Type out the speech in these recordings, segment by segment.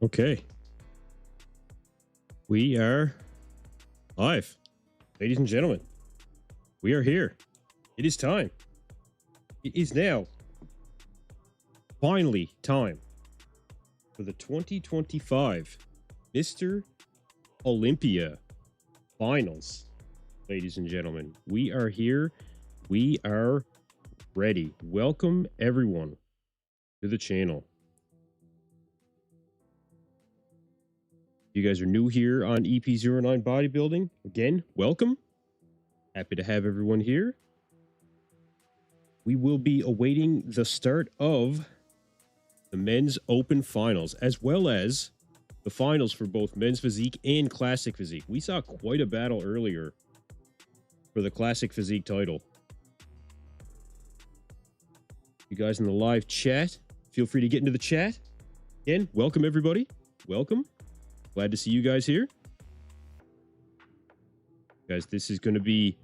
Okay. We are live. Ladies and gentlemen, we are here. It is time. It is now finally time for the 2025 Mr. Olympia Finals. Ladies and gentlemen, we are here. We are ready. Welcome everyone to the channel. You guys are new here on EP09 Bodybuilding. Again, welcome. Happy to have everyone here. We will be awaiting the start of the men's open finals, as well as the finals for both men's physique and classic physique. We saw quite a battle earlier for the classic physique title. You guys in the live chat, feel free to get into the chat. Again, welcome everybody. Welcome. Glad to see you guys here. Guys, this is going to be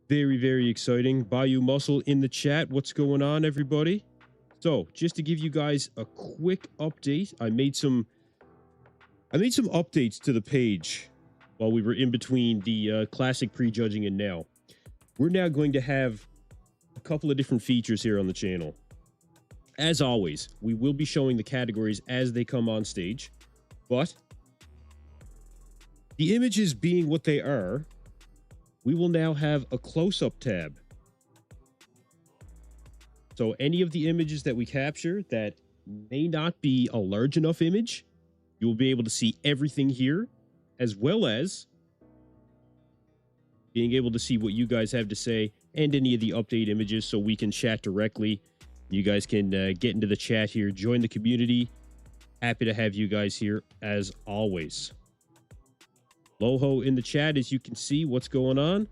very, very exciting. Bayou Muscle in the chat. What's going on, everybody? So, just to give you guys a quick update, I made some updates to the page while we were in between the classic prejudging and now. We're now going to have a couple of different features here on the channel. As always, we will be showing the categories as they come on stage, but the images being what they are, we will now have a close-up tab. So any of the images that we capture that may not be a large enough image, you'll be able to see everything here, as well as being able to see what you guys have to say and any of the update images so we can chat directly. You guys can get into the chat here, join the community. Happy to have you guys here as always. Loho in the chat, as you can see what's going on.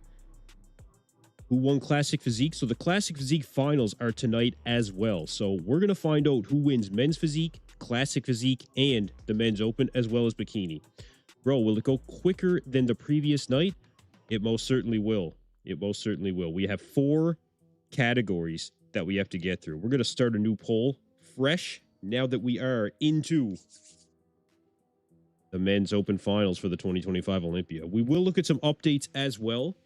Who won Classic Physique? So the Classic Physique finals are tonight as well. So we're going to find out who wins men's physique, Classic Physique, and the men's open, as well as bikini. Bro, will it go quicker than the previous night? It most certainly will. It most certainly will. We have 4 categories that we have to get through. We're going to start a new poll fresh now that we are into the men's open finals for the 2025 Olympia. We will look at some updates as well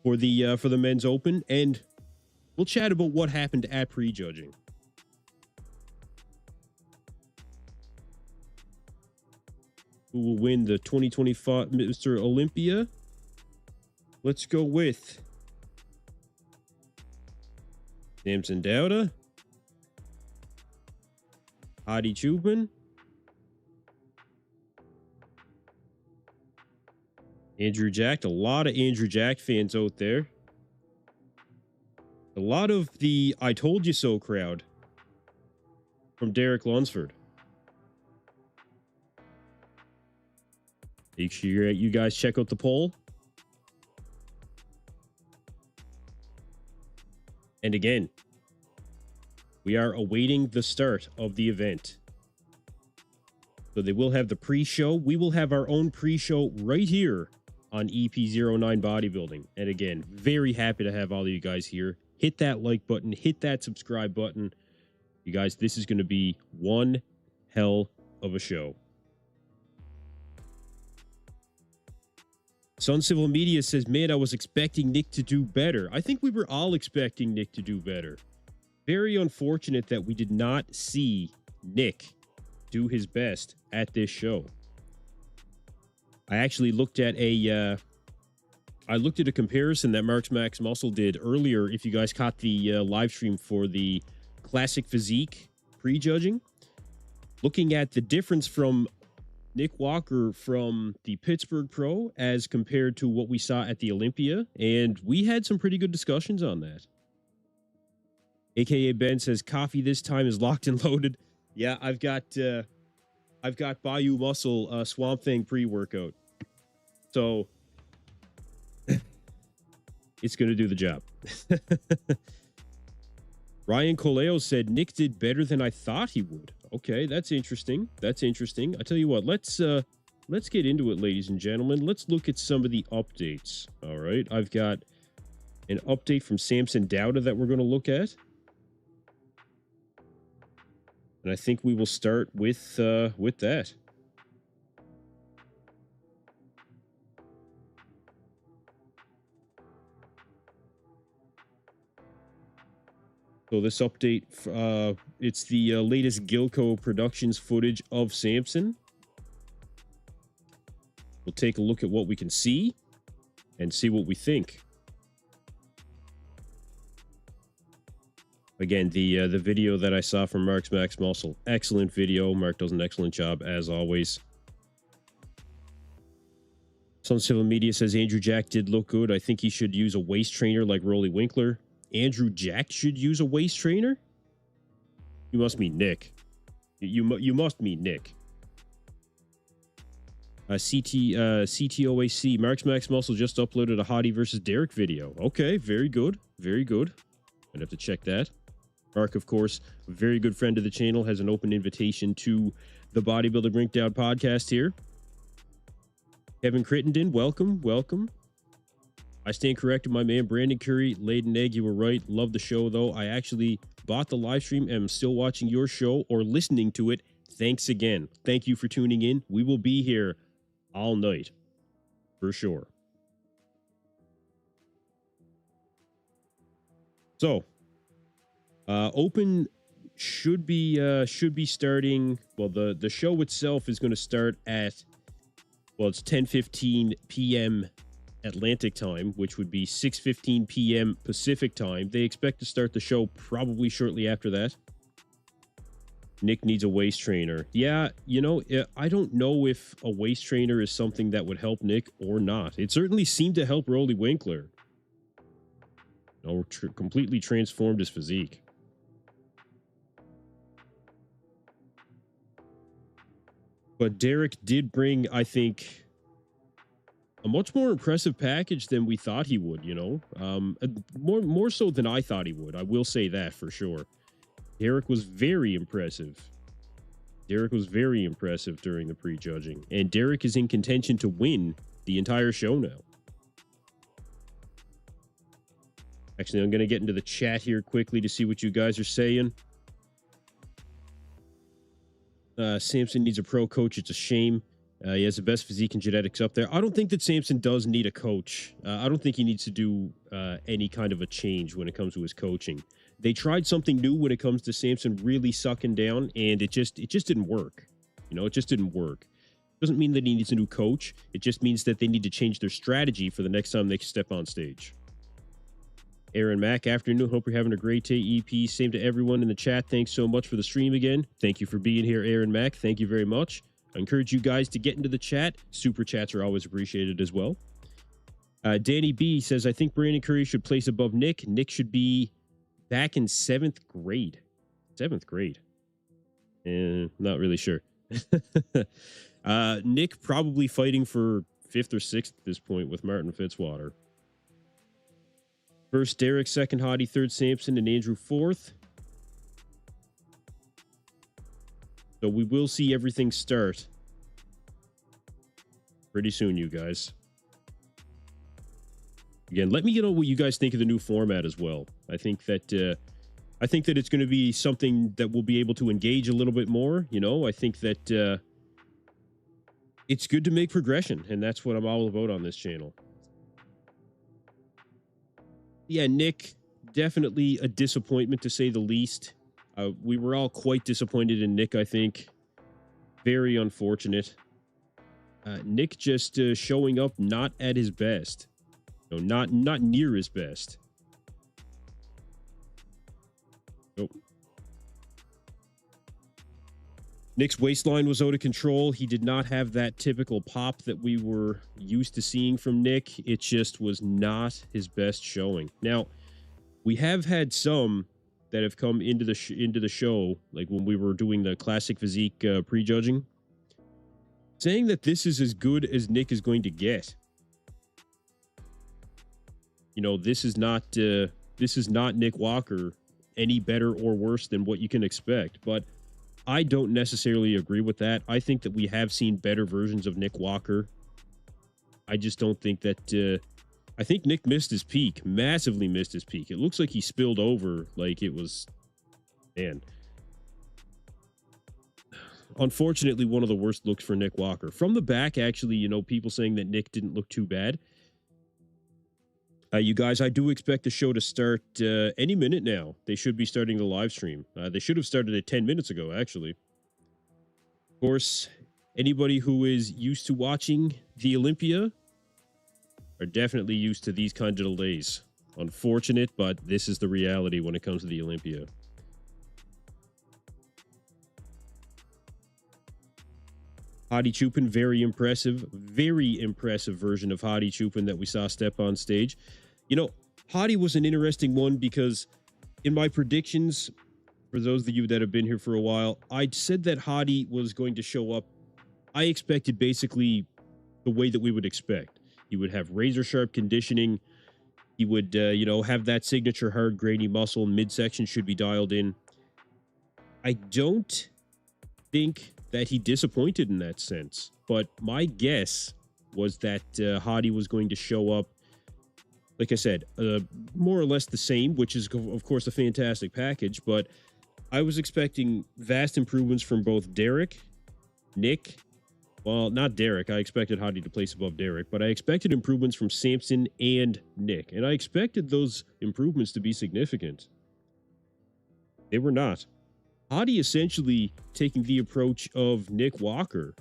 for the men's open, and we'll chat about what happened at prejudging. Who will win the 2025 Mr. Olympia? Let's go with Samson Dauda, Hadi Choopan, Andrew Jack. A lot of Andrew Jack fans out there. A lot of the I told you so crowd from Derek Lunsford. Make sure you guys check out the poll. And again, we are awaiting the start of the event. So they will have the pre-show. We will have our own pre-show right here on EP09 Bodybuilding. And again, very happy to have all of you guys here. Hit that like button, hit that subscribe button. You guys, this is going to be one hell of a show. Sun Civil Media says, man, I was expecting Nick to do better. I think we were all expecting Nick to do better. Very unfortunate that we did not see Nick do his best at this show. I actually looked at a comparison that Mark's Max Muscle did earlier. If you guys caught the live stream for the Classic Physique prejudging, looking at the difference from Nick Walker from the Pittsburgh Pro as compared to what we saw at the Olympia, and we had some pretty good discussions on that. AKA Ben says coffee this time is locked and loaded. Yeah, I've got Bayou Muscle Swamp Thing pre-workout. So it's going to do the job. Ryan Coleo said Nick did better than I thought he would. Okay, that's interesting. That's interesting. I tell you what, let's get into it, ladies and gentlemen. Let's look at some of the updates. All right, I've got an update from Samson Dauda that we're going to look at. And I think we will start with that. So this update, it's the latest Gilco Productions footage of Samson. We'll take a look at what we can see and see what we think. Again, the video that I saw from Mark's Max Muscle, excellent video. Mark does an excellent job as always. Some civil media says Andrew Jack did look good. I think he should use a waist trainer like Rolly Winkler. Andrew Jack should use a waist trainer? You must mean Nick. You must mean Nick. CTOAC, Mark's Max Muscle just uploaded a Hadi versus Derek video. Okay, very good. Very good. I'd have to check that. Mark, of course, a very good friend of the channel, has an open invitation to the Bodybuilding Breakdown podcast here. Kevin Crittenden, welcome, welcome. I stand corrected, my man Brandon Curry, laid an egg, you were right. Love the show, though. I actually bought the live stream and am still watching your show or listening to it. Thanks again. Thank you for tuning in. We will be here all night, for sure. So, open should be starting. Well, the show itself is going to start at, well, it's 10:15 p.m. Atlantic time, which would be 6:15 p.m. Pacific time. They expect to start the show probably shortly after that. Nick needs a waist trainer. Yeah, you know, I don't know if a waist trainer is something that would help Nick or not. It certainly seemed to help Rolly Winkler. You know, completely transformed his physique. But Derek did bring, I think, a much more impressive package than we thought he would, you know. More so than I thought he would. I will say that for sure. Derek was very impressive. Derek was very impressive during the prejudging. And Derek is in contention to win the entire show now. Actually, I'm going to get into the chat here quickly to see what you guys are saying. Samson needs a pro coach. It's a shame. He has the best physique and genetics up there. I don't think that Samson does need a coach. I don't think he needs to do any kind of a change when it comes to his coaching. They tried something new when it comes to Samson really sucking down, and it just didn't work. You know, it just didn't work. Doesn't mean that he needs a new coach. It just means that they need to change their strategy for the next time they step on stage. Aaron Mack, afternoon. Hope you're having a great day, EP. Same to everyone in the chat. Thanks so much for the stream again. Thank you for being here, Aaron Mack. Thank you very much. I encourage you guys to get into the chat. Super chats are always appreciated as well. Danny B says, I think Brandon Curry should place above Nick. Nick should be back in 7th grade. 7th grade. Not really sure. Nick probably fighting for 5th or 6th at this point with Martin Fitzwater. First Derek, second Hadi, third Samson, and Andrew fourth. So we will see everything start pretty soon, you guys. Again, let me know what you guys think of the new format as well. I think that it's going to be something that we'll be able to engage a little bit more. You know, I think that it's good to make progression, and that's what I'm all about on this channel. Yeah, Nick, definitely a disappointment to say the least. We were all quite disappointed in Nick, I think. Very unfortunate. Nick just showing up not at his best. No, not near his best. Nope. Nick's waistline was out of control. He did not have that typical pop that we were used to seeing from Nick. It just was not his best showing. Now, we have had some that have come into the show, like when we were doing the classic physique prejudging, saying that this is as good as Nick is going to get. You know, this is not Nick Walker any better or worse than what you can expect. But I don't necessarily agree with that. I think that we have seen better versions of Nick Walker. I just don't think that... I think Nick missed his peak, massively missed his peak. It looks like he spilled over like it was... Man. Unfortunately, one of the worst looks for Nick Walker. From the back, actually, you know, people saying that Nick didn't look too bad. You guys, I do expect the show to start any minute now. They should be starting the live stream. They should have started it 10 minutes ago, actually. Of course, anybody who is used to watching the Olympia are definitely used to these kind of delays. Unfortunate, but this is the reality when it comes to the Olympia. Hadi Choopan, very impressive version of Hadi Choopan that we saw step on stage. You know, Hadi was an interesting one because in my predictions, for those of you that have been here for a while, I said that Hadi was going to show up. I expected basically the way that we would expect. He would have razor sharp conditioning. He would, have that signature hard, grainy muscle. Midsection should be dialed in. I don't think that he disappointed in that sense, but my guess was that Hadi was going to show up, like I said, more or less the same, which is, of course, a fantastic package, but I was expecting vast improvements from both Derek, Nick. Well, not Derek. I expected Hadi to place above Derek, but I expected improvements from Samson and Nick, and I expected those improvements to be significant. They were not. Hadi essentially taking the approach of Nick Walker.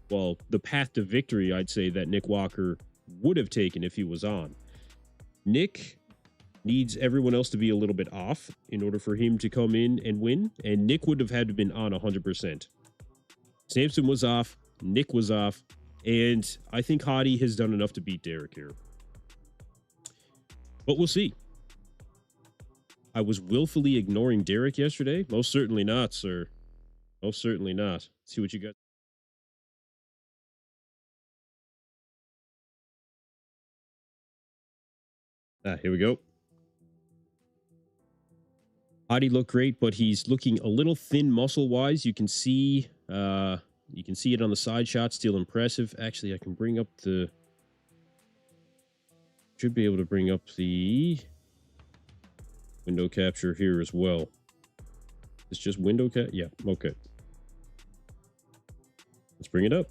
Well, the path to victory, I'd say, that Nick Walker would have taken if he was on. Nick needs everyone else to be a little bit off in order for him to come in and win, and Nick would have had to been on 100%. Samson was off, Nick was off, and I think Hadi has done enough to beat Derek here. But we'll see. I was willfully ignoring Derek yesterday? Most certainly not, sir. Most certainly not. Let's see what you got. Here we go. Hadi looked great, but he's looking a little thin muscle-wise. You can see it on the side shot, still impressive. Actually, I can bring up the... Should be able to bring up the window capture here as well. It's just window cap? Yeah, okay. Let's bring it up.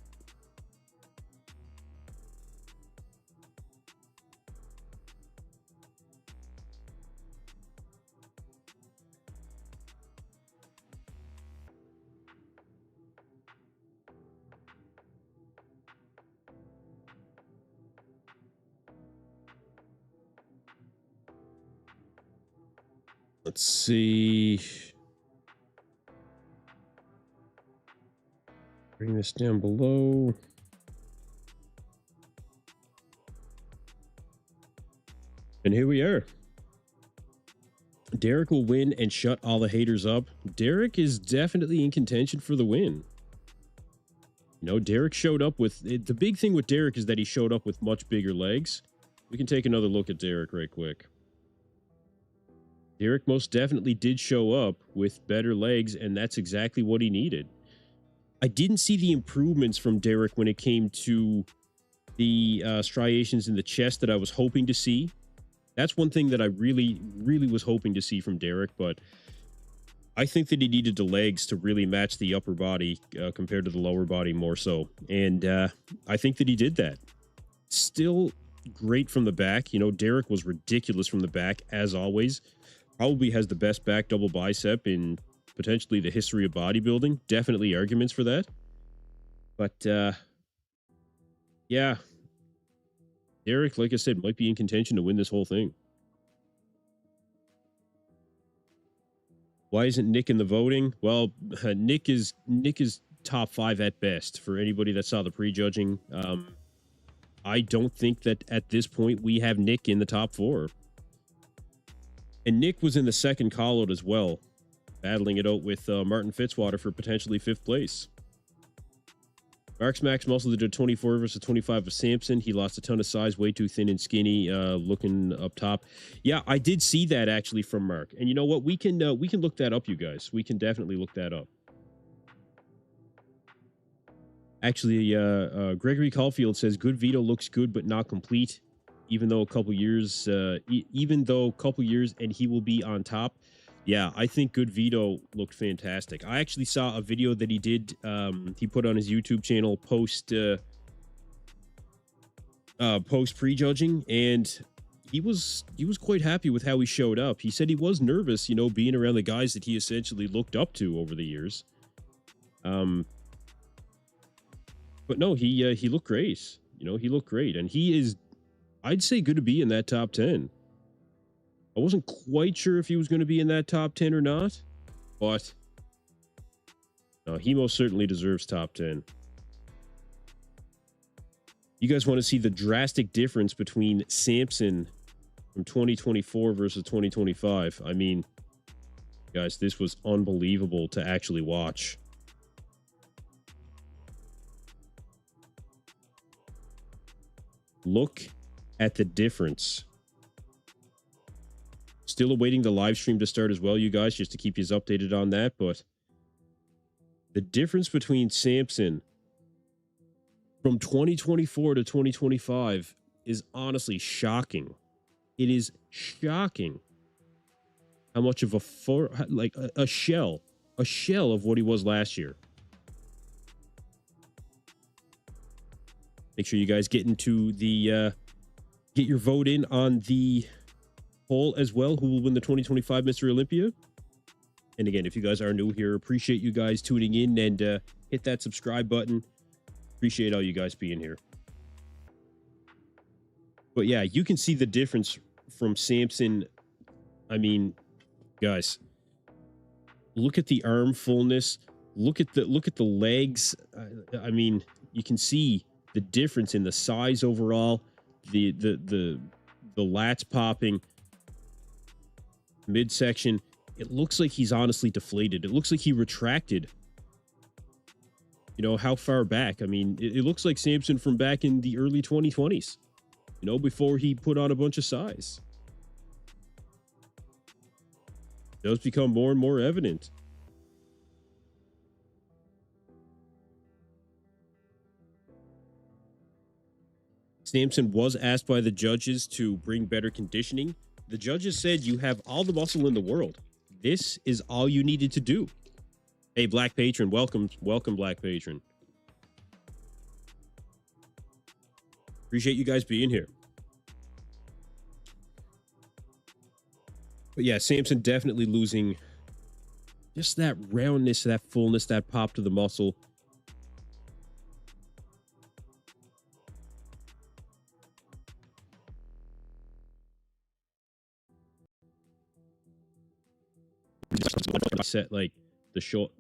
Let's see. Bring this down below. And here we are. Derek will win and shut all the haters up. Derek is definitely in contention for the win. You know, Derek showed up with... The big thing with Derek is that he showed up with much bigger legs. We can take another look at Derek right quick. Derek most definitely did show up with better legs, and that's exactly what he needed. I didn't see the improvements from Derek when it came to the striations in the chest that I was hoping to see. That's one thing that I really, really was hoping to see from Derek, but I think that he needed the legs to really match the upper body compared to the lower body more so. And I think that he did that. Still great from the back. You know, Derek was ridiculous from the back, as always. Probably has the best back double bicep in potentially the history of bodybuilding. Definitely arguments for that. But, yeah. Derek, like I said, might be in contention to win this whole thing. Why isn't Nick in the voting? Well, Nick is top 5 at best for anybody that saw the prejudging. I don't think that at this point we have Nick in the top 4. And Nick was in the second call-out as well, battling it out with Martin Fitzwater for potentially 5th place. Mark's max muscle did 24 versus 25 of Samson. He lost a ton of size, way too thin and skinny, looking up top. Yeah, I did see that actually from Mark. And you know what? We can look that up, you guys. We can definitely look that up. Actually, Gregory Caulfield says good Vito looks good but not complete. Even though a couple years, and he will be on top. Yeah, I think Good Vito looked fantastic. I actually saw a video that he did. He put on his YouTube channel post prejudging, and he was quite happy with how he showed up. He said he was nervous, you know, being around the guys that he essentially looked up to over the years. But no, he looked great. You know, he looked great, and he is, I'd say, good to be in that top 10. I wasn't quite sure if he was going to be in that top 10 or not, but no, he most certainly deserves top 10. You guys want to see the drastic difference between Samson from 2024 versus 2025? I mean, guys, this was unbelievable to actually watch. Look at the difference. Still awaiting the live stream to start as well, you guys, just to keep you updated on that. But the difference between Samson from 2024 to 2025 is honestly shocking. It is shocking how much of a shell of what he was last year. Make sure you guys get into the get your vote in on the poll as well. Who will win the 2025 Mr. Olympia? And again, if you guys are new here, appreciate you guys tuning in, and hit that subscribe button. Appreciate all you guys being here. But yeah, you can see the difference from Samson. I mean, guys, look at the arm fullness. Look at the legs. I mean, you can see the difference in the size overall, the lats popping, midsection. It looks like he's honestly deflated. It looks like he retracted. You know, how far back? I mean, it looks like Samson from back in the early 2020s, you know, before he put on a bunch of size. It does become more and more evident. Samson was asked by the judges to bring better conditioning. The judges said, you have all the muscle in the world. This is all you needed to do. Hey, Black Patron, welcome, Black Patron. Appreciate you guys being here. But yeah, Samson definitely losing just that roundness, that fullness, that pop to the muscle. Set like the short.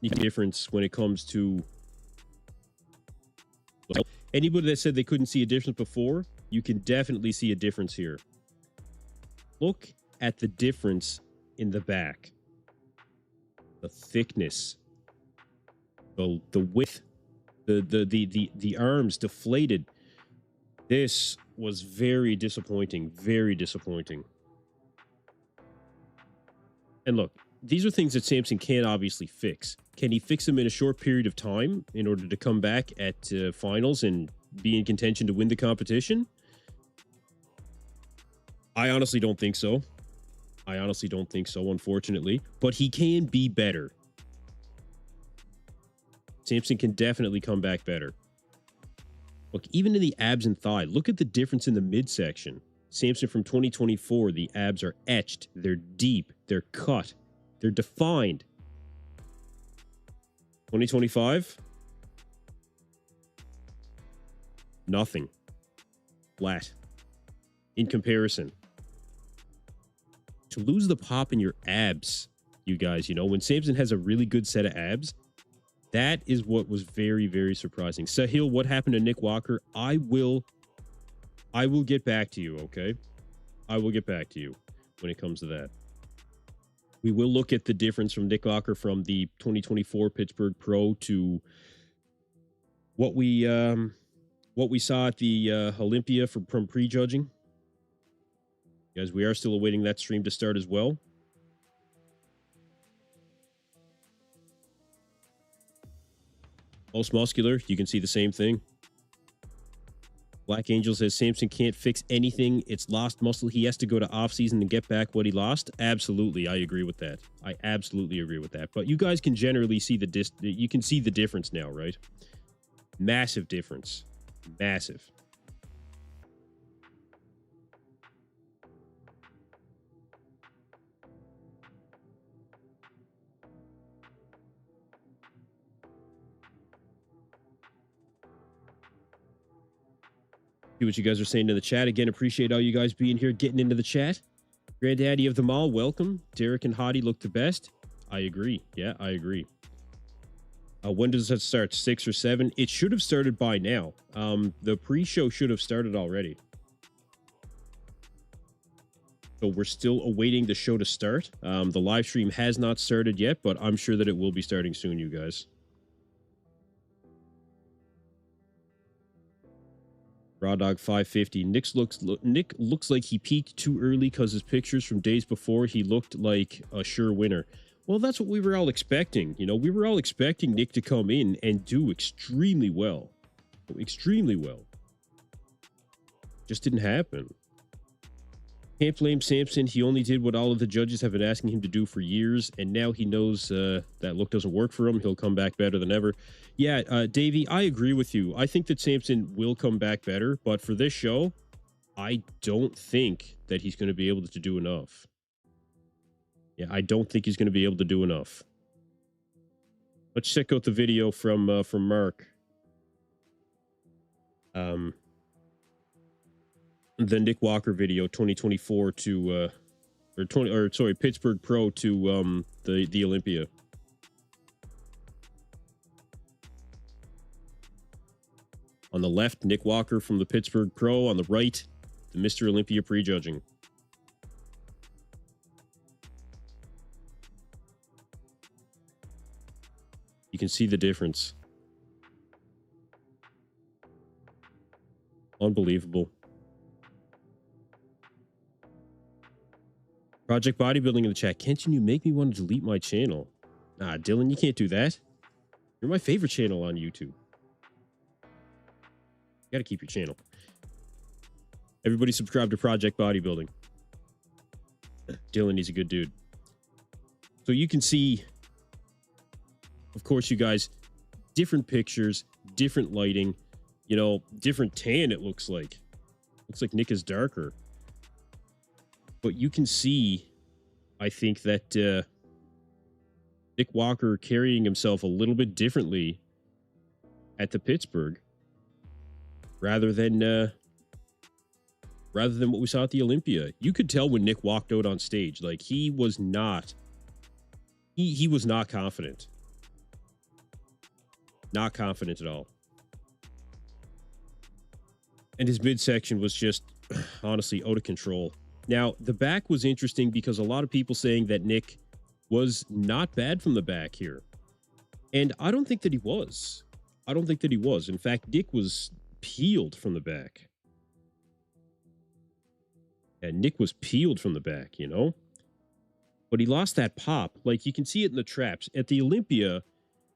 Difference when it comes to anybody that said they couldn't see a difference before, you can definitely see a difference here. Look at the difference in the back, the thickness, the width, the arms deflated. This was very disappointing, very disappointing. And look, these are things that Samson can't obviously fix. Can he fix them in a short period of time in order to come back at finals and be in contention to win the competition? I honestly don't think so. I honestly don't think so, unfortunately. But he can be better. Samson can definitely come back better. Look, even in the abs and thigh, look at the difference in the midsection. Samson from 2024, the abs are etched. They're deep. They're cut. They're defined. 2025, nothing. Flat. In comparison. To lose the pop in your abs, you guys, you know, when Samson has a really good set of abs, that is what was very, very surprising. Sahil, what happened to Nick Walker? I will get back to you, okay? I will get back to you when it comes to that. We will look at the difference from Nick Walker from the 2024 Pittsburgh Pro to what we saw at the Olympia from prejudging. Guys, we are still awaiting that stream to start as well. Most muscular, you can see the same thing. Black Angel says Samson can't fix anything. It's lost muscle. He has to go to off season to get back what he lost. Absolutely, I agree with that. I absolutely agree with that. But you guys can generally see you can see the difference now, right? Massive difference. Massive. See what you guys are saying in the chat. Again, appreciate all you guys being here, getting into the chat. Granddaddy of them all, welcome. Derek and Hadi look the best. I agree. Yeah, I agree. When does that start? 6 or 7? It should have started by now. The pre-show should have started already. So we're still awaiting the show to start. The live stream has not started yet, but I'm sure that it will be starting soon, you guys. Raw Dog 550. Nick looks like he peaked too early because his pictures from days before, he looked like a sure winner. Well, that's what we were all expecting. You know, we were all expecting Nick to come in and do extremely well. Extremely well. Just didn't happen. Can't blame Samson. He only did what all of the judges have been asking him to do for years, and now he knows that look doesn't work for him. He'll come back better than ever. Yeah, Davey, I agree with you. I think that Samson will come back better, but for this show, I don't think that he's going to be able to do enough. Yeah, I don't think he's going to be able to do enough. Let's check out the video from Mark. The Nick Walker video, 2024 to Pittsburgh Pro to the Olympia. On the left, Nick Walker from the Pittsburgh Pro. On the right, the Mr. Olympia prejudging. You can see the difference. Unbelievable. Project Bodybuilding in the chat. Can't you make me want to delete my channel? Nah, Dylan, you can't do that. You're my favorite channel on YouTube. You gotta keep your channel. Everybody subscribe to Project Bodybuilding. Dylan, he's a good dude. So you can see, of course, you guys, different pictures, different lighting, you know, different tan, it looks like. Looks like Nick is darker. But you can see, I think, that Nick Walker carrying himself a little bit differently at the Pittsburgh rather than what we saw at the Olympia. You could tell when Nick walked out on stage, like he was not confident. Not confident at all. And his midsection was just honestly out of control. Now, the back was interesting because a lot of people saying that Nick was not bad from the back here. And I don't think that he was. I don't think that he was. In fact, Nick was peeled from the back. And Nick was peeled from the back, you know? But he lost that pop. Like, you can see it in the traps. At the Olympia,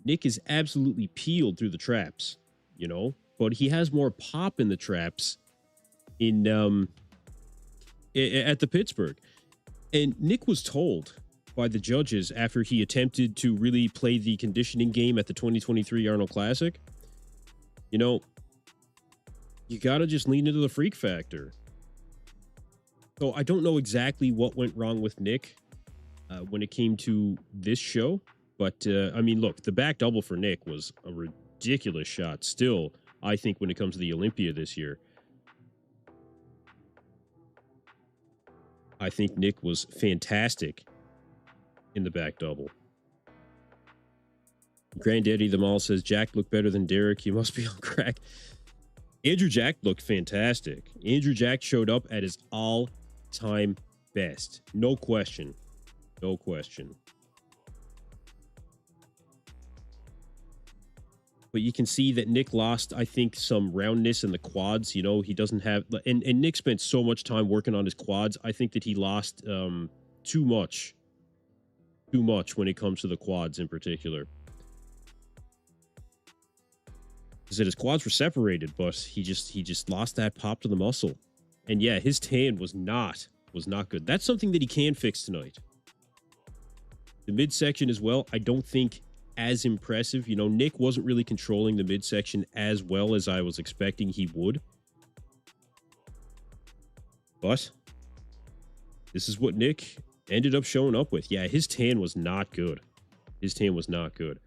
Nick is absolutely peeled through the traps, you know? But he has more pop in the traps in at the Pittsburgh. And Nick was told by the judges after he attempted to really play the conditioning game at the 2023 Arnold Classic, you know, you got to just lean into the freak factor. So I don't know exactly what went wrong with Nick when it came to this show. But, I mean, look, the back double for Nick was a ridiculous shot. Still, I think when it comes to the Olympia this year, I think Nick was fantastic in the back double. Granddaddy the Mall says, Jack looked better than Derek. He must be on crack. Andrew Jack looked fantastic. Andrew Jack showed up at his all-time best. No question. No question. But you can see that Nick lost, I think, some roundness in the quads. You know, he doesn't have... And Nick spent so much time working on his quads. I think that he lost too much. Too much when it comes to the quads in particular. Is that his quads were separated, but he just lost that pop to the muscle. And yeah, his tan was not good. That's something that he can fix tonight. The midsection as well, I don't think as impressive. You know, Nick wasn't really controlling the midsection as well as I was expecting he would. But this is what Nick ended up showing up with. Yeah, his tan was not good. His tan was not good.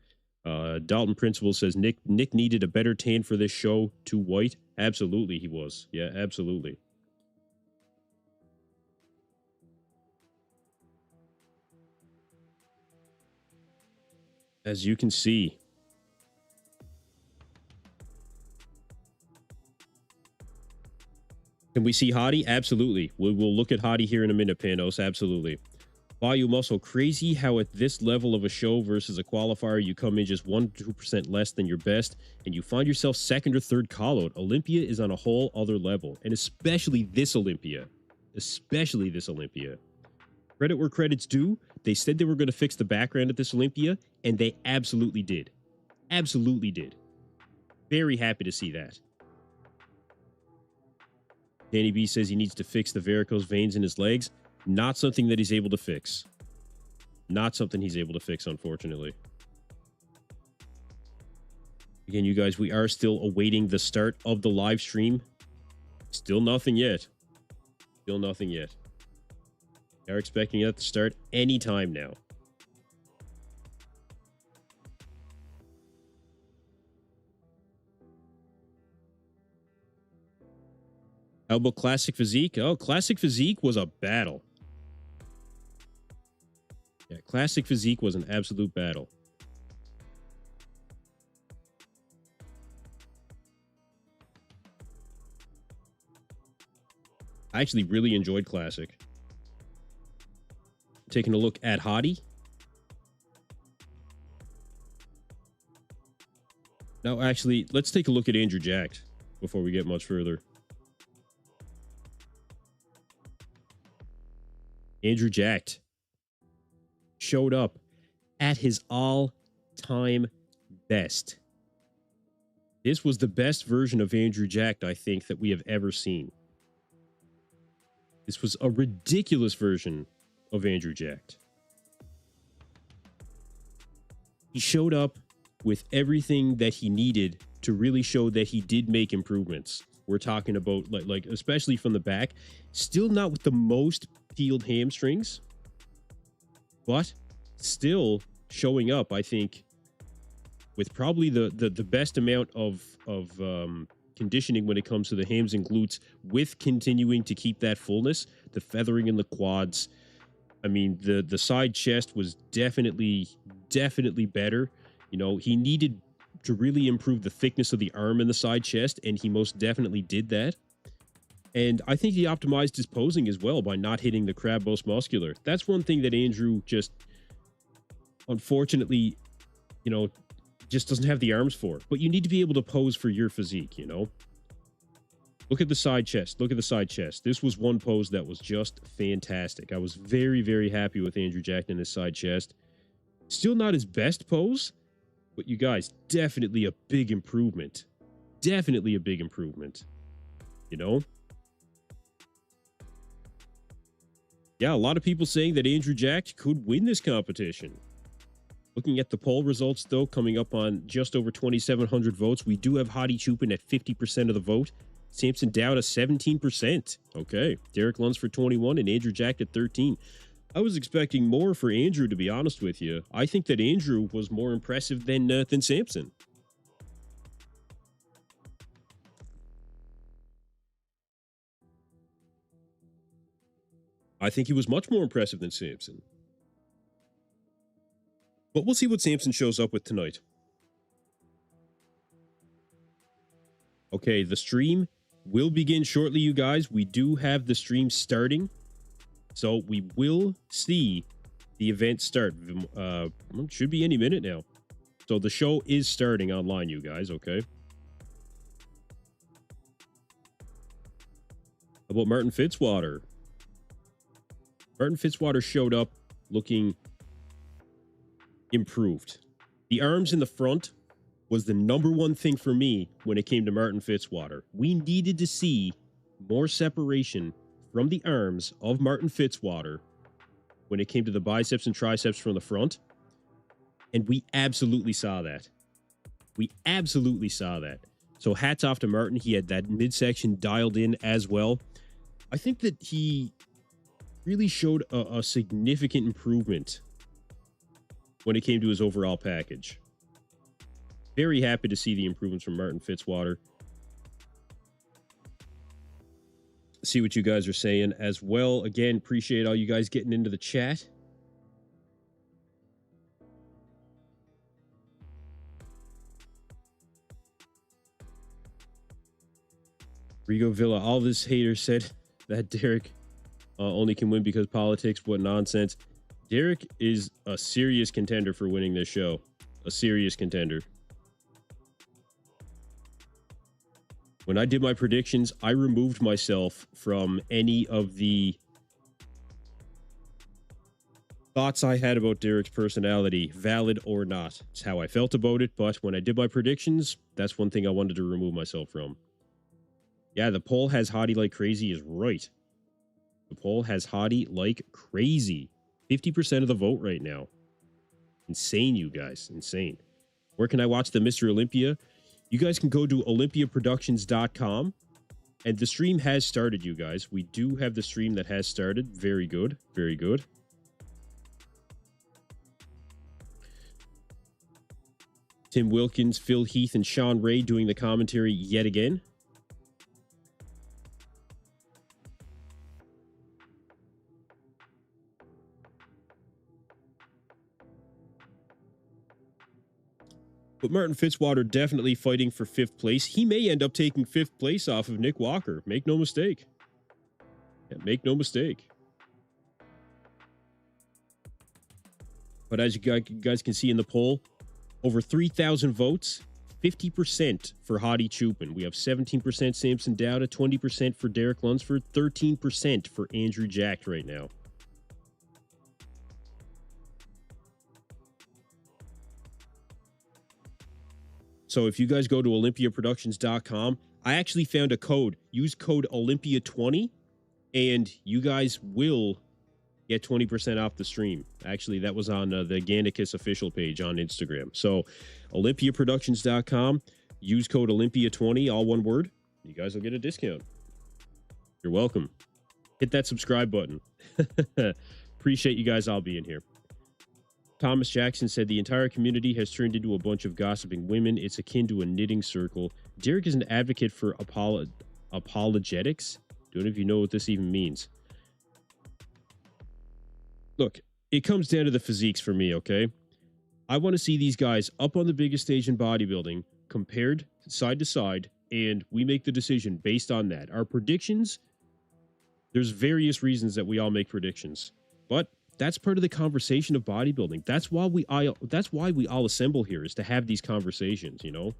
Dalton Principal says Nick needed a better tan for this show. Too white. Absolutely, he was. Yeah, absolutely. As you can see, can we see Hadi? Absolutely. We'll look at Hadi here in a minute, Panos. Absolutely. Volume muscle, crazy how at this level of a show versus a qualifier, you come in just 1 to 2% less than your best, and you find yourself second or third call-out. Olympia is on a whole other level, and especially this Olympia. Especially this Olympia. Credit where credit's due. They said they were going to fix the background at this Olympia, and they absolutely did. Absolutely did. Very happy to see that. Danny B says he needs to fix the varicose veins in his legs. Not something that he's able to fix. Not something he's able to fix, unfortunately. Again, you guys, we are still awaiting the start of the live stream. Still nothing yet. Still nothing yet. We are expecting it to start anytime now. How about Classic Physique? Oh, Classic Physique was a battle. Yeah, Classic Physique was an absolute battle. I actually really enjoyed Classic. Taking a look at Hadi. Now, actually, let's take a look at Andrew Jacked before we get much further. Andrew Jacked showed up at his all-time best. This was the best version of Andrew Jacked, I think, that we have ever seen. This was a ridiculous version of Andrew Jacked. He showed up with everything that he needed to really show that he did make improvements. We're talking about, like especially from the back, still not with the most peeled hamstrings, but still showing up, I think, with probably the best amount of conditioning when it comes to the hams and glutes, with continuing to keep that fullness, the feathering in the quads. I mean, the side chest was definitely better. You know, he needed to really improve the thickness of the arm in the side chest, and he most definitely did that. And I think he optimized his posing as well by not hitting the crab most muscular. That's one thing that Andrew just, unfortunately, you know, just doesn't have the arms for. But you need to be able to pose for your physique, you know? Look at the side chest. Look at the side chest. This was one pose that was just fantastic. I was very, very happy with Andrew Jacked in his side chest. Still not his best pose, but you guys, definitely a big improvement. Definitely a big improvement. You know? Yeah, a lot of people saying that Andrew Jacked could win this competition. Looking at the poll results, though, coming up on just over 2,700 votes, we do have Hadi Choopan at 50% of the vote. Samson Dauda, 17%. Okay. Derek Lunsford, 21%, and Andrew Jacked at 13%. I was expecting more for Andrew, to be honest with you. I think that Andrew was more impressive than Samson. I think he was much more impressive than Samson. But we'll see what Samson shows up with tonight. Okay, the stream will begin shortly, you guys. We do have the stream starting. So we will see the event start. Should be any minute now. So the show is starting online, you guys, okay? How about Martin Fitzwater? Martin Fitzwater showed up looking improved. The arms in the front was the number one thing for me when it came to Martin Fitzwater. We needed to see more separation from the arms of Martin Fitzwater when it came to the biceps and triceps from the front. And we absolutely saw that. We absolutely saw that. So hats off to Martin. He had that midsection dialed in as well. I think that he really showed a significant improvement when it came to his overall package. Very happy to see the improvements from Martin Fitzwater. See what you guys are saying as well. Again, appreciate all you guys getting into the chat. Rigo Villa, all this haters said that Derek only can win because politics. What nonsense. Derek is a serious contender for winning this show. A serious contender. When I did my predictions, I removed myself from any of the thoughts I had about Derek's personality, valid or not. It's how I felt about it, but when I did my predictions, that's one thing I wanted to remove myself from. Yeah, the poll has Hadi like crazy is right. The poll has Hadi like crazy. 50% of the vote right now. Insane, you guys. Insane. Where can I watch the Mr. Olympia? You guys can go to olympiaproductions.com. And the stream has started, you guys. We do have the stream that has started. Very good. Very good. Tim Wilkins, Phil Heath, and Sean Ray doing the commentary yet again. But Martin Fitzwater definitely fighting for 5th place. He may end up taking 5th place off of Nick Walker. Make no mistake. Yeah, make no mistake. But as you guys can see in the poll, over 3,000 votes, 50% for Hadi Choopan. We have 17% Samson Dauda, 20% for Derek Lunsford, 13% for Andrew Jack right now. So if you guys go to olympiaproductions.com, I actually found a code. Use code Olympia20 and you guys will get 20% off the stream. Actually, that was on the Gannicus official page on Instagram. So olympiaproductions.com, use code Olympia20, all one word. You guys will get a discount. You're welcome. Hit that subscribe button. Appreciate you guys all being here. Thomas Jackson said the entire community has turned into a bunch of gossiping women. It's akin to a knitting circle. Derek is an advocate for apologetics. Don't know if you know what this even means. Look, it comes down to the physiques for me, okay? I want to see these guys up on the biggest stage in bodybuilding, compared side to side, and we make the decision based on that. Our predictions, there's various reasons that we all make predictions, but that's part of the conversation of bodybuilding. That's why we all assemble here, is to have these conversations, you know?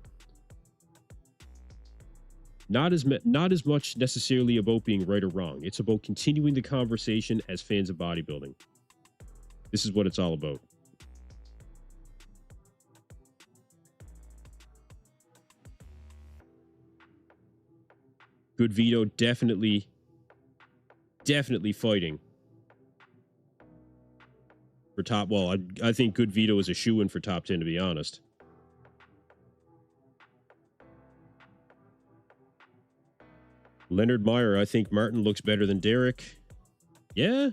Not as much necessarily about being right or wrong. It's about continuing the conversation as fans of bodybuilding. This is what it's all about. Good Vito, definitely fighting for top. Well, I think Good Vito is a shoo-in for top 10, to be honest. Leonard Meyer, I think Martin looks better than Derek. Yeah.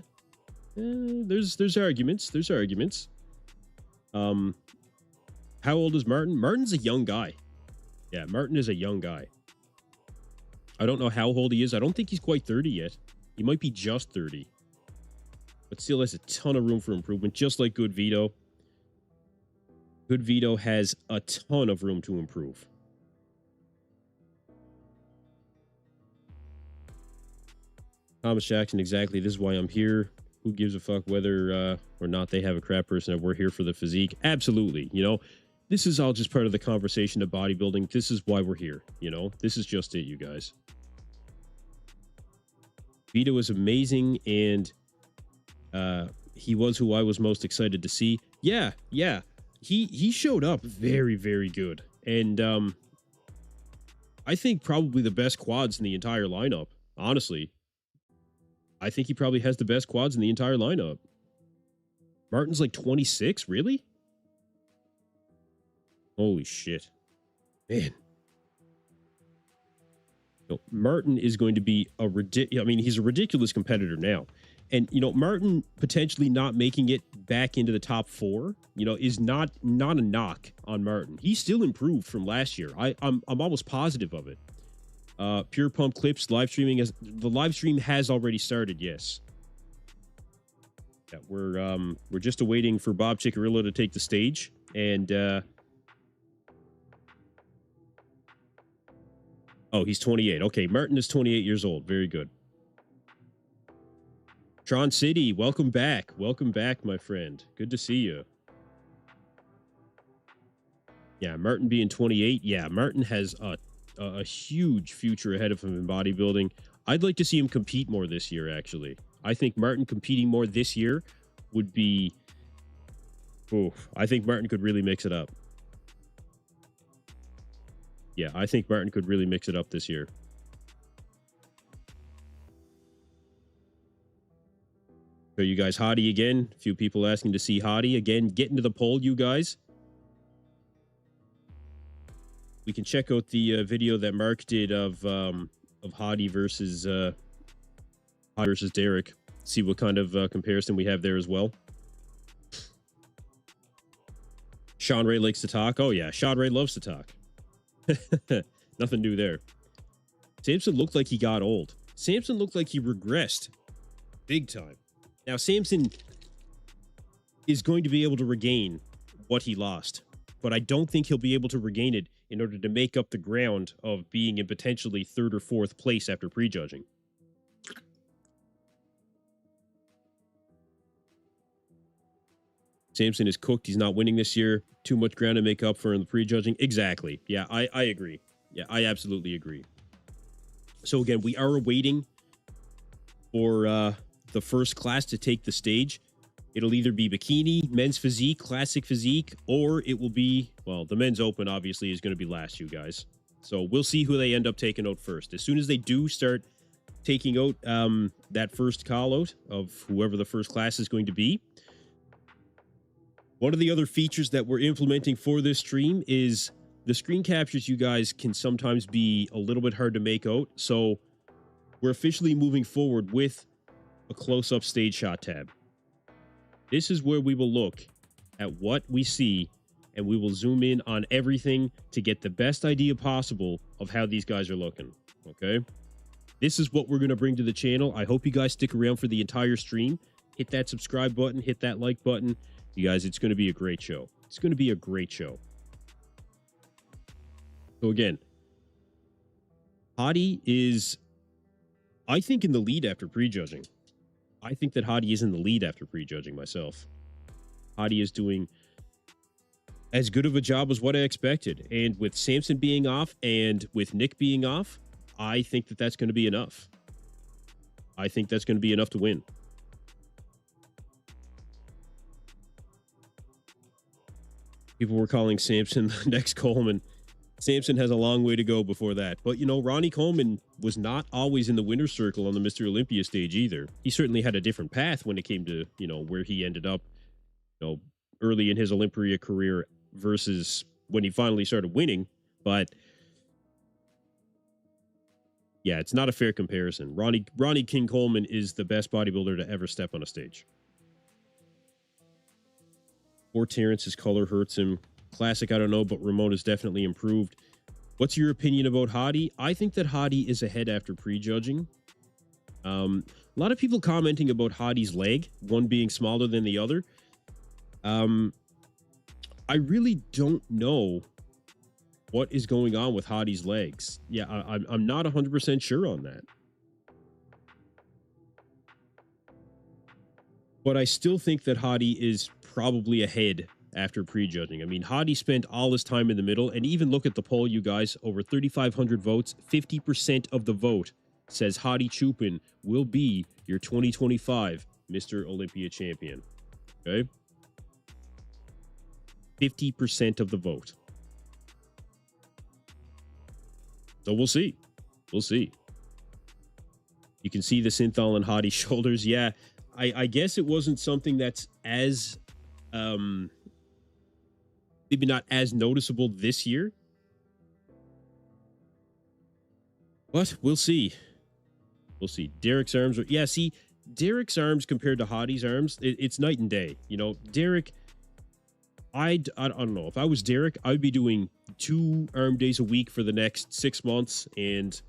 There's arguments. There's arguments. How old is Martin? Martin's a young guy. Yeah, Martin is a young guy. I don't know how old he is. I don't think he's quite 30 yet. He might be just 30. But still has a ton of room for improvement, just like Good Vito. Good Vito has a ton of room to improve. Thomas Jackson, exactly. This is why I'm here. Who gives a fuck whether or not they have a crap person? If we're here for the physique. Absolutely. You know, this is all just part of the conversation of bodybuilding. This is why we're here. You know, this is just it, you guys. Vito is amazing, and he was who I was most excited to see. Yeah. He showed up very, very good. And I think probably the best quads in the entire lineup. Honestly, I think he probably has the best quads in the entire lineup. Martin's like 26, really? Holy shit. Man. No, Martin is going to be a ridiculous, I mean, he's a ridiculous competitor now. And, you know, Martin potentially not making it back into the top 4, you know, is not a knock on Martin. He still improved from last year. I'm almost positive of it. Pure Pump Clips live streaming, the live stream has already started. Yes. Yeah, we're just awaiting for Bob Ciccarello to take the stage, and oh, he's 28. Okay, Martin is 28 years old. Very good. Tron City, welcome back. Welcome back, my friend. Good to see you. Yeah, Martin being 28. Yeah, Martin has a huge future ahead of him in bodybuilding. I'd like to see him compete more this year, actually. I think Martin competing more this year would be... Oh, I think Martin could really mix it up. Yeah, I think Martin could really mix it up this year. So you guys, Hadi again. A few people asking to see Hadi again. Get into the poll, you guys. We can check out the video that Mark did of Hadi versus Derek. See what kind of comparison we have there as well. Sean Ray likes to talk. Oh yeah, Sean Ray loves to talk. Nothing new there. Samson looked like he got old. Samson looked like he regressed big time. Now, Samson is going to be able to regain what he lost, but I don't think he'll be able to regain it in order to make up the ground of being in potentially 3rd or 4th place after prejudging. Samson is cooked. He's not winning this year. Too much ground to make up for in the prejudging. Exactly. Yeah, I agree. Yeah, I absolutely agree. So again, we are awaiting for the first class to take the stage. It'll either be bikini, men's physique, classic physique, or it will be, well, the men's open obviously is going to be last, you guys. So we'll see who they end up taking out first. As soon as they do start taking out that first call out of whoever the first class is going to be. One of the other features that we're implementing for this stream is the screen captures, you guys, can sometimes be a little bit hard to make out. So we're officially moving forward with a close-up stage shot tab. This is where we will look at what we see, and we will zoom in on everything to get the best idea possible of how these guys are looking, okay? This is what we're going to bring to the channel. I hope you guys stick around for the entire stream. Hit that subscribe button, hit that like button. You guys, it's going to be a great show. It's going to be a great show. So again, Hadi is, I think, in the lead after prejudging. I think that Hadi is in the lead after prejudging myself. Hadi is doing as good of a job as what I expected. And with Samson being off and with Nick being off, I think that that's going to be enough. I think that's going to be enough to win. People were calling Samson the next Coleman. Samson has a long way to go before that. But, you know, Ronnie Coleman was not always in the winner's circle on the Mr. Olympia stage either. He certainly had a different path when it came to, you know, where he ended up, you know, early in his Olympia career versus when he finally started winning. But, yeah, it's not a fair comparison. Ronnie King Coleman is the best bodybuilder to ever step on a stage. Poor Terrence, his color hurts him. Classic, I don't know, but Ramon has definitely improved. What's your opinion about Hadi? I think that Hadi is ahead after prejudging. A lot of people commenting about Hadi's leg, one being smaller than the other. I really don't know what is going on with Hadi's legs. Yeah, I'm not 100% sure on that. But I still think that Hadi is probably ahead after prejudging. I mean, Hadi spent all his time in the middle, and even look at the poll, you guys, over 3,500 votes, 50% of the vote says Hadi Choopan will be your 2025 Mr. Olympia champion. Okay? 50% of the vote. So we'll see. We'll see. You can see the synthol on Hadi's shoulders. Yeah, I guess it wasn't something that's as maybe not as noticeable this year. But we'll see. We'll see. Derek's arms are, yeah, see, Derek's arms compared to Hadi's arms, it's night and day. You know, Derek, I don't know. If I was Derek, I would be doing 2 arm days a week for the next 6 months, and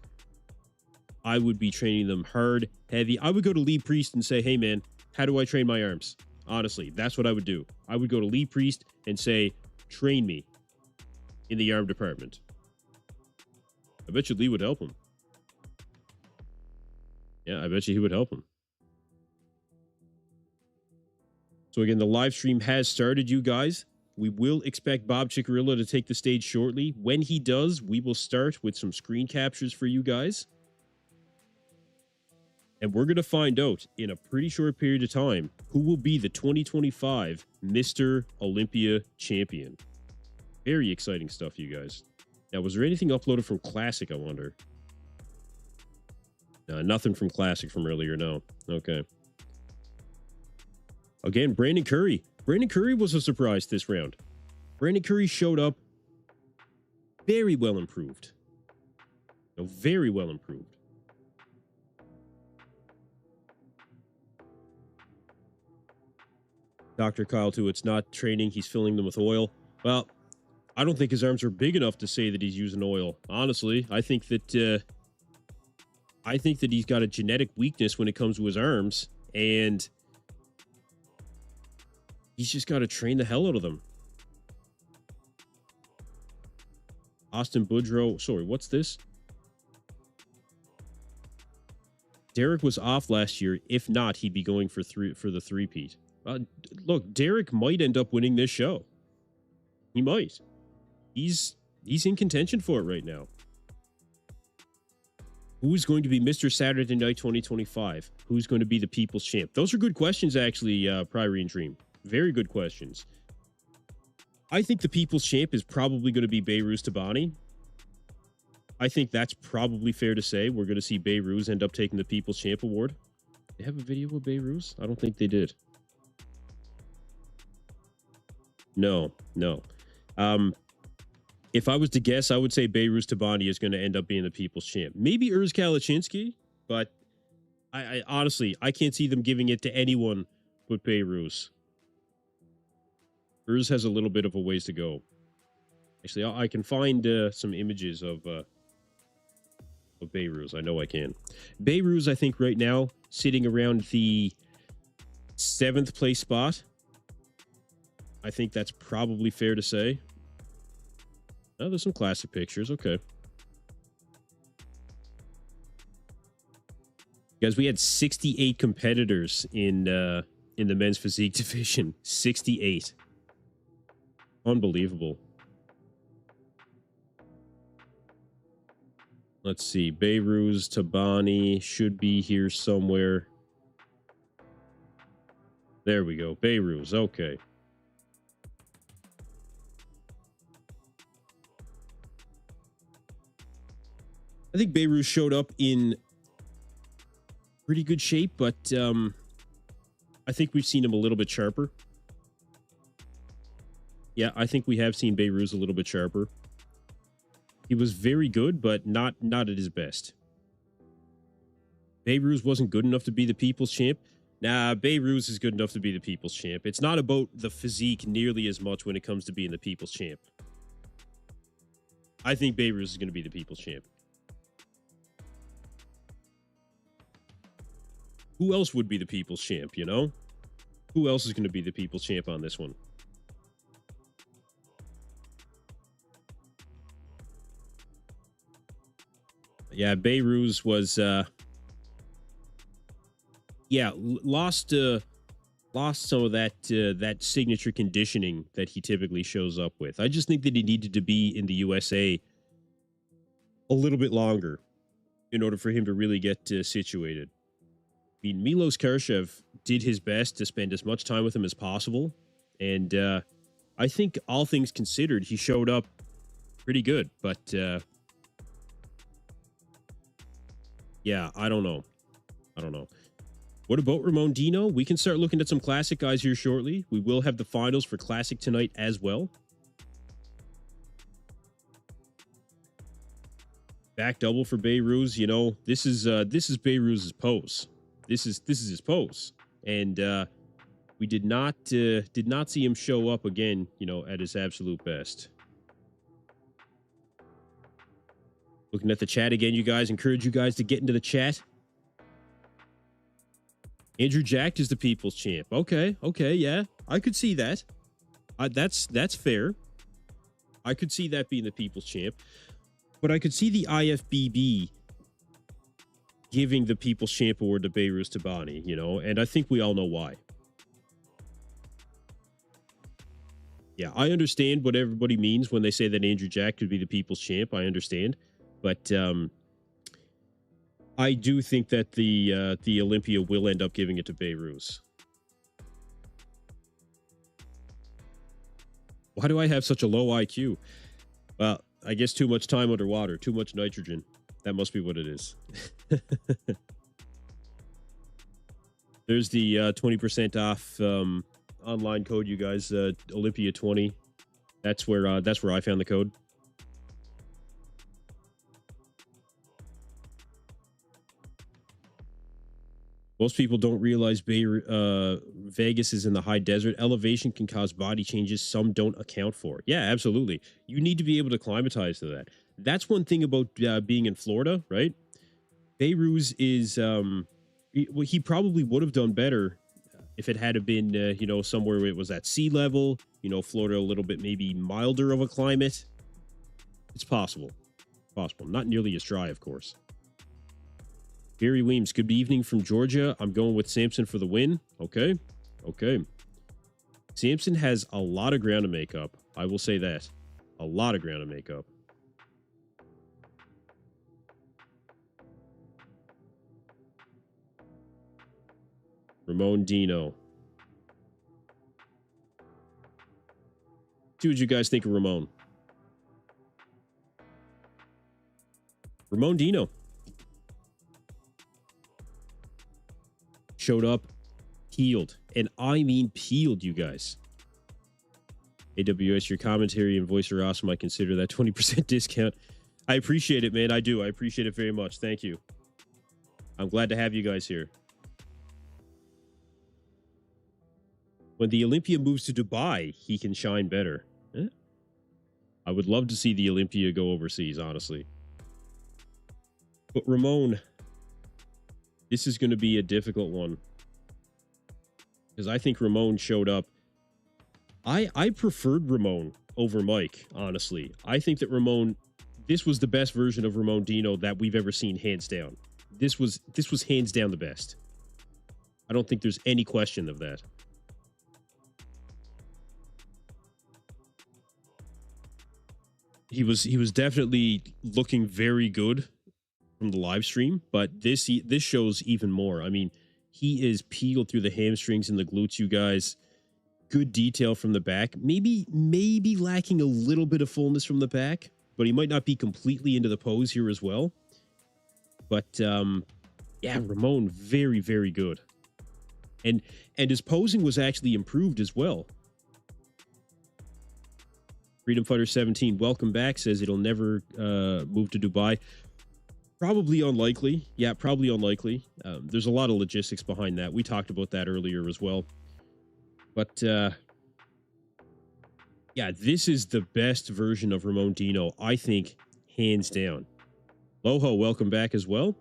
I would be training them hard, heavy. I would go to Lee Priest and say, hey, man, how do I train my arms? Honestly, that's what I would do. I would go to Lee Priest and say, train me in the arm department. I bet you Lee would help him. Yeah, I bet you he would help him. So again, the live stream has started, you guys. We will expect Bob Ciccarilla to take the stage shortly. When he does, we will start with some screen captures for you guys. And we're going to find out in a pretty short period of time who will be the 2025 Mr. Olympia champion. Very exciting stuff, you guys. Now, was there anything uploaded from Classic, I wonder? Nothing from Classic from earlier, no. Okay. Again, Brandon Curry. Brandon Curry was a surprise this round. Brandon Curry showed up very well improved. Very well improved. Dr. Kyle, too, it's not training. He's filling them with oil. Well, I don't think his arms are big enough to say that he's using oil. Honestly, I think that he's got a genetic weakness when it comes to his arms, and he's just got to train the hell out of them. Austin Boudreaux. Sorry, what's this? Derek was off last year. If not, he'd be going for the three-peat. Look, Derek might end up winning this show. He might. He's in contention for it right now. Who's going to be Mr. Saturday Night 2025? Who's going to be the People's Champ? Those are good questions, actually, Priory and Dream. Very good questions. I think the People's Champ is probably going to be Behrooz Tabani. I think that's probably fair to say. We're going to see Behrooz end up taking the People's Champ Award. They have a video of Behrooz? I don't think they did. No. If I was to guess, I would say Behrooz Tabani is going to end up being the People's Champ. Maybe Urs Kalachinsky, but I honestly, I can't see them giving it to anyone but Behrooz. Urs has a little bit of a ways to go. Actually, I can find some images of Behrooz. I know I can. Behrooz, I think right now, sitting around the 7th place spot. I think that's probably fair to say. Oh, there's some classic pictures. Okay. Guys, we had 68 competitors in the men's physique division. 68. Unbelievable. Let's see. Behrooz Tabani should be here somewhere. There we go. Behrooz. Okay. I think Behrooz showed up in pretty good shape, but I think we've seen him a little bit sharper. Yeah, I think we have seen Behrooz a little bit sharper. He was very good, but not at his best. Behrooz wasn't good enough to be the People's Champ. Nah, Behrooz is good enough to be the People's Champ. It's not about the physique nearly as much when it comes to being the People's Champ. I think Behrooz is going to be the People's Champ. Who else would be the People's Champ, you know? Who else is going to be the People's Champ on this one? Yeah, Behrooz was, lost some of that signature conditioning that he typically shows up with. I just think that he needed to be in the USA a little bit longer in order for him to really get situated. I mean, Milos Karshev did his best to spend as much time with him as possible, and I think all things considered, he showed up pretty good, but Yeah, I don't know. I don't know. What about Ramon Dino? We can start looking at some classic guys here shortly. We will have the finals for classic tonight as well. Back double for Beiruz. You know, this is Beiruz's pose. This is his pose, and we did not see him show up again. You know, at his absolute best. Looking at the chat again, you guys. Encourage you guys to get into the chat. Andrew Jack is the people's champ. Okay, yeah, I could see that. That's fair. I could see that being the people's champ, but I could see the IFBB giving the people's champ award to Beiruz Tabani, you know, and I think we all know why. Yeah, I understand what everybody means when they say that Andrew Jack could be the people's champ. I understand, but I do think that the Olympia will end up giving it to Beiruz. Why do I have such a low IQ? Well, I guess too much time underwater, too much nitrogen. That must be what it is. There's the 20% off online code, you guys. Olympia 20. That's where I found the code. Most people don't realize Vegas is in the high desert. Elevation can cause body changes some don't account for. Yeah, absolutely. You need to be able to climatize to that. That's one thing about being in Florida, right? Beiruz is, he probably would have done better if it had been, you know, somewhere where it was at sea level, you know, Florida a little bit maybe milder of a climate. It's possible. Possible. Not nearly as dry, of course. Gary Weems, good evening from Georgia. I'm going with Samson for the win. Okay. Samson has a lot of ground to make up. I will say that. A lot of ground to make up. Ramon Dino. See what you guys think of Ramon. Ramon Dino. Showed up, peeled, and I mean peeled, you guys. AWS, your commentary and voice are awesome. I consider that 20% discount. I appreciate it, man. I do. I appreciate it very much. Thank you. I'm glad to have you guys here. When the Olympia moves to Dubai, he can shine better. I would love to see the Olympia go overseas, honestly. But Ramon, this is going to be a difficult one. Because I think Ramon showed up. I preferred Ramon over Mike, honestly. I think that Ramon, this was the best version of Ramon Dino that we've ever seen, hands down. This was hands down the best. I don't think there's any question of that. He was definitely looking very good from the live stream, but this shows even more. I mean, he is peeled through the hamstrings and the glutes, you guys. Good detail from the back. Maybe lacking a little bit of fullness from the back, but he might not be completely into the pose here as well. But yeah, Ramon, very, very good. And his posing was actually improved as well. Freedom Fighter 17, welcome back, says it'll never move to Dubai. Probably unlikely. Yeah, probably unlikely. There's a lot of logistics behind that. We talked about that earlier as well. But yeah, this is the best version of Ramon Dino, I think, hands down. Loho, welcome back as well.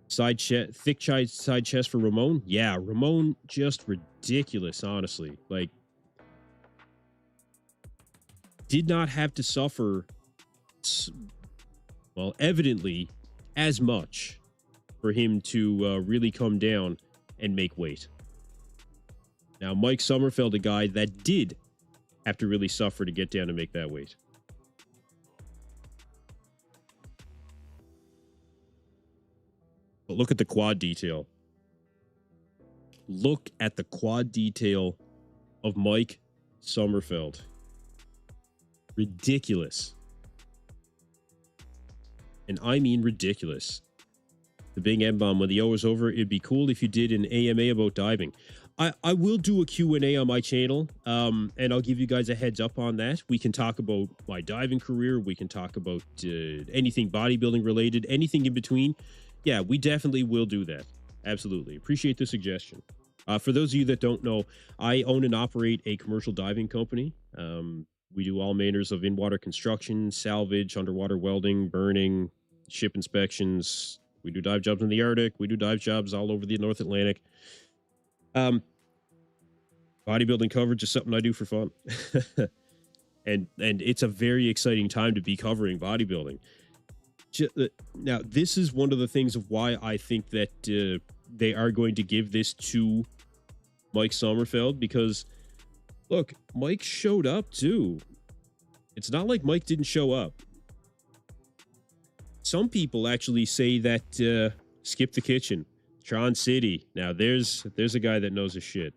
Thick side chest for Ramon. Yeah, Ramon, just ridiculous, honestly. Like, did not have to suffer, well, evidently, as much for him to really come down and make weight. Now, Mike Sommerfeld, a guy that did have to really suffer to get down and make that weight. But look at the quad detail. Look at the quad detail of Mike Sommerfeld. Ridiculous. And I mean ridiculous. The big M-bomb. When the O is over, it'd be cool if you did an AMA about diving. I will do a Q&A on my channel, and I'll give you guys a heads up on that. We can talk about my diving career. We can talk about anything bodybuilding related, anything in between. Yeah, we definitely will do that. Absolutely. Appreciate the suggestion. For those of you that don't know, I own and operate a commercial diving company. We do all manners of in-water construction, salvage, underwater welding, burning, ship inspections. We do dive jobs in the Arctic. We do dive jobs all over the North Atlantic. Bodybuilding coverage is something I do for fun. and it's a very exciting time to be covering bodybuilding. Now, this is one of the things of why I think that they are going to give this to Mike Sommerfeld, because look, Mike showed up too. It's not like Mike didn't show up. Some people actually say that skip the kitchen, Tron City. Now there's a guy that knows his shit.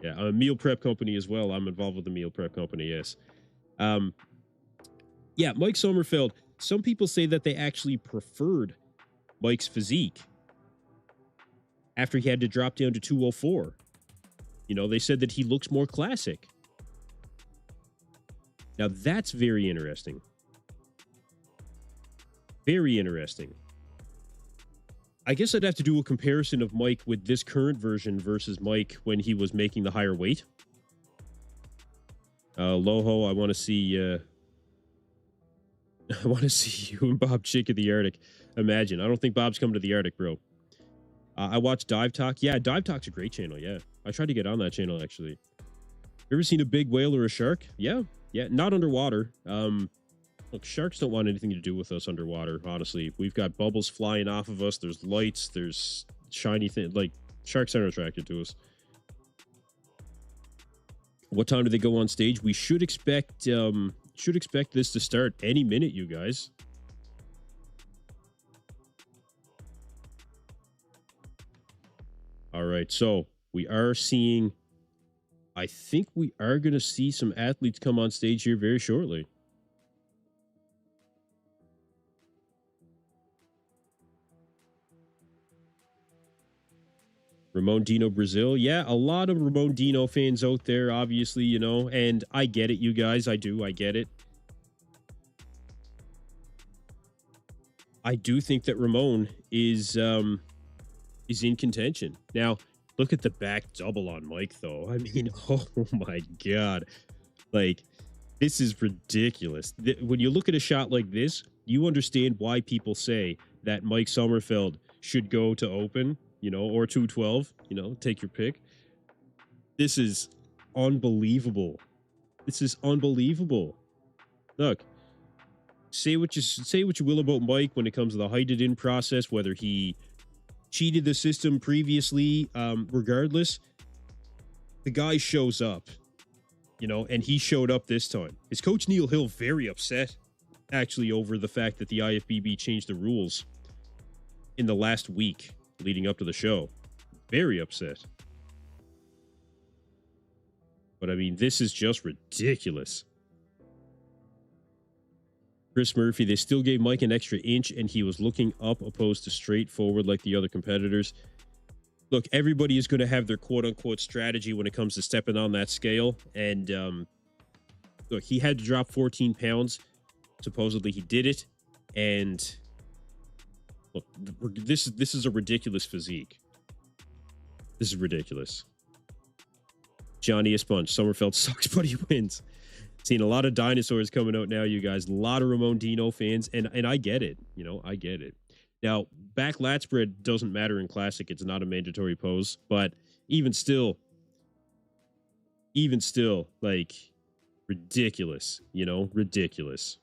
Yeah, I'm a meal prep company as well. I'm involved with the meal prep company. Yes. Yeah, Mike Sommerfeld. Some people say that they actually preferred Mike's physique after he had to drop down to 204. You know, they said that he looks more classic. Now, that's very interesting. Very interesting. I guess I'd have to do a comparison of Mike with this current version versus Mike when he was making the higher weight. Loho, I want to see... I want to see you and Bob Chick at the Arctic. Imagine. I don't think Bob's coming to the Arctic, bro. I watched Dive Talk. Yeah, Dive Talk's a great channel, yeah. I tried to get on that channel, actually. You ever seen a big whale or a shark? Yeah. Yeah, not underwater. Look, sharks don't want anything to do with us underwater, honestly. We've got bubbles flying off of us. There's lights. There's shiny things. Like, sharks aren't attracted to us. What time do they go on stage? We should expect this to start any minute, you guys. All right, so we are seeing... I think we are going to see some athletes come on stage here very shortly. Ramon Dino Brazil. Yeah, a lot of Ramon Dino fans out there, obviously, you know, and I get it, you guys. I get it. I do think that Ramon is in contention. Now, look at the back double on Mike, though. I mean, oh my God. Like, this is ridiculous. When you look at a shot like this, you understand why people say that Mike Sommerfeld should go to open, you know, or 212, you know, take your pick. This is unbelievable. This is unbelievable. Look, say what you will about Mike when it comes to the heighted in process, whether he cheated the system previously, regardless, the guy shows up, you know, and he showed up this time. Is Coach Neil Hill very upset, actually, over the fact that the IFBB changed the rules in the last week leading up to the show? Very upset. But I mean, this is just ridiculous. Chris Murphy, they still gave Mike an extra inch and he was looking up opposed to straight forward like the other competitors. Look, everybody is going to have their quote-unquote strategy when it comes to stepping on that scale. And look, he had to drop 14 pounds. Supposedly he did it. And look, this is a ridiculous physique. This is ridiculous. Johnny a sponge. Sommerfeld sucks, but he wins. Seen a lot of dinosaurs coming out now, you guys. A lot of Ramon Dino fans, and I get it. You know, I get it. Now, back lat spread doesn't matter in Classic. It's not a mandatory pose, but even still, like, ridiculous. You know, ridiculous.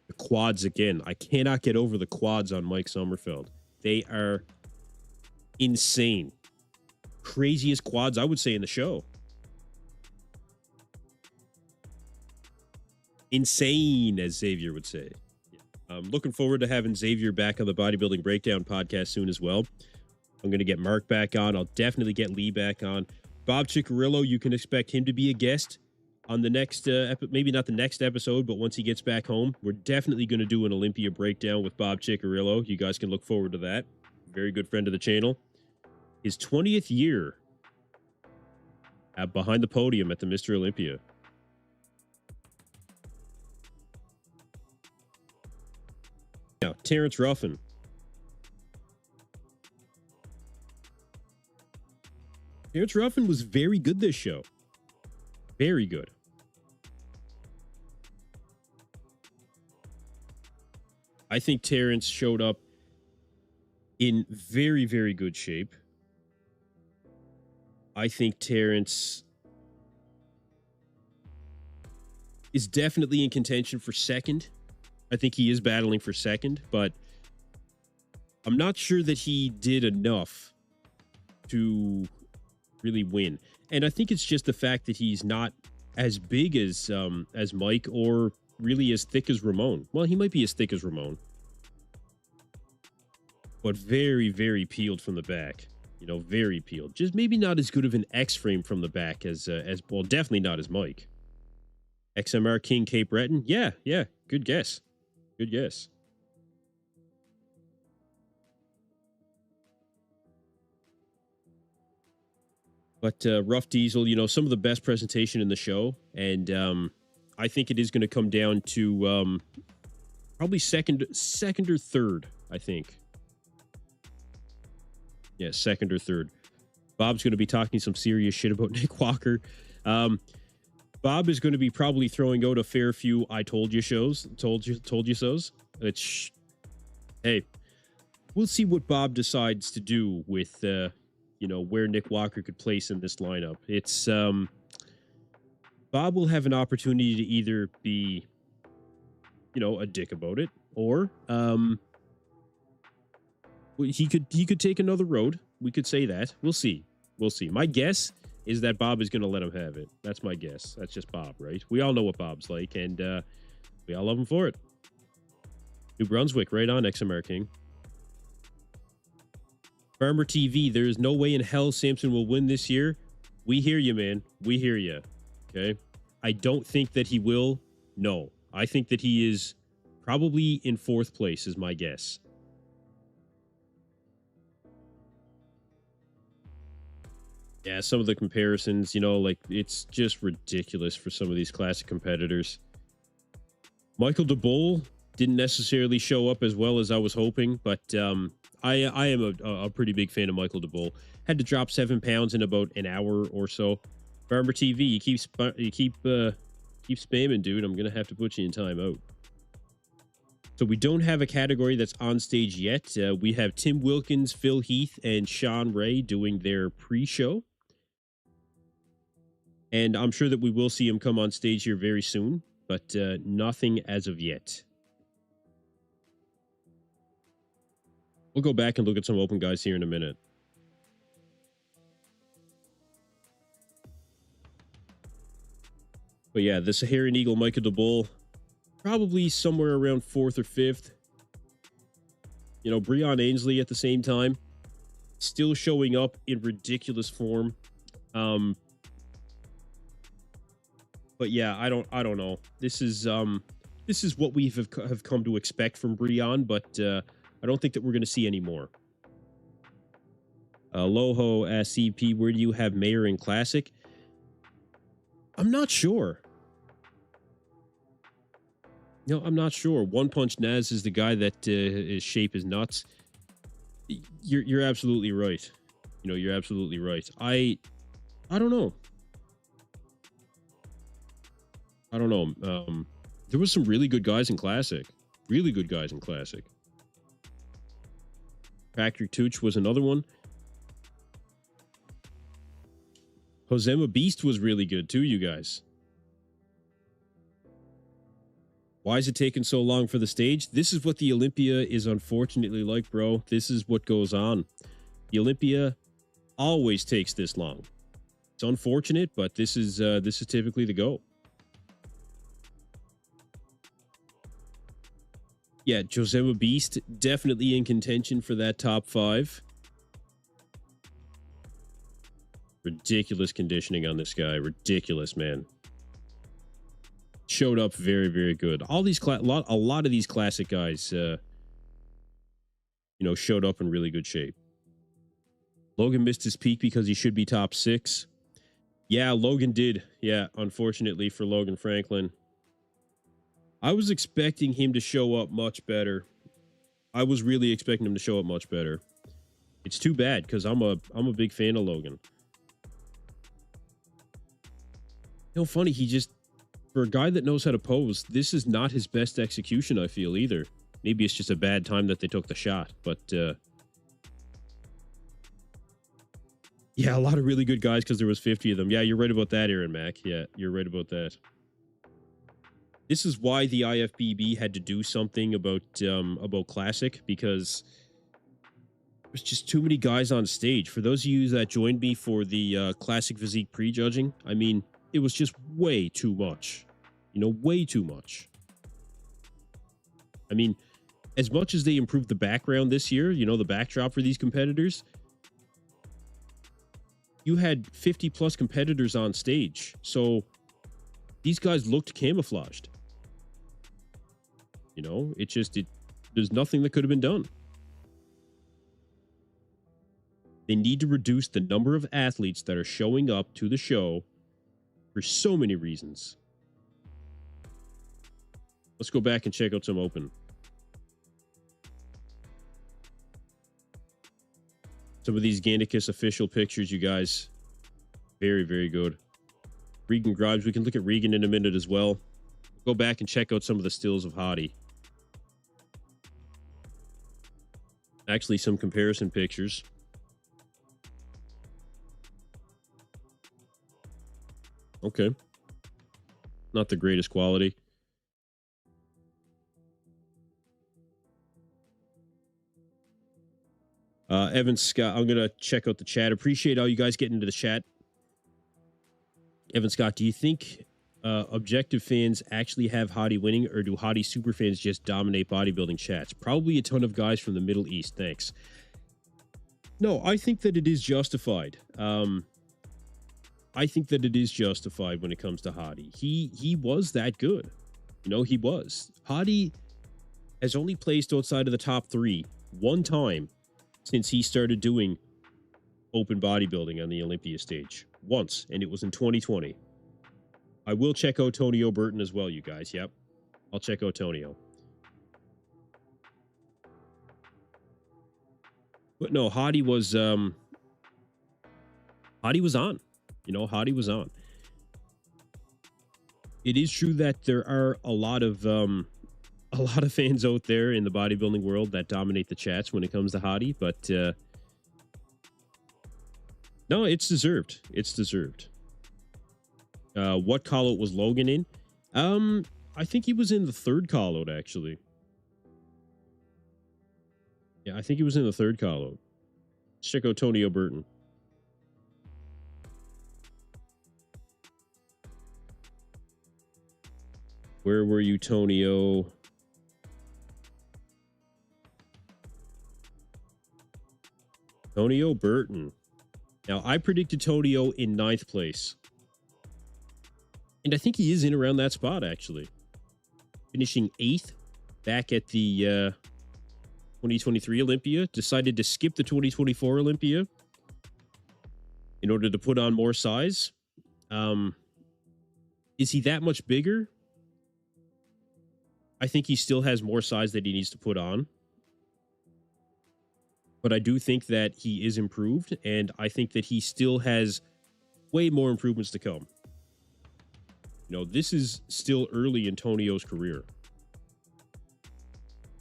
The quads again. I cannot get over the quads on Mike Sommerfeld. They are insane. Craziest quads, I would say, in the show. Insane, as Xavier would say. I'm looking forward to having Xavier back on the Bodybuilding Breakdown podcast soon as well. I'm going to get Mark back on. I'll definitely get Lee back on. Bob Ciccarillo, you can expect him to be a guest On the next, maybe not the next episode, but once he gets back home, we're definitely going to do an Olympia breakdown with Bob Ciccarillo. You guys can look forward to that. Very good friend of the channel. His 20th year behind the podium at the Mr. Olympia. Now, Terrence Ruffin. Terrence Ruffin was very good this show. Very good. I think Terrence showed up in very, very good shape. I think Terrence is definitely in contention for second. I think he is battling for second, but I'm not sure that he did enough to really win. And I think it's just the fact that he's not as big as Mike, or really as thick as Ramon. Well, he might be as thick as Ramon, but very, very peeled from the back. You know, very peeled. Just maybe not as good of an X-frame from the back as well, definitely not as Mike. XMR King Cape Breton. Yeah, good guess. Good guess. But Rough Diesel, you know, some of the best presentation in the show. And I think it is going to come down to probably second or third, I think. Yeah, second or third. Bob's going to be talking some serious shit about Nick Walker. Bob is going to be probably throwing out a fair few "I told you" shows, told you so's. Which, hey, we'll see what Bob decides to do with, you know, where Nick Walker could place in this lineup. It's Bob will have an opportunity to either be, you know, a dick about it, or he could take another road. We could say that. We'll see. We'll see. My guess is that Bob is going to let him have it. That's my guess. That's just Bob, right? We all know what Bob's like, and we all love him for it. New Brunswick, right on, XMR King. Farmer TV, there is no way in hell Samson will win this year. We hear you, man. We hear you. Okay? I don't think that he will. No. I think that he is probably in fourth place, is my guess. Yeah, some of the comparisons, you know, like, it's just ridiculous for some of these classic competitors. Michael DeBull didn't necessarily show up as well as I was hoping, but I am a pretty big fan of Michael DeBull. Had to drop 7 pounds in about an hour or so. Farmer TV, you keep spamming, dude. I'm gonna have to put you in timeout. So we don't have a category that's on stage yet. We have Tim Wilkins, Phil Heath, and Sean Ray doing their pre-show. And I'm sure that we will see him come on stage here very soon, but nothing as of yet. We'll go back and look at some open guys here in a minute. But yeah, the Saharan Eagle, Michael DeBull, probably somewhere around 4th or 5th. You know, Breon Ainsley at the same time, still showing up in ridiculous form. But yeah, I don't know. This is what we have come to expect from Breon, but I don't think that we're going to see any more. Loho asks CP, where do you have Mayor in Classic? I'm not sure. No, I'm not sure. One Punch Naz is the guy that his shape is nuts. You're absolutely right. You know, you're absolutely right. I don't know. I don't know. There was some really good guys in Classic. Really good guys in Classic. Patrick Tooch was another one. Josema Beast was really good too, you guys. Why is it taking so long for the stage? This is what the Olympia is unfortunately like, bro. This is what goes on. The Olympia always takes this long. It's unfortunate, but this is typically the go. Yeah, Josema Beast definitely in contention for that top 5. Ridiculous conditioning on this guy. Ridiculous, man. showed up very, very good. All these a lot of these classic guys, you know, showed up in really good shape. Logan missed his peak because he should be top 6. Yeah, Logan did. Yeah, unfortunately for Logan Franklin. I was expecting him to show up much better. I was really expecting him to show up much better. It's too bad because I'm a big fan of Logan. You know, funny, he just, for a guy that knows how to pose, this is not his best execution, I feel, either. Maybe it's just a bad time that they took the shot, but yeah, a lot of really good guys because there was 50 of them. Yeah, you're right about that, Aaron Mack. Yeah, you're right about that. This is why the IFBB had to do something about Classic, because there's just too many guys on stage. For those of you that joined me for the Classic Physique prejudging, I mean, it was just way too much. You know, way too much. I mean, as much as they improved the background this year, you know, the backdrop for these competitors, you had 50 plus competitors on stage. So these guys looked camouflaged. You know, there's nothing that could have been done. They need to reduce the number of athletes that are showing up to the show for so many reasons. Let's go back and check out some open. Some of these Gannicus official pictures, you guys. Very, very good. Regan Grimes. We can look at Regan in a minute as well. Go back and check out some of the stills of Hadi. Actually, some comparison pictures. Okay. Not the greatest quality. Evan Scott, I'm going to check out the chat. Appreciate all you guys getting into the chat. Evan Scott, do you think objective fans actually have Hadi winning, or do Hadi super fans just dominate bodybuilding chats? Probably a ton of guys from the Middle East. Thanks. No, I think that it is justified. I think that it is justified when it comes to Hadi. He was that good. You know, he was. Hadi has only placed outside of the top 3 one time since he started doing open bodybuilding on the Olympia stage. Once, and it was in 2020. I will check out Tonio Burton as well, you guys. Yep. I'll check out Tonio. But no, Hadi was on. You know, Hadi was on. It is true that there are a lot of fans out there in the bodybuilding world that dominate the chats when it comes to Hadi, but no, it's deserved. It's deserved. What call out was Logan in? I think he was in the 3rd call out, actually. Yeah, I think he was in the 3rd call out. Let's check out Tonio Burton. Where were you, Tonio? Tonio Burton. Now, I predicted Tonio in 9th place. And I think he is in around that spot, actually. Finishing 8th back at the 2023 Olympia. Decided to skip the 2024 Olympia in order to put on more size. Is he that much bigger? I think he still has more size that he needs to put on. But I do think that he is improved, and I think that he still has way more improvements to come. You know, this is still early in Tonio's career.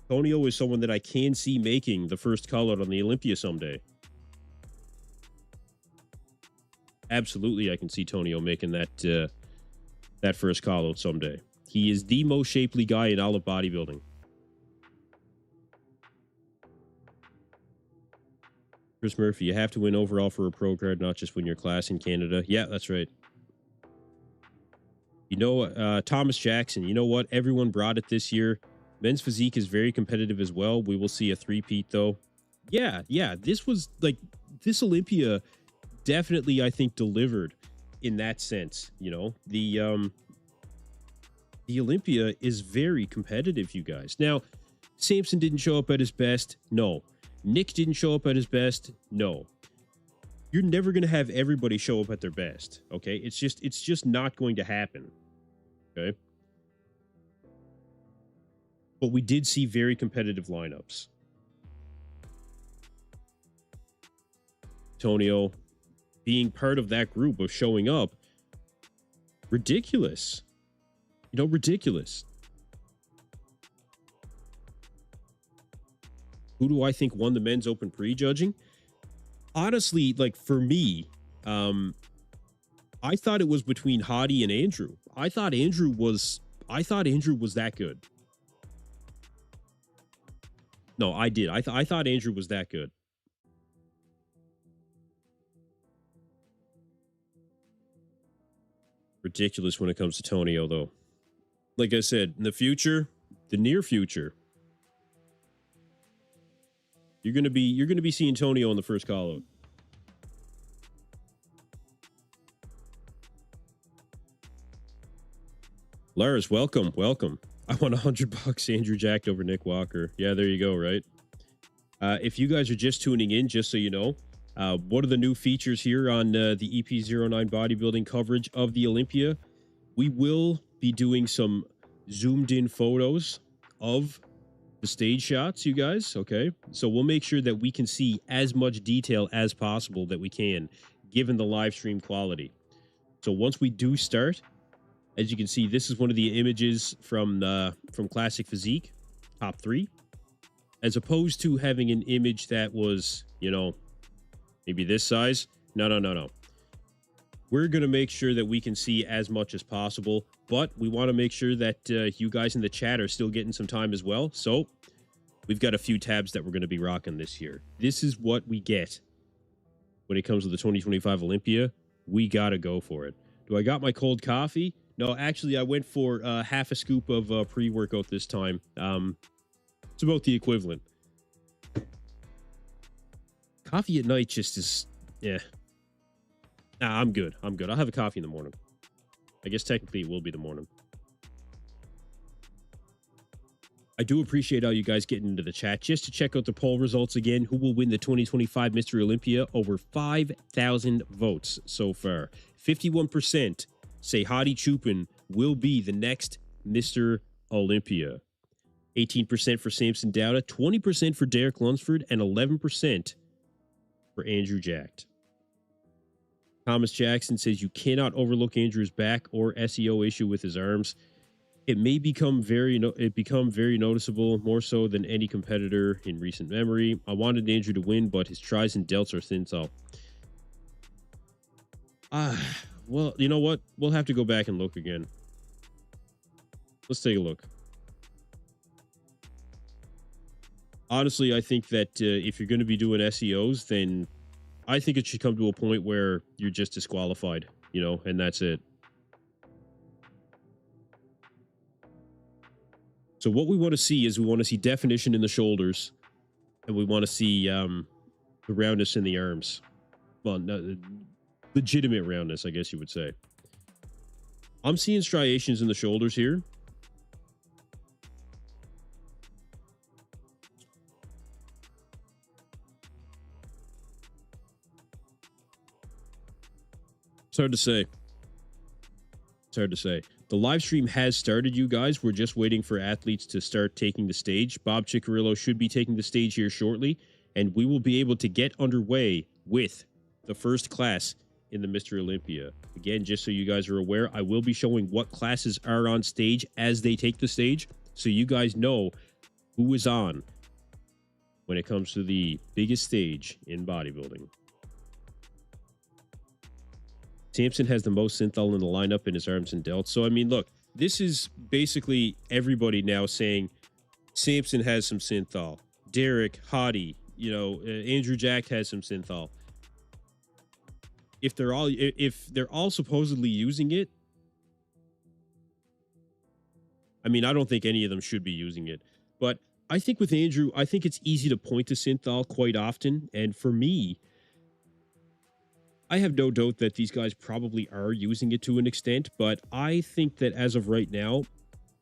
Tonio is someone that I can see making the first call out on the Olympia someday. Absolutely, I can see Tonio making that first call out someday. He is the most shapely guy in all of bodybuilding. Chris Murphy, you have to win overall for a pro card, not just win your class in Canada. Yeah, that's right. You know, Thomas Jackson, you know what? Everyone brought it this year. Men's physique is very competitive as well. We will see a 3-peat, though. Yeah. This was like, this Olympia definitely, I think, delivered in that sense. You know, the the Olympia is very competitive, you guys. Now, Samson didn't show up at his best. No. Nick didn't show up at his best. No. You're never going to have everybody show up at their best. Okay. It's just not going to happen. Okay. But we did see very competitive lineups. Antonio being part of that group of showing up. Ridiculous. You know, ridiculous. Who do I think won the men's open prejudging? Honestly, like for me, I thought it was between Hadi and Andrew. I thought Andrew was that good. No, I did. I thought Andrew was that good. Ridiculous when it comes to Tonio, though. Like I said, in the future, the near future, you're gonna be seeing Tonio on the first call out. Lars, welcome. I won $100, Andrew jacked over Nick Walker. Yeah, there you go, right? If you guys are just tuning in, just so you know, what are the new features here on the EP09 bodybuilding coverage of the Olympia? We will be doing some zoomed in photos of the stage shots, you guys, okay? So we'll make sure that we can see as much detail as possible that we can, given the live stream quality. So once we do start, as you can see, this is one of the images from Classic Physique, top 3, as opposed to having an image that was, you know, maybe this size. No. We're going to make sure that we can see as much as possible, but we want to make sure that you guys in the chat are still getting some time as well. So we've got a few tabs that we're going to be rocking this year. This is what we get when it comes to the 2025 Olympia. We got to go for it. Do I got my cold coffee? No, actually, I went for half a scoop of pre-workout this time. It's about the equivalent. Coffee at night just is, yeah. Nah, I'm good. I'll have a coffee in the morning. I guess technically it will be the morning. I do appreciate all you guys getting into the chat. Just to check out the poll results again, who will win the 2025 Mr. Olympia? Over 5,000 votes so far. 51% say Hadi Choopan will be the next Mr. Olympia. 18% for Samson Dauda, 20% for Derek Lunsford, and 11% for Andrew Jacked. Thomas Jackson says you cannot overlook Andrew's back or SEO issue with his arms. It may become very noticeable, more so than any competitor in recent memory. I wanted Andrew to win, but his tries and delts are thin. So, well, you know what? We'll have to go back and look again. Let's take a look. Honestly, I think that if you're going to be doing SEOs, then I think it should come to a point where you're just disqualified, you know, and that's it. So what we want to see is we want to see definition in the shoulders, and we want to see the roundness in the arms. Well, no, legitimate roundness, I guess you would say. I'm seeing striations in the shoulders here. It's hard to say. It's hard to say. The live stream has started, you guys. We're just waiting for athletes to start taking the stage. Bob Ciccarillo should be taking the stage here shortly, and we will be able to get underway with the first class in the Mr. Olympia. Again, just so you guys are aware, I will be showing what classes are on stage as they take the stage, so you guys know who is on when it comes to the biggest stage in bodybuilding. Samson has the most synthol in the lineup in his arms and delts. So, I mean, look, this is basically everybody now saying Samson has some synthol. Derek, Hadi, you know, Andrew Jack has some synthol. If they're all supposedly using it, I mean, I don't think any of them should be using it. But I think with Andrew, I think it's easy to point to synthol quite often. And for me, I have no doubt that these guys probably are using it to an extent, but I think that as of right now,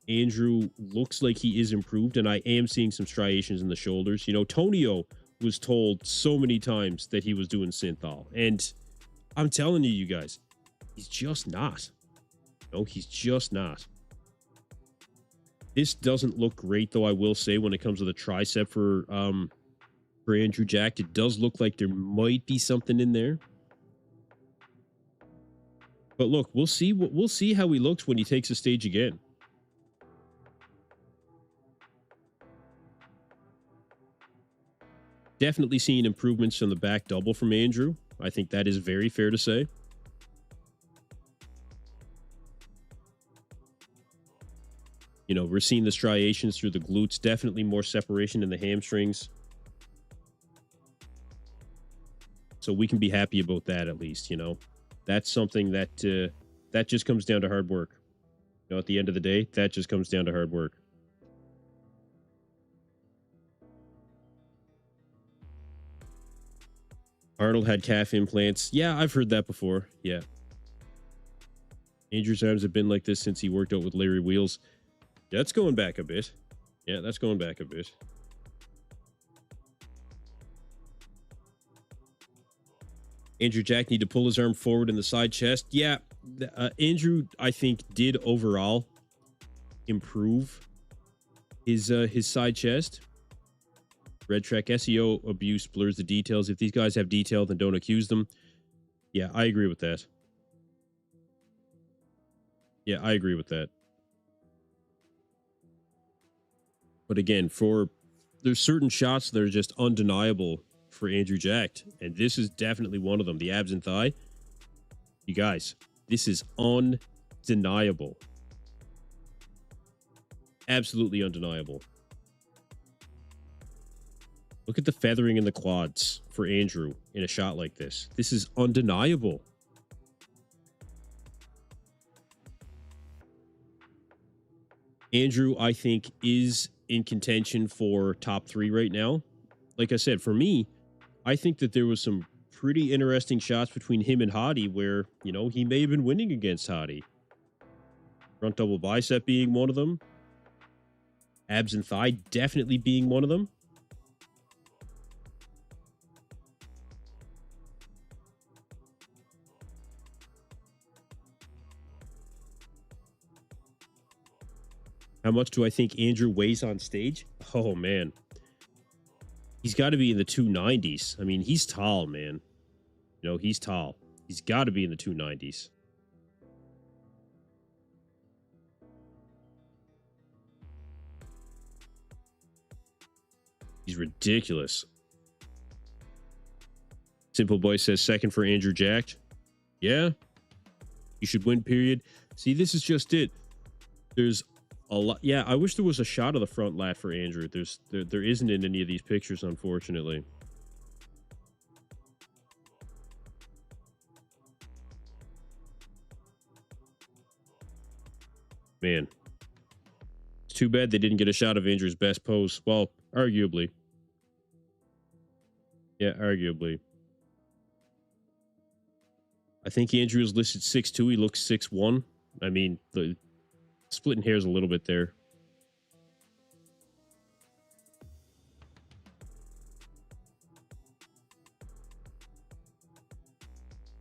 Andrew looks like he is improved, and I am seeing some striations in the shoulders. You know, Tonio was told so many times that he was doing synthol, and I'm telling you, you guys, he's just not. No, he's just not. This doesn't look great, though, I will say, when it comes to the tricep for Andrew Jack. It does look like there might be something in there. But look, we'll see how he looks when he takes the stage again. Definitely seeing improvements from the back double from Andrew. I think that is very fair to say. You know, we're seeing the striations through the glutes. Definitely more separation in the hamstrings. So we can be happy about that, at least, you know. That's something that that just comes down to hard work. You know, at the end of the day, that just comes down to hard work. Arnold had calf implants. Yeah, I've heard that before. Yeah. Andrew's arms have been like this since he worked out with Larry Wheels. Yeah, that's going back a bit. Yeah, that's going back a bit. Andrew Jack need to pull his arm forward in the side chest. Yeah, Andrew, I think, did overall improve his side chest. Red Track SEO abuse blurs the details. If these guys have detail, then don't accuse them. Yeah, I agree with that. Yeah, I agree with that. But again, there's certain shots that are just undeniable for Andrew Jack, and this is definitely one of them. The abs and thigh. You guys, this is undeniable. Absolutely undeniable. Look at the feathering in the quads for Andrew in a shot like this. This is undeniable. Andrew, I think, is in contention for top 3 right now. Like I said, for me, I think that there was some pretty interesting shots between him and Hadi where, you know, he may have been winning against Hadi. Front double bicep being one of them. Abs and thigh definitely being one of them. How much do I think Andrew weighs on stage? Oh, man. He's got to be in the 290s. I mean, he's tall, man. You know, he's tall. He's got to be in the 290s. He's ridiculous. Simple Boy says second for Andrew Jack. Yeah. You should win, period. See, this is just it. There's a lot. Yeah, I wish there was a shot of the front lat for Andrew. There isn't in any of these pictures, unfortunately. Man, it's too bad they didn't get a shot of Andrew's best pose. Well, arguably. Yeah, arguably. I think Andrew is listed 6'2". He looks 6'1". I mean, the splitting hairs a little bit there.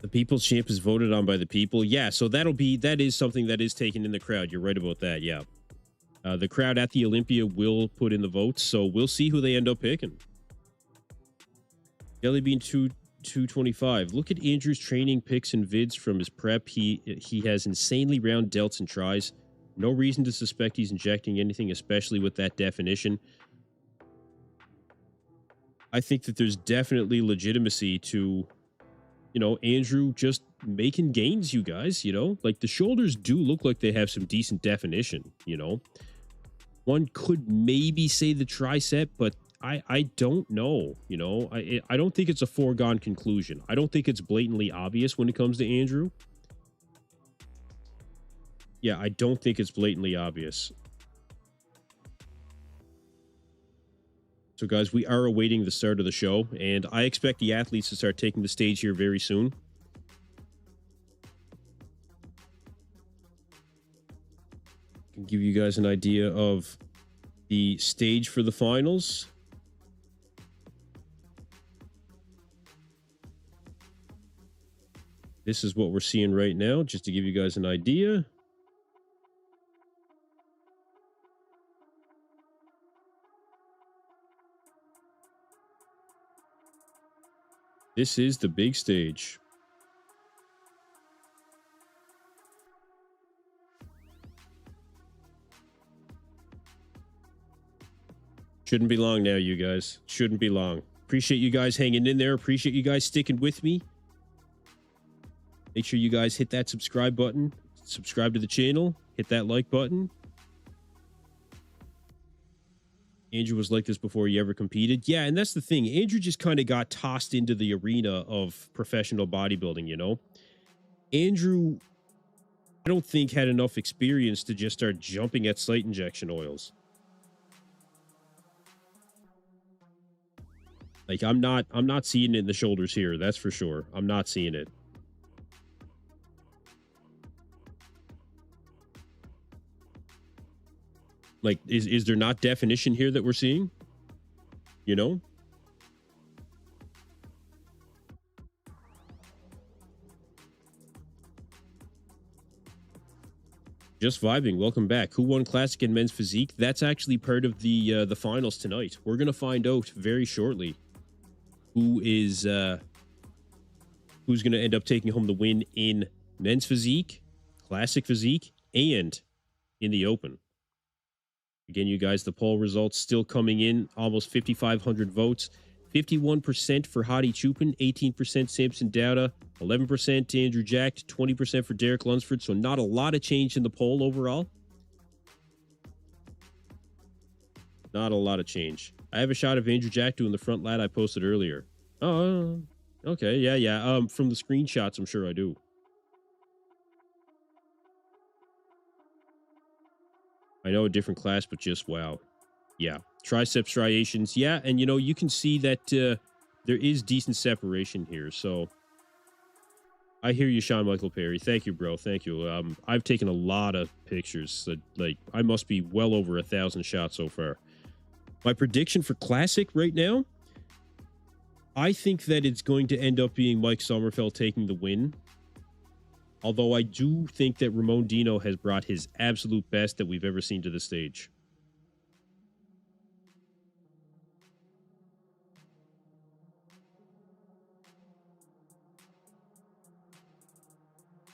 The People's Champ is voted on by the people. Yeah, so that is something that is taken in the crowd. You're right about that. Yeah. The crowd at the Olympia will put in the votes, so we'll see who they end up picking. Jelly Bean 225. Look at Andrew's training pics and vids from his prep. He has insanely round delts and tries. No reason to suspect he's injecting anything, especially with that definition. I think that there's definitely legitimacy to, you know, Andrew just making gains, you guys, you know? Like, the shoulders do look like they have some decent definition, you know? One could maybe say the tricep, but I don't know, you know? I don't think it's a foregone conclusion. I don't think it's blatantly obvious when it comes to Andrew. Yeah, I don't think it's blatantly obvious. So, guys, we are awaiting the start of the show, and I expect the athletes to start taking the stage here very soon. Give you guys an idea of the stage for the finals. This is what we're seeing right now, just to give you guys an idea. This is the big stage. Shouldn't be long now, you guys. Shouldn't be long. Appreciate you guys hanging in there. Appreciate you guys sticking with me. Make sure you guys hit that subscribe button. Subscribe to the channel. Hit that like button. Andrew was like this before he ever competed. Yeah, and that's the thing. Andrew just kind of got tossed into the arena of professional bodybuilding, you know? Andrew, I don't think, had enough experience to just start jumping at site injection oils. Like, I'm not seeing it in the shoulders here. That's for sure. I'm not seeing it. Like, is there not definition here that we're seeing? You know? Just vibing. Welcome back. Who won Classic and Men's Physique? That's actually part of the finals tonight. We're gonna find out very shortly who's gonna end up taking home the win in Men's Physique, Classic Physique, and in the Open. Again, you guys, the poll results still coming in. Almost 5,500 votes. 51% for Hadi Choopan, 18% Samson Dauda, 11% Andrew Jack, 20% for Derek Lunsford. So not a lot of change in the poll overall. Not a lot of change. I have a shot of Andrew Jack doing the front lat I posted earlier. Oh, okay. Yeah. From the screenshots, I'm sure I do. I know a different class, but just wow. Yeah. Triceps striations. Yeah. And, you know, you can see that there is decent separation here. So I hear you, Sean Michael Perry. Thank you, bro. Thank you. I've taken a lot of pictures. Like, I must be well over 1,000 shots so far. My prediction for Classic right now, I think that it's going to end up being Mike Sommerfeld taking the win. Although I do think that Ramon Dino has brought his absolute best that we've ever seen to the stage.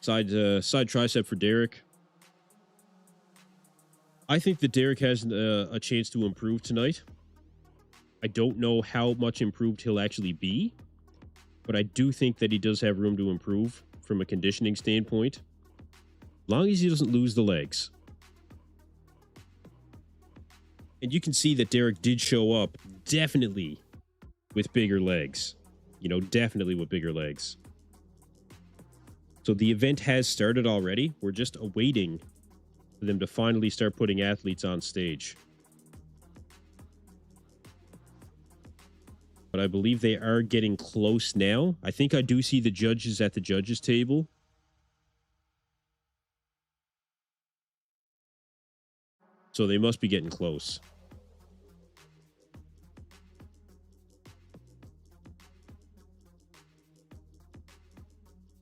Side tricep for Derek. I think that Derek has a chance to improve tonight. I don't know how much improved he'll actually be, but I do think that he does have room to improve from a conditioning standpoint, as long as he doesn't lose the legs. And you can see that Derek did show up definitely with bigger legs, you know, definitely with bigger legs. So the event has started already. We're just awaiting for them to finally start putting athletes on stage. But I believe they are getting close now. I think I do see the judges at the judges' table. So they must be getting close.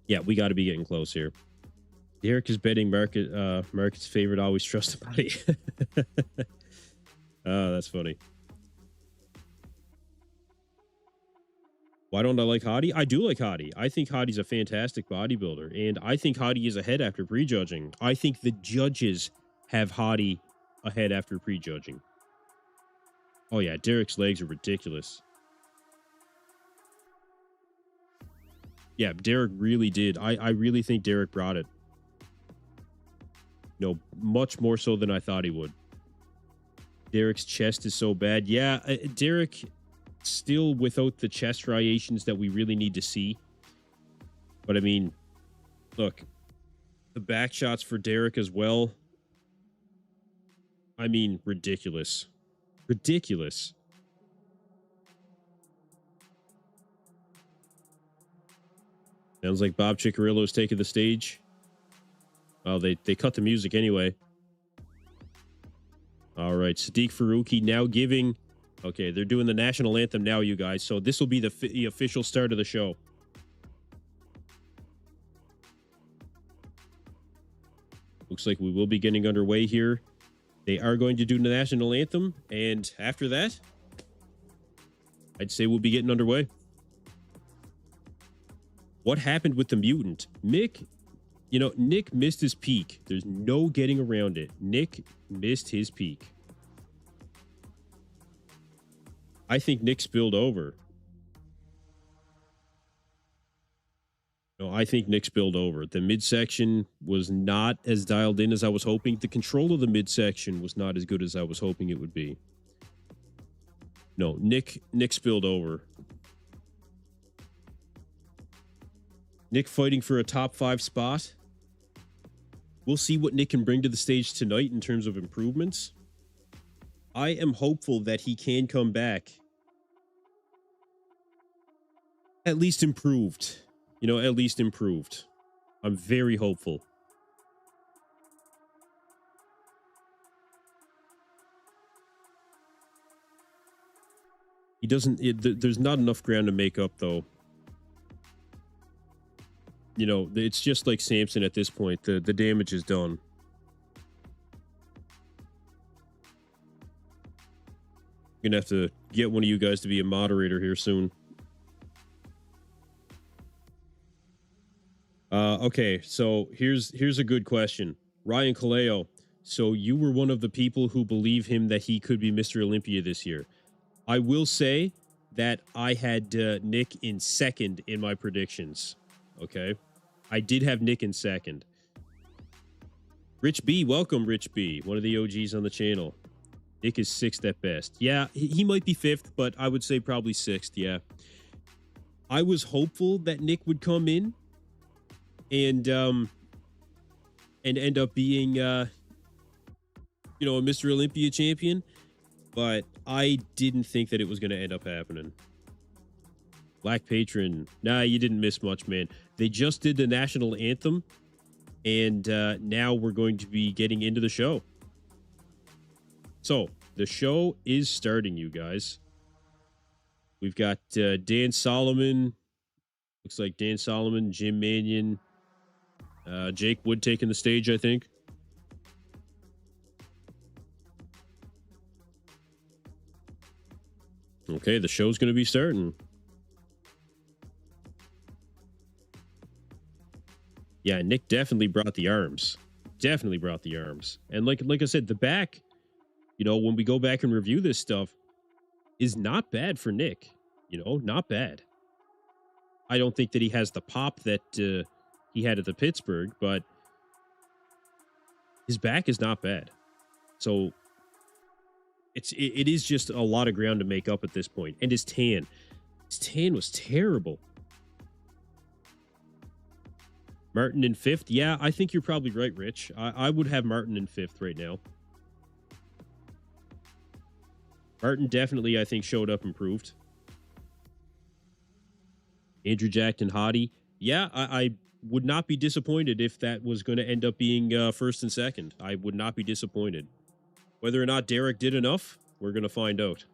Yeah, we got to be getting close here. Derek is betting Market's favorite. Always trust the body. Oh, that's funny. Why don't I like Hadi? I do like Hadi. I think Hadi's a fantastic bodybuilder, and I think Hadi is ahead after prejudging. I think the judges have Hadi ahead after prejudging. Oh yeah, Derek's legs are ridiculous. Yeah, Derek really did. I really think Derek brought it. No, much more so than I thought he would. Derek's chest is so bad. Yeah, Derek still without the chest striations that we really need to see. But I mean, look, the back shots for Derek as well. I mean, ridiculous. Ridiculous. Sounds like Bob Ciccarillo's taking the stage. Well, they cut the music anyway. All right, Sadiq Faruqi now giving... Okay, they're doing the national anthem now, you guys. So this will be the official start of the show. Looks like we will be getting underway here. They are going to do the national anthem, and after that, I'd say we'll be getting underway. What happened with the mutant? Nick missed his peak. There's no getting around it. Nick missed his peak. I think Nick spilled over. No, I think Nick spilled over. The midsection was not as dialed in as I was hoping. The control of the midsection was not as good as I was hoping it would be. No, Nick spilled over. Nick fighting for a top 5 spot. We'll see what Nick can bring to the stage tonight in terms of improvements. I am hopeful that he can come back. At least improved. At least improved. I'm very hopeful. He doesn't... there's not enough ground to make up, though. It's just like Samson at this point. The damage is done. I'm gonna have to get one of you guys to be a moderator here soon. Okay, so here's a good question. Ryan Kaleo, so you were one of the people who believe him that he could be Mr. Olympia this year. I will say that I had Nick in second in my predictions. Okay, I did have Nick in second. Rich B, welcome, Rich B, one of the OGs on the channel. Nick is 6th at best. Yeah, he might be 5th, but I would say probably 6th, yeah. I was hopeful that Nick would come in and end up being, a Mr. Olympia champion, but I didn't think that it was going to end up happening. Black Patron, nah, you didn't miss much, man. They just did the national anthem, and now we're going to be getting into the show. So, the show is starting, you guys. We've got Dan Solomon. Looks like Dan Solomon, Jim Mannion, Jake Wood taking the stage, I think. Okay, the show's going to be starting. Yeah, Nick definitely brought the arms. Definitely brought the arms. And like I said, the back, when we go back and review this stuff, is not bad for Nick. Not bad. I don't think that he has the pop that he had at the Pittsburgh, but his back is not bad. So it is just a lot of ground to make up at this point. And his tan was terrible. Martin in 5th. Yeah, I think you're probably right, Rich. I would have Martin in 5th right now. Martin definitely, I think, showed up improved. Andrew Jack and Hadi. Yeah, I would not be disappointed if that was going to end up being 1st and 2nd. I would not be disappointed. Whether or not Derek did enough, we're going to find out.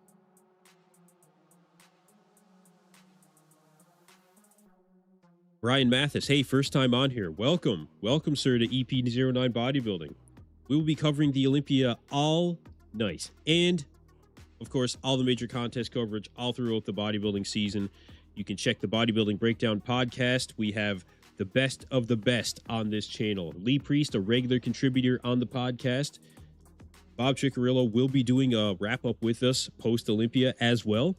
Brian Mathis, hey, first time on here. Welcome. Welcome, sir, to EP09 Bodybuilding. We will be covering the Olympia all night. And, of course, all the major contest coverage all throughout the bodybuilding season. You can check the Bodybuilding Breakdown podcast. We have the best of the best on this channel. Lee Priest, a regular contributor on the podcast. Bob Ciccarillo will be doing a wrap-up with us post-Olympia as well.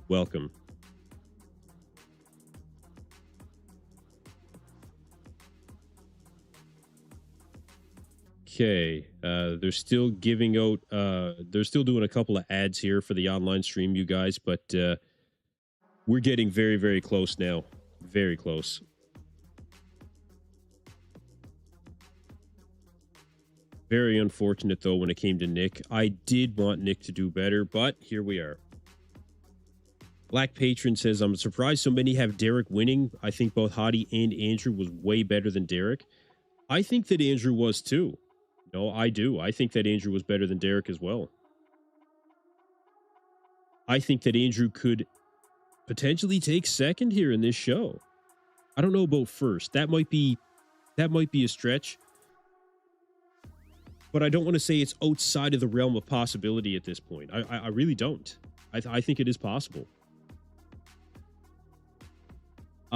Welcome. Okay, they're still giving out, they're still doing a couple of ads here for the online stream, you guys, but we're getting very, very close now. Very close. Very unfortunate, though, when it came to Nick. I did want Nick to do better, but here we are. Black Patron says, I'm surprised so many have Derek winning. I think both Hadi and Andrew was way better than Derek. I think that Andrew was, too. No, I do. I think that Andrew was better than Derek as well. I think that Andrew could potentially take second here in this show. I don't know about first. That might be a stretch. But I don't want to say it's outside of the realm of possibility at this point. I really don't. I think it is possible.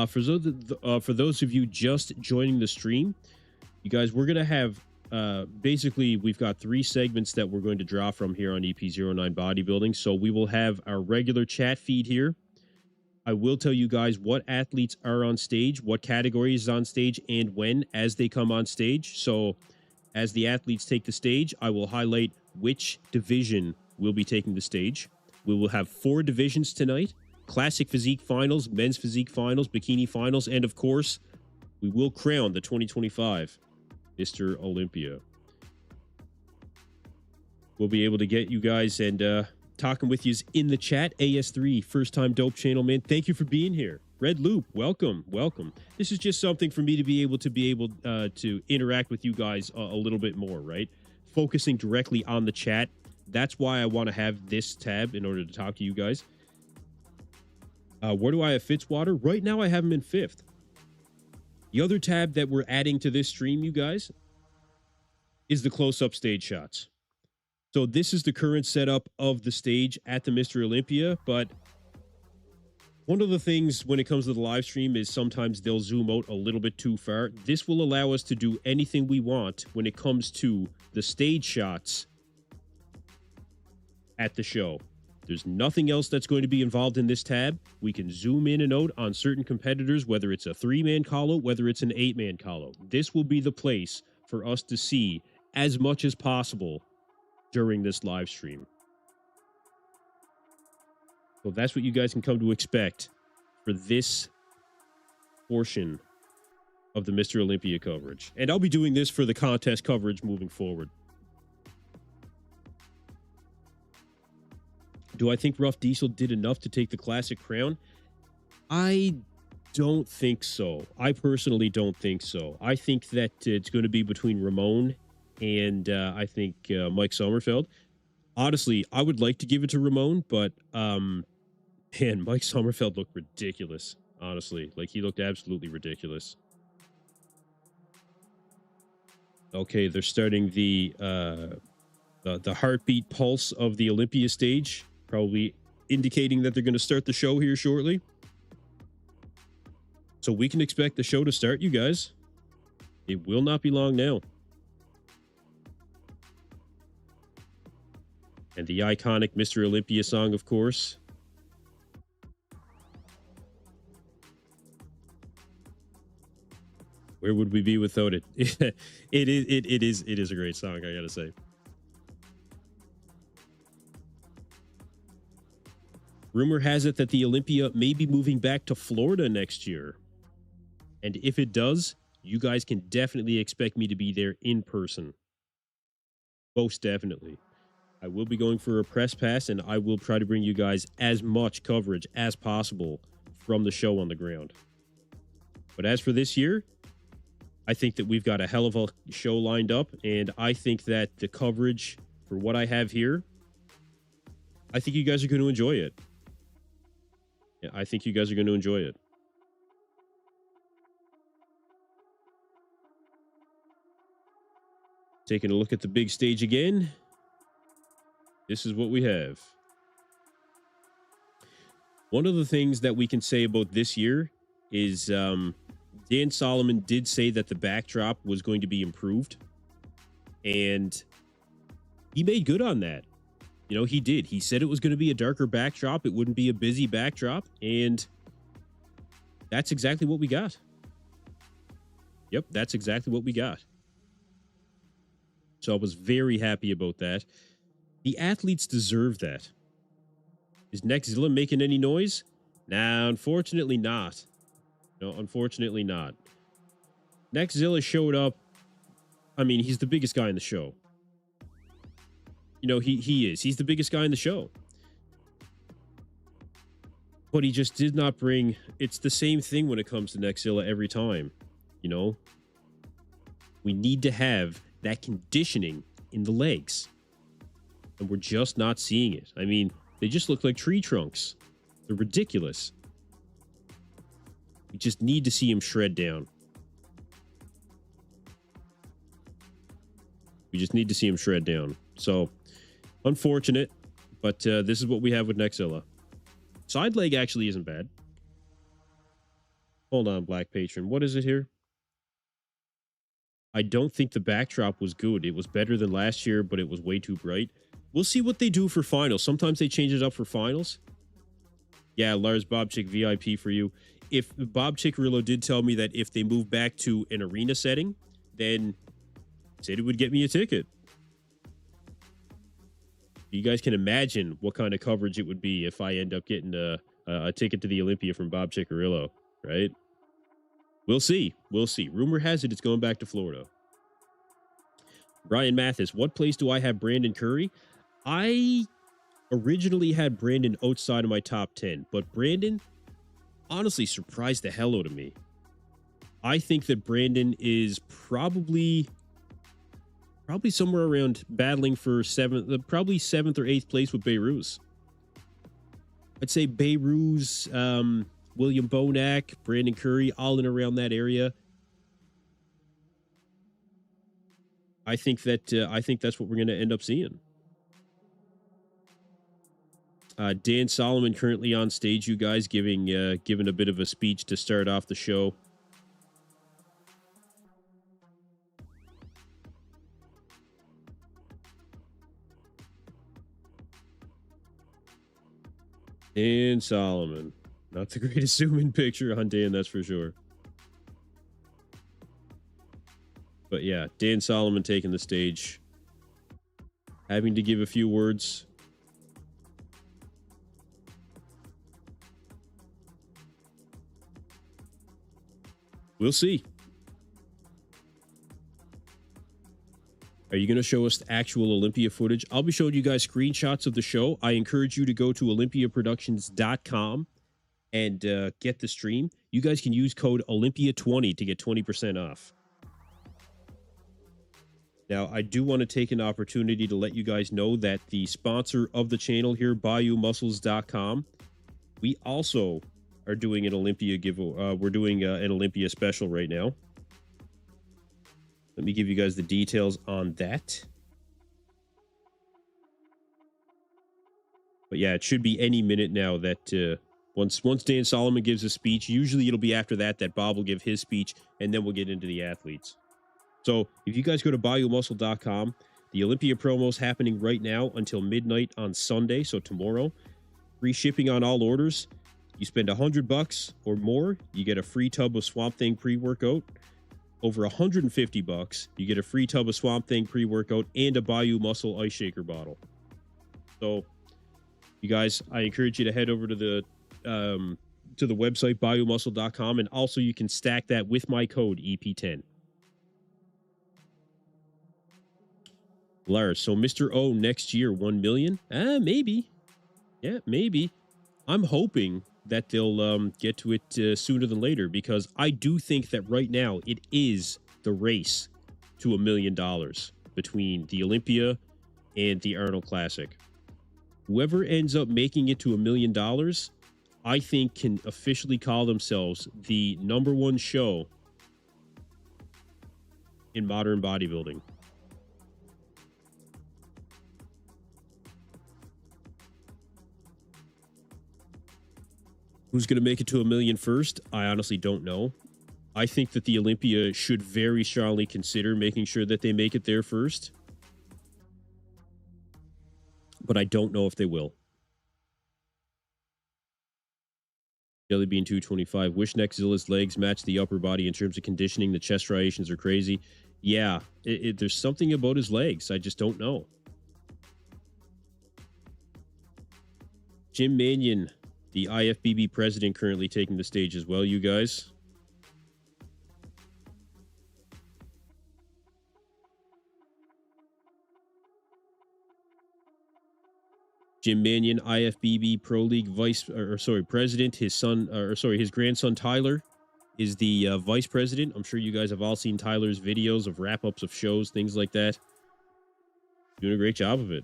For those of you just joining the stream, you guys, we're going to have basically, we've got 3 segments that we're going to draw from here on EP09 Bodybuilding. So we will have our regular chat feed here. I will tell you guys what athletes are on stage, what categories is on stage, and when as they come on stage. So as the athletes take the stage, I will highlight which division will be taking the stage. We will have 4 divisions tonight: Classic Physique Finals, Men's Physique Finals, Bikini Finals, and of course, we will crown the 2025 Mr. Olympia. We'll be able to get you guys and talking with you in the chat. AS3, first time dope channel, man. Thank you for being here. Red Loop, welcome. This is just something for me to be able to interact with you guys a little bit more, right? Focusing directly on the chat. That's why I want to have this tab in order to talk to you guys. Where do I have Fitzwater? Right now, I have him in 5th. The other tab that we're adding to this stream, you guys, is the close-up stage shots. So this is the current setup of the stage at the Mr. Olympia, but one of the things when it comes to the live stream is sometimes they'll zoom out a little bit too far. This will allow us to do anything we want when it comes to the stage shots at the show. There's nothing else that's going to be involved in this tab. We can zoom in and out on certain competitors, whether it's a 3-man call-out, whether it's an 8-man call-out. This will be the place for us to see as much as possible during this live stream. So that's what you guys can come to expect for this portion of the Mr. Olympia coverage. And I'll be doing this for the contest coverage moving forward. Do I think Rough Diesel did enough to take the Classic crown? I don't think so. I personally don't think so. I think that it's going to be between Ramon and I think Mike Sommerfeld. Honestly, I would like to give it to Ramon, but man, Mike Sommerfeld looked ridiculous. Honestly, like he looked absolutely ridiculous. Okay, they're starting the heartbeat pulse of the Olympia stage, probably indicating that they're going to start the show here shortly. So we can expect the show to start, you guys. It will not be long now. And the iconic Mr. Olympia song, of course. Where would we be without it? It is a great song, I gotta say. Rumor has it that the Olympia may be moving back to Florida next year. And if it does, you guys can definitely expect me to be there in person. Most definitely. I will be going for a press pass, and I will try to bring you guys as much coverage as possible from the show on the ground. But as for this year, I think that we've got a hell of a show lined up, and I think that the coverage for what I have here, I think you guys are going to enjoy it. Yeah, I think you guys are going to enjoy it. Taking a look at the big stage again. This is what we have. One of the things that we can say about this year is Dan Solomon did say that the backdrop was going to be improved. And he made good on that. You know, he did. He said it was going to be a darker backdrop. It wouldn't be a busy backdrop. And that's exactly what we got. Yep, that's exactly what we got. So I was very happy about that. The athletes deserve that. Is Nextzilla making any noise? Nah, unfortunately not. No, unfortunately not. Nextzilla showed up. I mean, he's the biggest guy in the show. You know, he is. He's the biggest guy in the show. But he just did not bring... It's the same thing when it comes to Nextzilla every time. You know? We need to have that conditioning in the legs. And we're just not seeing it. I mean, they just look like tree trunks. They're ridiculous. We just need to see him shred down. We just need to see him shred down. So, unfortunate, but this is what we have with Nexzilla. Side leg actually isn't bad. Hold on, Black Patron. What is it here? I don't think the backdrop was good. It was better than last year, but it was way too bright. We'll see what they do for finals. Sometimes they change it up for finals. Yeah, Lars Bobchick VIP for you. If Bob Chickarillo did tell me that if they move back to an arena setting, then City would get me a ticket. You guys can imagine what kind of coverage it would be if I end up getting a ticket to the Olympia from Bob Chickarillo, right? We'll see. We'll see. Rumor has it it's going back to Florida. Brian Mathis, what place do I have Brandon Curry? I originally had Brandon outside of my top 10, but Brandon honestly surprised the hell out of me. I think that Brandon is probably somewhere around battling for probably seventh or eighth place with Beirut. I'd say Beirut, William Bonac, Brandon Curry, all in around that area. I think that's what we're going to end up seeing. Dan Solomon currently on stage, you guys, giving a bit of a speech to start off the show. Dan Solomon. Not the greatest zoom-in picture on Dan, that's for sure. But yeah, Dan Solomon taking the stage. Having to give a few words. We'll see. Are you going to show us actual Olympia footage? I'll be showing you guys screenshots of the show. I encourage you to go to olympiaproductions.com and get the stream. You guys can use code Olympia20 to get 20% off. Now, I do want to take an opportunity to let you guys know that the sponsor of the channel here, BayouMuscles.com, we also are doing an Olympia giveaway. We're doing an Olympia special right now. Let me give you guys the details on that. But yeah, it should be any minute now that once Dan Solomon gives a speech, usually it'll be after that Bob will give his speech, and then we'll get into the athletes. So if you guys go to BayouMuscle.com, the Olympia promo is happening right now until midnight on Sunday, so tomorrow. Free shipping on all orders. You spend $100 or more, you get a free tub of Swamp Thing pre-workout. Over $150, you get a free tub of Swamp Thing pre-workout and a Bayou Muscle Ice Shaker bottle. So, you guys, I encourage you to head over to the website, BayouMuscle.com, and also you can stack that with my code, EP10. Lars, so Mr. O next year, 1 million? Maybe. Yeah, maybe. I'm hoping that they'll get to it sooner than later, because I do think that right now it is the race to $1 million between the Olympia and the Arnold Classic. Whoever ends up making it to $1 million, I think can officially call themselves the #1 show in modern bodybuilding. Who's going to make it to $1 million first? I honestly don't know. I think that the Olympia should very strongly consider making sure that they make it there first. But I don't know if they will. Jellybean 225. Wish Nexzilla's legs match the upper body in terms of conditioning. The chest striations are crazy. Yeah, there's something about his legs. I just don't know. Jim Mannion, the IFBB president, currently taking the stage as well, you guys. Jim Mannion, IFBB Pro League president, his grandson Tyler, is the vice president. I'm sure you guys have all seen Tyler's videos of wrap-ups of shows, things like that. Doing a great job of it.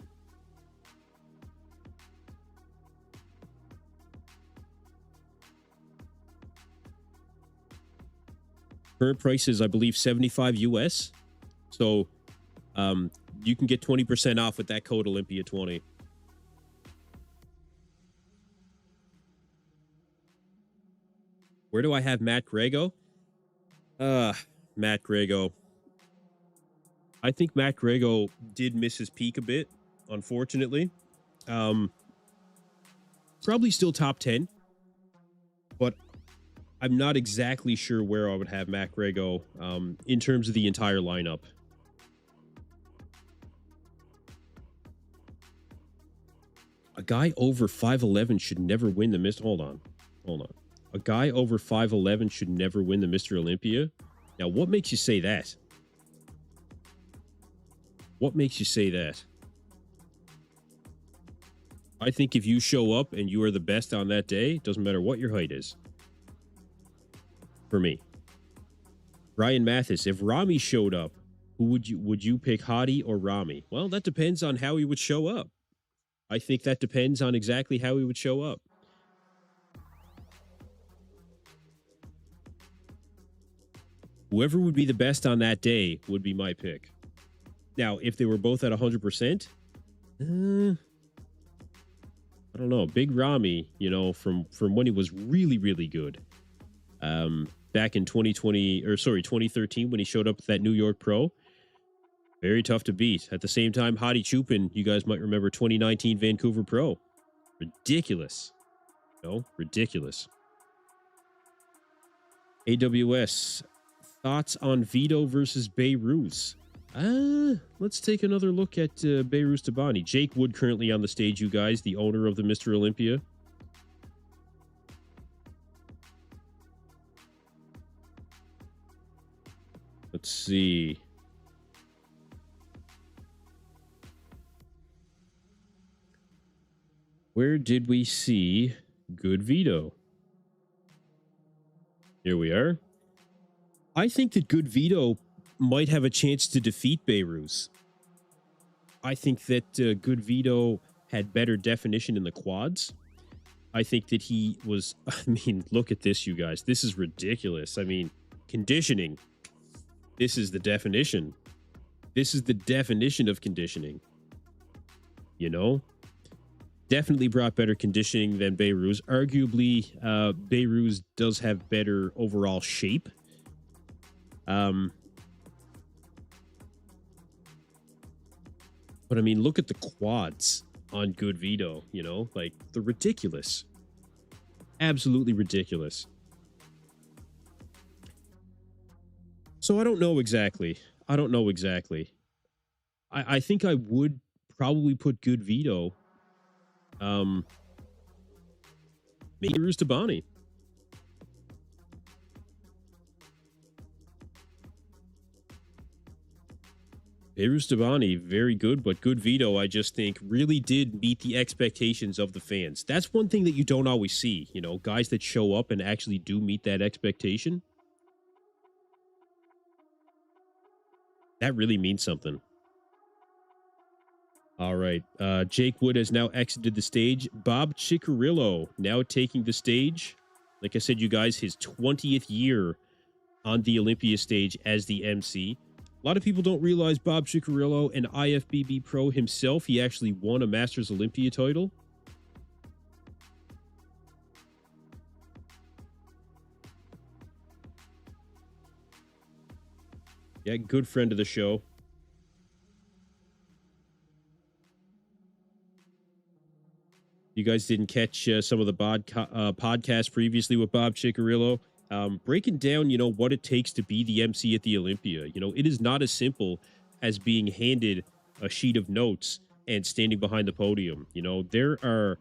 Current price is, I believe, 75 US. So you can get 20% off with that code Olympia 20. Where do I have Matt Grego? Matt Grego. I think Matt Grego did miss his peak a bit, unfortunately. Probably still top 10, but I'm not exactly sure where I would have Matt Grego in terms of the entire lineup. A guy over 5'11 should never win the Mr. Hold on. A guy over 5'11 should never win the Mr. Olympia. Now, what makes you say that? What makes you say that? I think if you show up and you are the best on that day, it doesn't matter what your height is. For me. Ryan Mathis, if Rami showed up, who would you pick, Hadi or Rami? Well, that depends on how he would show up. I think that depends on exactly how he would show up. Whoever would be the best on that day would be my pick. Now, if they were both at 100%, I don't know. Big Rami, you know, from when he was really, really good. Back in 2013, when he showed up at that New York Pro. Very tough to beat. At the same time, Hadi Choopan, you guys might remember 2019 Vancouver Pro. Ridiculous. No, ridiculous. AWS, thoughts on Vito versus Beirut? Let's take another look at Beirut Tabani. Jake Wood currently on the stage, you guys, the owner of the Mr. Olympia. Let's see. Where did we see good Vito? Here we are. I think that good Vito might have a chance to defeat Beirut. I think that good Vito had better definition in the quads. I think that he was, I mean, look at this, you guys. This is ridiculous. I mean, conditioning. This is the definition. This is the definition of conditioning. You know? Definitely brought better conditioning than Beirut. Arguably, Beirut does have better overall shape. But I mean, look at the quads on good Vito, you know, like they're ridiculous. Absolutely ridiculous. So I don't know exactly. I think I would probably put good Vito. Maybe Tabani. Tabani, very good, but good Vito, I just think, really did meet the expectations of the fans. That's one thing that you don't always see, you know, guys that show up and actually do meet that expectation. That really means something. All right. Jake Wood has now exited the stage. Bob Ciccarillo now taking the stage. Like I said, you guys, his 20th year on the Olympia stage as the MC. A lot of people don't realize Bob Ciccarillo, an IFBB pro himself, he actually won a Masters Olympia title. Yeah, good friend of the show. You guys didn't catch some of the podcasts previously with Bob Ciccarillo, breaking down, you know, what it takes to be the MC at the Olympia. You know, it is not as simple as being handed a sheet of notes and standing behind the podium. You know, there are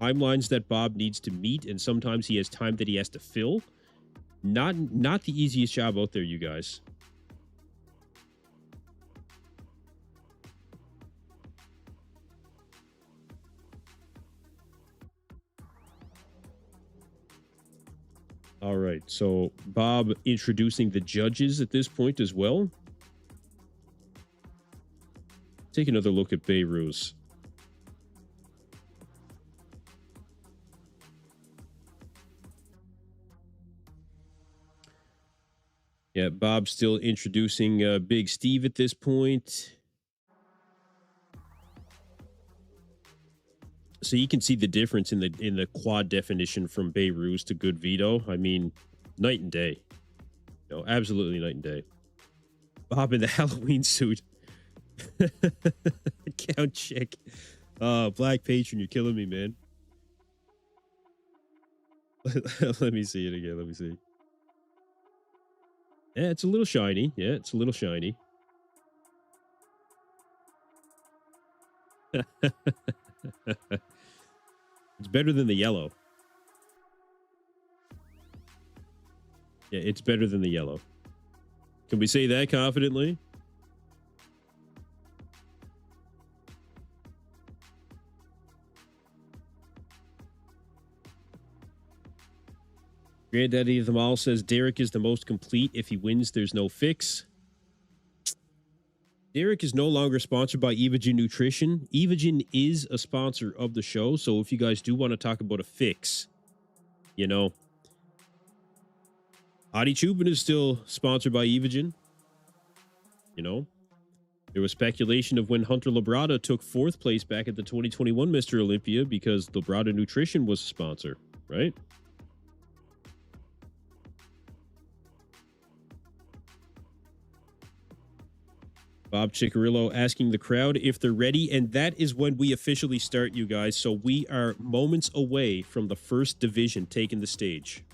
timelines that Bob needs to meet, and sometimes he has time that he has to fill. Not the easiest job out there, you guys. All right, so Bob introducing the judges at this point as well. Take another look at Beirut. Yeah, Bob's still introducing Big Steve at this point. So you can see the difference in the quad definition from Beirut to Good Vito. I mean, night and day. No, absolutely night and day. Bob in the Halloween suit. Count check. Black Patron, you're killing me, man. Let me see it again. Let me see. Yeah, it's a little shiny. Yeah, it's a little shiny. It's better than the yellow. Yeah, it's better than the yellow. Can we say that confidently? Granddaddy of them all says Derek is the most complete. If he wins, there's no fix. Derek is no longer sponsored by Evogen Nutrition. Evogen is a sponsor of the show, so if you guys do want to talk about a fix, you know, Hadi Choopan is still sponsored by Evogen. You know, there was speculation of when Hunter Labrada took 4th place back at the 2021 Mr. Olympia because Labrada Nutrition was a sponsor, right? Bob Ciccarillo asking the crowd if they're ready, and that is when we officially start, you guys. So we are moments away from the first division taking the stage.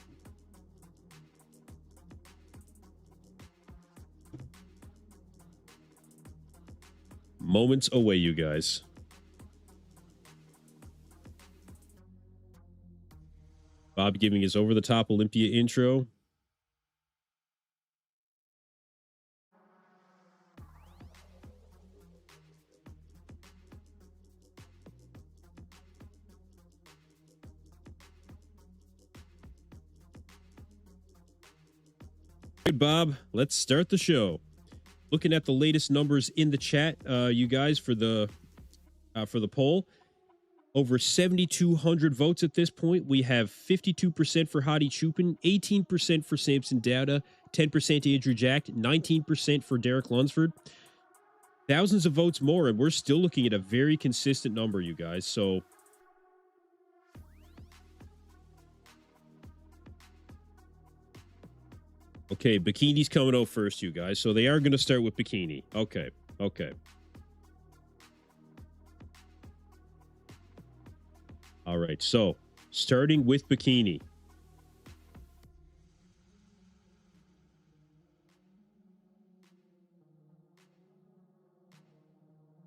Moments away, you guys. Bob giving his over-the-top Olympia intro. Good, Bob. Let's start the show. Looking at the latest numbers in the chat, you guys, for the poll. Over 7,200 votes at this point. We have 52% for Hadi Choopan, 18% for Samson Dauda, 10% Andrew Jack, 19% for Derek Lunsford. Thousands of votes more, and we're still looking at a very consistent number, you guys. So okay, Bikini's coming out first, you guys. So they are going to start with Bikini. Okay. All right, so starting with Bikini.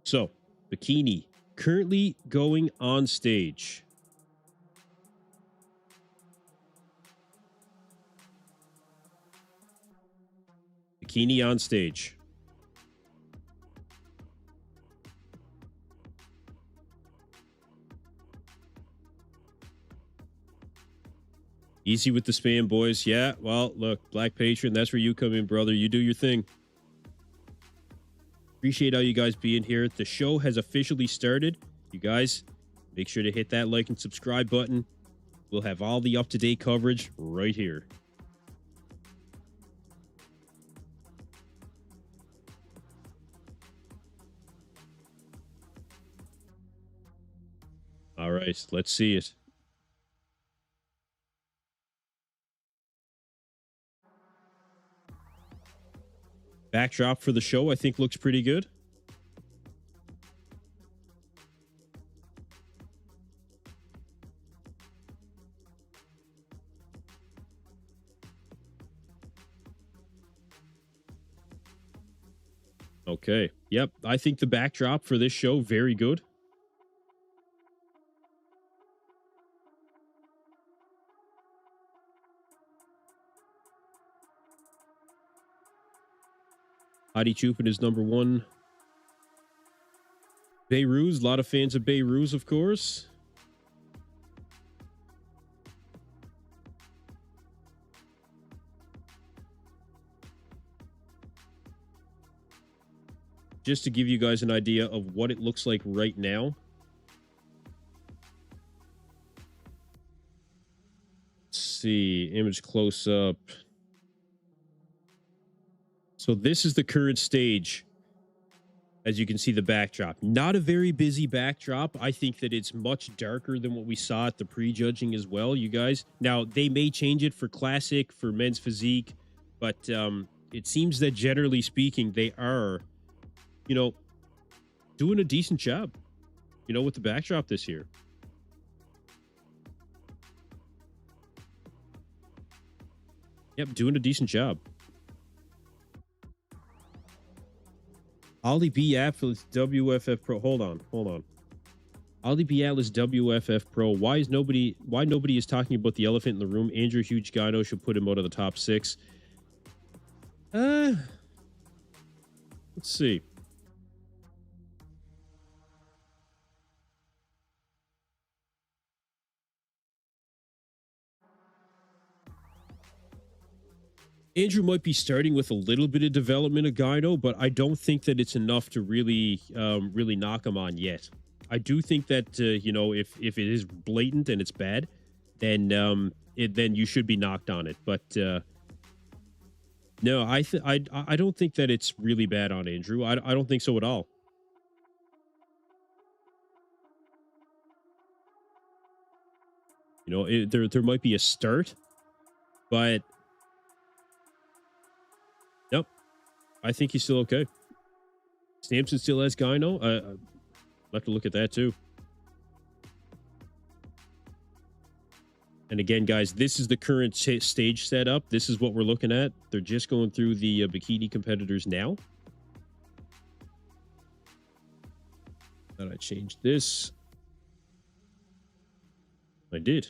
So, Bikini currently going on stage. Bikini on stage. Easy with the spam, boys. Yeah, well, look, Black Patron, that's where you come in, brother. You do your thing. Appreciate all you guys being here. The show has officially started. You guys, make sure to hit that like and subscribe button. We'll have all the up-to-date coverage right here. All right, let's see it. Backdrop for the show, I think, looks pretty good. Okay. Yep. I think the backdrop for this show, very good. Hadi Choopan is number 1. Beirut, a lot of fans of Beirut, of course. just to give you guys an idea of what it looks like right now. Let's see, image close up. So this is the current stage. As you can see, the backdrop, not a very busy backdrop. I think that it's much darker than what we saw at the prejudging as well, you guys. Now, they may change it for classic, for men's physique, but it seems that generally speaking, they are, you know, doing a decent job, you know, with the backdrop this year. Yep, doing a decent job. Ollie B Atlas WFF Pro. Hold on. Ollie B Atlas WFF Pro. Why nobody is talking about the elephant in the room? Andrew Huge Gyno should put him out of the top 6. Let's see. Andrew might be starting with a little bit of development of gyno, but I don't think that it's enough to really knock him on yet. I do think that you know, if it is blatant and it's bad, then then you should be knocked on it. But no, I don't think that it's really bad on Andrew. I don't think so at all. You know, there might be a start, but nope, I think he's still okay. Samson still has gyno. I'll have to look at that too. And again, guys, this is the current stage setup. This is what we're looking at. They're just going through the bikini competitors now. Thought I changed this. I did.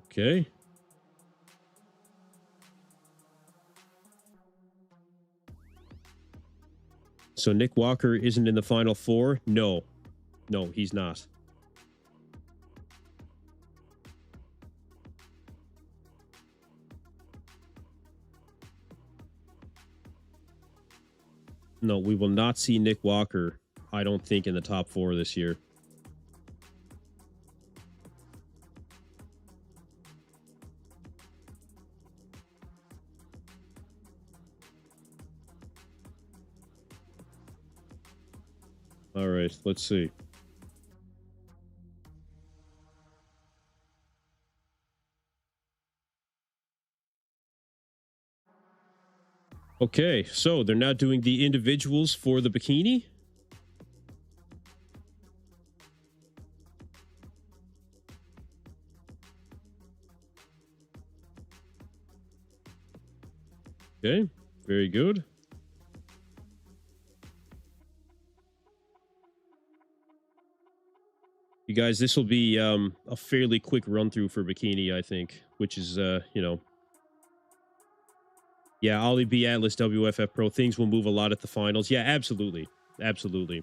Okay. So Nick Walker isn't in the final 4? No, he's not. No, we will not see Nick Walker, I don't think, in the top 4 this year. All right, let's see. Okay, so they're now doing the individuals for the bikini. Okay, very good. You guys, this will be a fairly quick run through for bikini, I think, which is, you know, yeah, Ollie B Atlas WFF Pro. Things will move a lot at the finals. Yeah, absolutely. Absolutely.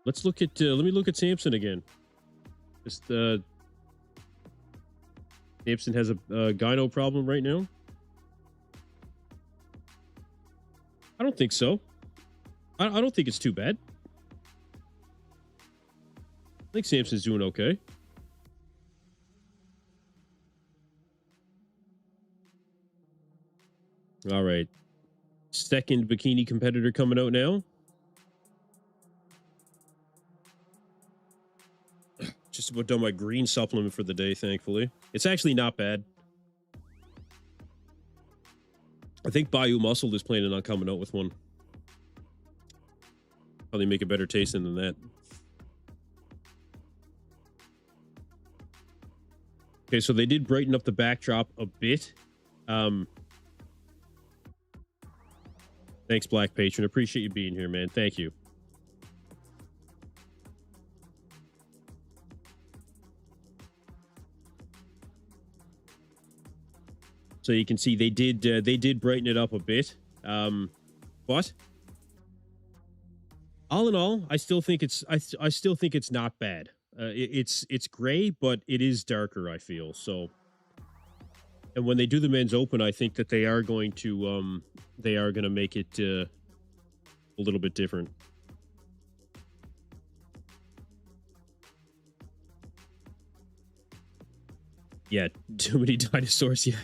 Let's look at, let me look at Samson again. Just, Samson has a gyno problem right now. I don't think so. I don't think it's too bad. I think Samson's doing okay. All right. Second bikini competitor coming out now. Just about done my green supplement for the day, thankfully. It's actually not bad. I think Bayou Muscle is planning on coming out with one. Probably make a better tasting than that. Okay, so they did brighten up the backdrop a bit. Thanks, Black Patron. Appreciate you being here, man. Thank you. So you can see they did brighten it up a bit. But all in all, I still think it's not bad. It's gray, but it is darker, I feel. So, and when they do the men's open, I think that they are going to make it a little bit different. Yeah, too many dinosaurs. Yeah,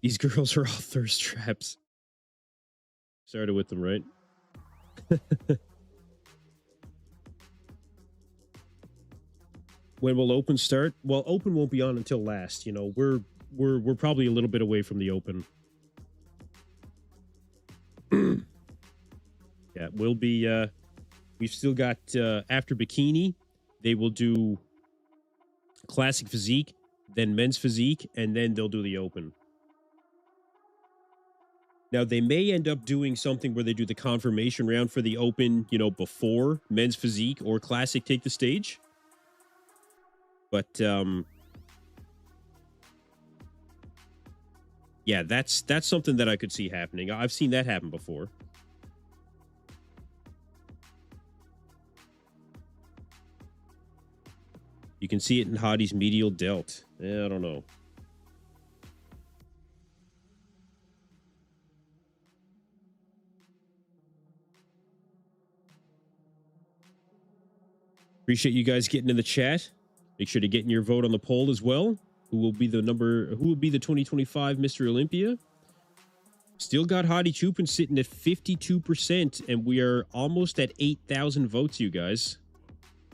these girls are all thirst traps. Started with them, right? When will open start? Well, open won't be on until last. You know, we're probably a little bit away from the open. Yeah, we'll be we've still got after bikini, they will do classic physique, then men's physique, and then they'll do the open. Now, they may end up doing something where they do the confirmation round for the open, you know, before men's physique or classic take the stage. But yeah, that's something that I could see happening. I've seen that happen before. You can see it in Hadi's medial delt. I don't know. Appreciate you guys getting in the chat. Make sure to get in your vote on the poll as well. Who will be the 2025 Mr. Olympia? Still got Hadi Choopan sitting at 52%, and we are almost at 8,000 votes, you guys.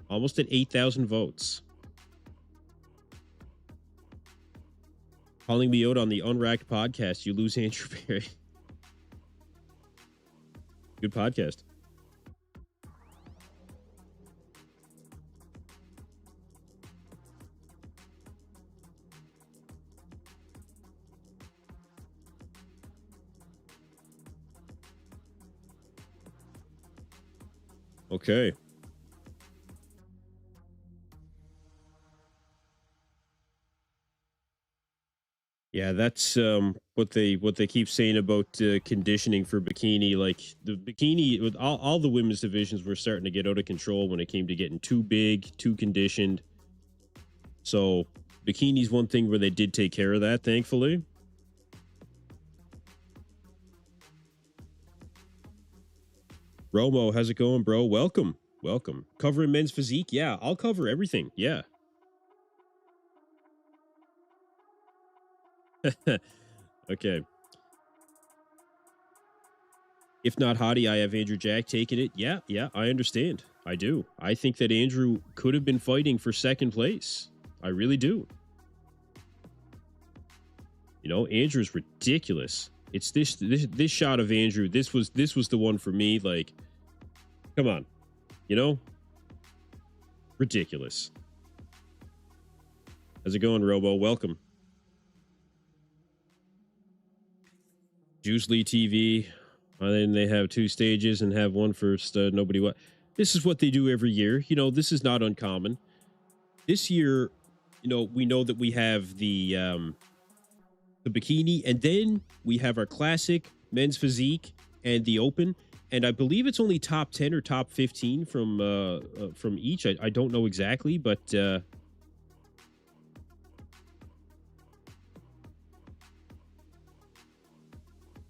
Almost at 8,000 votes. Calling me out on the Unracked podcast, you lose Andrew Perry. Good podcast. Okay. Yeah, that's what they keep saying about conditioning for bikini. Like the bikini, with all the women's divisions were starting to get out of control when it came to getting too big, too conditioned. So bikini's one thing where they did take care of that, thankfully. Romo, how's it going, bro? Welcome. Covering men's physique? Yeah, I'll cover everything. Yeah. Okay. If not Hadi, I have Andrew Jack taking it. Yeah, I understand. I do. I think that Andrew could have been fighting for second place. I really do. You know, Andrew's ridiculous. It's this shot of Andrew. This was the one for me. Like, come on, you know, ridiculous. How's it going, Robo? Welcome. Juice Lee TV. And then they have two stages and have one first. Nobody what? This is what they do every year. You know, this is not uncommon. This year, you know, we know that we have the bikini, and then we have our classic men's physique and the open. And I believe it's only top 10 or top 15 from each. I don't know exactly, but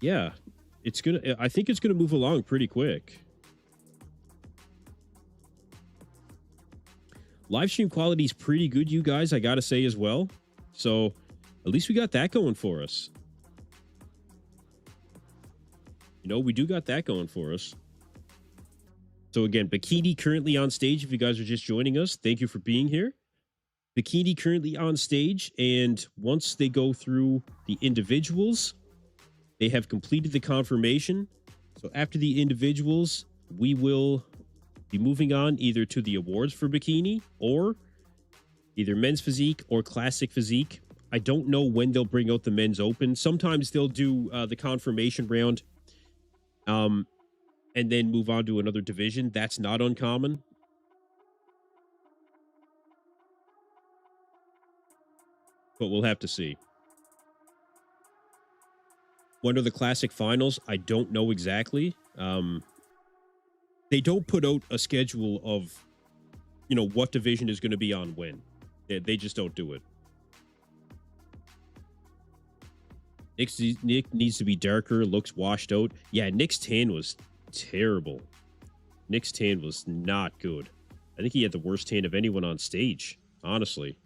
yeah, I think it's gonna move along pretty quick. Live stream quality is pretty good, you guys, I gotta say as well. So at least we got that going for us. You know, we do got that going for us. So again, bikini currently on stage. If you guys are just joining us, thank you for being here. Bikini currently on stage, and once they go through the individuals, they have completed the confirmation. So after the individuals, we will be moving on either to the awards for bikini or either men's physique or classic physique. I don't know when they'll bring out the men's open. Sometimes they'll do the confirmation round and then move on to another division. That's not uncommon. But we'll have to see. When are the classic finals? I don't know exactly. they don't put out a schedule of, what division is going to be on when. They just don't do it. Nick needs to be darker, looks washed out. Yeah, Nick's tan was terrible. Nick's tan was not good. I think he had the worst tan of anyone on stage, honestly.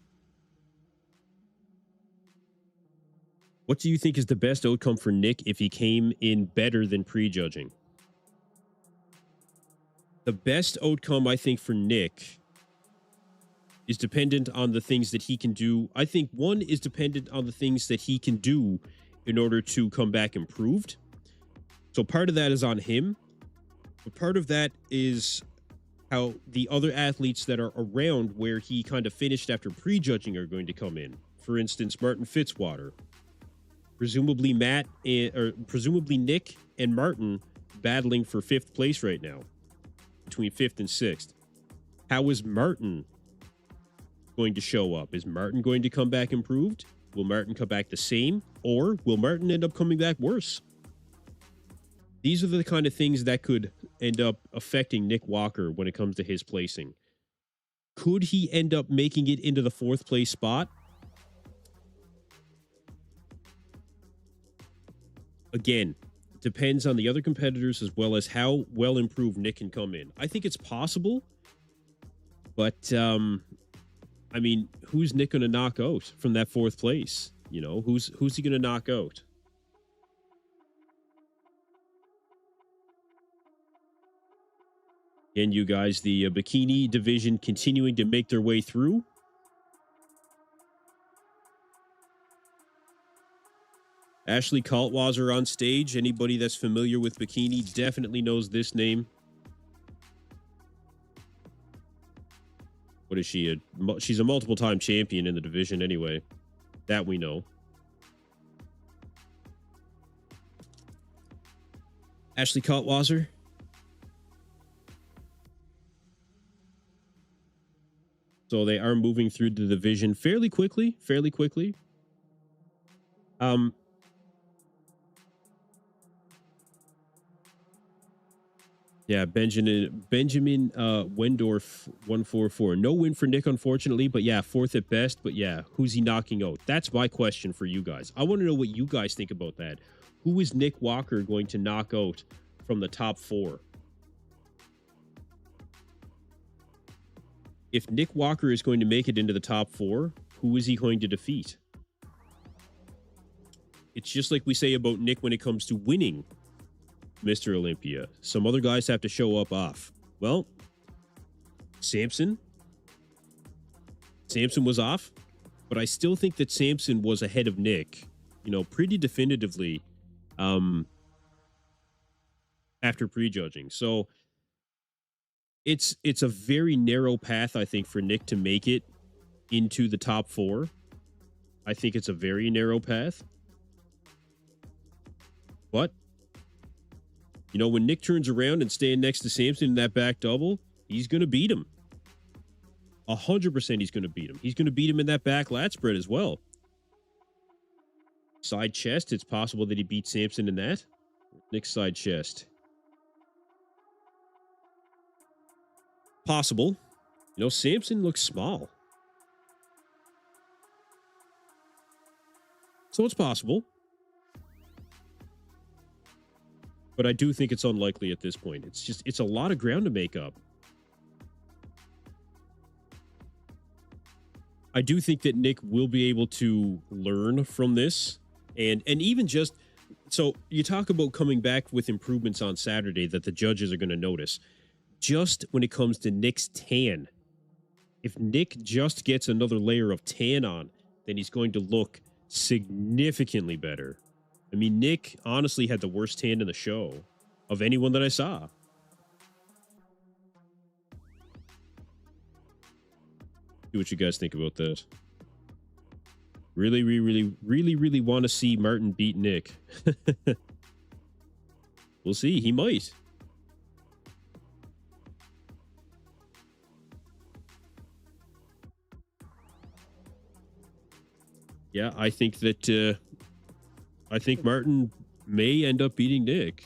What do you think is the best outcome for Nick if he came in better than prejudging? The best outcome, I think, for Nick is dependent on the things that he can do. I think one is dependent on the things that he can do in order to come back improved. So part of that is on him. But part of that is how the other athletes that are around where he kind of finished after prejudging are going to come in. For instance, Martin Fitzwater. Presumably Nick and Martin battling for 5th place right now, between 5th and 6th. How is Martin going to show up? Is Martin going to come back improved? Will Martin come back the same? Or will Martin end up coming back worse? These are the kind of things that could end up affecting Nick Walker when it comes to his placing. Could he end up making it into the 4th place spot? Again, depends on the other competitors as well as how well improved Nick can come in. I think it's possible, but who's Nick going to knock out from that 4th place? Who's he going to knock out? And you guys, the bikini division continuing to make their way through. Ashley Kaltwasser on stage. Anybody that's familiar with bikini definitely knows this name. What is she? She's a multiple-time champion in the division anyway. That we know. Ashley Kaltwasser. So they are moving through the division fairly quickly. Yeah, Benjamin Wendorf 144. No win for Nick, unfortunately, but yeah, 4th at best. But yeah, who's he knocking out? That's my question for you guys. I want to know what you guys think about that. Who is Nick Walker going to knock out from the top 4? If Nick Walker is going to make it into the top 4, who is he going to defeat? It's just like we say about Nick when it comes to winning Mr. Olympia. Some other guys have to show up off. Well, Samson was off, but I still think that Samson was ahead of Nick, pretty definitively after prejudging. So it's a very narrow path, I think, for Nick to make it into the top 4. I think it's a very narrow path. But when Nick turns around and staying next to Samson in that back double, he's going to beat him. 100% he's going to beat him. He's going to beat him in that back lat spread as well. Side chest, it's possible that he beats Samson in that. Nick's side chest. Possible. Samson looks small. So it's possible. But I do think it's unlikely at this point. It's a lot of ground to make up. I do think that Nick will be able to learn from this. And even just, so you talk about coming back with improvements on Saturday that the judges are going to notice. Just when it comes to Nick's tan, if Nick just gets another layer of tan on, then he's going to look significantly better. Nick honestly had the worst tan in the show of anyone that I saw. See what you guys think about that. Really want to see Martin beat Nick. We'll see. He might. Yeah, I think that Martin may end up beating Nick.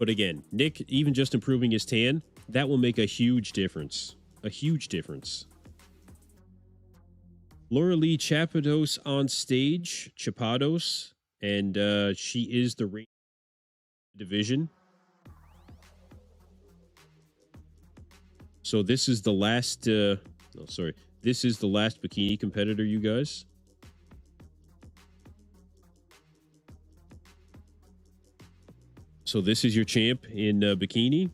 But again, Nick, even just improving his tan, that will make a huge difference. A huge difference. Laura Lee Chapados on stage. Chapados. And she is the reigning division. So this is the last... This is the last bikini competitor, you guys. So this is your champ in bikini.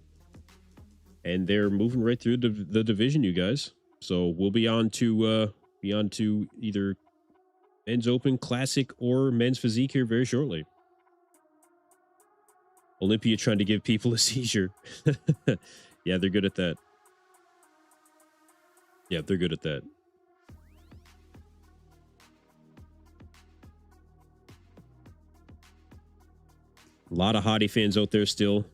And they're moving right through the division, you guys. So we'll be on to either men's open, classic, or men's physique here very shortly. Olympia trying to give people a seizure. Yeah, they're good at that. Yeah, they're good at that. A lot of Hadi fans out there still.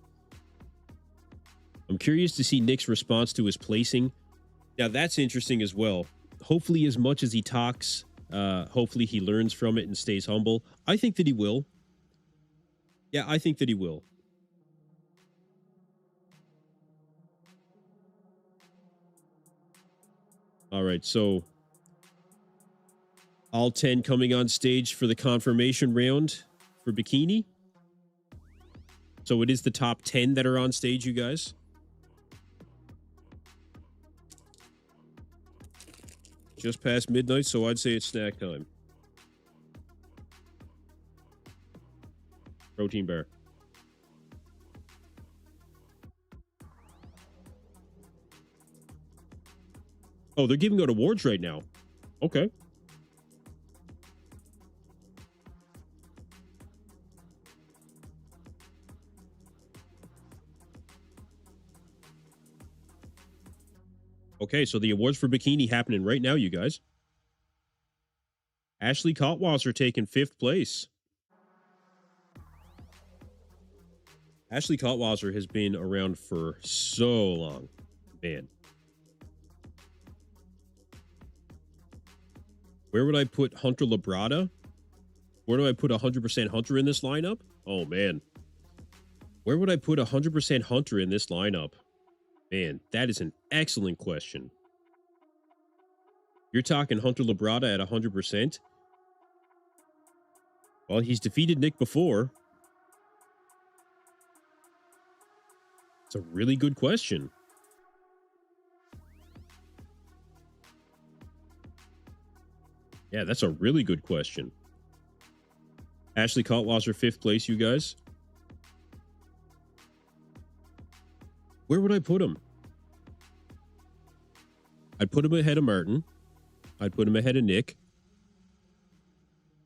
I'm curious to see Nick's response to his placing. Now, that's interesting as well. Hopefully, as much as he talks, hopefully he learns from it and stays humble. I think that he will. Yeah, I think that he will. All right, so all 10 coming on stage for the confirmation round for bikini. So it is the top 10 that are on stage, you guys. Just past midnight, so I'd say it's snack time. Protein bar. Oh, they're giving out awards right now. Okay. Okay, so the awards for bikini happening right now, you guys. Ashley Kaltwasser taking 5th place. Ashley Kaltwasser has been around for so long. Man. Where would I put Hunter Labrada? Where do I put 100% Hunter in this lineup? Oh, man. Where would I put 100% Hunter in this lineup? Man, that is an excellent question. You're talking Hunter Labrada at 100%? Well, he's defeated Nick before. It's a really good question. Yeah, that's a really good question. Ashley Kaltwasser, 5th place, you guys. Where would I put him? I'd put him ahead of Martin. I'd put him ahead of Nick.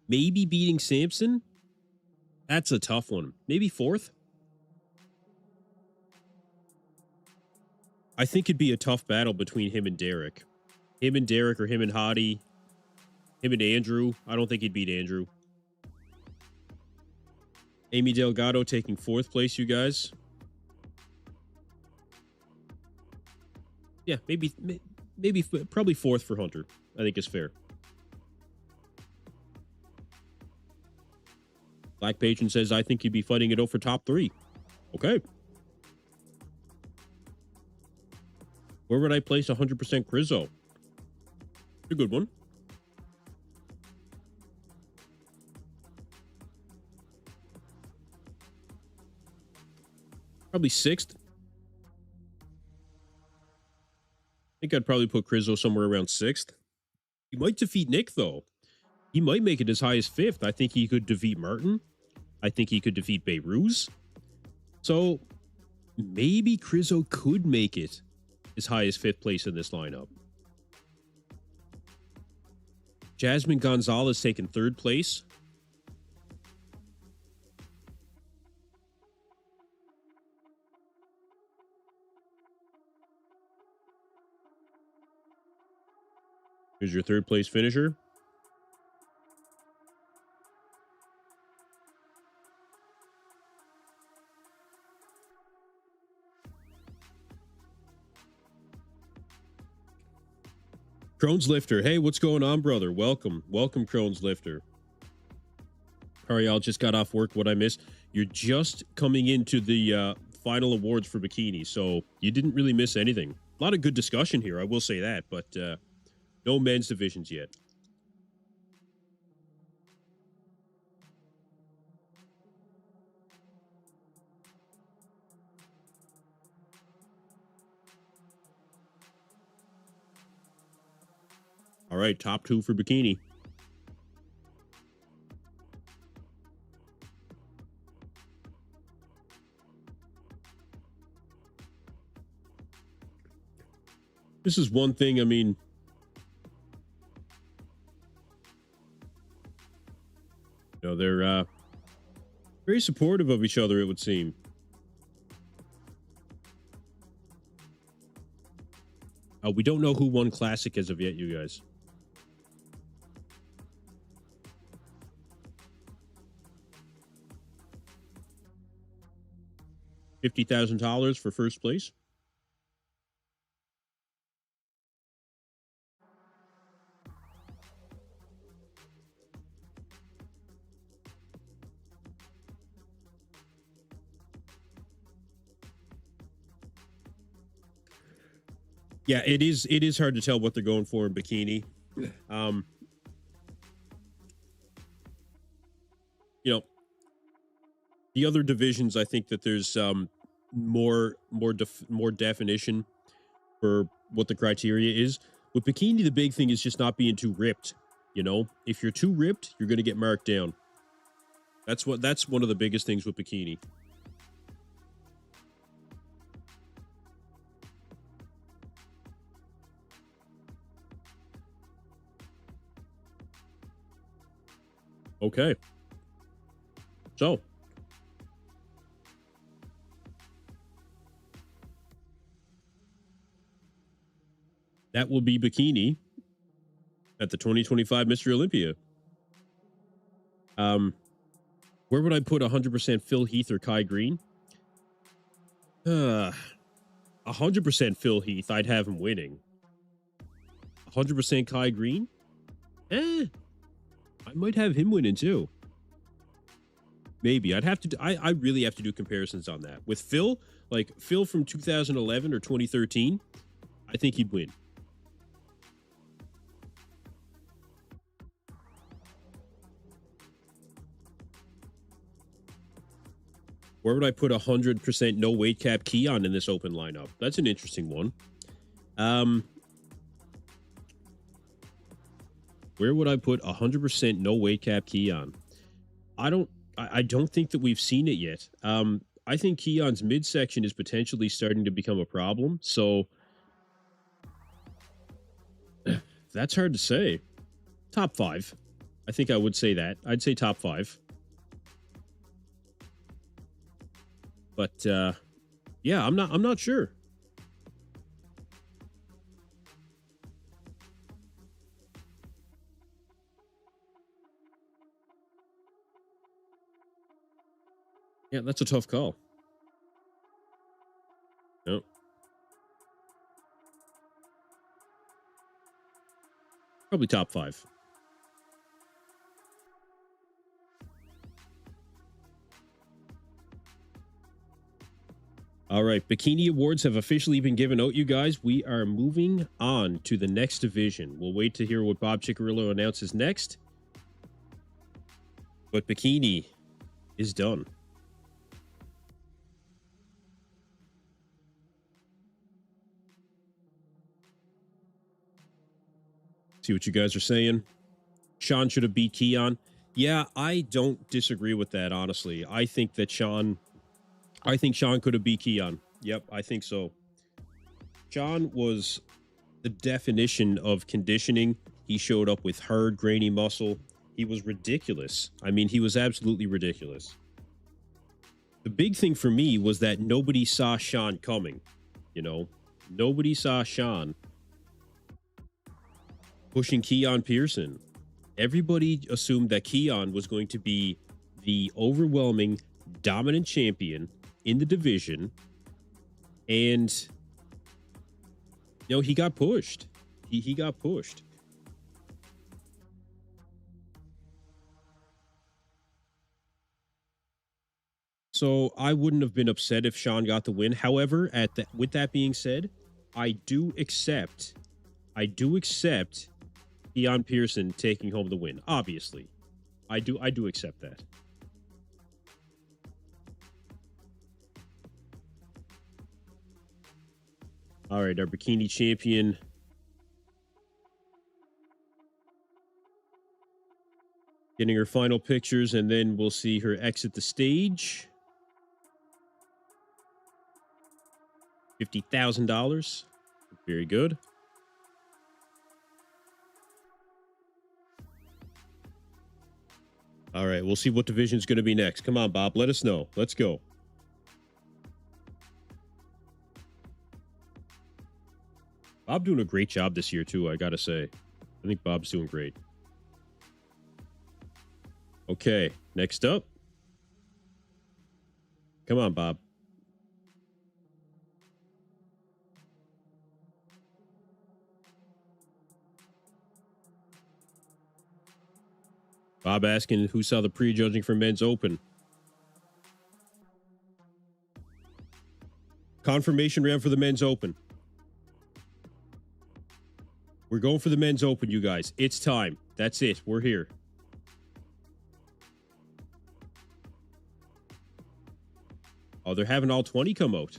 Maybe beating Samson? That's a tough one. Maybe 4th? I think it'd be a tough battle between him and Derek. Him and Derek or him and Hadi. Him and Andrew. I don't think he'd beat Andrew. Amy Delgado taking 4th place, you guys. Yeah, probably 4th for Hunter. I think is fair. Black Patron says, I think he'd be fighting it out for top 3. Okay. Where would I place 100% Crizzo? A good one. Probably 6th. I think I'd probably put Crizzo somewhere around 6th. He might defeat Nick, though. He might make it as high as 5th. I think he could defeat Martin. I think he could defeat Beirut. So maybe Crizzo could make it as high as 5th place in this lineup. Jasmine Gonzalez taking 3rd place. Here's your 3rd place finisher. Crohn's Lifter. Hey, what's going on, brother? Welcome. Welcome, Crohn's Lifter. All right, y'all just got off work. What I missed? You're just coming into the final awards for bikini, so you didn't really miss anything. A lot of good discussion here, I will say that, but no men's divisions yet. All right, top 2 for bikini. This is one thing, I mean, you know, they're very supportive of each other, it would seem. We don't know who won Classic as of yet, you guys. $50,000 for first place. Yeah, it is hard to tell what they're going for in bikini. You know, the other divisions, I think that there's more definition for what the criteria is. With bikini, the big thing is just not being too ripped. You know, if you're too ripped, you're going to get marked down. That's one of the biggest things with bikini. Okay. So, that will be bikini at the 2025 Mr. Olympia. Where would I put 100% Phil Heath or Kai Green? 100% Phil Heath, I'd have him winning. 100% Kai Green? I might have him winning too. Maybe. I'd have to I really have to do comparisons on that. With Phil, like Phil from 2011 or 2013, I think he'd win. Where would I put 100% no weight cap Keon in this open lineup? That's an interesting one. Where would I put 100% no weight cap Keon? I don't think that we've seen it yet. I think Keon's midsection is potentially starting to become a problem. So that's hard to say. Top 5. I think I would say that. I'd say top 5. But yeah, I'm not sure. Yeah, that's a tough call. No. Probably top 5. All right, Bikini Awards have officially been given out, you guys. We are moving on to the next division. We'll wait to hear what Bob Ciccarello announces next. But Bikini is done. See what you guys are saying. Sean should have beat Keon. Yeah, I don't disagree with that, honestly. I think Sean could have beat Keon. Yep, I think so. Sean was the definition of conditioning. He showed up with hard, grainy muscle. He was ridiculous. I mean, he was absolutely ridiculous. The big thing for me was that nobody saw Sean coming. You know, nobody saw Sean pushing Keon Pearson. Everybody assumed that Keon was going to be the overwhelming, dominant champion in the division. And, you know, he got pushed. He got pushed. So I wouldn't have been upset if Sean got the win. However, with that being said, I do accept Deion Pearson taking home the win. Obviously, I do accept that. All right, our bikini champion. Getting her final pictures, and then we'll see her exit the stage. $50,000. Very good. All right, we'll see what division's going to be next. Come on, Bob. Let us know. Let's go. Bob doing a great job this year, too, I got to say. I think Bob's doing great. Okay, next up. Come on, Bob. Bob asking who saw the prejudging for men's open. Confirmation round for the men's open. We're going for the men's open, you guys. It's time. That's it. We're here. Oh, they're having all 20 come out.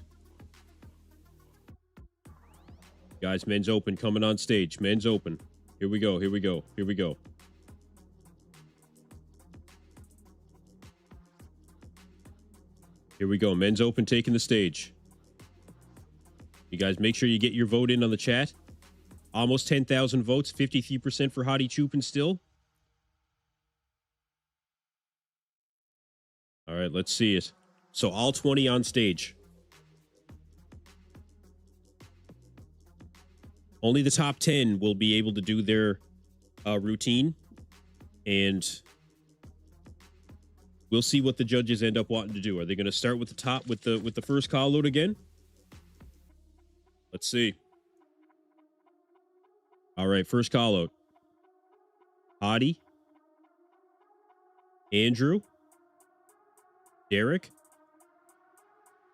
Guys, men's open coming on stage. Men's open. Here we go. Here we go. Here we go. Here we go. Men's open taking the stage. You guys make sure you get your vote in on the chat. Almost 10,000 votes. 53% for Hadi Choopan still. All right, let's see it. So all 20 on stage. Only the top 10 will be able to do their routine. And we'll see what the judges end up wanting to do. Are they going to start with the top with the first call out again? Let's see. All right, first call out. Hadi, Andrew, Derek,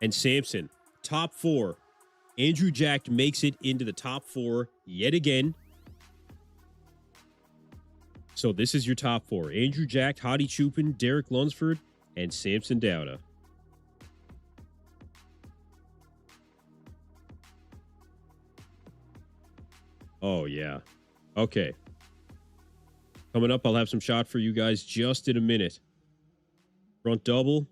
and Samson. Top 4. Andrew Jack makes it into the top 4 yet again. So this is your top 4. Andrew Jack, Hadi Choopan, Derek Lunsford, and Samson Dauda. Oh, yeah. Okay. Coming up, I'll have some shot for you guys just in a minute. Front double.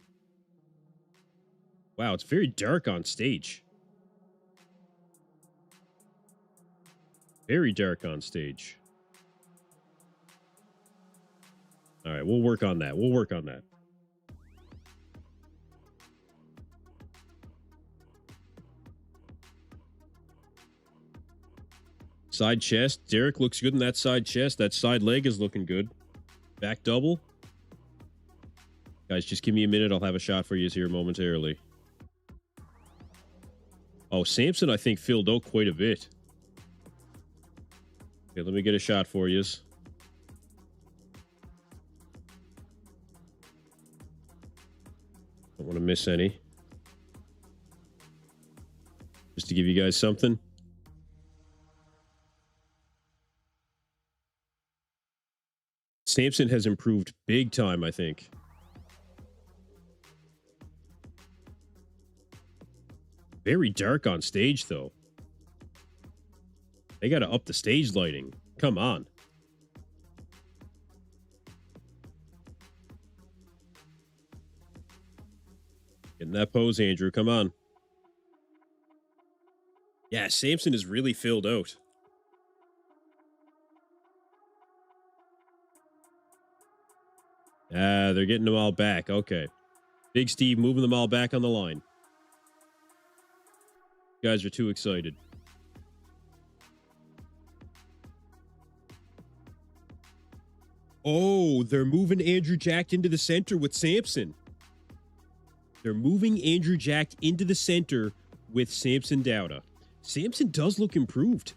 Wow, it's very dark on stage. Very dark on stage. All right, we'll work on that. We'll work on that. Side chest. Derek looks good in that side chest. That side leg is looking good. Back double. Guys, just give me a minute. I'll have a shot for you here momentarily. Oh, Samson, I think, filled out quite a bit. Okay, let me get a shot for you. Don't want to miss any. Just to give you guys something. Samson has improved big time, I think. Very dark on stage, though. They got to up the stage lighting. Come on. Get in that pose, Andrew. Come on. Yeah, Samson is really filled out. They're getting them all back. Okay. Big Steve moving them all back on the line. You guys are too excited. Oh, they're moving Andrew Jack into the center with Samson. They're moving Andrew Jack into the center with Samson Dauda. Samson does look improved.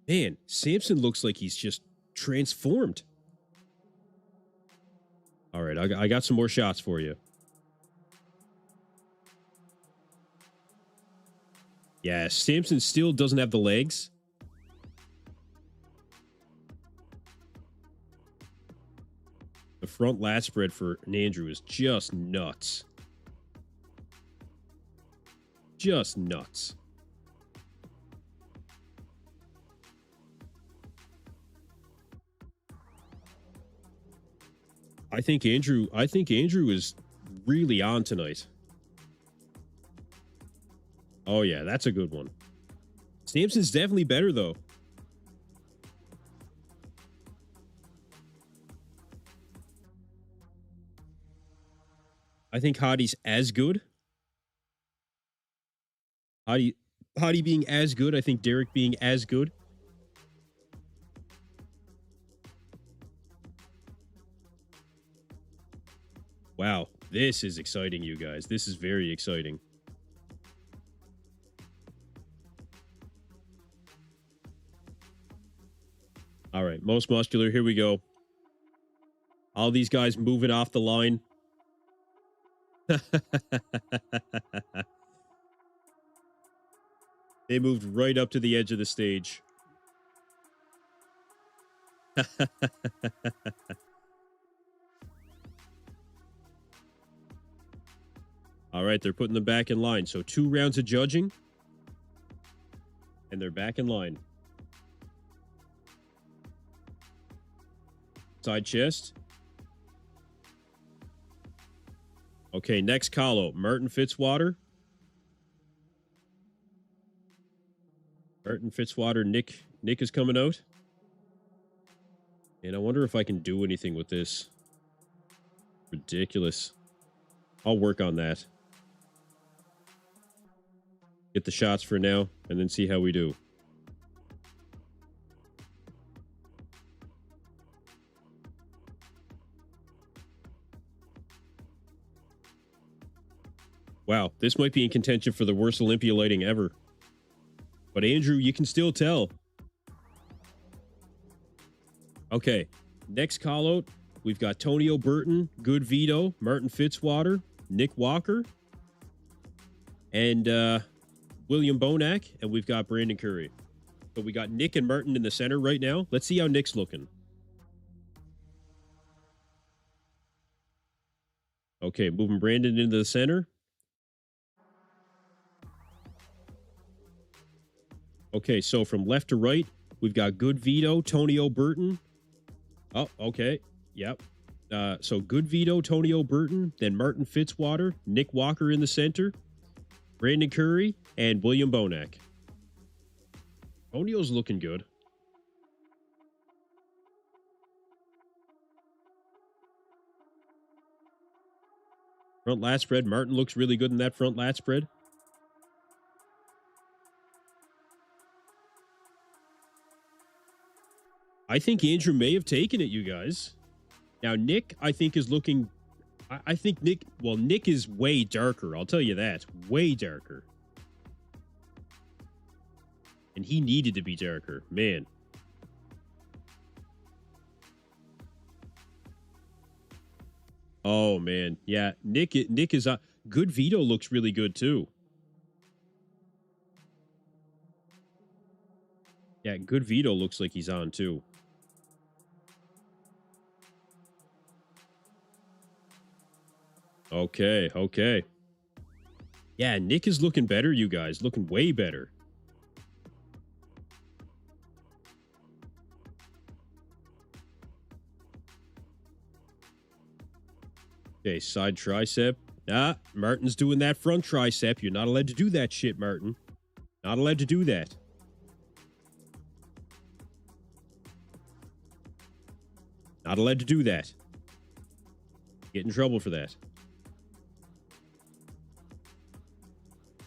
Man, Samson looks like he's just transformed. All right, I got some more shots for you. Yeah, Samson still doesn't have the legs. The front lat spread for Andrew is just nuts. Just nuts. I think Andrew is really on tonight. Oh yeah, that's a good one. Samson's definitely better though. I think Hadi's as good. Hadi being as good. I think Derek being as good. Wow, this is exciting, you guys. This is very exciting. All right, most muscular. Here we go. All these guys moving off the line. They moved right up to the edge of the stage. All right, they're putting them back in line. So 2 rounds of judging, and they're back in line. Side chest. Okay, next call out. Martin Fitzwater. Martin Fitzwater. Nick is coming out. And I wonder if I can do anything with this. Ridiculous. I'll work on that. Get the shots for now, and then see how we do. Wow, this might be in contention for the worst Olympia lighting ever. But Andrew, you can still tell. Okay, next call out, we've got Tony O'Burton, Good Vito, Martin Fitzwater, Nick Walker, and William Bonac, and we've got Brandon Curry. So we got Nick and Martin in the center right now. Let's see how Nick's looking. Okay, moving Brandon into the center. Okay, so from left to right, we've got Good Vito, Tony O'Burton. Oh, okay. Yep. So Good Vito, Tony O'Burton, then Martin Fitzwater, Nick Walker in the center, Brandon Curry, and William Bonac. Tonio's looking good. Front lat spread. Martin looks really good in that front lat spread. I think Andrew may have taken it, you guys. Now, Nick, I think, is looking... I think Nick... Well, Nick is way darker. I'll tell you that. Way darker. And he needed to be darker. Man. Oh, man. Yeah, Nick is... Good Vito looks really good, too. Yeah, Good Vito looks like he's on, too. Okay, okay. Yeah, Nick is looking better, you guys. Looking way better. Okay, side tricep. Martin's doing that front tricep. You're not allowed to do that shit, Martin. Not allowed to do that. Not allowed to do that. Get in trouble for that.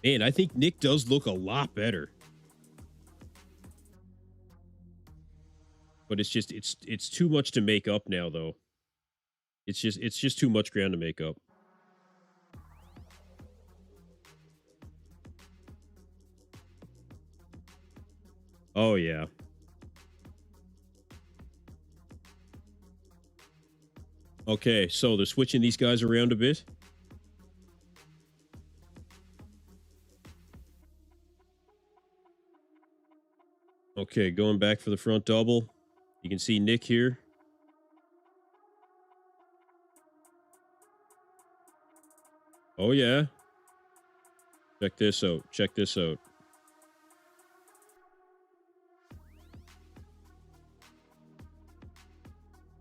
Man, I think Nick does look a lot better. But it's just it's too much to make up now, though. It's just too much ground to make up. Oh yeah. Okay, so they're switching these guys around a bit. Okay, going back for the front double. You can see Nick here. Oh, yeah. Check this out. Check this out.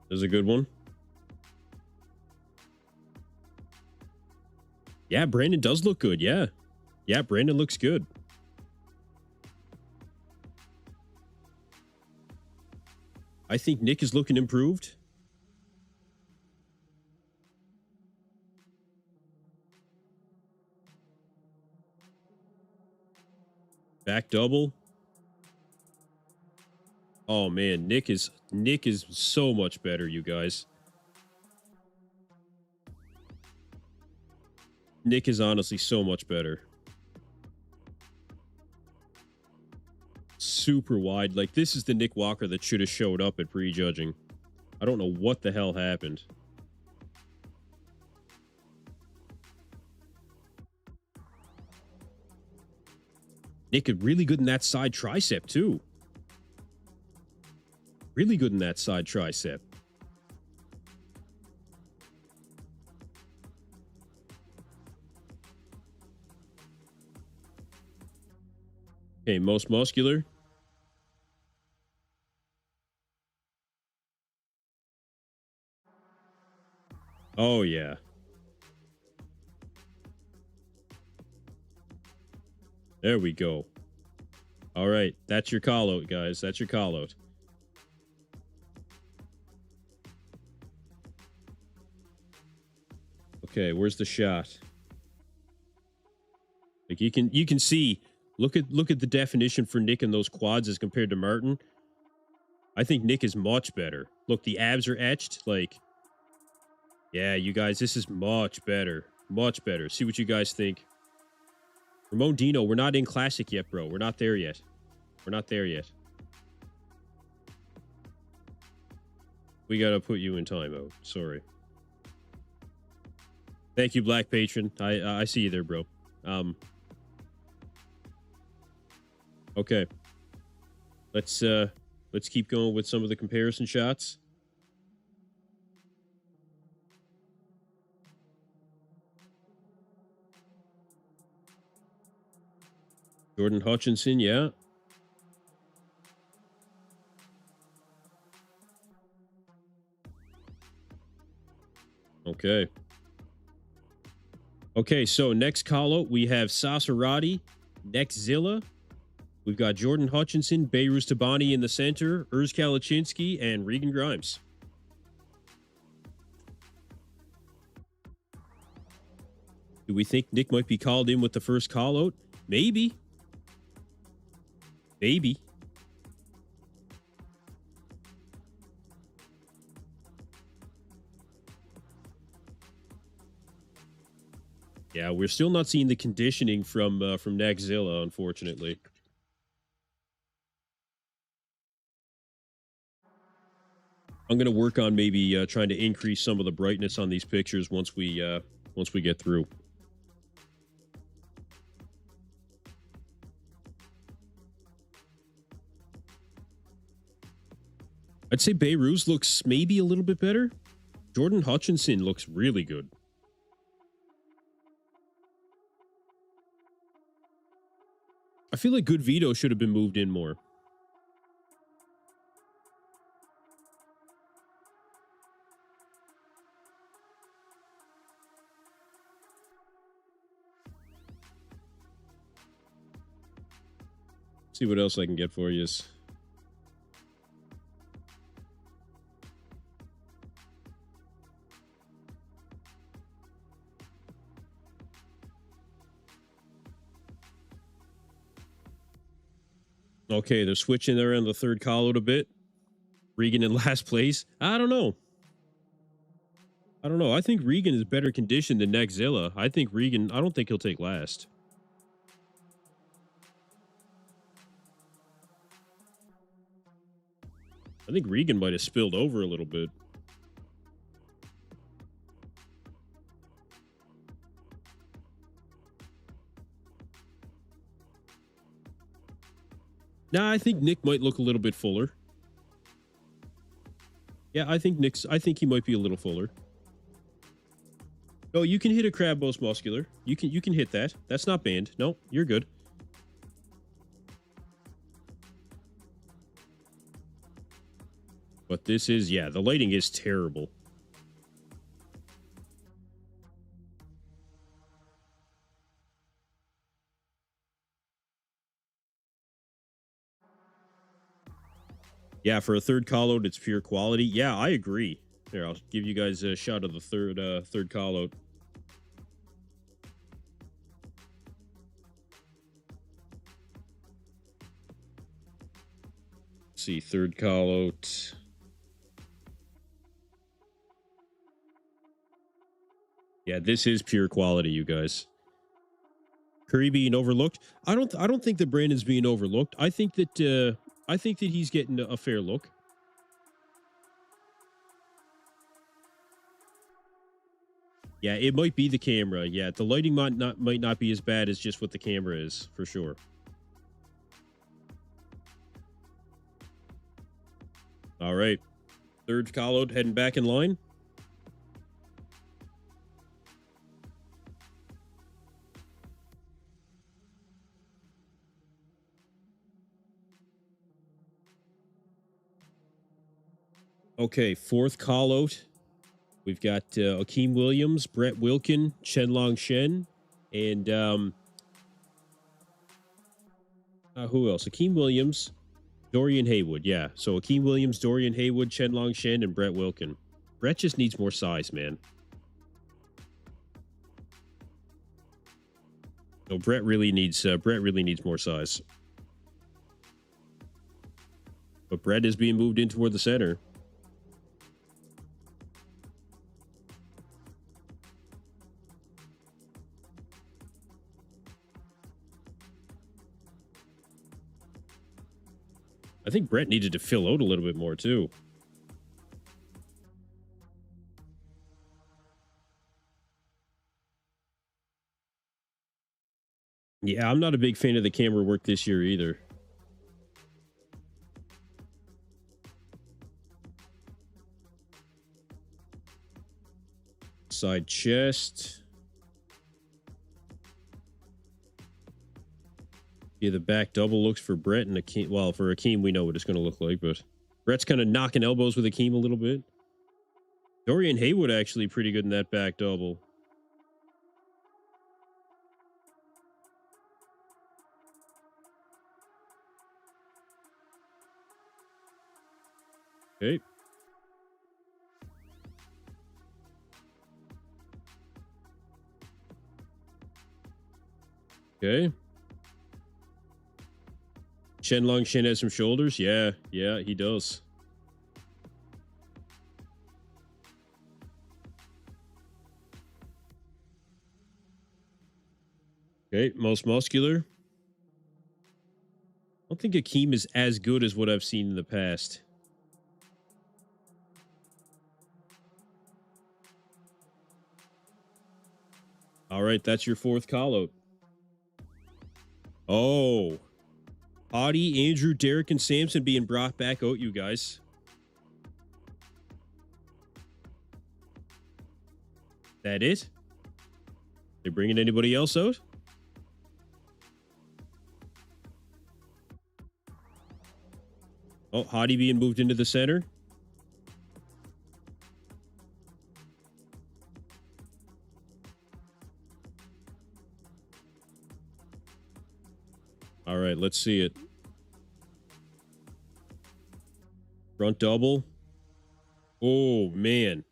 This is a good one. Yeah, Brandon does look good. Yeah. Yeah, Brandon looks good. I think Nick is looking improved. Back double. Oh man, Nick is so much better, you guys. Nick is honestly so much better. Super wide. Like, this is the Nick Walker that should have showed up at prejudging. I don't know what the hell happened. Nick is really good in that side tricep, too. Really good in that side tricep. Okay, most muscular. Oh, yeah. There we go. All right, that's your call out, guys. That's your call out. Okay, where's the shot? Like, you can see, look at the definition for Nick in those quads as compared to Martin. I think Nick is much better. Look, the abs are etched. Like, yeah, you guys, this is much better. Much better. See what you guys think. Ramon Dino, we're not in classic yet, bro. We're not there yet. We're not there yet. We gotta put you in timeout. Sorry. Thank you, Black Patron. I see you there, bro. Okay. Let's keep going with some of the comparison shots. Jordan Hutchinson, yeah. Okay. Okay, so next call out, we have Sasarati, Nexzilla. We've got Jordan Hutchinson, Behruz Tabani in the center, Urs Kalachinsky, and Regan Grimes. Do we think Nick might be called in with the first call out? Maybe. Maybe. Yeah, we're still not seeing the conditioning from Nexzilla, unfortunately. I'm gonna work on maybe trying to increase some of the brightness on these pictures once we get through. I'd say Behruz looks maybe a little bit better. Jordan Hutchinson looks really good. I feel like Good Vito should have been moved in more. See what else I can get for you. Okay, they're switching there on the third call out a bit. Regan in last place. I don't know. I think Regan is better conditioned than Nexzilla. I don't think he'll take last. I think Regan might have spilled over a little bit. Nah, I think Nick might look a little bit fuller. Yeah, I think he might be a little fuller. Oh, you can hit a crab most muscular. You can hit that. That's not banned. No, you're good. But this is, yeah, the lighting is terrible. Yeah, for a third call out, it's pure quality. Yeah, I agree. Here, I'll give you guys a shot of the third call out. Let's see, third call out. Yeah, this is pure quality, you guys. Curry being overlooked. I don't think that Brandon's being overlooked. I think that he's getting a fair look. Yeah, it might be the camera. Yeah, the lighting might not be as bad as just what the camera is, for sure. All right. Third call out, heading back in line. Okay, fourth call out. We've got Akeem Williams, Brett Wilkin, Chen Long Shen, and who else? Akeem Williams, Dorian Haywood. Yeah, so Akeem Williams, Dorian Haywood, Chen Long Shen, and Brett Wilkin. Brett just needs more size, man. No, Brett really needs more size. But Brett is being moved in toward the center. I think Brett needed to fill out a little bit more too. Yeah, I'm not a big fan of the camera work this year either. Side chest. Yeah, the back double looks for Brett and Akeem. Well, for Akeem, we know what it's going to look like, but Brett's kind of knocking elbows with Akeem a little bit. Dorian Haywood actually pretty good in that back double. Okay. Okay. Chen Long Shen has some shoulders. Yeah, he does. Okay, most muscular. I don't think Akeem is as good as what I've seen in the past. All right, that's your fourth call out. Oh, Hadi, Andrew, Derek, and Samson being brought back out, you guys. That it? They bringing anybody else out? Oh, Hadi being moved into the center. All right, let's see it. Front double. Oh, man.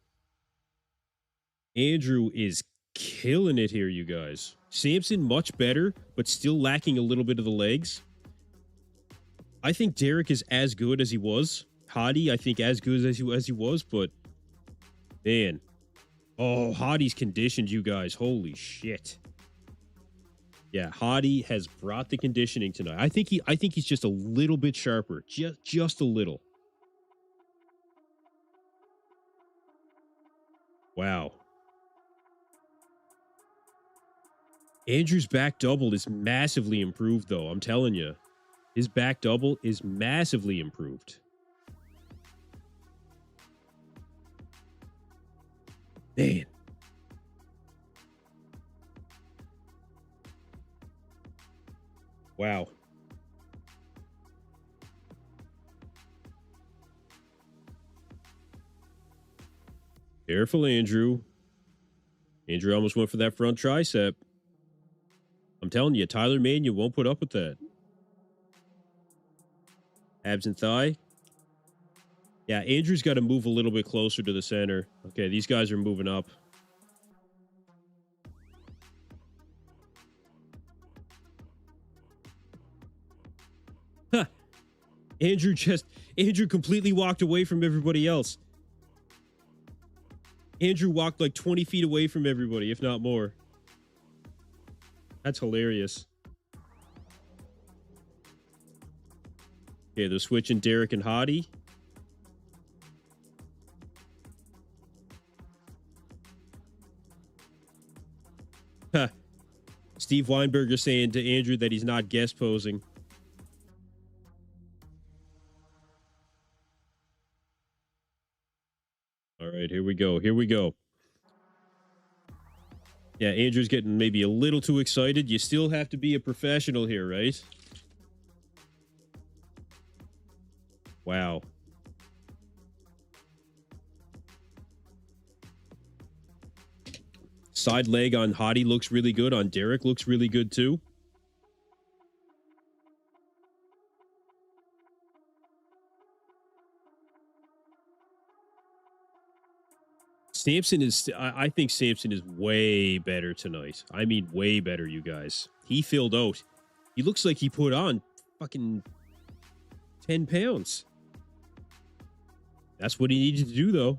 Andrew is killing it here, you guys. Samson, much better, but still lacking a little bit of the legs. I think Derek is as good as he was. Hadi, I think, as good as he was, but man. Oh, Hadi's conditioned, you guys. Holy shit. Yeah, Hadi has brought the conditioning tonight. I think he's just a little bit sharper. Just a little. Wow. Andrew's back double is massively improved, though. I'm telling you. His back double is massively improved. Man. Wow. Careful, Andrew. Andrew almost went for that front tricep. I'm telling you, Tyler Mania won't put up with that. Abs and thigh. Yeah, Andrew's got to move a little bit closer to the center. Okay, these guys are moving up. Huh. Andrew completely walked away from everybody else. Andrew walked like 20 feet away from everybody, if not more. That's hilarious. Okay, they're switching Derek and Hadi. Huh. Steve Weinberger saying to Andrew that he's not guest posing. All right, here we go. Here we go. Yeah, Andrew's getting maybe a little too excited. You still have to be a professional here, right? Wow. Side leg on Hadi looks really good. On Derek looks really good too. Samson is, I think Samson is way better tonight. I mean, way better, you guys. He filled out. He looks like he put on fucking 10 pounds. That's what he needed to do, though.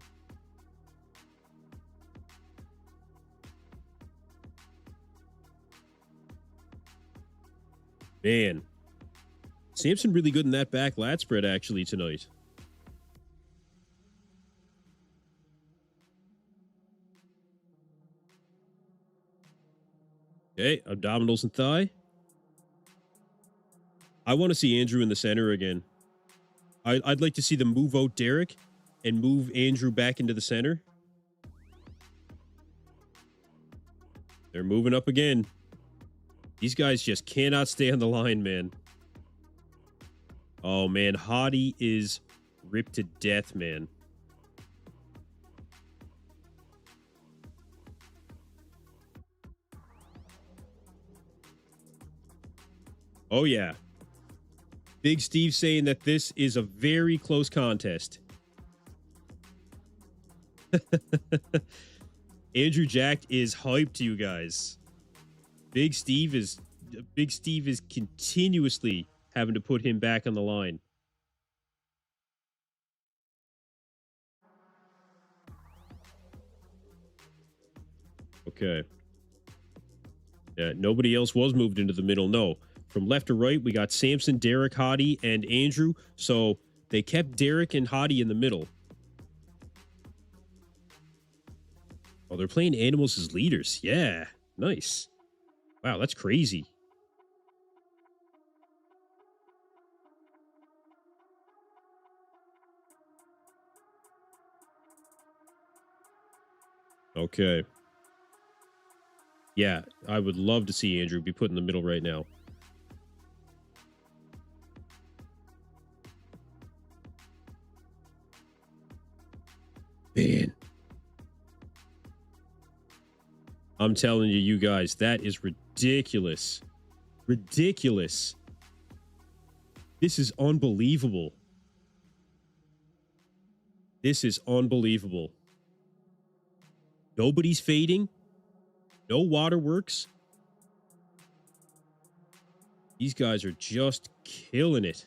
Man. Samson really good in that back lat spread, actually, tonight. Okay, abdominals and thigh. I want to see Andrew in the center again. I'd like to see them move out Derek and move Andrew back into the center. They're moving up again. These guys just cannot stay on the line, man. Oh, man. Hadi is ripped to death, man. Oh, yeah. Big Steve saying that this is a very close contest. Andrew Jack is hyped, you guys. Big Steve is continuously having to put him back on the line. Okay. Yeah, nobody else was moved into the middle. No. From left to right, we got Samson, Derek, Hadi, and Andrew. So they kept Derek and Hadi in the middle. Oh, they're playing animals as leaders. Yeah. Nice. Wow, that's crazy. Okay. Yeah, I would love to see Andrew be put in the middle right now. Man. I'm telling you, you guys, that is ridiculous. Ridiculous. This is unbelievable. This is unbelievable. Nobody's fading. No waterworks. These guys are just killing it.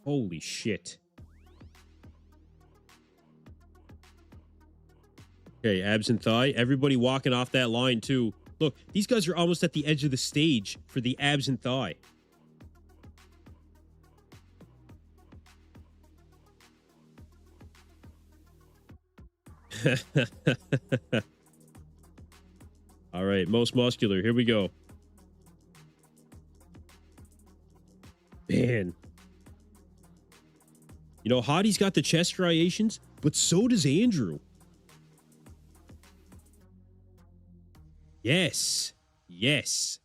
Holy shit. Okay, abs and thigh. Everybody walking off that line, too. Look, these guys are almost at the edge of the stage for the abs and thigh. All right, most muscular. Here we go. man. You know, Hadi's got the chest striations, but so does Andrew. Yes. Yes.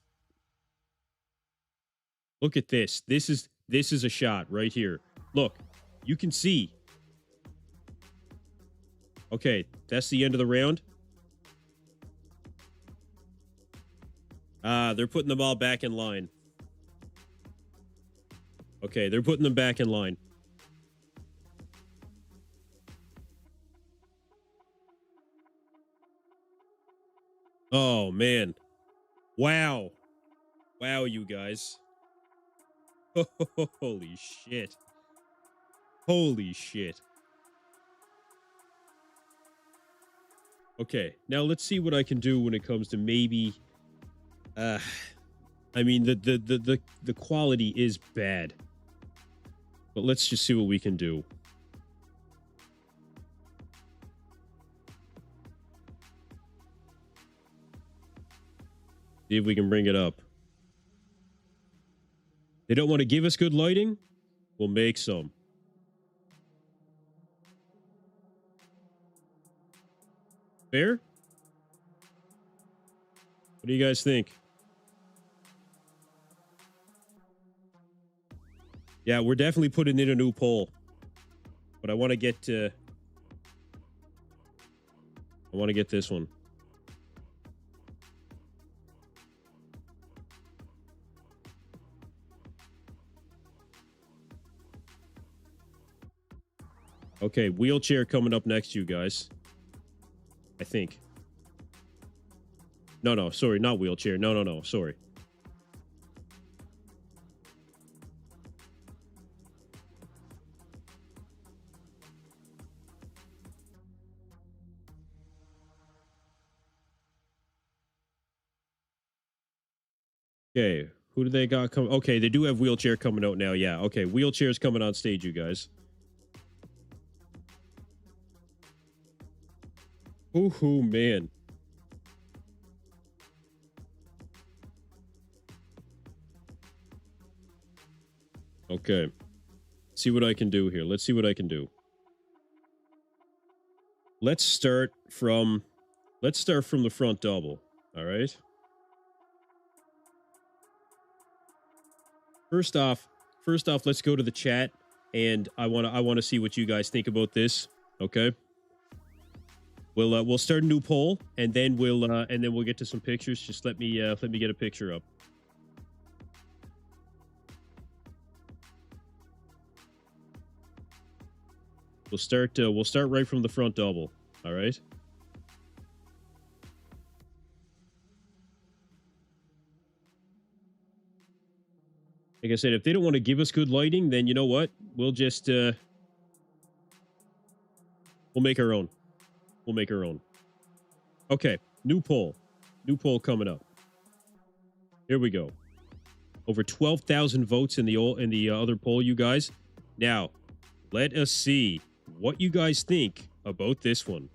Look at this. This is a shot right here. Look, you can see. Okay, that's the end of the round. They're putting them all back in line. Okay, they're putting them back in line. Oh, man. Wow. Wow, you guys. Holy shit. Holy shit. Okay, now let's see what I can do when it comes to maybe... I mean, the quality is bad. But let's just see what we can do. See if we can bring it up. They don't want to give us good lighting? We'll make some. Fair? What do you guys think? Yeah, we're definitely putting in a new poll. But I want to get this one. Okay, wheelchair coming up next, you guys. I think. No, sorry, not wheelchair. No, sorry. Okay, who do they got coming? Okay, they do have wheelchair coming out now. Yeah, okay, wheelchair's coming on stage, you guys. Ooh, man. Okay. See what I can do here. Let's see what I can do. Let's start from the front double. All right. First off, let's go to the chat, and I want to see what you guys think about this. Okay. We'll start a new poll, and then we'll get to some pictures. Just let me get a picture up. We'll start right from the front double. All right. Like I said, if they don't want to give us good lighting, then you know what? We'll just we'll make our own. We'll make our own. Okay, new poll coming up. Here we go. Over 12,000 votes in the other poll, you guys. Now, let us see what you guys think about this one.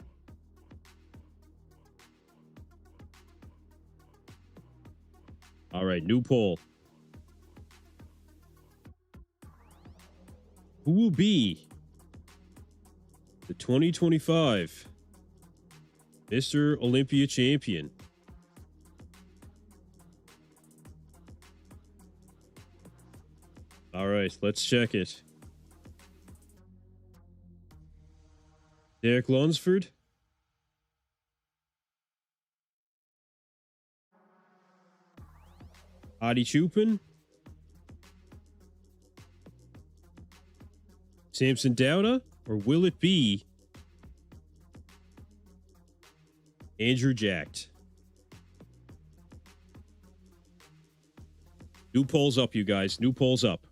All right, new poll. Who will be the 2025 Mr. Olympia champion? All right, let's check it. Derek Lunsford. Hadi Choopan. Samson Dauda, or will it be Andrew Jacked? New polls up, you guys. New polls up.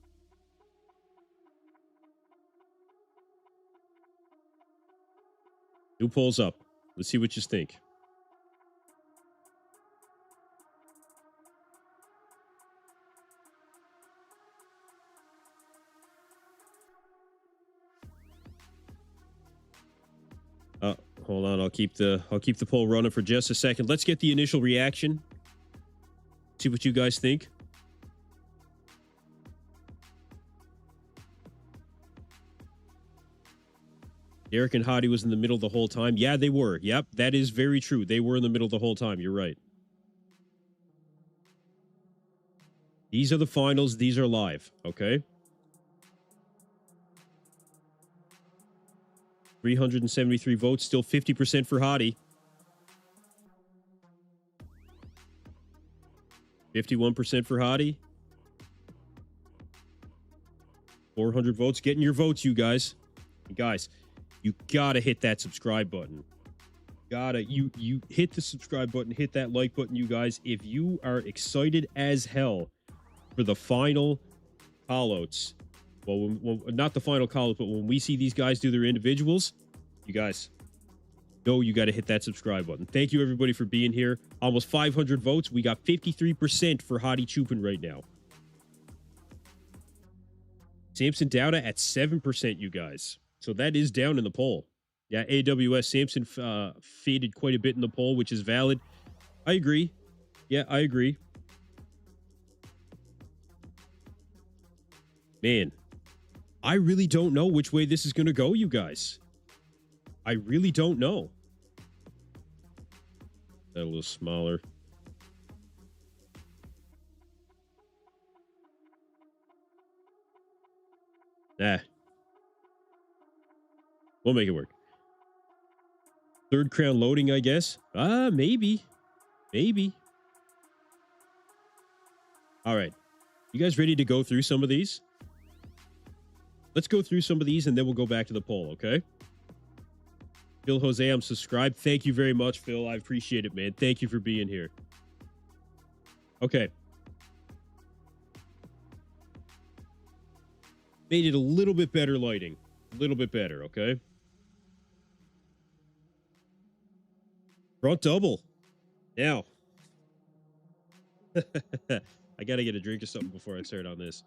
New polls up. Let's see what you think. Hold on, I'll keep the poll running for just a second. Let's get the initial reaction. See what you guys think. Derek and Hadi was in the middle the whole time. Yeah, they were. Yep, that is very true. They were in the middle the whole time. You're right. These are the finals. These are live. Okay. 373 votes. Still 50% for Hadi. 51% for Hadi. 400 votes. Getting your votes, you guys. And guys, you gotta hit that subscribe button. You hit the subscribe button, hit that like button, you guys. If you are excited as hell for the final callouts, well, not the final callouts, but when we see these guys do their individuals, you guys know you got to hit that subscribe button. Thank you, everybody, for being here. Almost 500 votes. We got 53% for Hadi Choopan right now. Samson Dauda at 7%, you guys. So that is down in the poll. Yeah, AWS. Samson faded quite a bit in the poll, which is valid. I agree. Yeah, I agree. Man, I really don't know which way this is going to go, you guys. I really don't know. That a little smaller. We'll make it work. Third crown loading, I guess. Maybe. Maybe. All right. You guys ready to go through some of these? Let's go through some of these and then we'll go back to the poll, okay? Phil Jose, I'm subscribed. Thank you very much, Phil. I appreciate it, man. Thank you for being here. Okay. Made it a little bit better lighting. A little bit better, okay? Front double. Now. I got to get a drink or something before I start on this.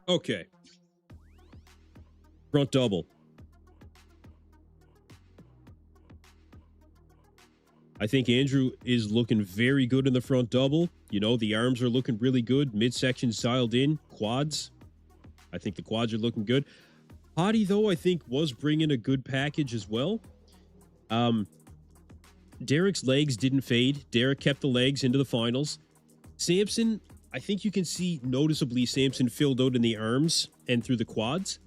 Okay. Front double. I think Andrew is looking very good in the front double. You know, the arms are looking really good. Midsection's dialed in. Quads. I think the quads are looking good. Hadi, though, I think was bringing a good package as well. Derek's legs didn't fade. Derek kept the legs into the finals. Samson, I think you can see noticeably Samson filled out in the arms and through the quads.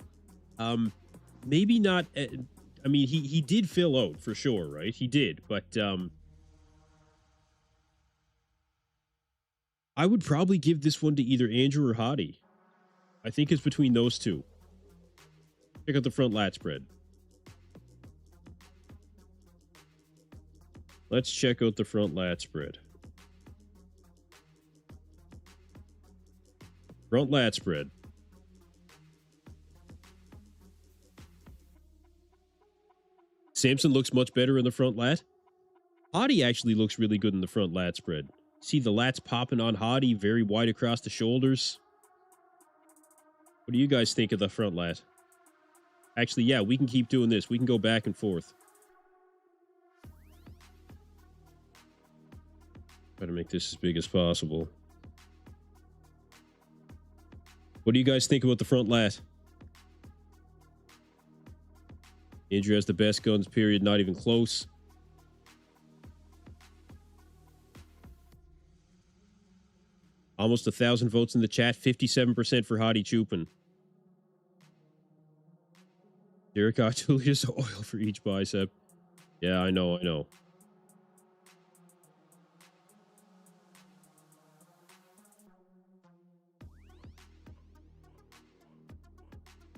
Maybe not. I mean, he did fill out for sure, right? He did, but I would probably give this one to either Andrew or Hadi. I think it's between those two. Check out the front lat spread. Let's check out the front lat spread. Front lat spread. Samson looks much better in the front lat. Hadi actually looks really good in the front lat spread. See the lats popping on Hadi, very wide across the shoulders. What do you guys think of the front lat? Actually, yeah, we can keep doing this. We can go back and forth. Try to make this as big as possible. What do you guys think about the front lat? Andrew has the best guns, period. Not even close. Almost 1,000 votes in the chat. 57% for Hadi Choopan. Derek Artulius oil for each bicep. Yeah, I know.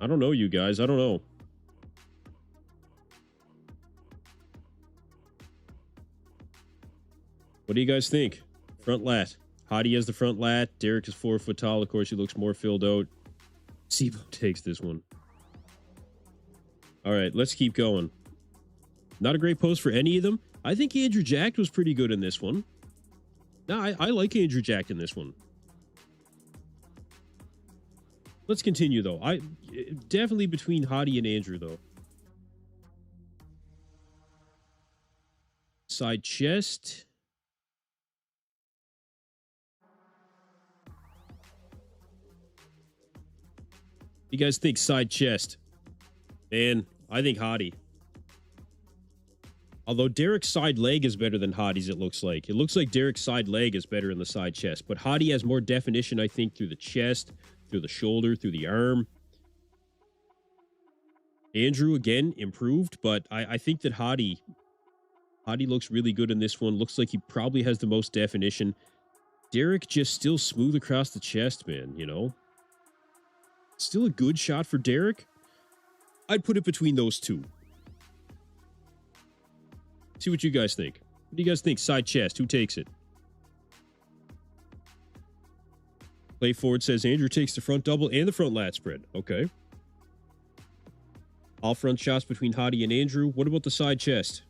I don't know, you guys. I don't know. What do you guys think? Front lat. Hadi has the front lat. Derek is 4 foot tall. Of course, he looks more filled out. Sibo takes this one. All right, let's keep going. Not a great post for any of them. I think Andrew Jack was pretty good in this one. No, I like Andrew Jack in this one. Let's continue, though. Definitely between Hadi and Andrew, though. Side chest. You guys think side chest? Man, I think Hadi. Although Derek's side leg is better than Hadi's, it looks like. It looks like Derek's side leg is better in the side chest. But Hadi has more definition, I think, through the chest, through the shoulder, through the arm. Andrew, again, improved. But I think that Hadi looks really good in this one. Looks like he probably has the most definition. Derek just still smooth across the chest, man, you know? Still a good shot for Derek. I'd put it between those two. See what you guys think. What do you guys think? Side chest. Who takes it? Clay Ford says Andrew takes the front double and the front lat spread. Okay. All front shots between Hadi and Andrew. What about the side chest?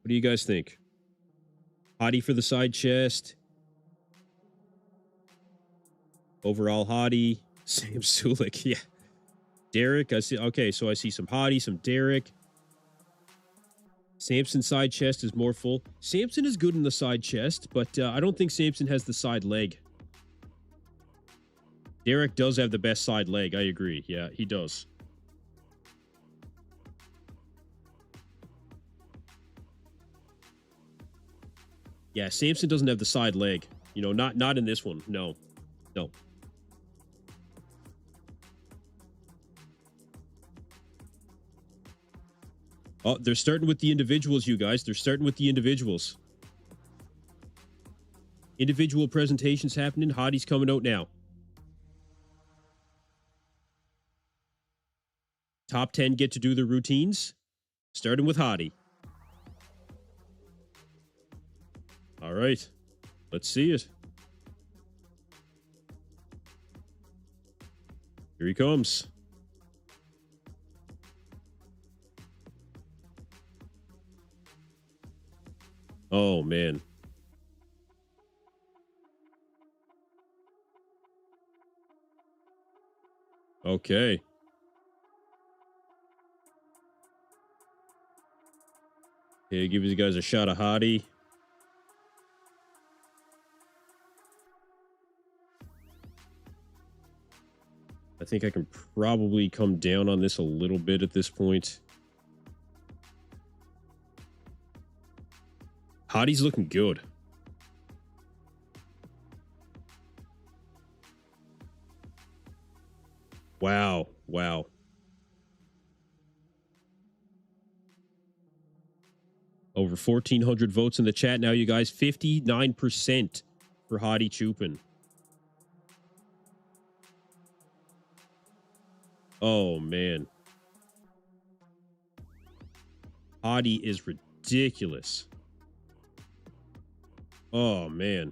What do you guys think? Hadi for the side chest. Overall Hadi. Sam Sulik. Yeah. Derek, I see. Okay, so I see some Hadi, some Derek. Samson side chest is more full. Samson is good in the side chest, but I don't think Samson has the side leg. Derek does have the best side leg. I agree. Yeah, he does. Yeah, Samson doesn't have the side leg. You know, not in this one. No. No. Oh, they're starting with the individuals, you guys. They're starting with the individuals. Individual presentations happening. Hadi's coming out now. Top 10 get to do their routines. Starting with Hadi. All right. Let's see it. Here he comes. Oh, man. Okay. Okay, give you guys a shot of Hadi. I think I can probably come down on this a little bit at this point. Hadi's looking good. Wow. Wow. Over 1,400 votes in the chat now, you guys. 59% for Hadi Choopan. Oh, man. Hadi is ridiculous. Oh, man.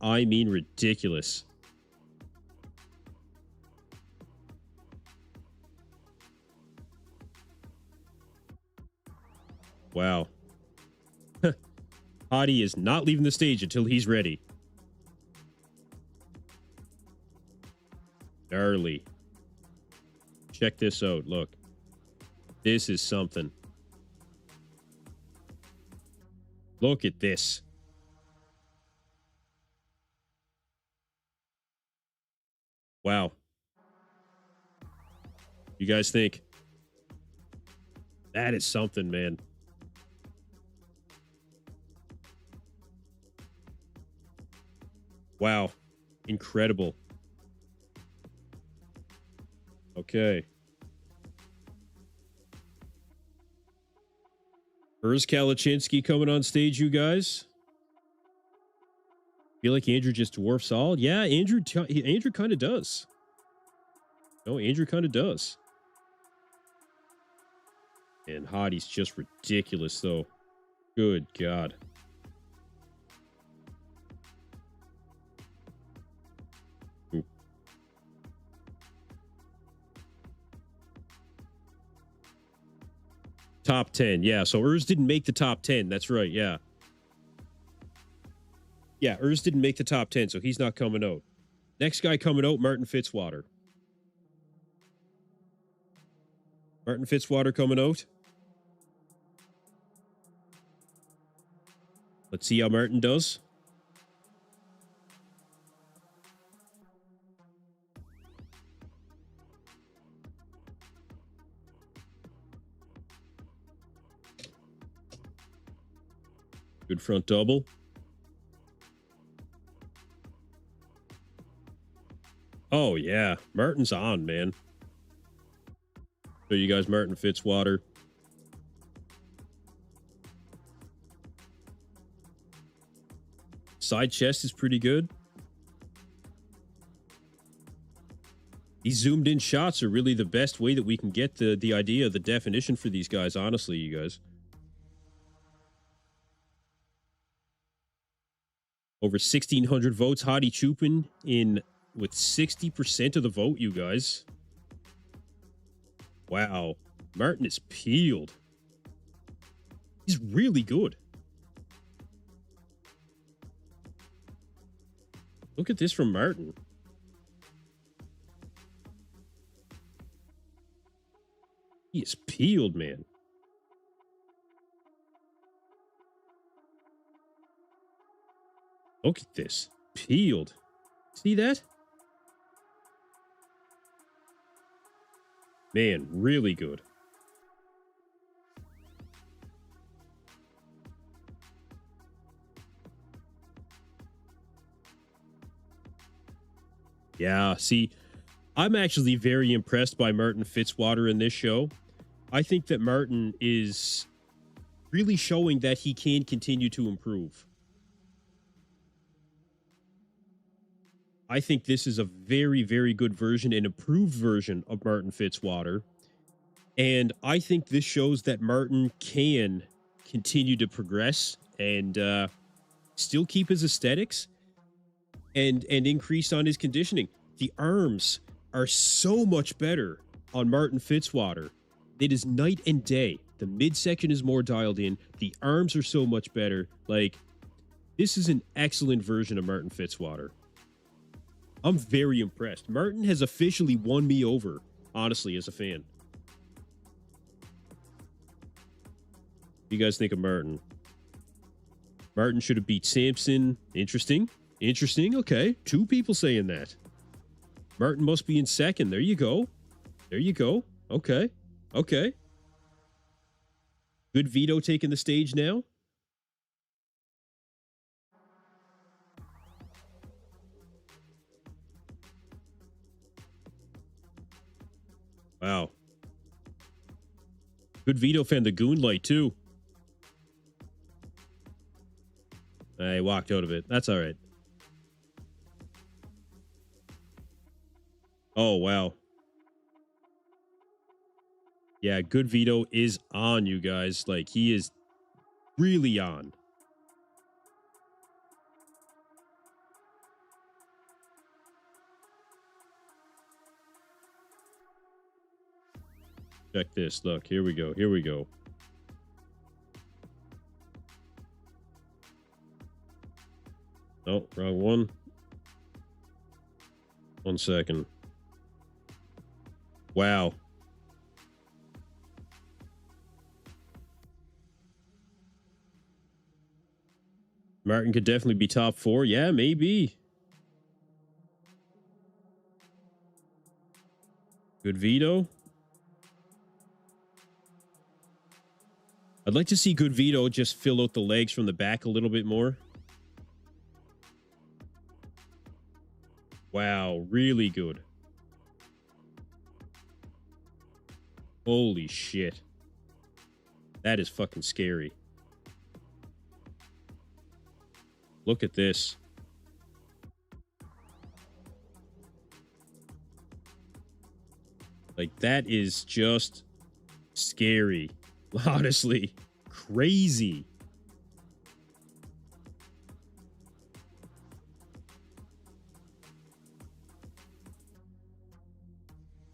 I mean ridiculous. Wow. Hadi is not leaving the stage until he's ready. Gnarly. Check this out. Look. This is something. Look at this. Wow. You guys think? That is something, man. Wow. Incredible. Okay. Urs Kalachinsky coming on stage, you guys. Feel like Andrew just dwarfs all? Yeah, Andrew kind of does. No, Andrew kind of does. And Hadi's just ridiculous, though. Good God. Ooh. Top 10. Yeah, so Urs didn't make the top 10. That's right, yeah. Yeah, Urs didn't make the top 10, so he's not coming out. Next guy coming out, Martin Fitzwater. Martin Fitzwater coming out. Let's see how Martin does. Good front double. Oh, yeah. Martin's on, man. Show you guys Martin Fitzwater. Side chest is pretty good. These zoomed in shots are really the best way that we can get the idea, the definition for these guys, honestly, you guys. Over 1,600 votes. Hadi Choopan in with 60% of the vote, you guys. Wow. Martin is peeled. He's really good. Look at this from Martin. He is peeled, man. Look at this. Peeled. See that? Man, really good. Yeah, see, I'm actually very impressed by Martin Fitzwater in this show. I think that Martin is really showing that he can continue to improve. I think this is a very, very good version, an improved version of Martin Fitzwater. And I think this shows that Martin can continue to progress and still keep his aesthetics and increase on his conditioning. The arms are so much better on Martin Fitzwater. It is night and day. The midsection is more dialed in. The arms are so much better. Like, this is an excellent version of Martin Fitzwater. I'm very impressed. Martin has officially won me over, honestly, as a fan. What do you guys think of Martin? Martin should have beat Samson. Interesting. Interesting. Okay. 2 people saying that. Martin must be in second. There you go. There you go. Okay. Okay. Good Vito taking the stage now. Wow. Good Vito found the goon light, too. I walked out of it. That's all right. Oh, wow. Yeah, Good Vito is on, you guys. Like, he is really on. Check this. Look, here we go. Here we go. Oh, wrong one. 1 second. Wow. Martin could definitely be top 4. Yeah, maybe. Good Vito. I'd like to see Good Vito just fill out the legs from the back a little bit more. Wow, really good. Holy shit. That is fucking scary. Look at this. Like, that is just scary. Honestly, crazy.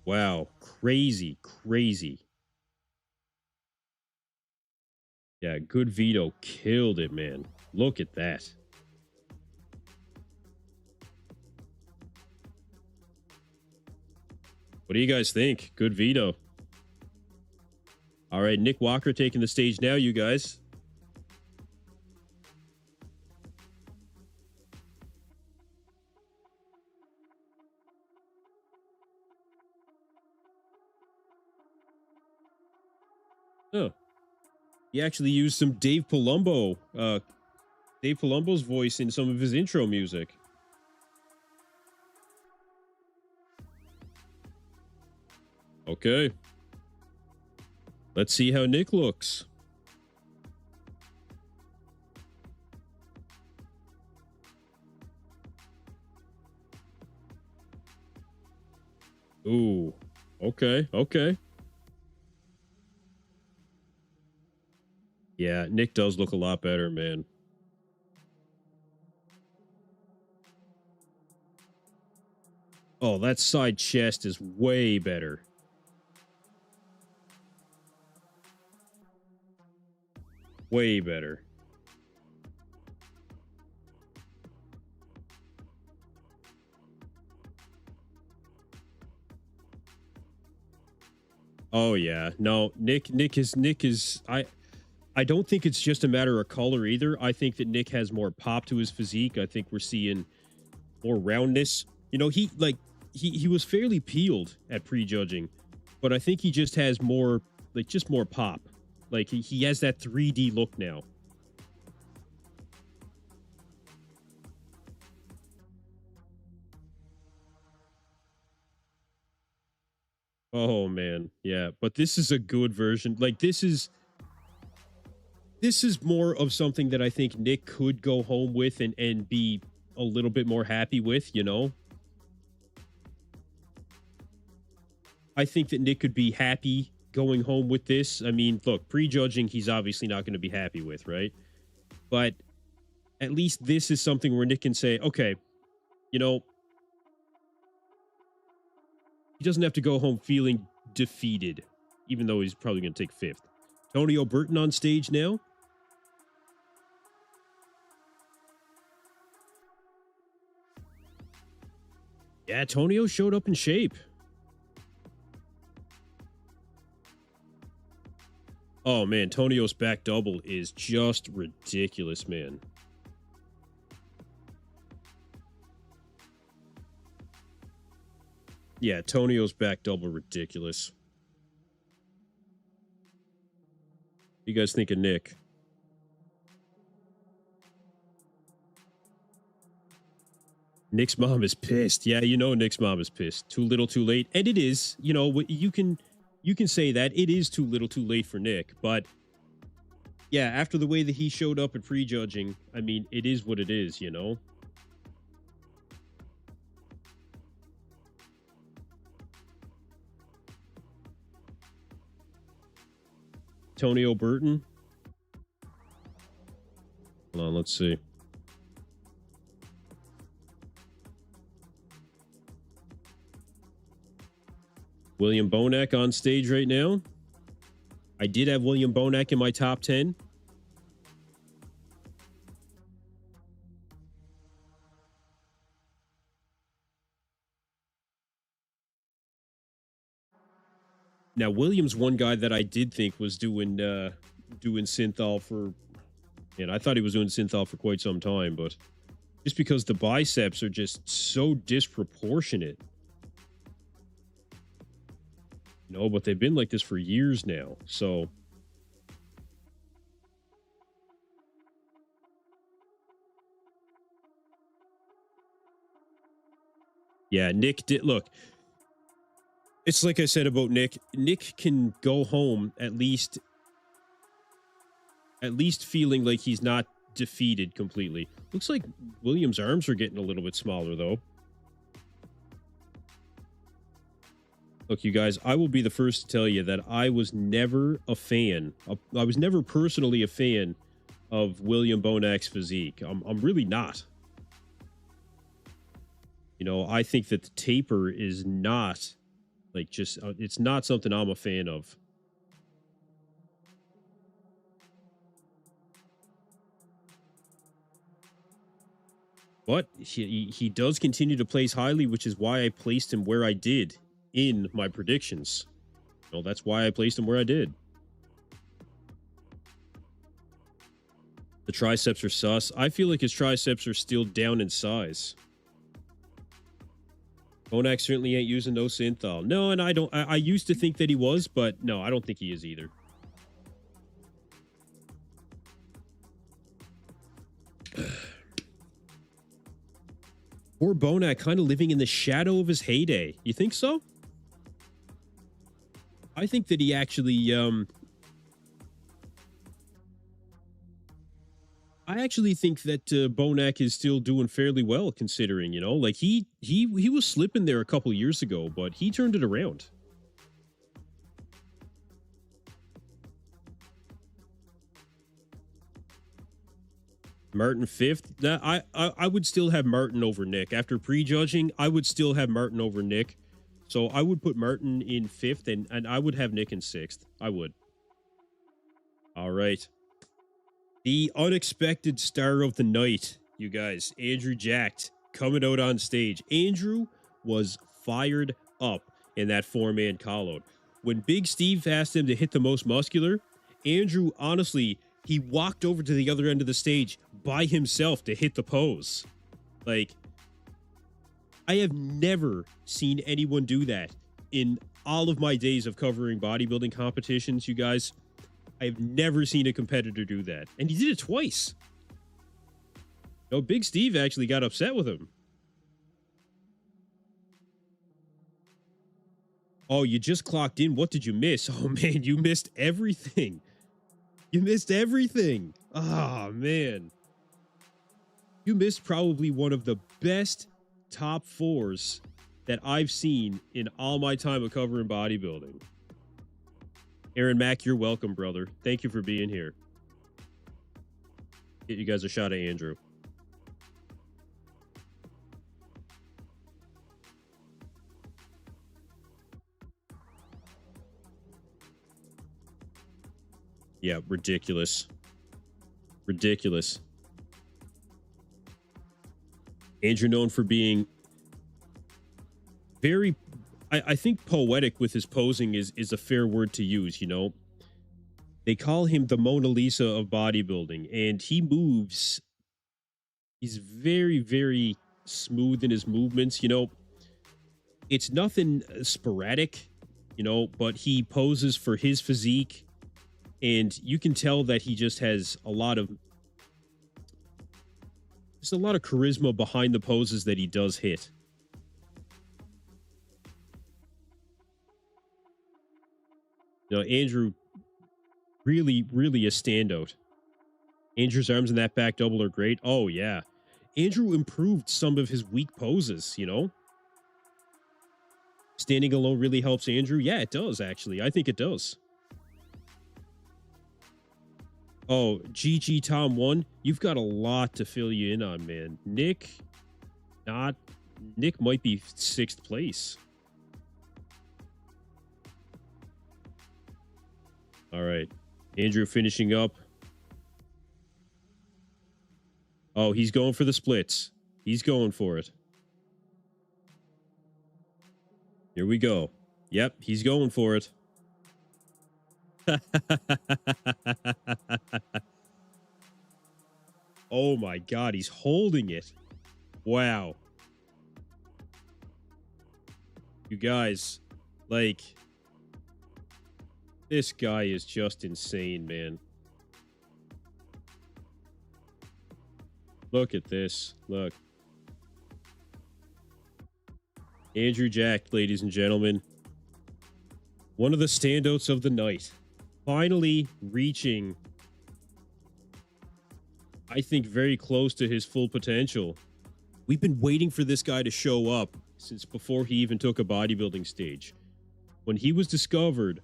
Wow, crazy, crazy. Yeah, Good Vito killed it, man. Look at that. What do you guys think? Good Vito. All right, Nick Walker taking the stage now, you guys. Oh. He actually used some Dave Palumbo Dave Palumbo's voice in some of his intro music. Okay. Let's see how Nick looks. Ooh. Okay. Okay. Yeah, Nick does look a lot better, man. Oh, that side chest is way better. Way better. Oh yeah. No, Nick is I don't think it's just a matter of color either. I think that Nick has more pop to his physique. I think we're seeing more roundness. You know, he was fairly peeled at prejudging, but I think he just has more just more pop. Like he has that 3D look now. Oh man. Yeah, but this is a good version. Like this is more of something that I think Nick could go home with and be a little bit more happy with, you know? I think that Nick could be happy going home with this. I mean, look, prejudging, he's obviously not going to be happy with, right? But at least this is something where Nick can say, okay, you know, he doesn't have to go home feeling defeated, even though he's probably going to take fifth. Tonio Burton on stage now. Yeah, Tonio showed up in shape. Oh man, Tonio's back double is just ridiculous, man. Yeah, Tonio's back double ridiculous. You guys think of Nick? Nick's mom is pissed. Yeah, you know Nick's mom is pissed. Too little, too late, and it is. You know, you can say that it is too little, too late for Nick. But yeah, after the way that he showed up at prejudging, I mean, it is what it is. You know. Tonio Burton. Hold on, let's see. William Bonac on stage right now. I did have William Bonac in my top 10. Now, Williams, one guy that I did think was doing synthol for, and I thought he was doing synthol for quite some time, but just because the biceps are just so disproportionate. No, but they've been like this for years now. So yeah, Nick did look. It's like I said about Nick. Nick can go home at least feeling like he's not defeated completely. Looks like Williams' arms are getting a little bit smaller though. Look, you guys, I will be the first to tell you that I was never a fan. I was never personally a fan of William Bonac's physique. I'm really not. You know, I think that the taper is not like just it's not something I'm a fan of. But he does continue to place highly, which is why I placed him where I did in my predictions. Well, that's why I placed him where I did. The triceps are sus. I feel like his triceps are still down in size. Bonac certainly ain't using no synthol. No, and I don't. I used to think that he was, but no, I don't think he is either. Poor Bonac kind of living in the shadow of his heyday. You think so? I think that he actually, I actually think that Bonac is still doing fairly well, considering, you know, like he was slipping there a couple years ago, but he turned it around. Martin fifth. That I would still have Martin over Nick after prejudging. I would still have Martin over Nick, so I would put Martin in fifth, and I would have Nick in sixth. I would. All right. The unexpected star of the night, you guys, Andrew Jacked, coming out on stage. Andrew was fired up in that four-man call-out. When Big Steve asked him to hit the most muscular, Andrew, honestly, he walked over to the other end of the stage by himself to hit the pose. Like, I have never seen anyone do that in all of my days of covering bodybuilding competitions, you guys. I've never seen a competitor do that. And he did it twice. No, Big Steve actually got upset with him. Oh, you just clocked in. What did you miss? Oh, man, you missed everything. You missed everything. Oh, man. You missed probably one of the best top fours that I've seen in all my time of covering bodybuilding. Aaron Mack, you're welcome, brother. Thank you for being here. Get you guys a shot at Andrew. Yeah, ridiculous. Ridiculous. Andrew known for being very, I think poetic with his posing is a fair word to use, you know. They call him the Mona Lisa of bodybuilding, and he moves. He's very, very smooth in his movements, you know. It's nothing sporadic, you know, but he poses for his physique, and you can tell that he just has a lot of charisma behind the poses that he does hit. You know, Andrew, really, really a standout. Andrew's arms in that back double are great. Oh, yeah. Andrew improved some of his weak poses, you know? Standing alone really helps Andrew. Yeah, it does, actually. I think it does. Oh, GG Tom 1, you've got a lot to fill you in on, man. Nick might be 6th place. All right. Andrew finishing up. Oh, he's going for the splits. He's going for it. Here we go. Yep, he's going for it. Oh my God, he's holding it. Wow. You guys, like, this guy is just insane, man. Look at this. Look. Andrew Jack, ladies and gentlemen. One of the standouts of the night. Finally reaching, I think, very close to his full potential. We've been waiting for this guy to show up since before he even took a bodybuilding stage. When he was discovered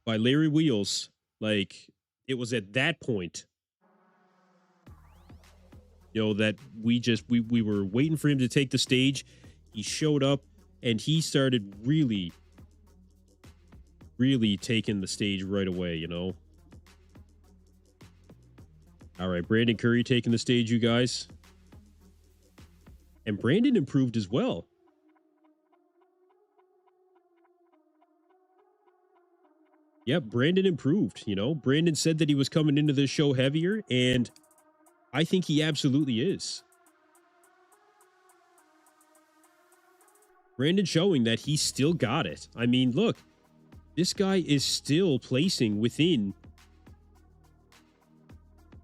by Larry Wheels, like, it was at that point, you know, that we were waiting for him to take the stage. He showed up and he started really taking the stage right away, you know. All right, Brandon Curry taking the stage, you guys. And Brandon improved as well. Yep, Brandon improved, you know. Brandon said that he was coming into this show heavier, and I think he absolutely is. Brandon showing that he still got it. I mean, look, this guy is still placing within.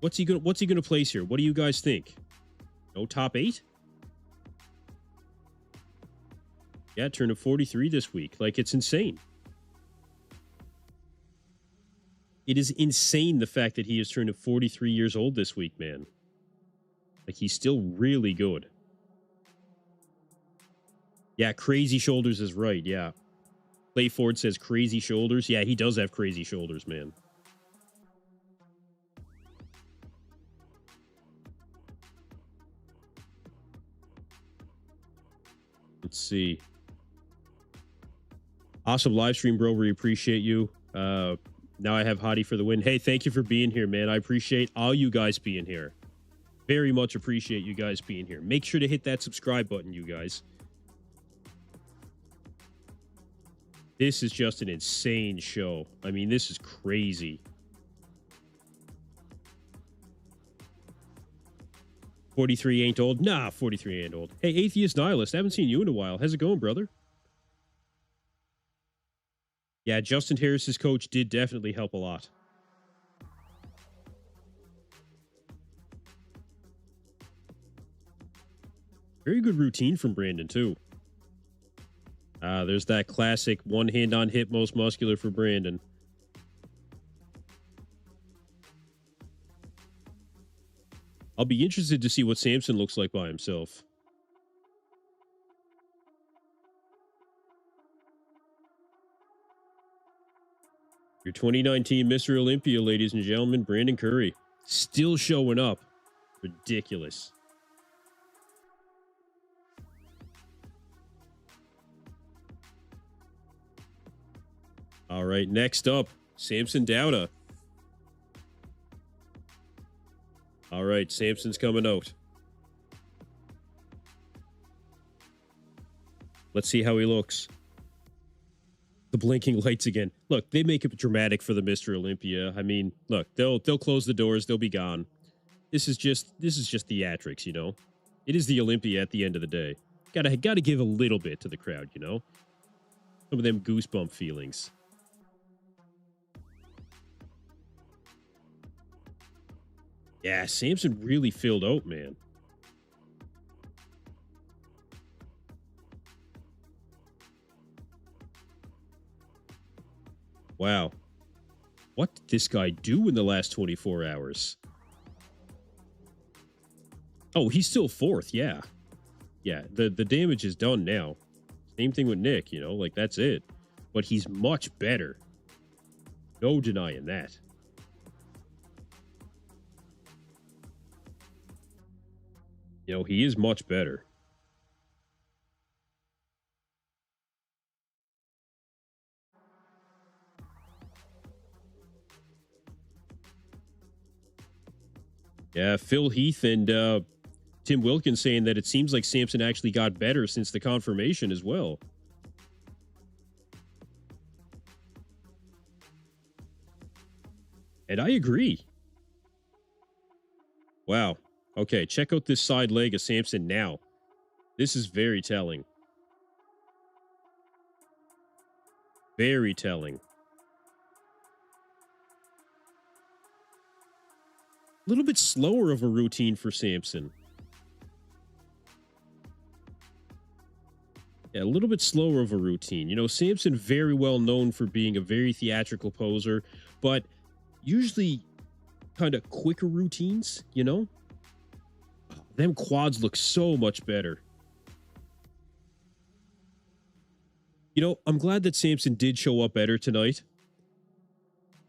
What's he gonna place here? What do you guys think? No top 8? Yeah, turning 43 this week. Like, it's insane. It is insane the fact that he is turning 43 years old this week, man. Like, he's still really good. Yeah, crazy shoulders is right. Yeah. Clay Ford says crazy shoulders. Yeah, he does have crazy shoulders, man. Let's see. Awesome live stream, bro. We appreciate you. Now I have Hadi for the win. Hey, thank you for being here, man. I appreciate all you guys being here. Very much appreciate you guys being here. Make sure to hit that subscribe button, you guys. This is just an insane show. I mean, this is crazy. 43 ain't old? Nah, 43 ain't old. Hey, Atheist Nihilist, haven't seen you in a while. How's it going, brother? Yeah, Justin Harris's coach did definitely help a lot. Very good routine from Brandon, too. There's that classic one hand on hip, most muscular for Brandon. I'll be interested to see what Samson looks like by himself. Your 2019 Mr. Olympia, ladies and gentlemen, Brandon Curry. Still showing up. Ridiculous. All right, next up, Samson Dauda. All right, Samson's coming out. Let's see how he looks. The blinking lights again. Look, they make it dramatic for the Mr. Olympia. I mean, look, they'll close the doors, they'll be gone. This is just theatrics, you know. It is the Olympia at the end of the day. Gotta give a little bit to the crowd, you know. Some of them goosebump feelings. Yeah, Samson really filled out, man. Wow. What did this guy do in the last 24 hours? Oh, he's still fourth, yeah. Yeah, the damage is done now. Same thing with Nick, you know, like that's it. But he's much better. No denying that. You know, he is much better. Yeah, Phil Heath and Tim Wilkins saying that it seems like Samson actually got better since the confirmation as well. And I agree. Wow. Okay, check out this side leg of Samson now. This is very telling. Very telling. A little bit slower of a routine for Samson. Yeah, a little bit slower of a routine. You know, Samson very well known for being a very theatrical poser, but usually kind of quicker routines, you know? Them quads look so much better. You know, I'm glad that Samson did show up better tonight.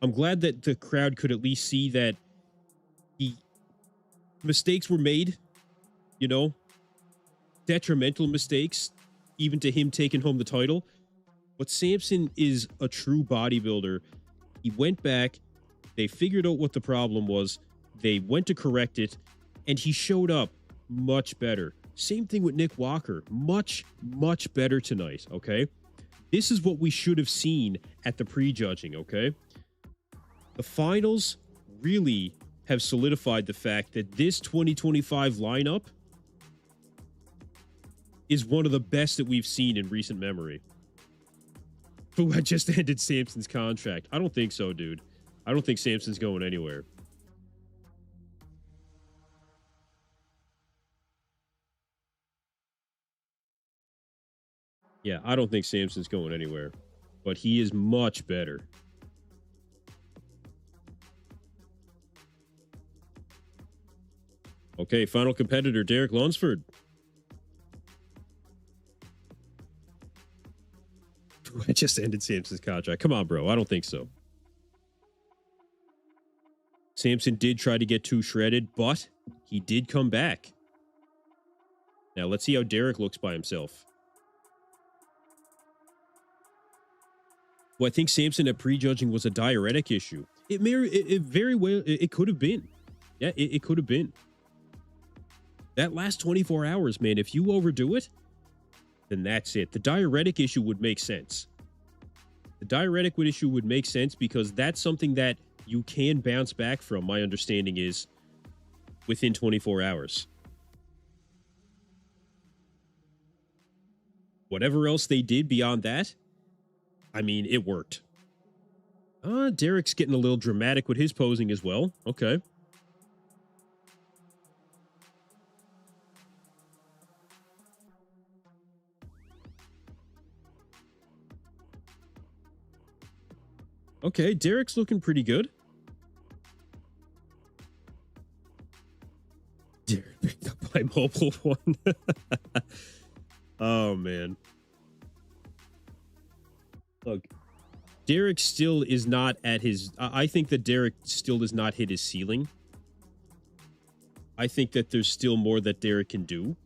I'm glad that the crowd could at least see that mistakes were made, you know, detrimental mistakes, even to him taking home the title. But Samson is a true bodybuilder. He went back, they figured out what the problem was, they went to correct it, and he showed up much better. Same thing with Nick Walker. Much, much better tonight, okay? This is what we should have seen at the prejudging, okay? The finals really have solidified the fact that this 2025 lineup is one of the best that we've seen in recent memory. Who had just ended Samson's contract? I don't think so, dude. I don't think Samson's going anywhere. Yeah, I don't think Samson's going anywhere, but he is much better. Okay, final competitor, Derek Lunsford. I just ended Samson's contract. Come on, bro. I don't think so. Samson did try to get too shredded, but he did come back. Now, let's see how Derek looks by himself. Well, I think Samson at prejudging was a diuretic issue. It very well, it could have been. Yeah, it could have been. That last 24 hours, man, if you overdo it, then that's it. The diuretic issue would make sense. The diuretic issue would make sense because that's something that you can bounce back from, my understanding is, within 24 hours. Whatever else they did beyond that, I mean, it worked. Derek's getting a little dramatic with his posing as well. Okay. Okay, Derek's looking pretty good. Derek picked up my mobile one. Oh, man. Look, Derek still is not at his... I think that Derek still does not hit his ceiling. I think that there's still more that Derek can do.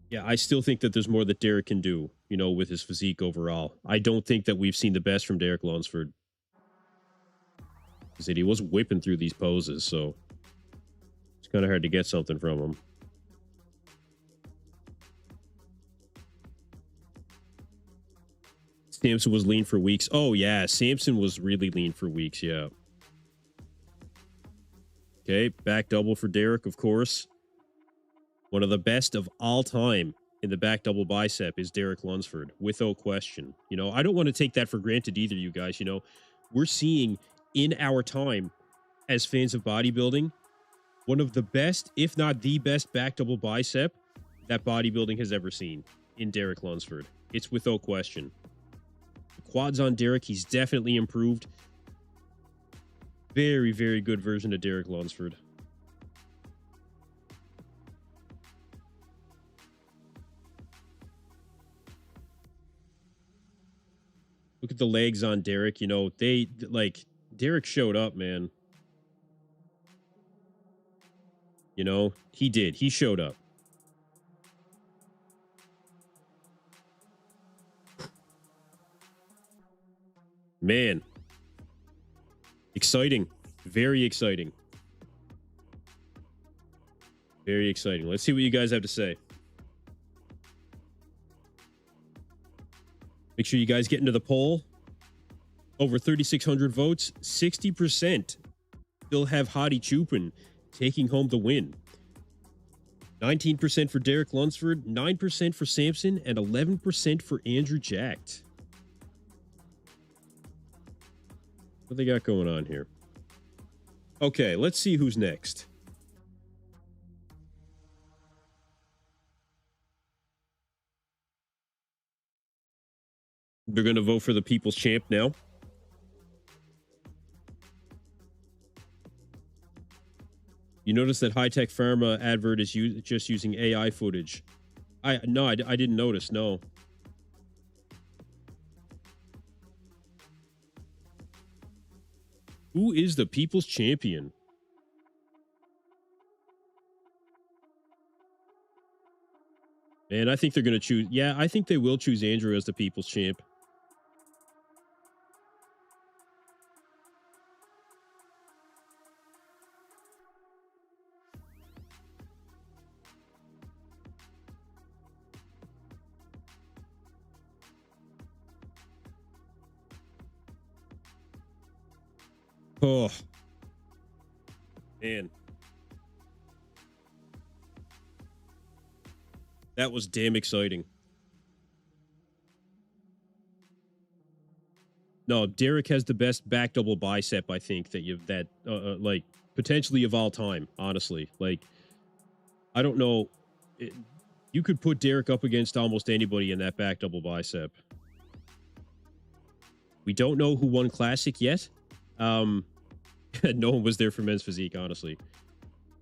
Yeah, I still think that there's more that Derek can do, you know, with his physique overall. I don't think that we've seen the best from Derek Lunsford. He said he was whipping through these poses, so it's kind of hard to get something from him. Samson was lean for weeks. Oh, yeah, Samson was really lean for weeks, yeah. Okay, back double for Derek, of course. One of the best of all time in the back double bicep is Derek Lunsford, without question. You know, I don't want to take that for granted either, you guys. You know, we're seeing in our time as fans of bodybuilding, one of the best, if not the best back double bicep that bodybuilding has ever seen in Derek Lunsford. It's without question. The quads on Derek, he's definitely improved. Very, very good version of Derek Lunsford. Look at the legs on Derek. You know, Derek showed up, man. You know, he did. He showed up. Man. Exciting. Very exciting. Very exciting. Let's see what you guys have to say. Make sure you guys get into the poll. Over 3,600 votes. 60% still have Hadi Choopan taking home the win. 19% for Derek Lunsford, 9% for Samson, and 11% for Andrew Jacked. What they got going on here? Okay, let's see who's next. They're going to vote for the People's Champ now. You notice that High Tech Pharma advert is just using AI footage. I didn't notice, no. Who is the People's Champion? Man, I think they're going to choose... Yeah, I think they will choose Andrew as the People's Champ. Oh. Man. That was damn exciting. No, Derek has the best back double bicep, I think, that you've like potentially of all time, honestly. Like, I don't know. You could put Derek up against almost anybody in that back double bicep. We don't know who won Classic yet. No one was there for men's physique, honestly.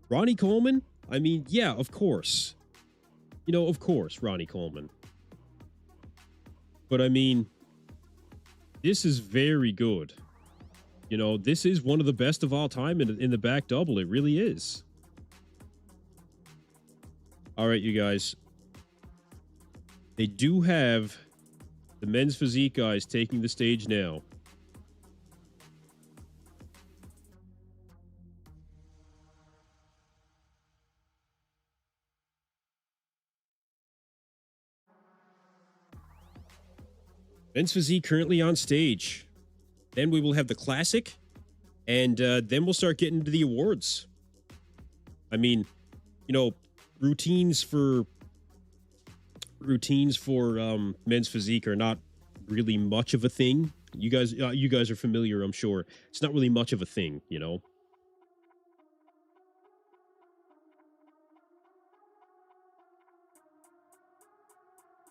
Ronnie Coleman? I mean, yeah, of course. You know, of course, Ronnie Coleman. But I mean, this is very good. You know, this is one of the best of all time in the back double. It really is. All right, you guys. They do have the men's physique guys taking the stage now. Men's physique currently on stage. Then we will have the classic, and then we'll start getting into the awards. I mean, you know, routines for men's physique are not really much of a thing. You guys are familiar, I'm sure. It's not really much of a thing, you know.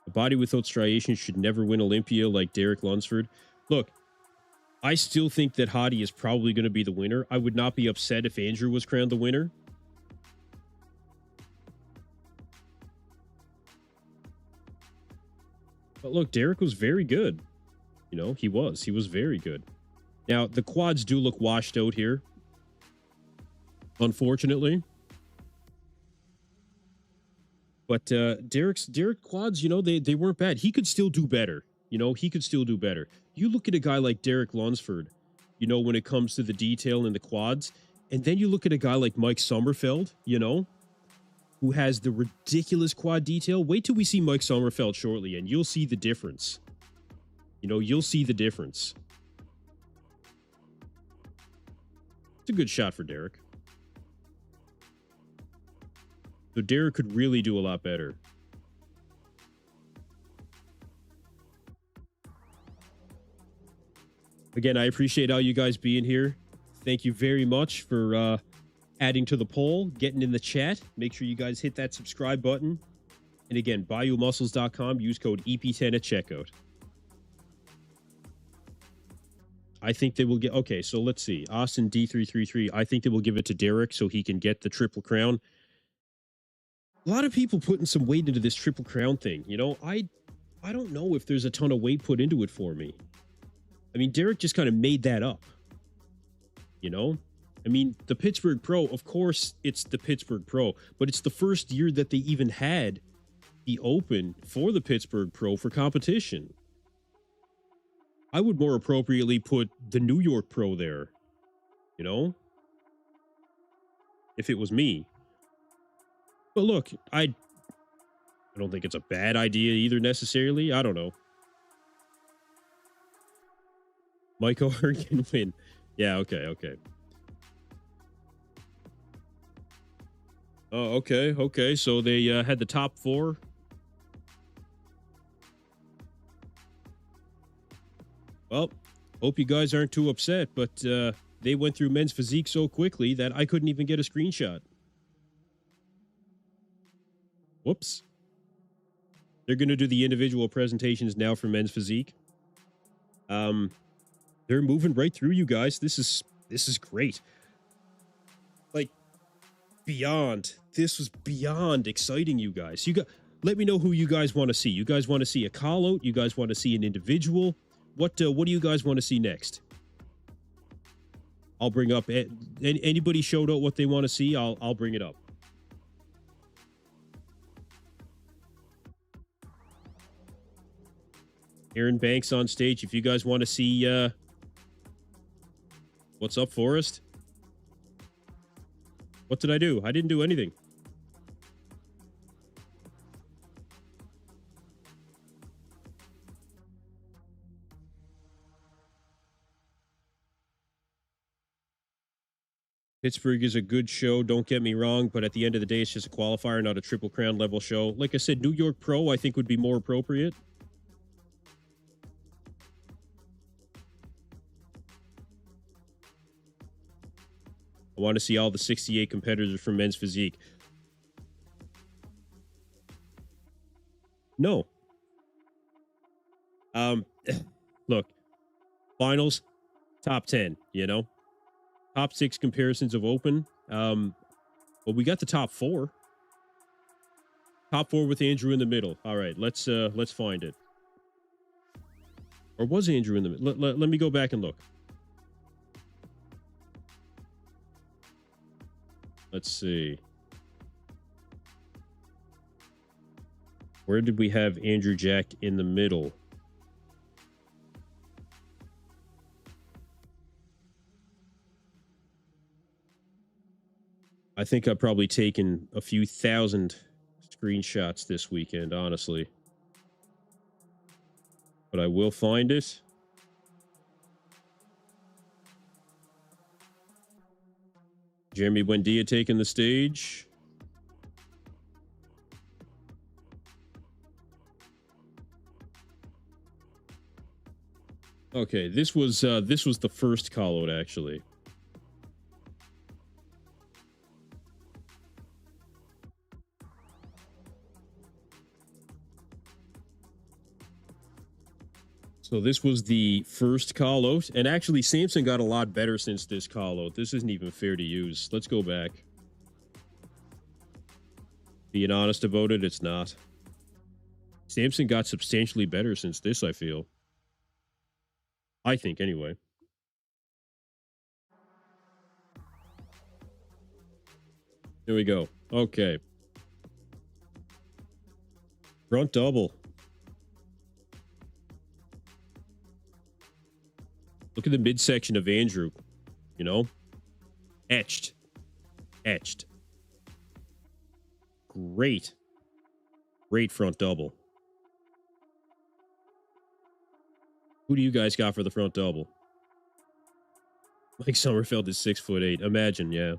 A body without striations should never win Olympia like Derek Lunsford. Look, I still think that Hadi is probably going to be the winner. I would not be upset if Andrew was crowned the winner. But look, Derek was very good. You know, he was very good. Now, the quads do look washed out here, unfortunately. But Derek quads, you know, they weren't bad. He could still do better. You know, he could still do better. You look at a guy like Derek Lunsford, you know, when it comes to the detail in the quads, and then you look at a guy like Mike Sommerfeld, you know, who has the ridiculous quad detail. Wait till we see Mike Sommerfeld shortly, and you'll see the difference. You know, you'll see the difference. It's a good shot for Derek. So Derek could really do a lot better. Again, I appreciate all you guys being here. Thank you very much for adding to the poll, getting in the chat. Make sure you guys hit that subscribe button. And again, BayouMuscles.com. Use code EP10 at checkout. I think they will get... Okay, so let's see. Austin D333. I think they will give it to Derek so he can get the Triple Crown. A lot of people putting some weight into this Triple Crown thing. You know, I don't know if there's a ton of weight put into it for me. I mean, Derek just kind of made that up. You know? I mean, the Pittsburgh Pro, of course, it's the Pittsburgh Pro, but it's the first year that they even had the Open for the Pittsburgh Pro for competition. I would more appropriately put the New York Pro there. You know? If it was me. But look, I don't think it's a bad idea either necessarily. I don't know. Mike O'Hare can win. Yeah, okay. Oh, okay. So they had the top four. Well, hope you guys aren't too upset, but they went through men's physique so quickly that I couldn't even get a screenshot. Whoops. They're going to do the individual presentations now for men's physique. They're moving right through you guys. This is great. Like, beyond. This was beyond exciting, you guys. Let me know who you guys want to see. You guys want to see a call out? You guys want to see an individual? What do you guys want to see next? I'll bring up anybody showed out what they want to see. I'll bring it up. Aaron Banks on stage. If you guys want to see what's up, Forrest? What did I do? I didn't do anything. Pittsburgh is a good show, don't get me wrong, but at the end of the day, it's just a qualifier, not a Triple Crown level show. Like I said, New York Pro, I think, would be more appropriate. I want to see all the 68 competitors from men's physique. No. Look, finals, top 10, you know, top 6 comparisons of open. Well, we got the top 4. Top 4 with Andrew in the middle. All right, let's find it. Or was Andrew in the middle? Let me go back and look. Let's see. Where did we have Andrew Jack in the middle? I think I've probably taken a few thousand screenshots this weekend, honestly. But I will find it. Jeremy Buendia taking the stage. Okay, this was the first call out, actually. So this was the first call out, and actually Samson got a lot better since this call out. This isn't even fair to use. Let's go back. Being honest about it, it's not. Samson got substantially better since this, I feel. I think, anyway. Here we go. Okay. Front double. Look at the midsection of Andrew, you know? Etched. Etched. Great. Great front double. Who do you guys got for the front double? Mike Sommerfeld is 6'8". Imagine, yeah.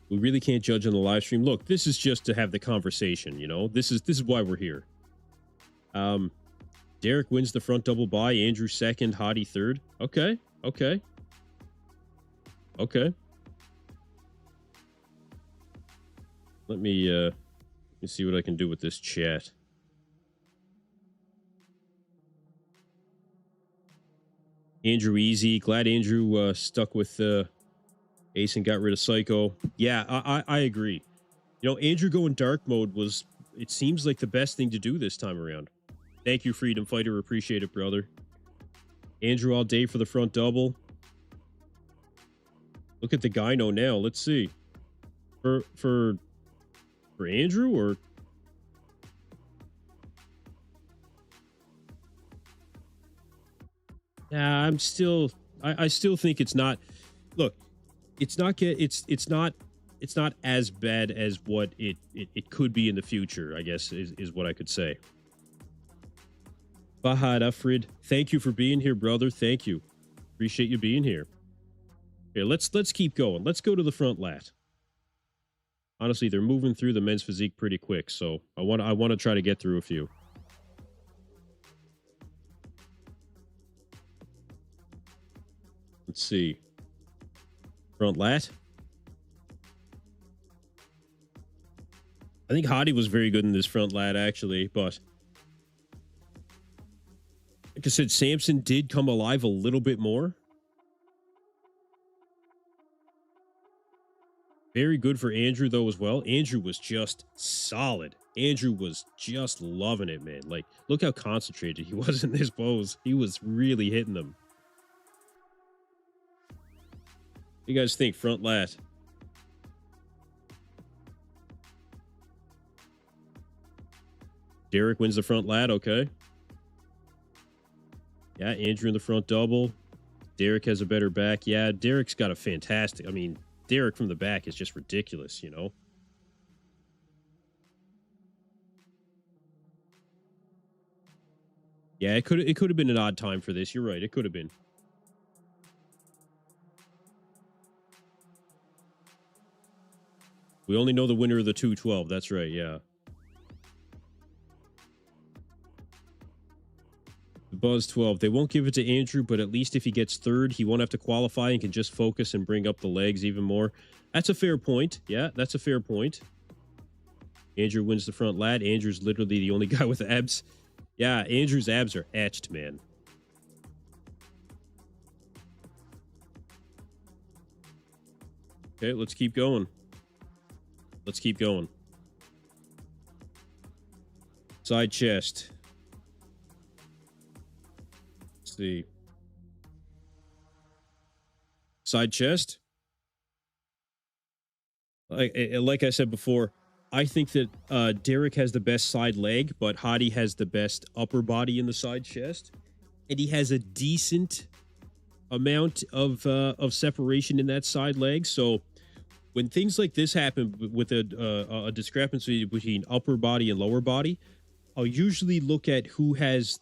We really can't judge on the live stream. Look, this is just to have the conversation, you know? This is why we're here. Derek wins the front double by, Andrew second, Hadi third. Okay. Okay. Okay. Let me see what I can do with this chat. Andrew easy. Glad Andrew stuck with Ace and got rid of Psycho. Yeah, I agree. You know, Andrew going dark mode was, it seems like the best thing to do this time around. Thank you, Freedom Fighter. Appreciate it, brother. Andrew all day for the front double. Look at the gyno now. Let's see. For Andrew or... Yeah, I'm still... I still think it's not... Look, it's not as bad as what it could be in the future, I guess, is what I could say. Fahad Afrid, thank you for being here, brother. Thank you. Appreciate you being here. Okay, let's keep going. Let's go to the front lat. Honestly, they're moving through the men's physique pretty quick, so I want to try to get through a few. Let's see. Front lat. I think Hadi was very good in this front lat, actually, but like I said, Samson did come alive a little bit more. Very good for Andrew, though, as well. Andrew was just solid. Andrew was just loving it, man. Like, look how concentrated he was in this pose. He was really hitting them. What do you guys think? Front lat. Derek wins the front lat. Okay. Yeah, Andrew in the front double. Derek has a better back. Yeah, Derek's got a fantastic... I mean, Derek from the back is just ridiculous, you know? Yeah, it could have been an odd time for this. You're right. It could have been. We only know the winner of the 212. That's right, yeah. Buzz 12. They won't give it to Andrew, but at least if he gets third, he won't have to qualify and can just focus and bring up the legs even more. That's a fair point. Yeah, that's a fair point. Andrew wins the front lat. Andrew's literally the only guy with abs. Yeah, Andrew's abs are etched, man. Okay, let's keep going. Let's keep going. Side chest. Let's see. Side chest. Like I said before, I think that Derek has the best side leg, but Hadi has the best upper body in the side chest, and he has a decent amount of separation in that side leg. So when things like this happen with a discrepancy between upper body and lower body, I'll usually look at who has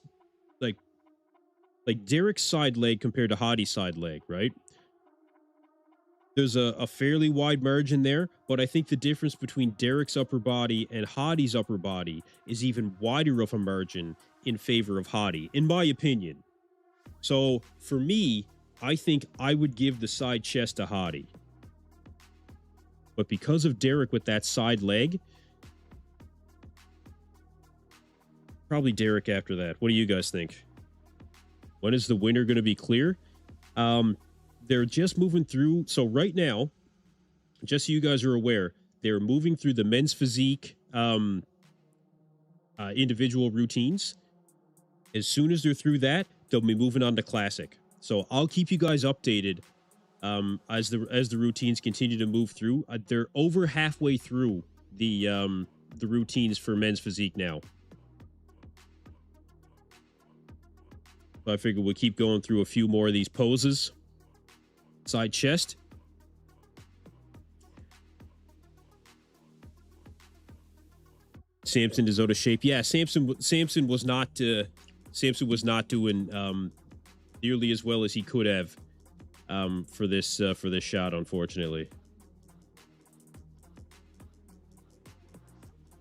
like Derek's side leg compared to Hadi's side leg, right? There's a fairly wide margin there, but I think the difference between Derek's upper body and Hadi's upper body is even wider of a margin in favor of Hadi, in my opinion. So for me, I think I would give the side chest to Hadi. But because of Derek with that side leg, probably Derek after that. What do you guys think? When is the winner going to be clear? They're just moving through. So right now, just so you guys are aware, they're moving through the men's physique individual routines. As soon as they're through that, they'll be moving on to classic. So I'll keep you guys updated as the routines continue to move through. They're over halfway through the routines for men's physique now. So I figure we'll keep going through a few more of these poses. Side chest. Samson is out of shape. Yeah, Samson was not doing nearly as well as he could have for this shot, unfortunately.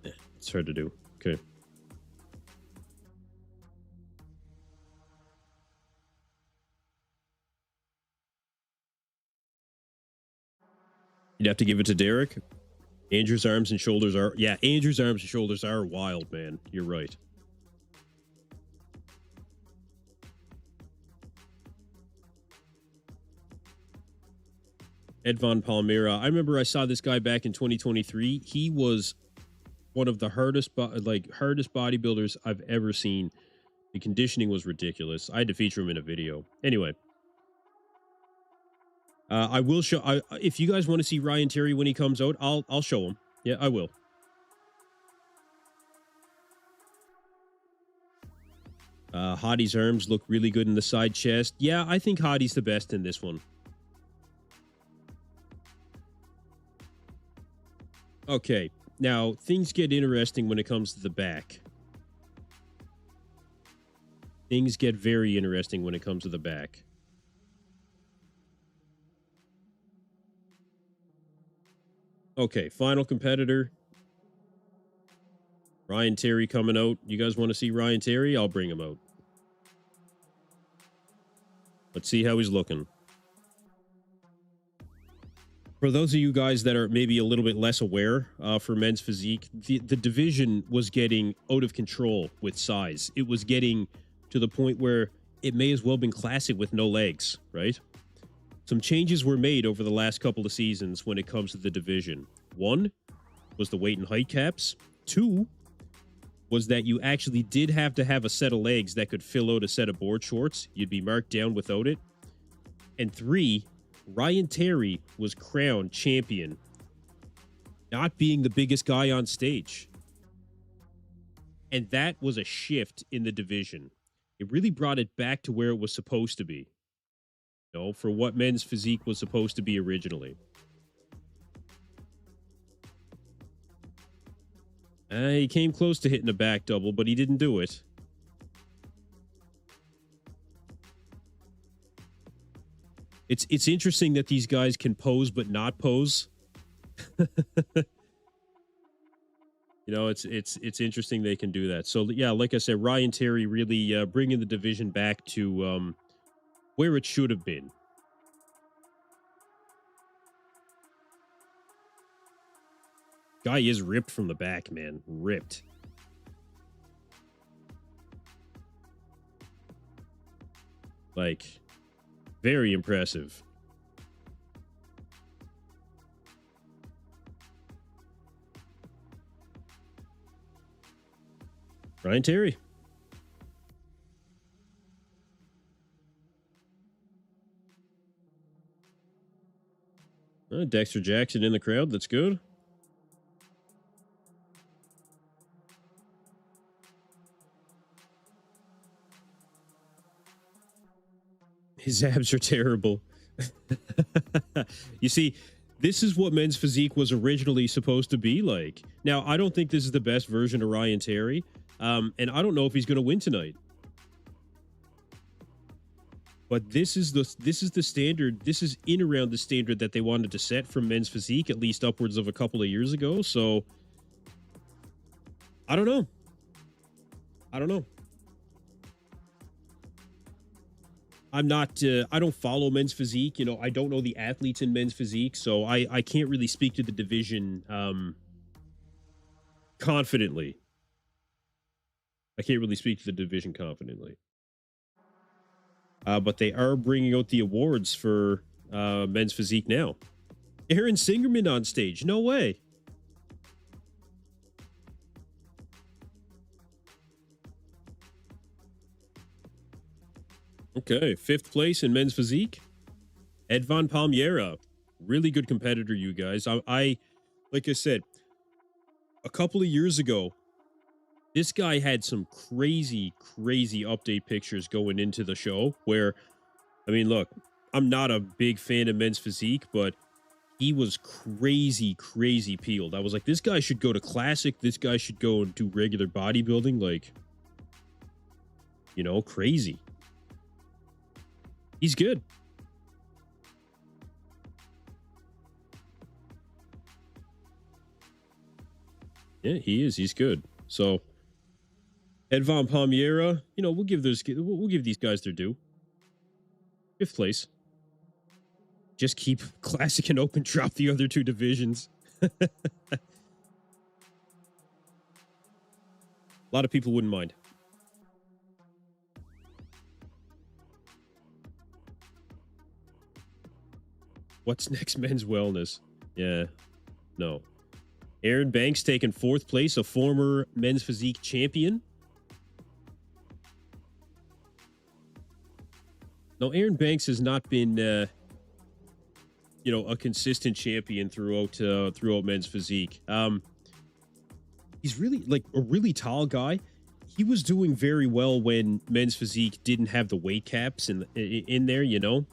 It's hard to do. Okay. You'd have to give it to Derek. Andrew's arms and shoulders are... Yeah, Andrew's arms and shoulders are wild, man. You're right. Ed Von Palmera. I remember I saw this guy back in 2023. He was one of the hardest bodybuilders I've ever seen. The conditioning was ridiculous. I had to feature him in a video. Anyway. I will show... if you guys want to see Ryan Terry when he comes out, I'll show him. Yeah, I will. Hadi's arms look really good in the side chest. Yeah, I think Hadi's the best in this one. Okay, now things get interesting when it comes to the back. Things get very interesting when it comes to the back. Okay, final competitor. Ryan Terry coming out. You guys want to see Ryan Terry? I'll bring him out. Let's see how he's looking. For those of you guys that are maybe a little bit less aware for men's physique, the division was getting out of control with size. It was getting to the point where it may as well have been classic with no legs, right? Some changes were made over the last couple of seasons when it comes to the division. One was the weight and height caps. Two was that you actually did have to have a set of legs that could fill out a set of board shorts. You'd be marked down without it. And three, Ryan Terry was crowned champion, not being the biggest guy on stage. And that was a shift in the division. It really brought it back to where it was supposed to be. You know, for what men's physique was supposed to be originally. He came close to hitting a back double, but he didn't do it. It's interesting that these guys can pose but not pose. You know, it's interesting they can do that. So yeah, like I said, Ryan Terry really bringing the division back to where it should have been. Guy is ripped from the back, man. Ripped. Like, very impressive. Ryan Terry. Dexter Jackson in the crowd. That's good. His abs are terrible. You see, this is what men's physique was originally supposed to be like. Now, I don't think this is the best version of Ryan Terry, and I don't know if he's going to win tonight. But this is the standard. This is in around the standard that they wanted to set for men's physique, at least upwards of a couple of years ago. So, I don't know. I don't know. I'm not, I don't follow men's physique. You know, I don't know the athletes in men's physique. So I can't really speak to the division confidently. I can't really speak to the division confidently. But they are bringing out the awards for men's physique now. Aaron Singerman on stage. No way. Okay, 5th place in men's physique. Edvan Palmiera, really good competitor, you guys. I like I said, a couple of years ago, this guy had some crazy update pictures going into the show where, I mean, look, I'm not a big fan of men's physique, but he was crazy peeled. I was like, this guy should go to classic. This guy should go and do regular bodybuilding. Like, you know, crazy. He's good. Yeah, he is. He's good. So, Edvan Palmiera, you know, we'll give these guys their due. 5th place. Just keep classic and open. Drop the other 2 divisions. A lot of people wouldn't mind. What's next? Men's wellness. Yeah. No. Aaron Banks taking 4th place, a former men's physique champion. No, Aaron Banks has not been, you know, a consistent champion throughout men's physique. He's really like a really tall guy. He was doing very well when men's physique didn't have the weight caps in there, you know.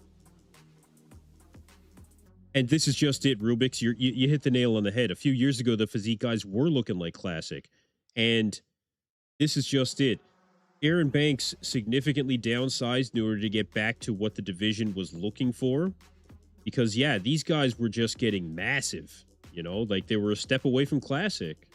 And this is just it, Rubik's. You hit the nail on the head. A few years ago, the physique guys were looking like classic. And this is just it. Aaron Banks significantly downsized in order to get back to what the division was looking for. Because, yeah, these guys were just getting massive. You know, like they were a step away from classic.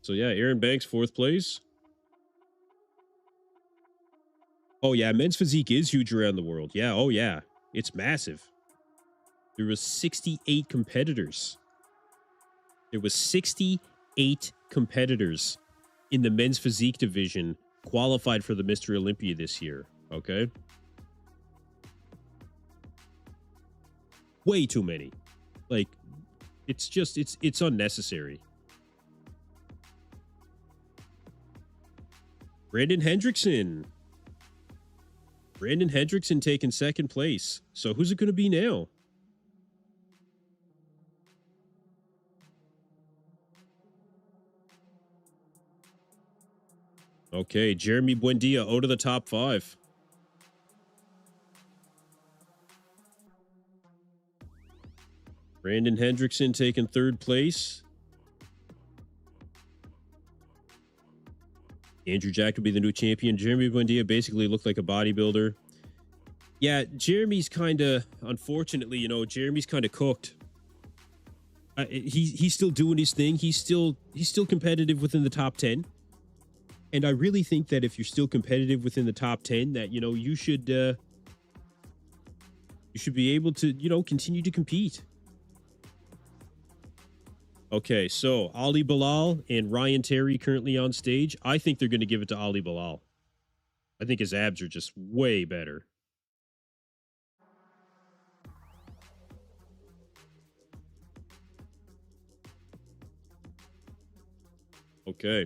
So, yeah, Aaron Banks, 4th place. Oh, yeah, men's physique is huge around the world. Yeah, oh, yeah. It's massive. There was 68 competitors. There was 68 competitors in the men's physique division qualified for the Mr. Olympia this year, okay? Way too many. Like, it's just, it's unnecessary. Brandon Hendrickson taking 2nd place. So who's it going to be now? Okay, Jeremy Buendia out of the top 5. Brandon Hendrickson taking 3rd place. Andrew Jack will be the new champion. Jeremy Buendia basically looked like a bodybuilder. Yeah, Jeremy's kind of, unfortunately, Jeremy's kind of cooked. He's still doing his thing. He's still competitive within the top 10. And I really think that if you're still competitive within the top 10, that, you should be able to, continue to compete. Okay, so Ali Bilal and Ryan Terry currently on stage. I think they're going to give it to Ali Bilal. I think his abs are just way better. Okay.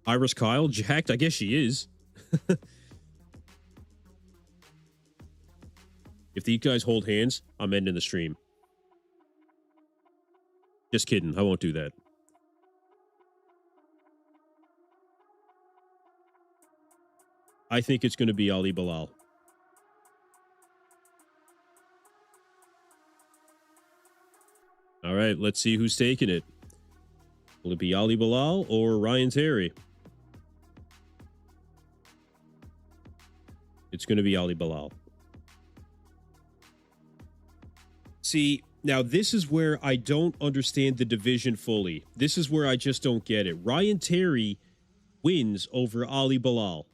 Iris Kyle, jacked? I guess she is. If these guys hold hands, I'm ending the stream. Just kidding. I won't do that. I think it's going to be Ali Bilal. All right, let's see who's taking it. Will it be Ali Bilal or Ryan Terry? It's going to be Ali Bilal. See, now this is where I don't understand the division fully. This is where I just don't get it. Ryan Terry wins over Ali Bilal.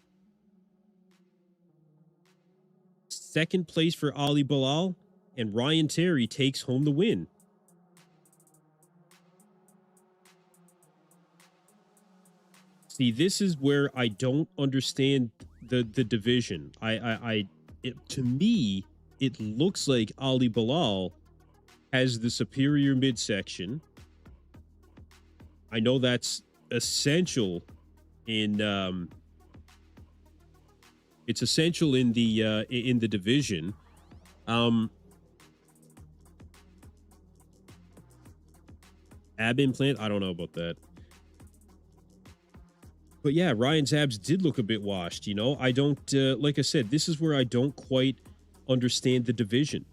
Second place for Ali Bilal, and Ryan Terry takes home the win. See, this is where I don't understand the division. To me, it looks like Ali Bilal has the superior midsection. I know that's essential in it's essential in the division. Ab implant, I don't know about that. But yeah, Ryan's abs did look a bit washed, I don't, like I said, this is where I don't quite understand the division.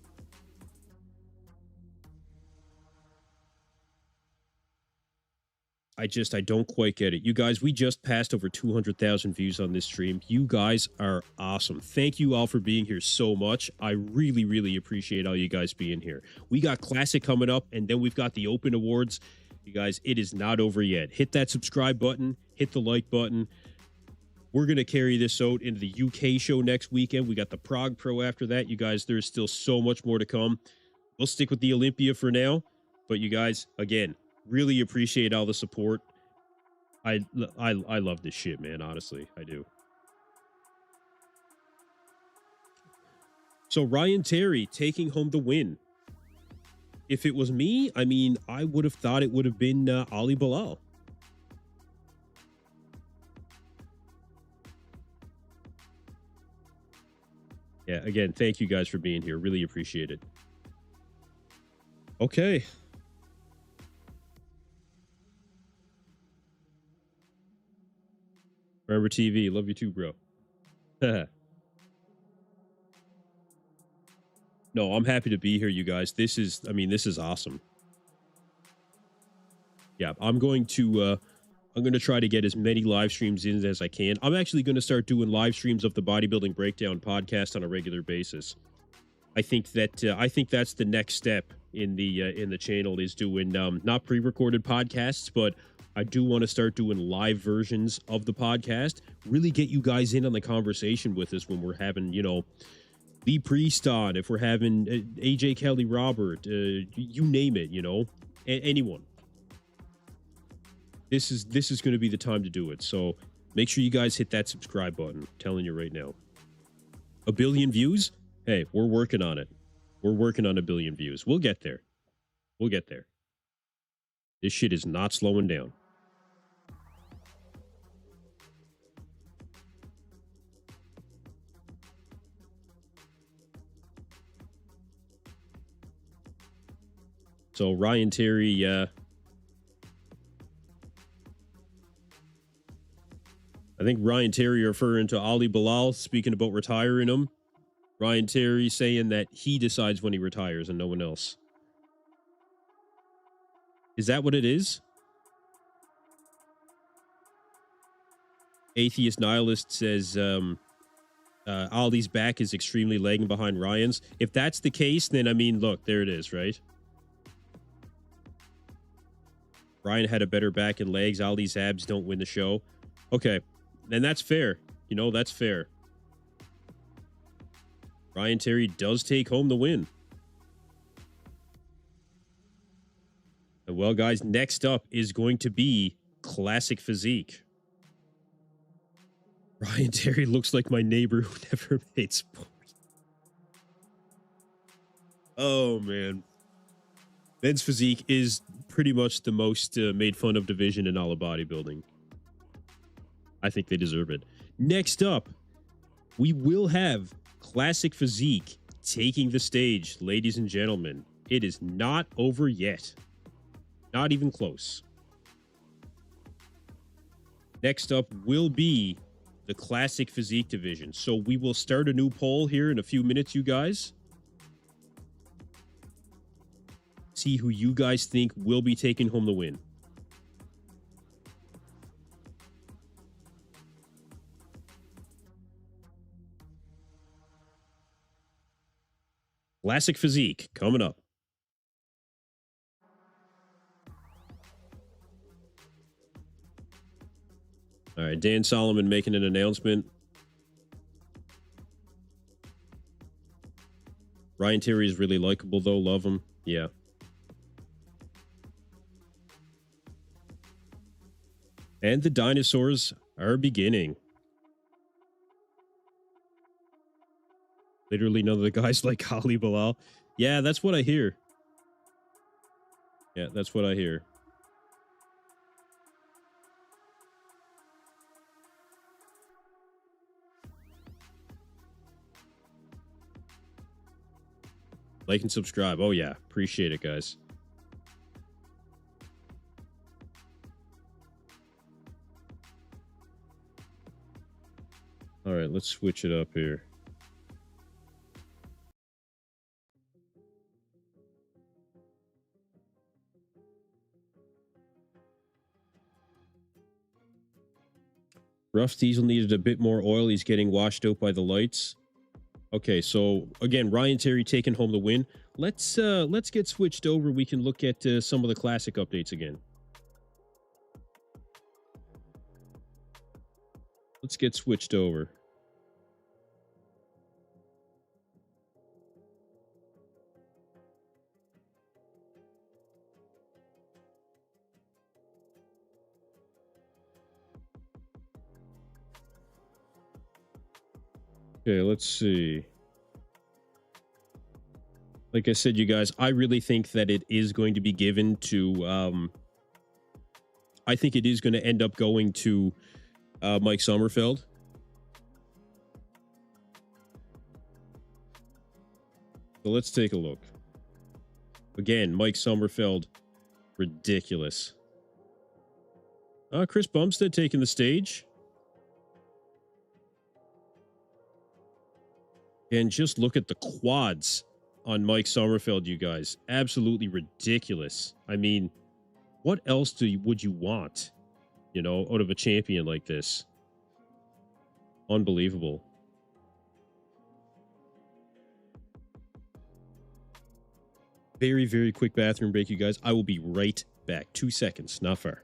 I don't quite get it. You guys, we just passed over 200,000 views on this stream. You guys are awesome. Thank you all for being here so much. I really, really appreciate all you guys being here. We got Classic coming up, and then we've got the Open Awards. You guys, it is not over yet. Hit that subscribe button. Hit the like button. We're going to carry this out into the UK show next weekend. We got the Prague Pro after that. You guys, there's still so much more to come. We'll stick with the Olympia for now. But you guys, again, really appreciate all the support. I love this shit, man. Honestly, I do. So Ryan Terry taking home the win. If it was me, I mean, I would have thought it would have been Ali Bilal. Yeah, again, thank you guys for being here. Really appreciate it. Okay. Remember TV. Love you too, bro. No, I'm happy to be here, you guys. This is awesome. Yeah, I'm going to try to get as many live streams in as I can. I'm actually going to start doing live streams of the Bodybuilding Breakdown podcast on a regular basis. I think that's the next step in the channel, is doing not pre-recorded podcasts, but I do want to start doing live versions of the podcast. Really get you guys in on the conversation with us when we're having, Lee Priest on, if we're having AJ Kelly Robert, you name it, anyone. This is going to be the time to do it. So make sure you guys hit that subscribe button. I'm telling you right now. 1 billion views? Hey, we're working on it. We're working on 1 billion views. We'll get there. We'll get there. This shit is not slowing down. So Ryan Terry, I think Ryan Terry referring to Ali Bilal, speaking about retiring him. Ryan Terry saying that he decides when he retires and no one else. Is that what it is? Atheist Nihilist says Ali's back is extremely lagging behind Ryan's. If that's the case, then I mean, look, there it is, right? Ryan had a better back and legs. Ali's abs don't win the show. Okay, then that's fair. You know, that's fair. Ryan Terry does take home the win. And well, guys, next up is going to be Classic Physique. Ryan Terry looks like my neighbor who never made sport. Oh, man. Men's physique is pretty much the most made fun of division in all of bodybuilding. I think they deserve it. Next up, we will have Classic Physique taking the stage, ladies and gentlemen. It is not over yet. Not even close. Next up will be the Classic Physique division. So we will start a new poll here in a few minutes, you guys. See who you guys think will be taking home the win. Classic Physique coming up. All right, Dan Solomon making an announcement. Ryan Terry is really likable, though. Love him. Yeah. And the dinosaurs are beginning. Literally none of the guys like Ali Bilal. Yeah, that's what I hear. Yeah, that's what I hear. Like and subscribe. Oh, yeah. Appreciate it, guys. All right, let's switch it up here. Rough Diesel needed a bit more oil. He's getting washed out by the lights. Okay, so again, Ryan Terry taking home the win. Let's get switched over. We can look at some of the classic updates again. Let's get switched over. Okay, let's see. Like I said, you guys, I really think that it is going to be given to I think it is going to end up going to Mike Sommerfeld. So let's take a look. Again, Mike Sommerfeld, ridiculous. Chris Bumstead taking the stage. And just look at the quads on Mike Sommerfeld, you guys. Absolutely ridiculous. I mean, what else would you want, you know, out of a champion like this? Unbelievable. Very, very quick bathroom break, you guys. I will be right back. 2 seconds, not far.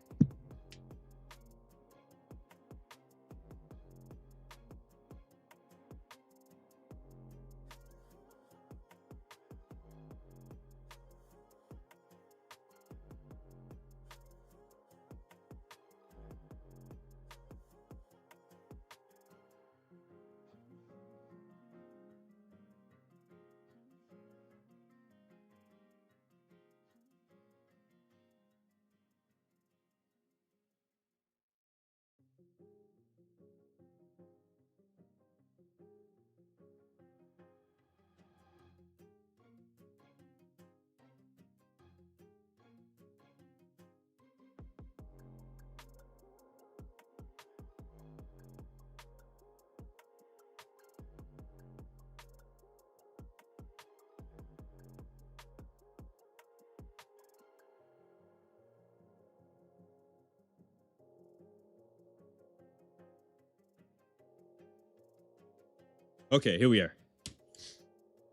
Okay, here we are.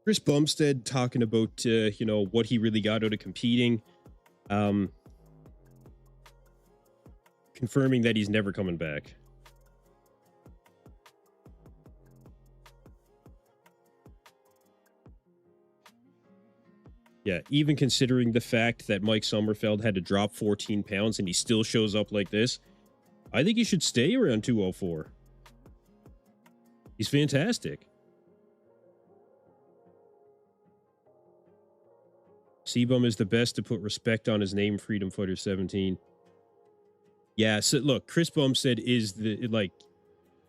Chris Bumstead talking about, you know, what he really got out of competing. Confirming that he's never coming back. Yeah, even considering the fact that Mike Sommerfeld had to drop 14 pounds and he still shows up like this, I think he should stay around 204. He's fantastic. Sebum is the best to put respect on his name, Freedom Fighter 17. Yeah, so look, Chris Bumstead is the, like,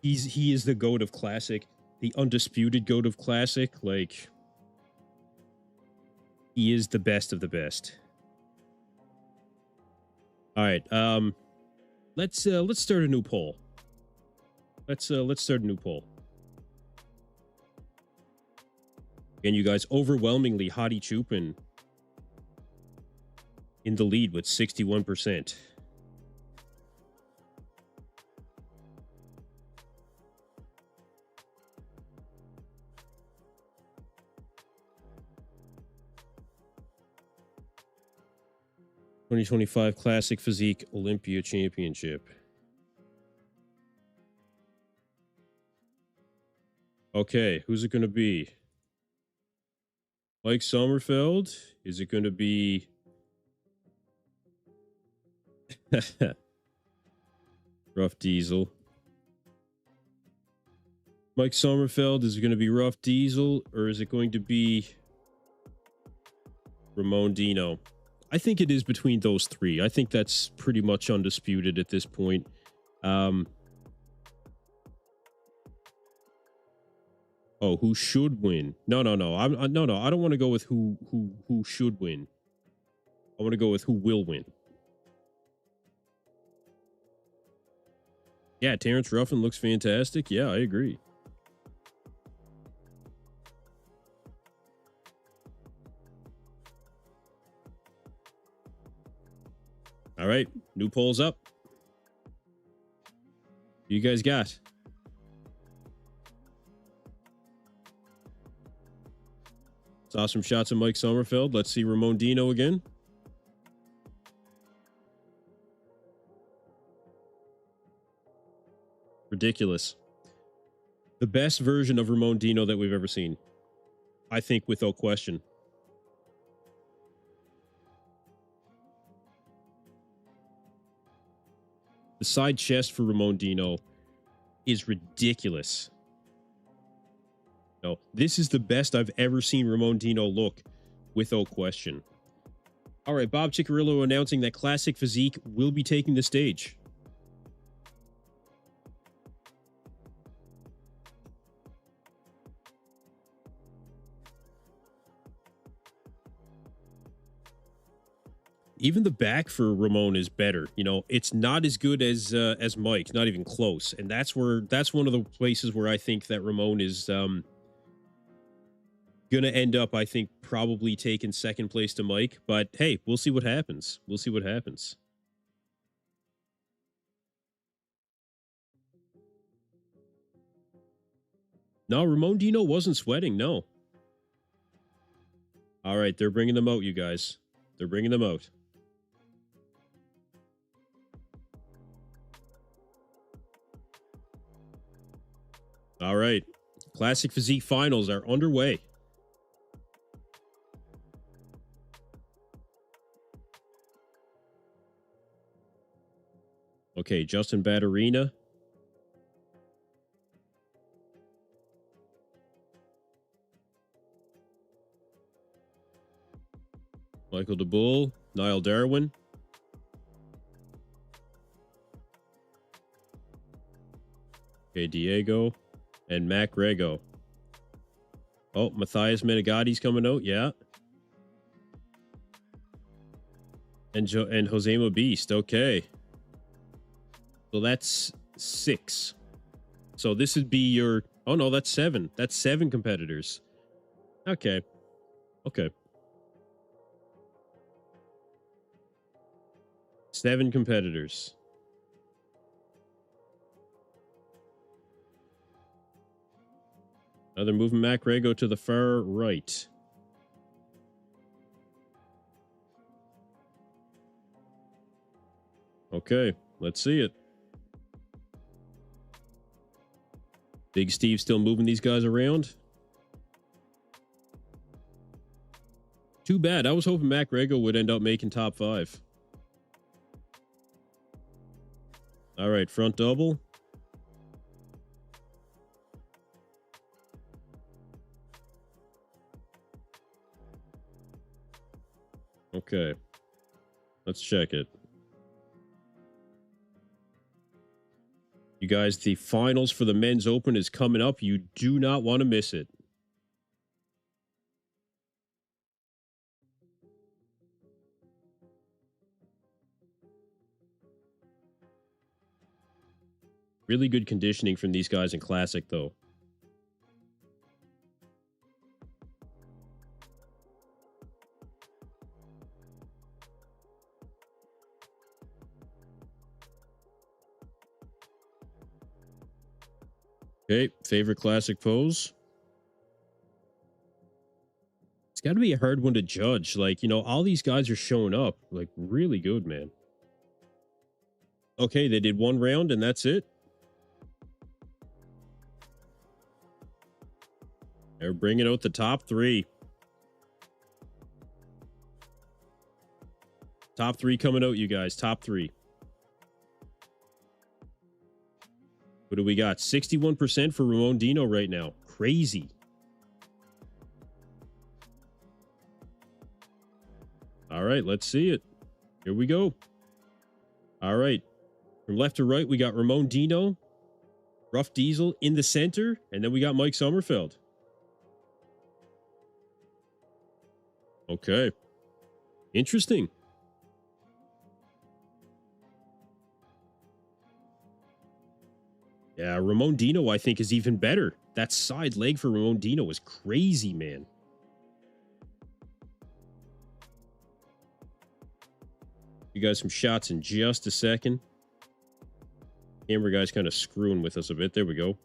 he is the GOAT of Classic, the undisputed GOAT of Classic. Like, he is the best of the best. All right, let's start a new poll. Let's start a new poll. And you guys, overwhelmingly, Hadi Choopan in the lead with 61%. $2025 Classic Physique Olympia Championship. Okay, who's it going to be? Mike Sommerfeld? Is it going to be... Rough Diesel? Mike Sommerfeld, is it going to be Rough Diesel, or is it going to be Ramon Dino? I think it is between those three. I think that's pretty much undisputed at this point. Oh, who should win? No. No. I don't want to go with who should win. I want to go with who will win. Yeah, Terrence Ruffin looks fantastic. Yeah, I agree. All right, new polls up. You guys got? Saw some shots of Mike Sommerfeld. Let's see Ramon Dino again. Ridiculous. The best version of Ramon Dino that we've ever seen. I think without question. The side chest for Ramon Dino is ridiculous. No, this is the best I've ever seen Ramon Dino look, without question. All right, Bob Ciccarillo announcing that Classic Physique will be taking the stage. Even the back for Ramon is better. You know, it's not as good as Mike, not even close. And that's one of the places where I think that Ramon is gonna end up, I think, probably taking second place to Mike. But hey, we'll see what happens. We'll see what happens. No, Ramon Dino wasn't sweating. No. All right, they're bringing them out, you guys. They're bringing them out. All right. Classic Physique finals are underway. Okay, Justin Batterina. Michael DeBull, Niall Darwin. Okay, Diego. And Mac Rego. Oh, Matthias Menegotti's coming out, yeah. And Josema Beast, okay. So that's 6. So this would be your... Oh, no, that's 7. That's 7 competitors. Okay. Okay. 7 competitors. Now they're moving MacGregor to the far right. Okay, let's see it. Big Steve still moving these guys around. Too bad. I was hoping MacGregor would end up making top 5. All right, front double. Okay, let's check it. You guys, the finals for the men's open is coming up. You do not want to miss it. Really good conditioning from these guys in Classic, though. Okay, favorite Classic pose. It's got to be a hard one to judge. Like, you know, all these guys are showing up. Like, really good, man. Okay, they did one round and that's it. They're bringing out the top 3. Top 3 coming out, you guys. Top 3. What do we got? 61% for Ramon Dino right now. Crazy. All right, let's see it. Here we go. All right. From left to right, we got Ramon Dino, Rough Diesel in the center, and then we got Mike Sommerfeld. Okay. Interesting. Yeah, Ramon Dino, I think, is even better. That side leg for Ramon Dino is crazy, man. You guys some shots in just a second. Camera guy's kind of screwing with us a bit. There we go.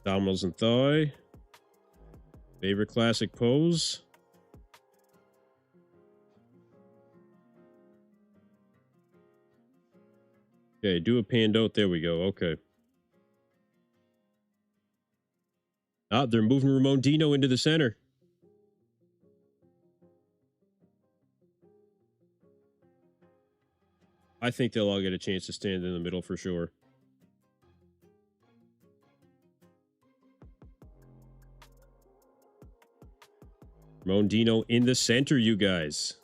Abdominals and thigh. Favorite Classic pose. Okay, do a panned out. There we go. Okay. Ah, they're moving Ramon Dino into the center. I think they'll all get a chance to stand in the middle for sure. Ramon Dino in the center, you guys.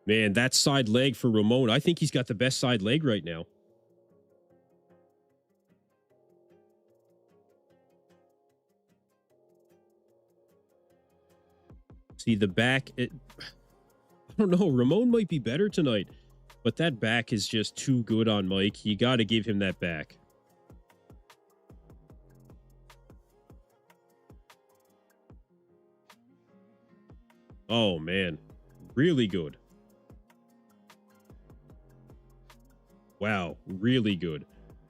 Man, that side leg for Ramon. I think he's got the best side leg right now. See, the back, I don't know. Ramon might be better tonight, but that back is just too good on Mike. You got to give him that back. Oh, man. Really good. Wow, really good.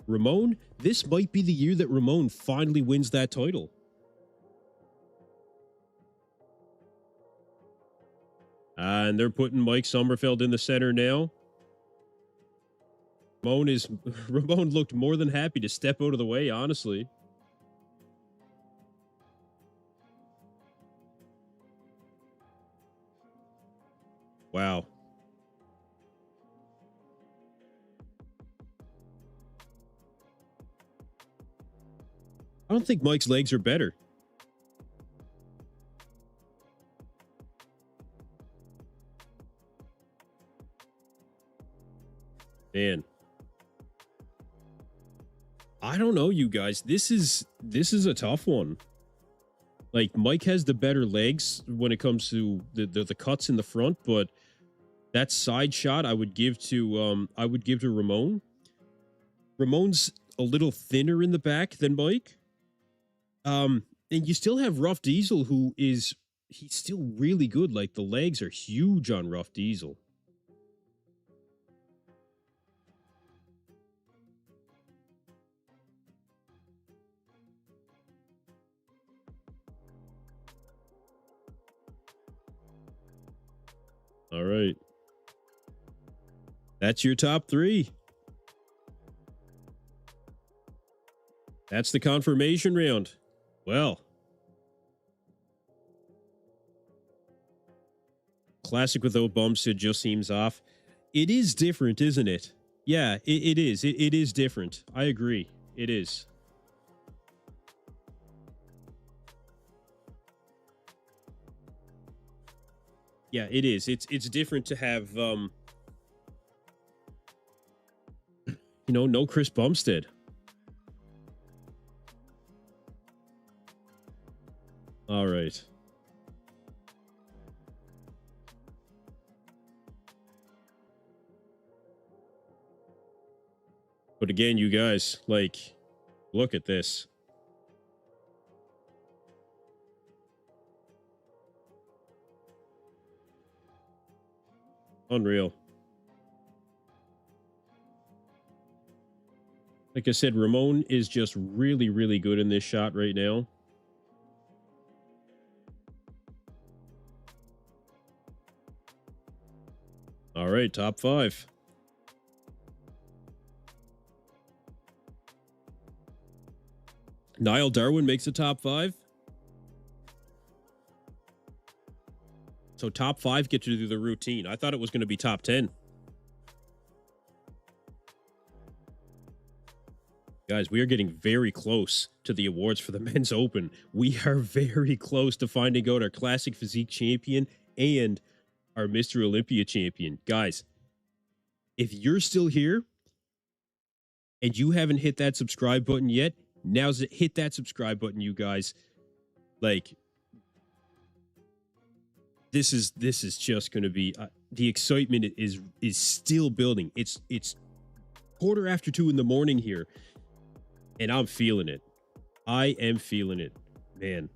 Ramon, this might be the year that Ramon finally wins that title. And they're putting Mike Sommerfeld in the center now. Ramon looked more than happy to step out of the way, honestly. Wow. I don't think Mike's legs are better. Man. I don't know, you guys. This is a tough one. Like, Mike has the better legs when it comes to the cuts in the front, but that side shot I would give to Ramon. Ramon's a little thinner in the back than Mike. And you still have Rough Diesel, he's still really good. Like, the legs are huge on Rough Diesel. All right. That's your top 3. That's the confirmation round. Well, classic without bumps, it just seems off. It is different, isn't it? Yeah, it is. It is different. I agree. It is. Yeah, it is. It's different to have no Chris Bumstead. All right. But again, you guys, like, look at this. Unreal. Like I said, Ramon is just really, really good in this shot right now. All right, top 5. Niall Darwin makes the top 5. So top 5 get to do the routine. I thought it was going to be top 10. Guys, we are getting very close to the awards for the Men's Open. We are very close to finding out our Classic Physique champion and our Mr. Olympia champion. Guys, if you're still here and you haven't hit that subscribe button yet, hit that subscribe button, you guys. Like, this is just going to be the excitement is still building. It's 2:15 in the morning here, and I'm feeling it. I am feeling it, man.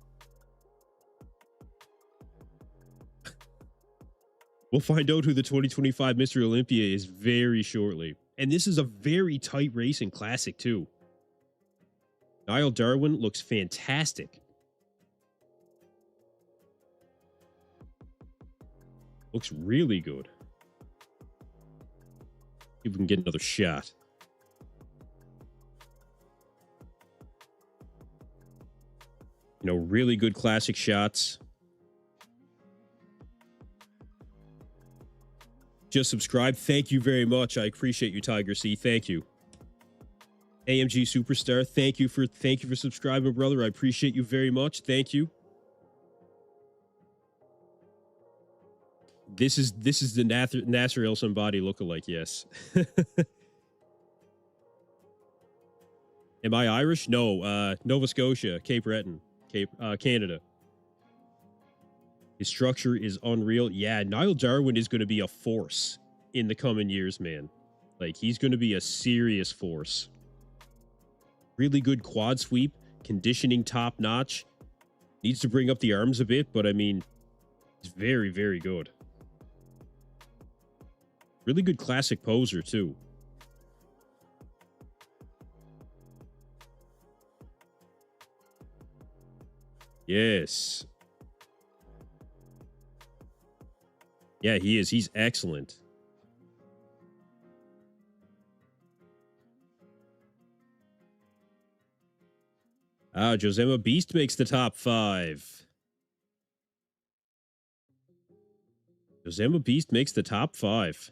We'll find out who the 2025 Mr. Olympia is very shortly. And this is a very tight racing classic, too. Niall Darwin looks fantastic. Looks really good. See if we can get another shot. Really good classic shots. Just subscribe. Thank you very much. I appreciate you, Tiger C. Thank you. AMG Superstar, thank you for subscribing, brother. I appreciate you very much. Thank you. This is the Nasser El Somebody lookalike, yes. Am I Irish? No, Nova Scotia, Cape Breton, Canada. His structure is unreal. Yeah, Niall Darwin is going to be a force in the coming years, man. Like, he's going to be a serious force. Really good quad sweep, conditioning top notch. Needs to bring up the arms a bit, but I mean, it's very, very good. Really good classic poser, too. Yes. Yeah, he is. He's excellent. Josema Beast makes the top 5. Josema Beast makes the top 5.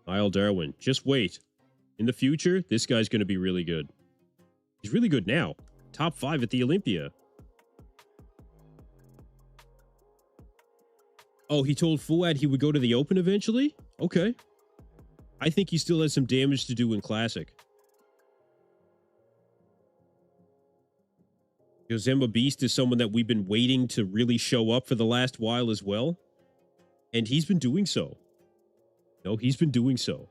Niall Darwin. Just wait. In the future, this guy's going to be really good. He's really good now. Top 5 at the Olympia. Oh, he told Fouad he would go to the Open eventually? Okay. I think he still has some damage to do in Classic. Josema Beast is someone that we've been waiting to really show up for the last while as well. And he's been doing so. No, he's been doing so.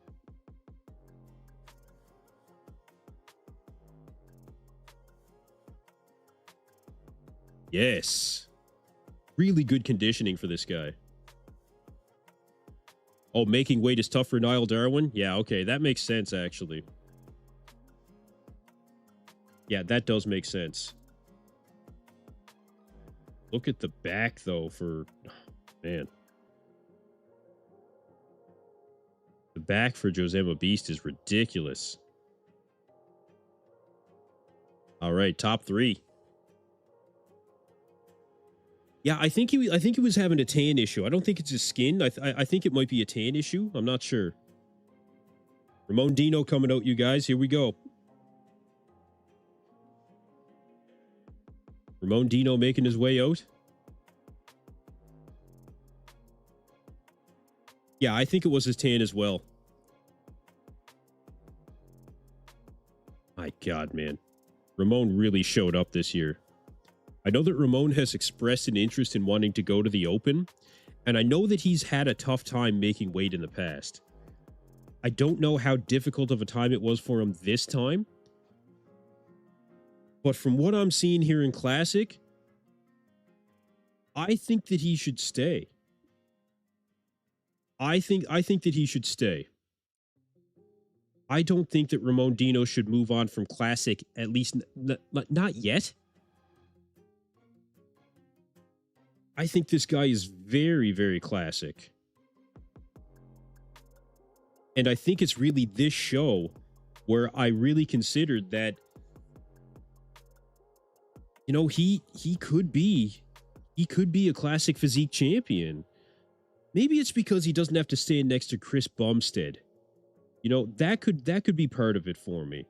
Yes. Really good conditioning for this guy. Oh, making weight is tough for Niall Darwin? Yeah, okay. That makes sense, actually. Yeah, that does make sense. Look at the back, though, for... Man. The back for Josema Beast is ridiculous. All right, top 3. Yeah, I think he was having a tan issue. I don't think it's his skin. I think it might be a tan issue. I'm not sure. Ramon Dino coming out, you guys. Here we go. Ramon Dino making his way out. Yeah, I think it was his tan as well. My God, man. Ramon really showed up this year. I know that Ramon has expressed an interest in wanting to go to the Open, and I know that he's had a tough time making weight in the past. I don't know how difficult of a time it was for him this time, but from what I'm seeing here in Classic, I think that he should stay. I think that he should stay. I don't think that Ramon Dino should move on from Classic, at least not yet. I think this guy is very, very classic. And I think it's really this show where I really considered that, you know, he could be a classic physique champion. Maybe it's because he doesn't have to stand next to Chris Bumstead. You know, that could be part of it for me.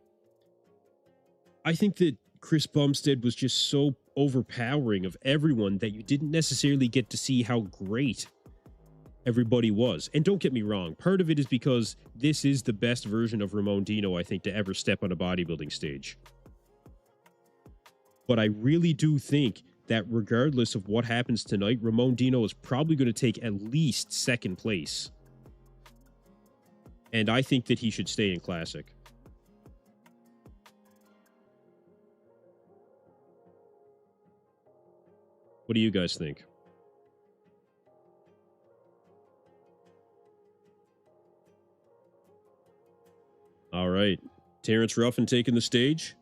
I think that Chris Bumstead was just so overpowering of everyone that you didn't necessarily get to see how great everybody was. And don't get me wrong, part of it is because this is the best version of Ramon Dino, I think, to ever step on a bodybuilding stage. But I really do think that regardless of what happens tonight, Ramon Dino is probably going to take at least second place. And I think that he should stay in Classic. What do you guys think? All right. Terrence Ruffin taking the stage.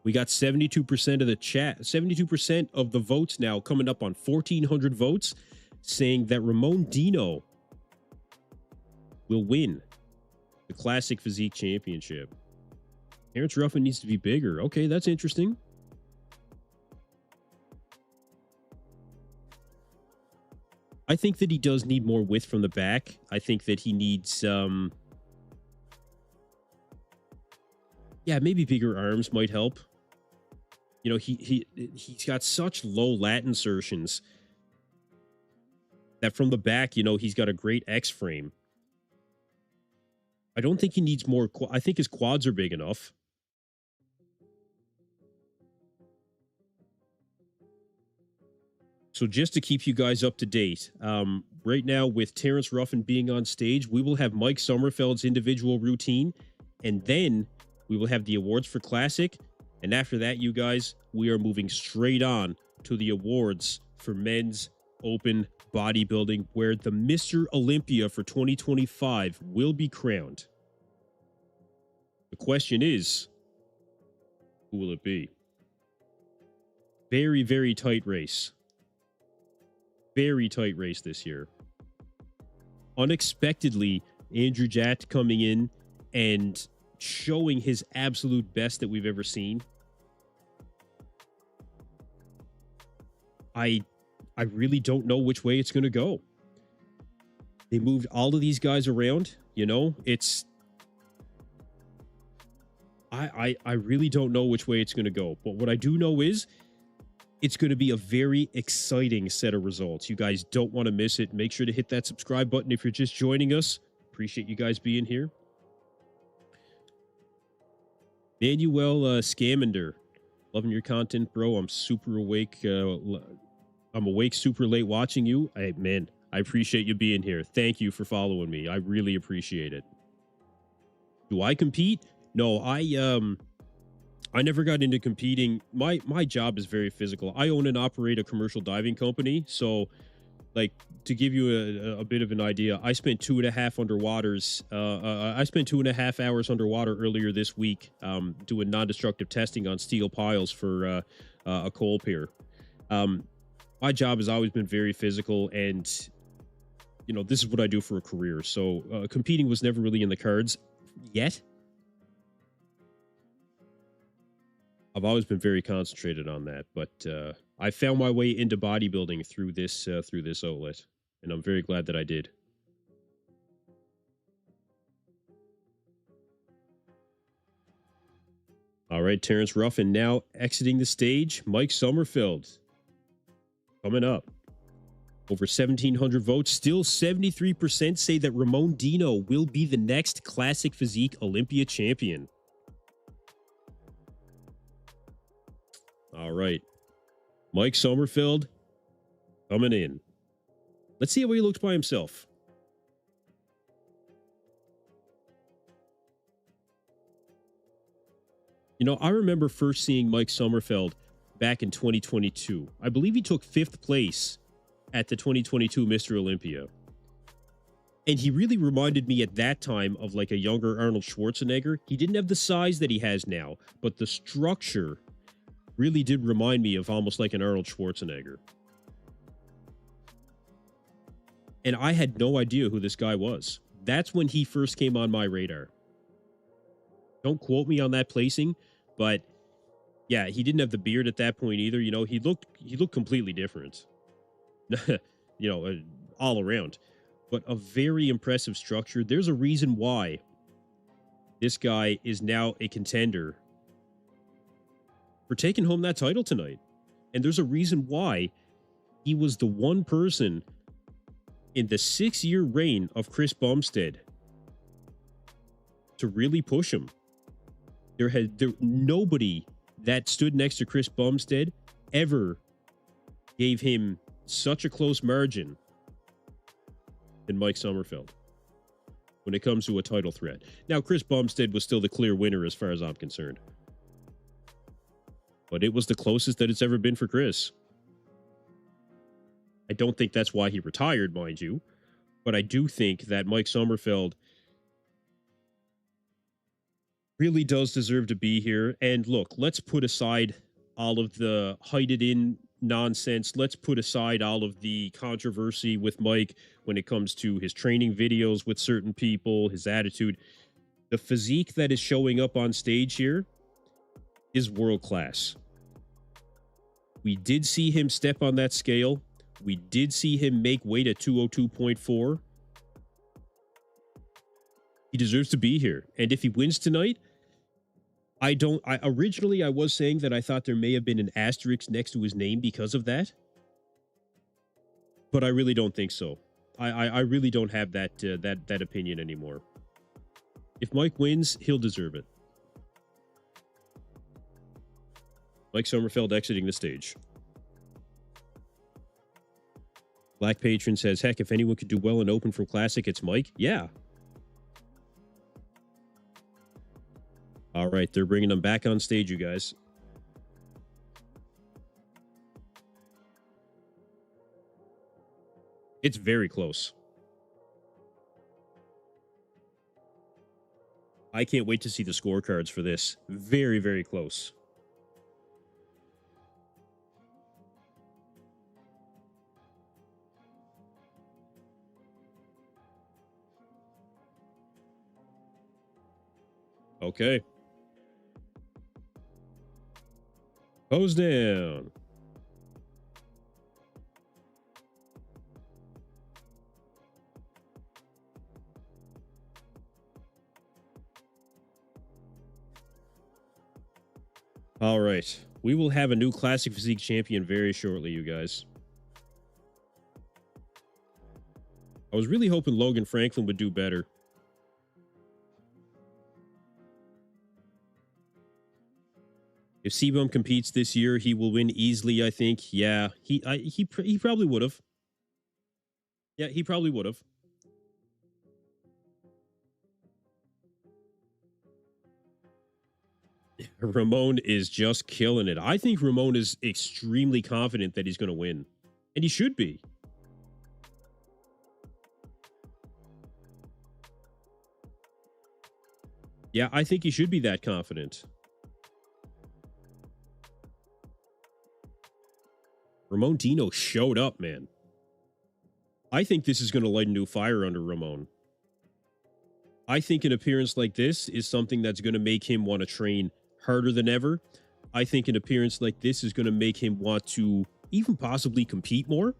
We got 72% of the chat, 72% of the votes now coming up on 1,400 votes saying that Ramon Dino will win the Classic Physique Championship. Terrence Ruffin needs to be bigger. Okay, that's interesting. I think that he does need more width from the back. I think that he needs, yeah, maybe bigger arms might help. You know, he's got such low lat insertions that from the back, you know, he's got a great X frame. I don't think he needs more. I think his quads are big enough. So just to keep you guys up to date, right now with Terrence Ruffin being on stage, we will have Mike Sommerfeld's individual routine, and then we will have the awards for Classic. And after that, you guys, we are moving straight on to the awards for men's open bodybuilding, where the Mr. Olympia for 2025 will be crowned. The question is, who will it be? Very, very tight race. Very tight race this year. Unexpectedly, Andrew Jatt coming in and showing his absolute best that we've ever seen. I really don't know which way it's going to go. They moved all of these guys around, you know, it's... I really don't know which way it's going to go. But what I do know is it's going to be a very exciting set of results. You guys don't want to miss it. Make sure to hit that subscribe button if you're just joining us. Appreciate you guys being here. Manuel Scamander, loving your content, bro. I'm super awake. I'm awake super late watching you. Man, I appreciate you being here. Thank you for following me. I really appreciate it. Do I compete? No, I never got into competing. My job is very physical. I own and operate a commercial diving company. So, like, to give you a bit of an idea, I spent 2.5 underwaters. I spent 2.5 hours underwater earlier this week, doing non-destructive testing on steel piles for a coal pier. Um, my job has always been very physical, and this is what I do for a career. So competing was never really in the cards yet. I've always been very concentrated on that, but I found my way into bodybuilding through this outlet, and I'm very glad that I did. All right, Terrence Ruffin now exiting the stage. Mike Sommerfeld coming up. Over 1,700 votes. Still 73% say that Ramon Dino will be the next Classic Physique Olympia champion. All right. Mike Sommerfeld coming in. Let's see how he looks by himself. I remember first seeing Mike Sommerfeld back in 2022. I believe he took 5th place at the 2022 Mr. Olympia. And he really reminded me at that time of like a younger Arnold Schwarzenegger. He didn't have the size that he has now, but the structure really did remind me of almost like an Arnold Schwarzenegger. And I had no idea who this guy was. That's when he first came on my radar. Don't quote me on that placing, but yeah, he didn't have the beard at that point either. He looked completely different. All around. But a very impressive structure. There's a reason why this guy is now a contender for taking home that title tonight. And there's a reason why he was the one person in the 6-year reign of Chris Bumstead to really push him. Nobody that stood next to Chris Bumstead ever gave him such a close margin than Mike Sommerfeld when it comes to a title threat. Now, Chris Bumstead was still the clear winner as far as I'm concerned. But it was the closest that it's ever been for Chris. I don't think that's why he retired, mind you. But I do think that Mike Sommerfeld really does deserve to be here. And look, let's put aside all of the hide it in nonsense. Let's put aside all of the controversy with Mike when it comes to his training videos with certain people, his attitude. The physique that is showing up on stage here is world class. We did see him step on that scale. We did see him make weight at 202.4. He deserves to be here. And if he wins tonight, originally I was saying that I thought there may have been an asterisk next to his name because of that. But I really don't think so. I really don't have that opinion anymore. If Mike wins, he'll deserve it. Mike Sommerfeld exiting the stage. Black Patron says, heck, if anyone could do well and open from Classic, it's Mike. Yeah. All right, they're bringing them back on stage, you guys. It's very close. I can't wait to see the scorecards for this. Very, very close. Okay. Pose down. All right. We will have a new Classic Physique champion very shortly, you guys. I was really hoping Logan Franklin would do better. If Sebum competes this year, he will win easily, I think. Yeah, he probably would have. Yeah, he probably would have. Ramon is just killing it. I think Ramon is extremely confident that he's going to win. And he should be. Yeah, I think he should be that confident. Ramon Dino showed up, man. I think this is going to light a new fire under Ramon. I think an appearance like this is something that's going to make him want to train harder than ever. I think an appearance like this is going to make him want to even possibly compete more.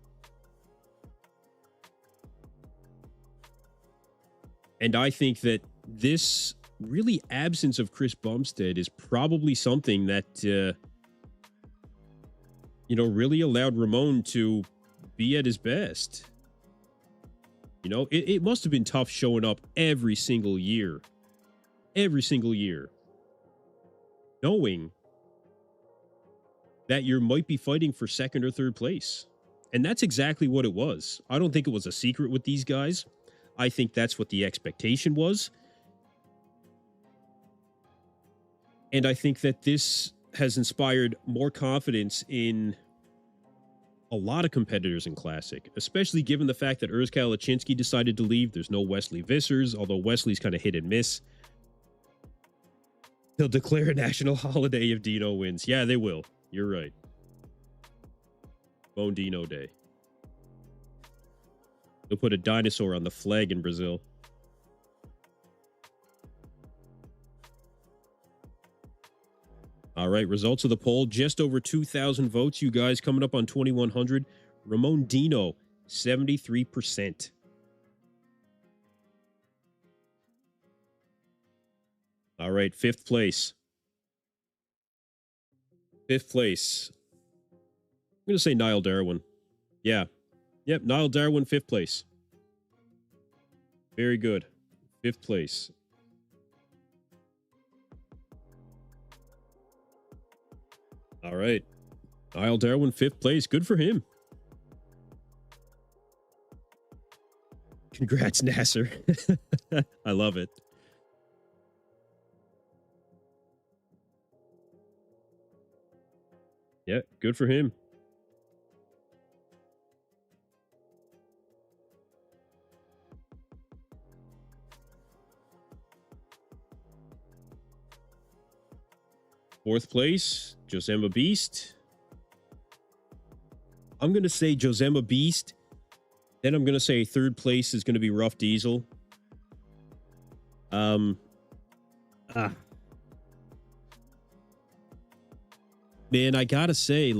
And I think that this really absence of Chris Bumstead is probably something that, really allowed Ramon to be at his best. It must have been tough showing up every single year, knowing that you might be fighting for second or third place. And that's exactly what it was. I don't think it was a secret with these guys. I think that's what the expectation was. And I think that this has inspired more confidence in a lot of competitors in Classic, especially given the fact that Erzkal Lachinsky decided to leave. There's no Wesley Vissers, although Wesley's kind of hit and miss. They'll declare a national holiday if Dino wins. Yeah, they will. You're right. Bone Dino Day. They'll put a dinosaur on the flag in Brazil. All right, results of the poll. Just over 2,000 votes, you guys. Coming up on 2,100. Ramon Dino, 73%. All right, fifth place. Fifth place. I'm going to say Niall Darwin. Yeah. Yep, Niall Darwin, fifth place. Very good. Fifth place. All right. Niall Darwin, fifth place. Good for him. Congrats, Nasser. I love it. Yeah, good for him. Fourth place, Josemma Beast. I'm going to say Josemma Beast. Then I'm going to say third place is going to be Rough Diesel. Man, I got to say,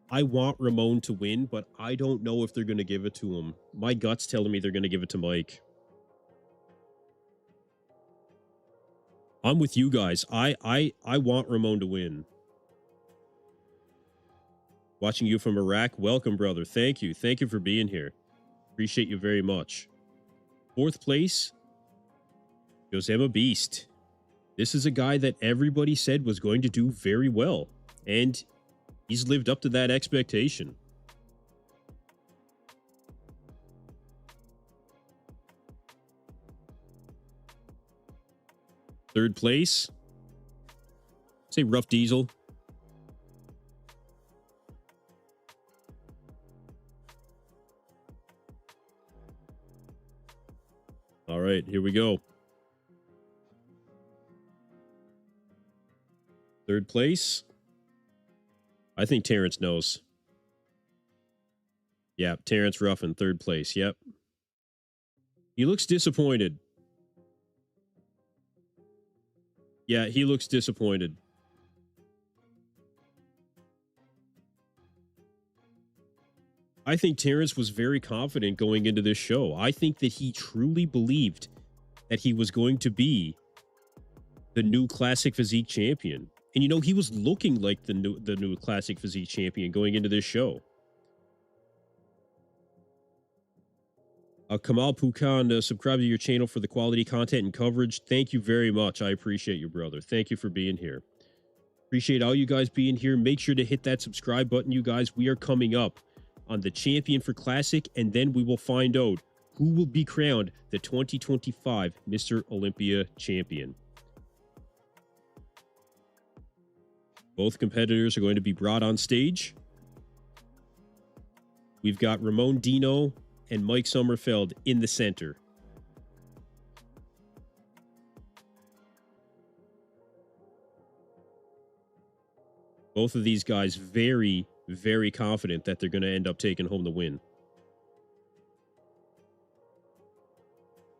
I want Ramon to win, but I don't know if they're going to give it to him. My gut's telling me they're going to give it to Mike. I'm with you guys. I want Ramon to win. Watching you from Iraq. Welcome, brother. Thank you. Thank you for being here. Appreciate you very much. Fourth place, Josemma Beast. This is a guy that everybody said was going to do very well, and he's lived up to that expectation. Third place, say Rough Diesel. All right, here we go. Third place, I think Terrence knows. Yeah, Terrence Ruffin, third place. Yep. He looks disappointed. Yeah, he looks disappointed. I think Terrence was very confident going into this show. I think that he truly believed that he was going to be the new Classic Physique champion. And, he was looking like the new Classic Physique champion going into this show. Kamal Pukan, subscribe to your channel for the quality content and coverage. Thank you very much. I appreciate you, brother. Thank you for being here. Appreciate all you guys being here. Make sure to hit that subscribe button, you guys. We are coming up on the champion for Classic, and then we will find out who will be crowned the 2025 Mr. Olympia champion. Both competitors are going to be brought on stage. We've got Ramon Dino and Mike Sommerfeld in the center. Both of these guys very, very confident that they're going to end up taking home the win.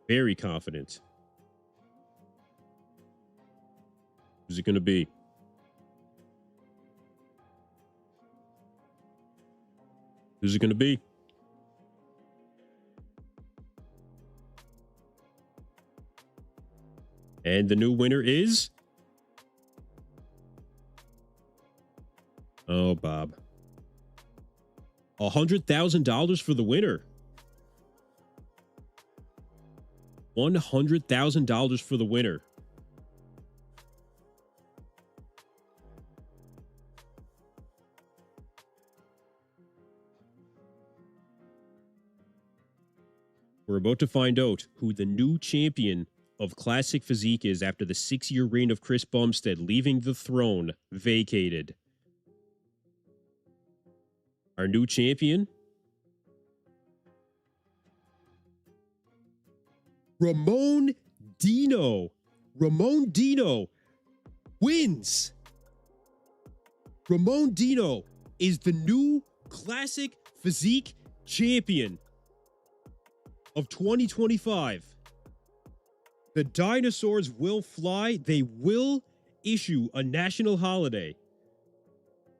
Very confident. Who's it going to be? Who's it going to be? And the new winner is... Oh, Bob. $100,000 for the winner. $100,000 for the winner. We're about to find out who the new champion of Classic Physique is after the 6-year reign of Chris Bumstead leaving the throne vacated. Our new champion, Ramon Dino. Ramon Dino wins. Ramon Dino is the new Classic Physique champion of 2025. The dinosaurs will fly. They will issue a national holiday.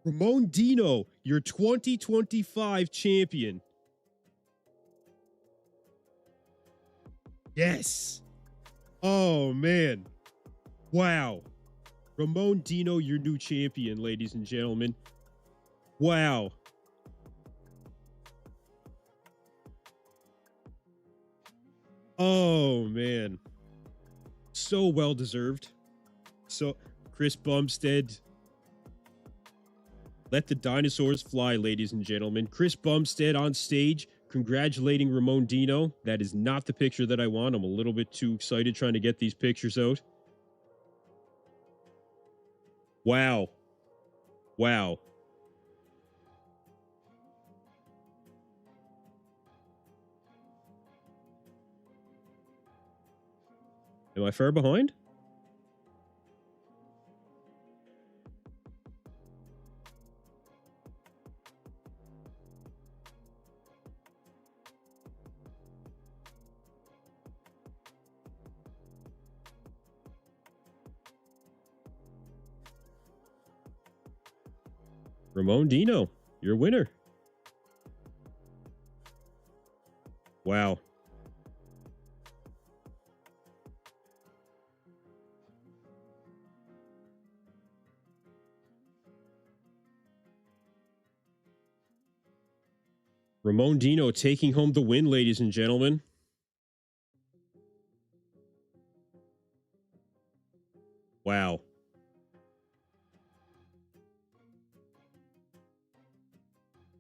Ramon Dino, your 2025 champion. Yes. Oh, man. Wow. Ramon Dino, your new champion, ladies and gentlemen. Wow. Oh, man. So well deserved. So, Chris Bumstead. Let the dinosaurs fly, ladies and gentlemen. Chris Bumstead on stage congratulating Ramon Dino. That is not the picture that I want. I'm a little bit too excited trying to get these pictures out. Wow. Wow. Am I far behind? Ramon Dino, your winner. Wow. Ramon Dino taking home the win, ladies and gentlemen. Wow.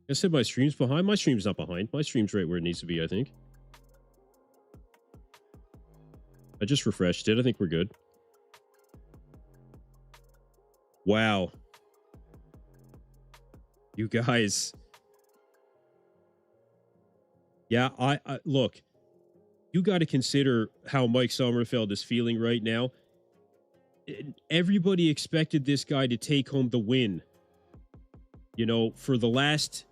I said my stream's behind. My stream's not behind. My stream's right where it needs to be, I think. I just refreshed it. I think we're good. Wow. You guys. Yeah, I look, you got to consider how Mike Sommerfeld is feeling right now. Everybody expected this guy to take home the win. You know, for the last,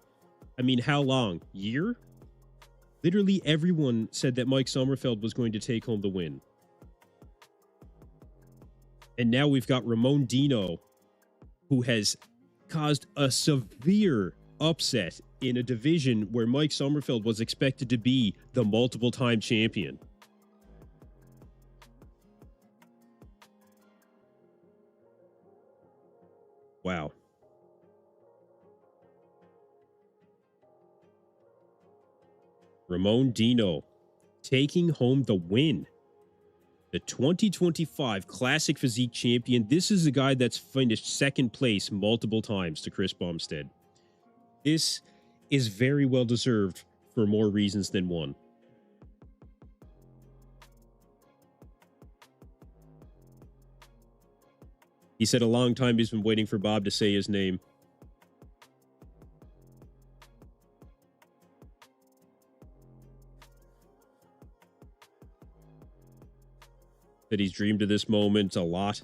I mean, how long? Year? Literally everyone said that Mike Sommerfeld was going to take home the win. And now we've got Ramon Dino, who has caused a severe upset in a division where Mike Sommerfeld was expected to be the multiple-time champion. Wow. Ramon Dino taking home the win. The 2025 Classic Physique champion. This is a guy that's finished second place multiple times to Chris Bumstead. This is very well deserved for more reasons than one. He said a long time he's been waiting for Bob to say his name. That he's dreamed of this moment a lot.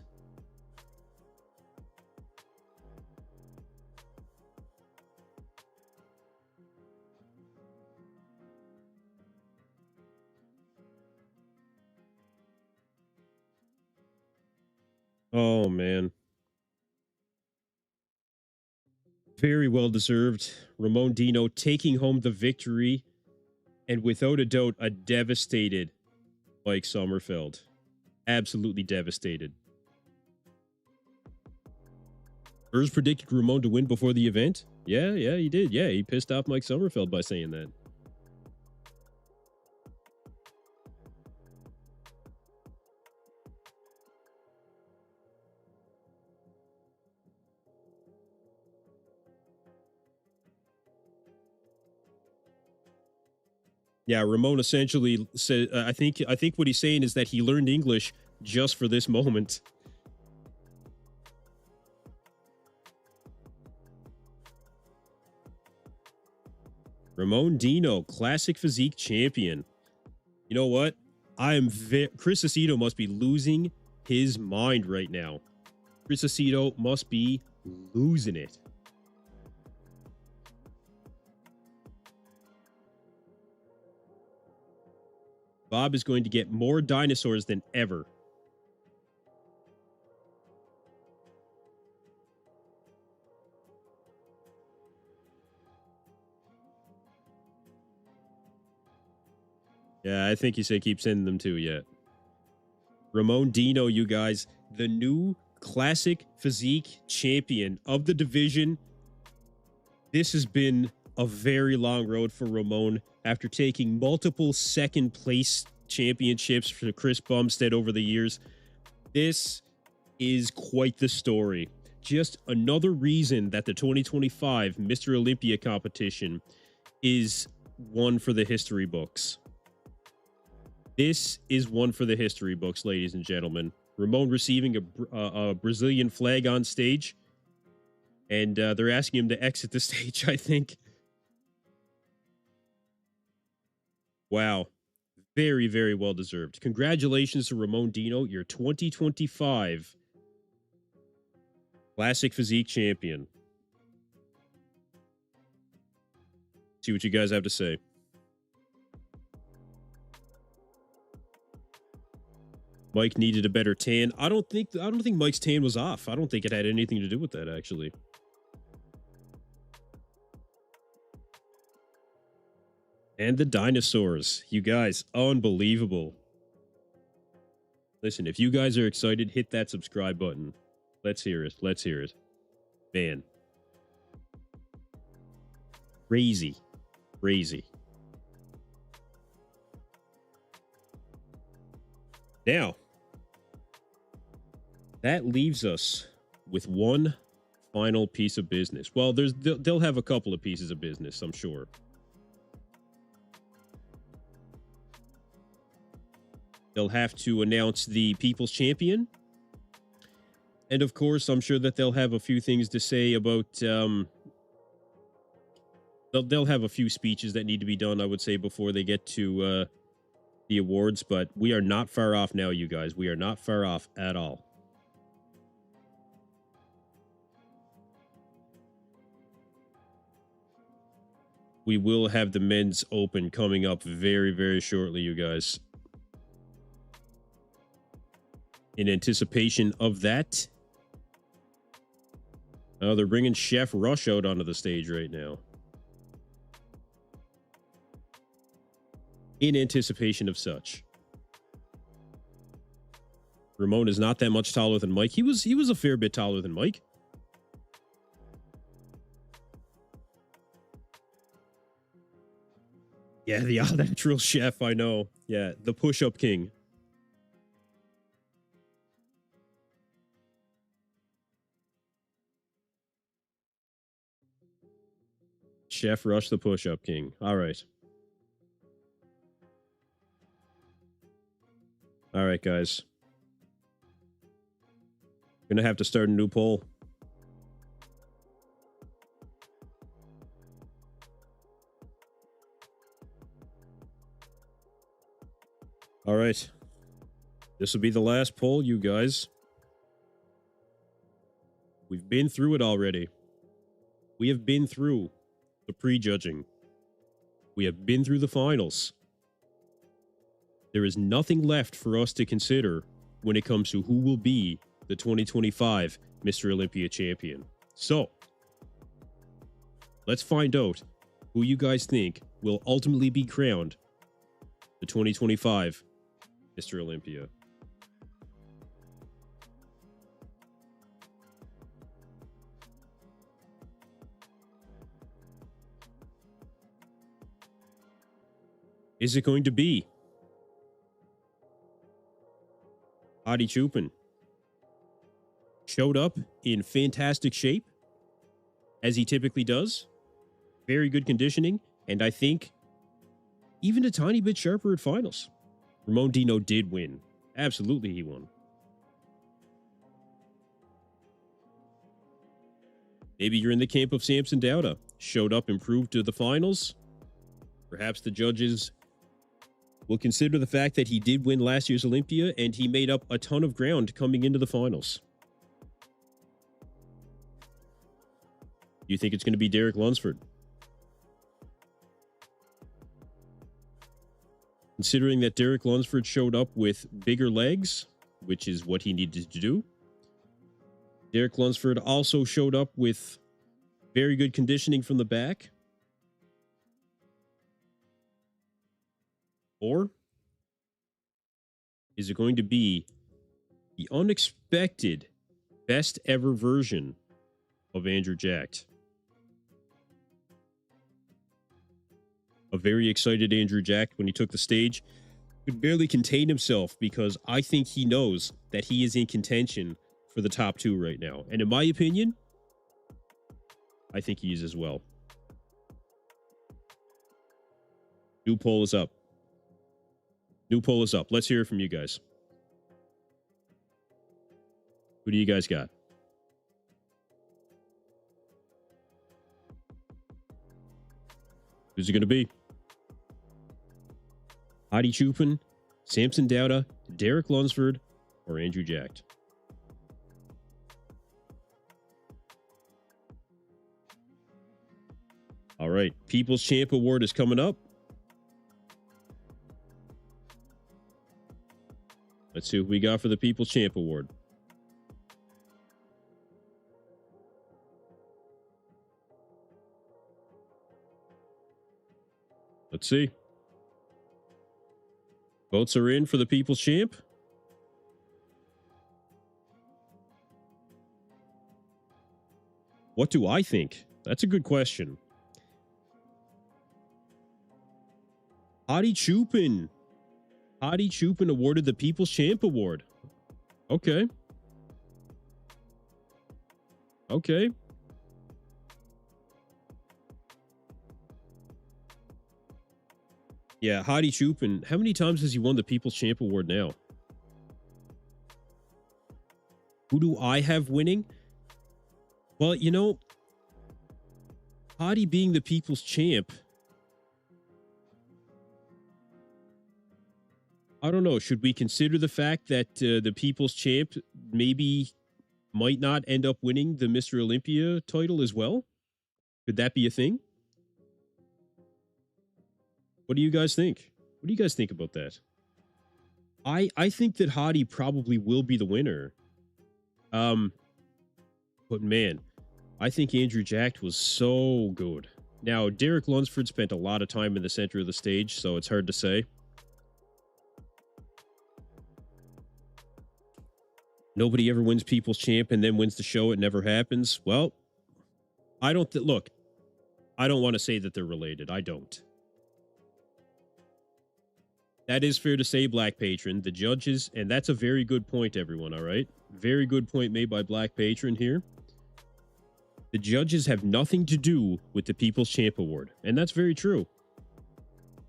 Oh, man. Very well deserved. Ramon Dino taking home the victory. And without a doubt, a devastated Mike Sommerfeld. Absolutely devastated. Urs predicted Ramon to win before the event? Yeah, he did. Yeah, he pissed off Mike Sommerfeld by saying that. Yeah, Ramon essentially said, I think what he's saying is that he learned English just for this moment. Ramon Dino, classic physique champion. You know what? Chris Aceto must be losing his mind right now. Chris Aceto must be losing it. Bob is going to get more dinosaurs than ever. Yeah, I think he said keep sending them too yet. Ramon Dino, you guys, the new classic physique champion of the division. This has been a very long road for Ramon after taking multiple second place championships for Chris Bumstead over the years. This is quite the story. Just another reason that the 2025 Mr. Olympia competition is one for the history books. This is one for the history books, ladies and gentlemen. Ramon receiving a Brazilian flag on stage, and they're asking him to exit the stage, I think. Wow. Very, very well deserved. Congratulations to Ramon Dino, your 2025 Classic Physique champion. See what you guys have to say. Mike needed a better tan. I don't think Mike's tan was off. I don't think it had anything to do with that, actually. And the dinosaurs. You guys, unbelievable. Listen, if you guys are excited, hit that subscribe button. Let's hear it. Let's hear it. Man. Crazy. Crazy. Now, that leaves us with one final piece of business. Well, they'll have a couple of pieces of business, I'm sure. They'll have to announce the People's Champion. And of course, I'm sure that they'll have a few things to say about... they'll have a few speeches that need to be done, I would say, before they get to the awards. But we are not far off now, you guys. We are not far off at all. We will have the men's open coming up very, very shortly, you guys. In anticipation of that, they're bringing Chef Rush out onto the stage right now. In anticipation of such. Ramon is not that much taller than Mike. He was a fair bit taller than Mike. Yeah, the all-natural chef, I know. Yeah, the push-up king. Chef Rush, the push-up king. All right. All right, guys. Gonna have to start a new poll. All right. This will be the last poll, you guys. We've been through it already. We have been through the prejudging. We have been through the finals. There is nothing left for us to consider when it comes to who will be the 2025 Mr. Olympia champion. So, let's find out who you guys think will ultimately be crowned the 2025 Mr. Olympia. Is it going to be Hadi Choopan? Showed up in fantastic shape, as he typically does. Very good conditioning, and I think even a tiny bit sharper at finals. Ramon Dino did win. Absolutely, he won. Maybe you're in the camp of Samson Dauda. Showed up, improved to the finals. Perhaps the judges will consider the fact that he did win last year's Olympia and he made up a ton of ground coming into the finals. You think it's going to be Derek Lunsford? Considering that Derek Lunsford showed up with bigger legs, which is what he needed to do. Derek Lunsford also showed up with very good conditioning from the back. Or is it going to be the unexpected best ever version of Andrew Jacked? A very excited Andrew Jacked when he took the stage could barely contain himself because I think he knows that he is in contention for the top two right now. And in my opinion, I think he is as well. New poll is up. New poll is up. Let's hear it from you guys. Who do you guys got? Who's it going to be? Hadi Choopan, Samson Dauda, Derek Lunsford, or Andrew Jacked? All right. People's Champ Award is coming up. Let's see what we got for the People's Champ Award. Let's see. Votes are in for the People's Champ. What do I think? That's a good question. Hadi Choopan. Hadi Choopan awarded the People's Champ Award. Okay. Okay. Yeah, Hadi Choopan. How many times has he won the People's Champ Award now? Who do I have winning? Well, you know, Hadi being the People's Champ, I don't know. Should we consider the fact that the People's Champ maybe might not end up winning the Mr. Olympia title as well? Could that be a thing? What do you guys think? What do you guys think about that? I think that Hadi probably will be the winner. But man, I think Andrew Jacked was so good. Now, Derek Lunsford spent a lot of time in the center of the stage, so it's hard to say. Nobody ever wins People's Champ and then wins the show. It never happens. Well, I don't look, I don't want to say that they're related. I don't. That is fair to say, Black Patron. The judges, and that's a very good point, everyone, all right? Very good point made by Black Patron here. The judges have nothing to do with the People's Champ Award, and that's very true.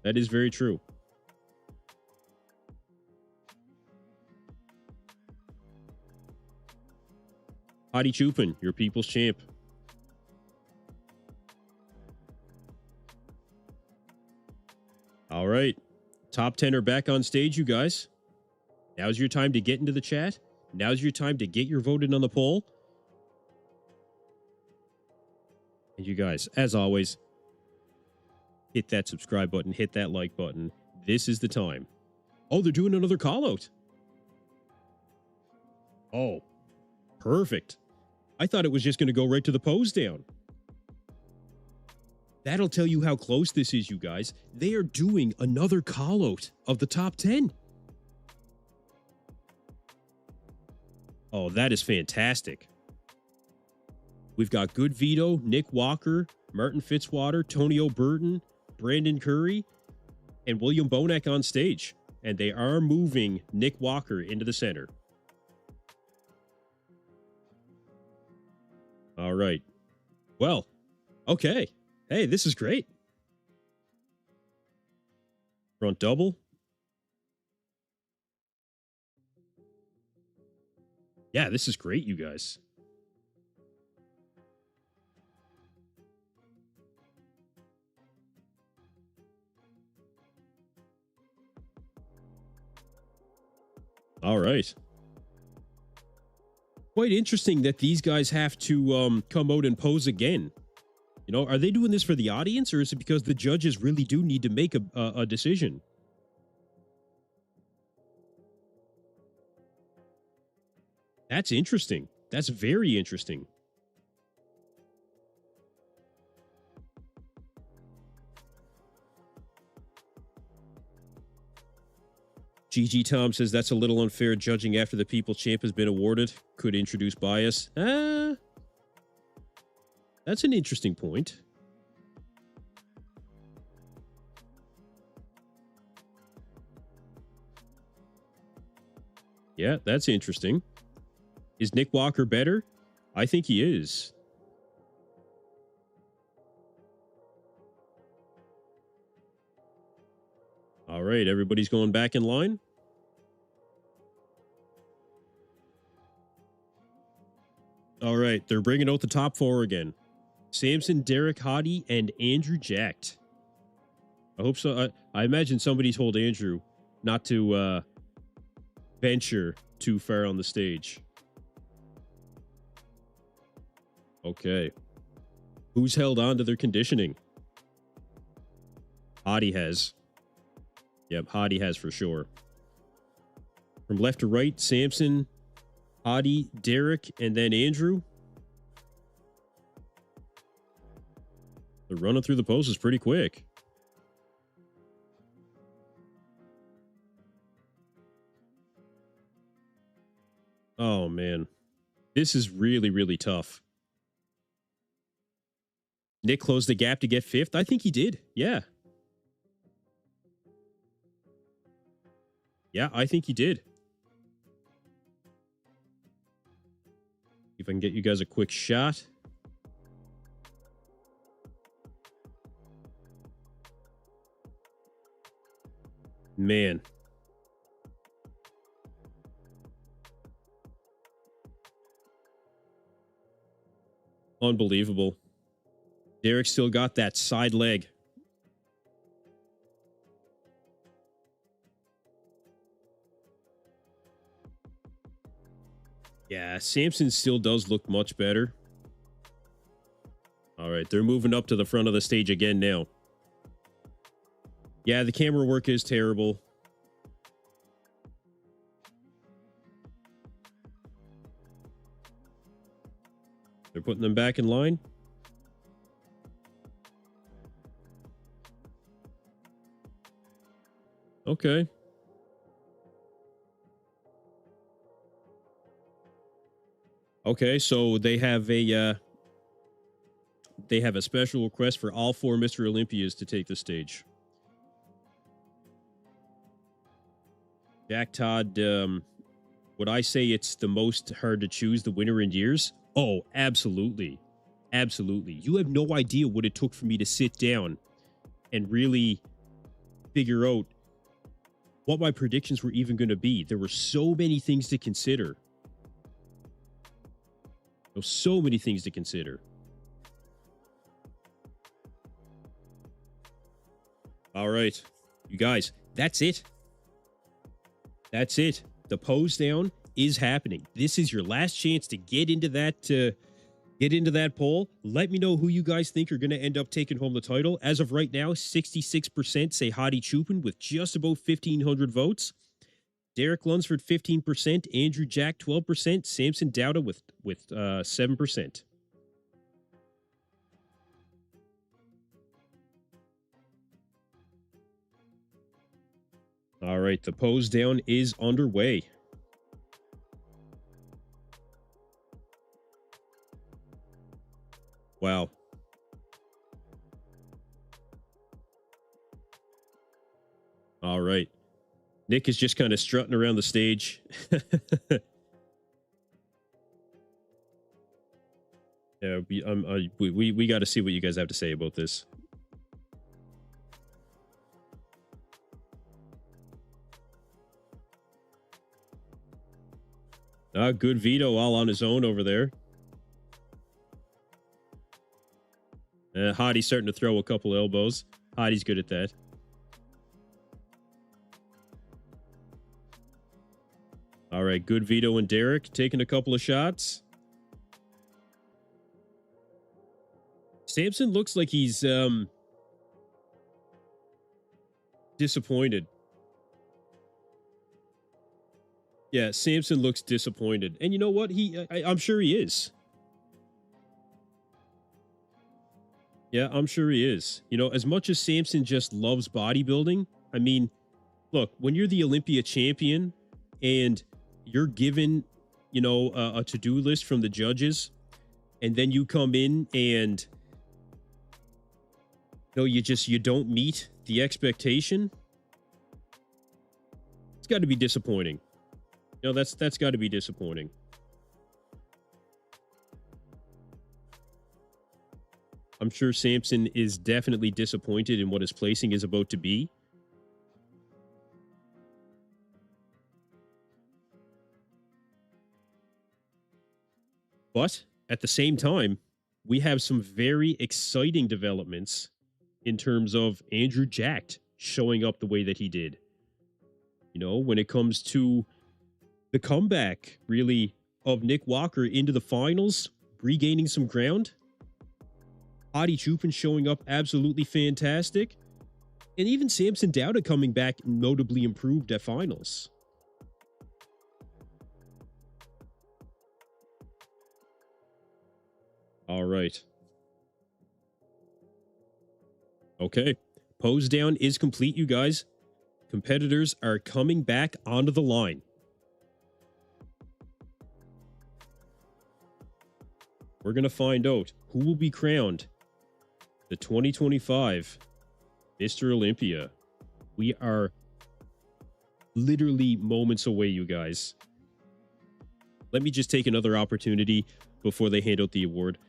That is very true. Hadi Choopan, your people's champ. All right. Top 10 are back on stage, you guys. Now's your time to get into the chat. Now's your time to get your vote in on the poll. And you guys, as always, hit that subscribe button, hit that like button. This is the time. Oh, they're doing another call out. Oh, perfect. I thought it was just going to go right to the pose down. That'll tell you how close this is, you guys. They are doing another call out of the top 10. Oh, that is fantastic. We've got Good Vito, Nick Walker, Martin Fitzwater, Tony O'Burton, Brandon Curry, and William Bonac on stage. And they are moving Nick Walker into the center. All right. Well, okay. Hey, this is great. Front double. Yeah, this is great, you guys. All right. Quite interesting that these guys have to come out and pose again. You know, are they doing this for the audience, or is it because the judges really do need to make a decision? That's interesting. That's very interesting. GG Tom says that's a little unfair judging after the People Champ has been awarded. Could introduce bias. That's an interesting point. Yeah, that's interesting. Is Nick Walker better? I think he is. All right, everybody's going back in line. All right, they're bringing out the top four again. Samson, Derek, Hadi, and Andrew Jacked. I hope so. I imagine somebody told Andrew not to venture too far on the stage. Okay. Who's held on to their conditioning? Hadi has. Yep, Hadi has for sure. From left to right, Samson, Hadi, Derek, and then Andrew. They're running through the poses pretty quick. Oh, man. This is really, really tough. Nick closed the gap to get fifth. I think he did. Yeah. Yeah, I think he did. If I can get you guys a quick shot. Man. Unbelievable. Derek still got that side leg. Yeah, Samson still does look much better. All right, they're moving up to the front of the stage again now. Yeah, the camera work is terrible. They're putting them back in line. Okay. Okay, so they have a special request for all four Mr. Olympias to take the stage. Jack Todd, would I say it's the most hard to choose the winner in years? Oh, absolutely. Absolutely. You have no idea what it took for me to sit down and really figure out what my predictions were even going to be. There were so many things to consider. There's so many things to consider. All right, you guys, that's it. That's it. The pose down is happening. This is your last chance to get into that poll. Let me know who you guys think are going to end up taking home the title. As of right now, 66% say Hadi Choopan with just about 1,500 votes. Derek Lunsford, 15%. Andrew Jack, 12%. Samson Dauda with 7%. All right, the pose down is underway. Wow. All right. Nick is just kind of strutting around the stage. Yeah, we got to see what you guys have to say about this. Good veto all on his own over there. Hadi's starting to throw a couple elbows. Hadi's good at that. All right, good veto and Derek taking a couple of shots. Samson looks like he's disappointed. Yeah, Samson looks disappointed. And you know what? I'm sure he is. Yeah, I'm sure he is. You know, as much as Samson just loves bodybuilding, I mean, look, when you're the Olympia champion and you're given, you know, a to-do list from the judges, and then you come in and, you know, you don't meet the expectation, it's got to be disappointing. You know, that's got to be disappointing. I'm sure Samson is definitely disappointed in what his placing is about to be. But at the same time, we have some very exciting developments in terms of Andrew Jacked showing up the way that he did. You know, when it comes to the comeback, really, of Nick Walker into the finals, regaining some ground. Hadi Choopan showing up absolutely fantastic. And even Samson Dauda coming back notably improved at finals. All right. Okay. Pose down is complete, you guys. Competitors are coming back onto the line. We're going to find out who will be crowned the 2025 Mr. Olympia. We are literally moments away, you guys. Let me just take another opportunity before they hand out the award.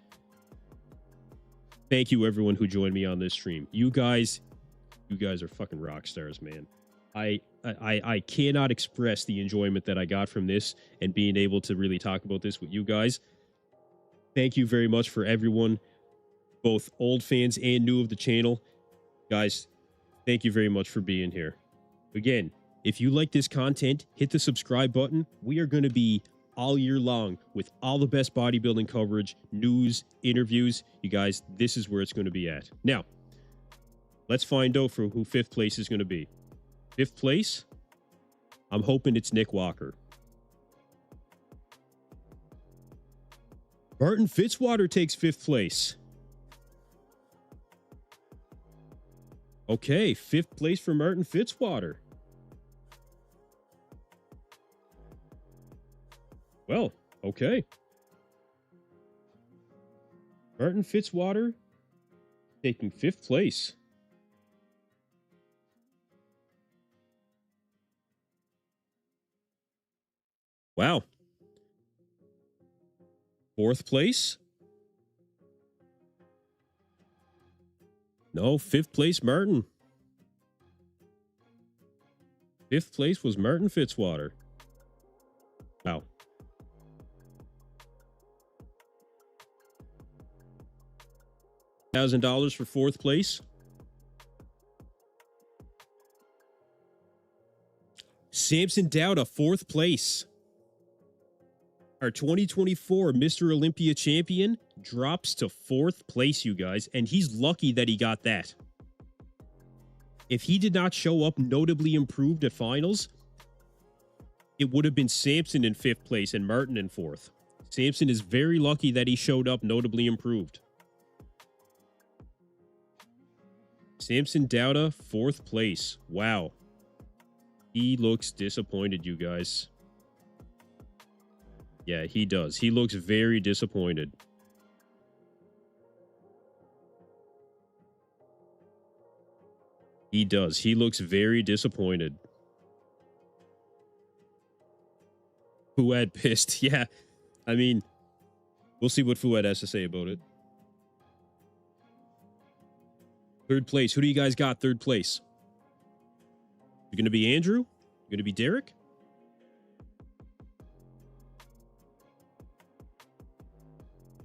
Thank you, everyone who joined me on this stream. You guys are fucking rock stars, man. I cannot express the enjoyment that I got from this and being able to really talk about this with you guys. Thank you very much for everyone, both old fans and new of the channel. Guys, thank you very much for being here. Again, if you like this content, hit the subscribe button. We are going to be all year long with all the best bodybuilding coverage, news, interviews. You guys, this is where it's going to be at. Now, let's find out for who 5th place is going to be. 5th place, I'm hoping it's Nick Walker. Martin Fitzwater takes 5th place. Okay, 5th place for Martin Fitzwater. Well, okay. Martin Fitzwater taking 5th place. Wow. 4th place? No, 5th place, Martin. 5th place was Martin Fitzwater. Wow. $1,000 for fourth place. Samson Dauda, fourth place. Our 2024 Mr. Olympia champion drops to fourth place, you guys, and he's lucky that he got that. If he did not show up notably improved at finals, it would have been Samson in fifth place and Martin in fourth. Samson is very lucky that he showed up notably improved. Samson Dauda, fourth place. Wow. He looks disappointed, you guys. Yeah, he does. He looks very disappointed. He does. He looks very disappointed. Fouad pissed. Yeah. I mean, we'll see what Fouad has to say about it. Third place. Who do you guys got third place? You're going to be Andrew? You're going to be Derek?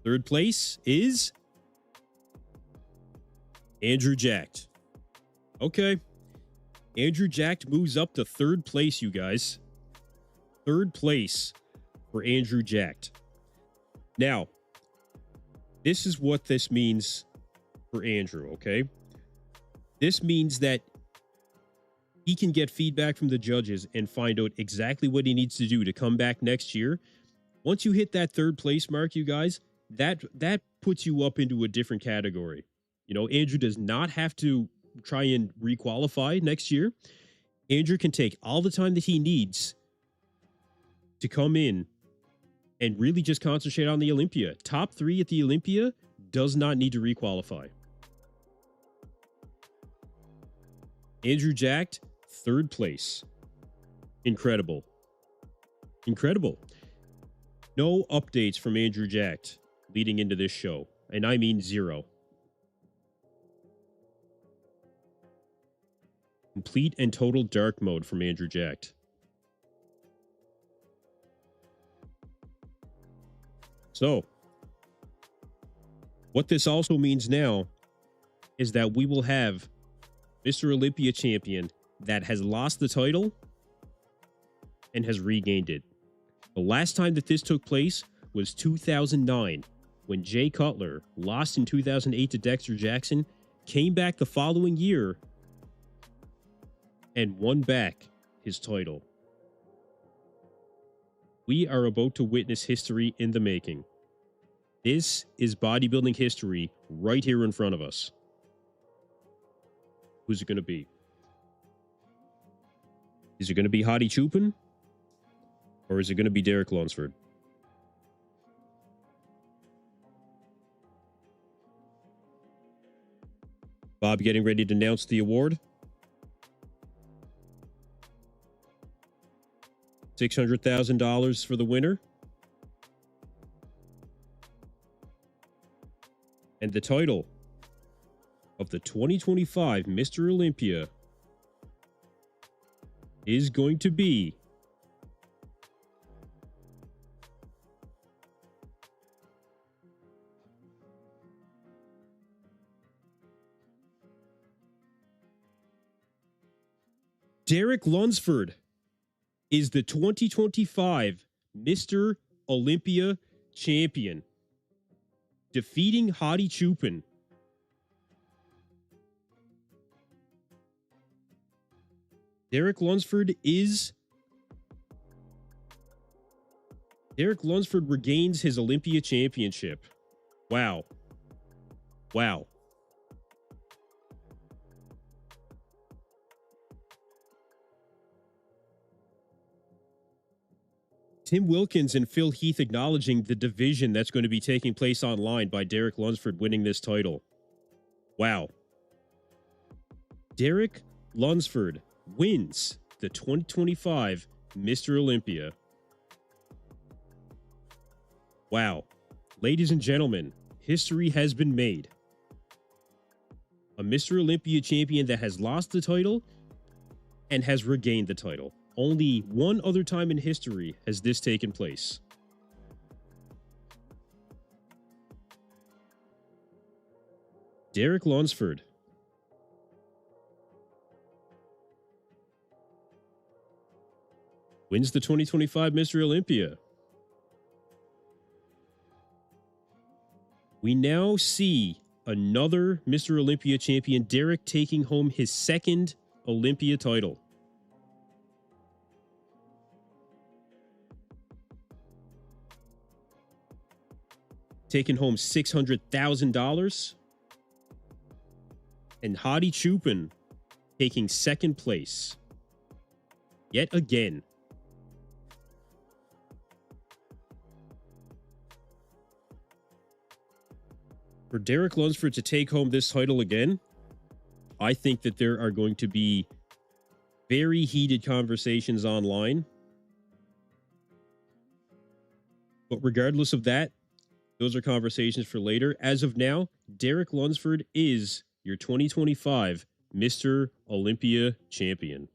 Third place is Andrew Jacked. Okay. Andrew Jacked moves up to third place, you guys. Third place for Andrew Jacked. Now, this is what this means for Andrew, okay? This means that he can get feedback from the judges and find out exactly what he needs to do to come back next year. Once you hit that third place mark, you guys, that puts you up into a different category. You know, Andrew does not have to try and requalify next year. Andrew can take all the time that he needs to come in and really just concentrate on the Olympia. Top 3 at the Olympia does not need to requalify. Andrew Jacked, third place. Incredible. Incredible. No updates from Andrew Jacked leading into this show. And I mean 0. Complete and total dark mode from Andrew Jacked. So, what this also means now is that we will have Mr. Olympia champion that has lost the title and has regained it. The last time that this took place was 2009, when Jay Cutler lost in 2008 to Dexter Jackson, came back the following year, and won back his title. We are about to witness history in the making. This is bodybuilding history right here in front of us. Who's it going to be? Is it going to be Hadi Choopan? Or is it going to be Derek Lunsford? Bob getting ready to announce the award. $600,000 for the winner. And the title of the 2025 Mr. Olympia is going to be Derek Lunsford is the 2025 Mr. Olympia champion, defeating Hadi Choopan. Derek Lunsford regains his Olympia championship. Wow. Wow. Tim Wilkins and Phil Heath acknowledging the division that's going to be taking place online by Derek Lunsford winning this title. Wow. Derek Lunsford wins the 2025 Mr. Olympia. Wow. Ladies and gentlemen, history has been made. A Mr. Olympia champion that has lost the title and has regained the title. Only one other time in history has this taken place. Derek Lunsford. Wins the 2025 Mr. Olympia. We now see another Mr. Olympia champion, Derek, taking home his second Olympia title. Taking home $600,000. And Hadi Choopan taking second place. Yet again. For Derek Lunsford to take home this title again, I think that there are going to be very heated conversations online. But regardless of that, those are conversations for later. As of now, Derek Lunsford is your 2025 Mr. Olympia champion.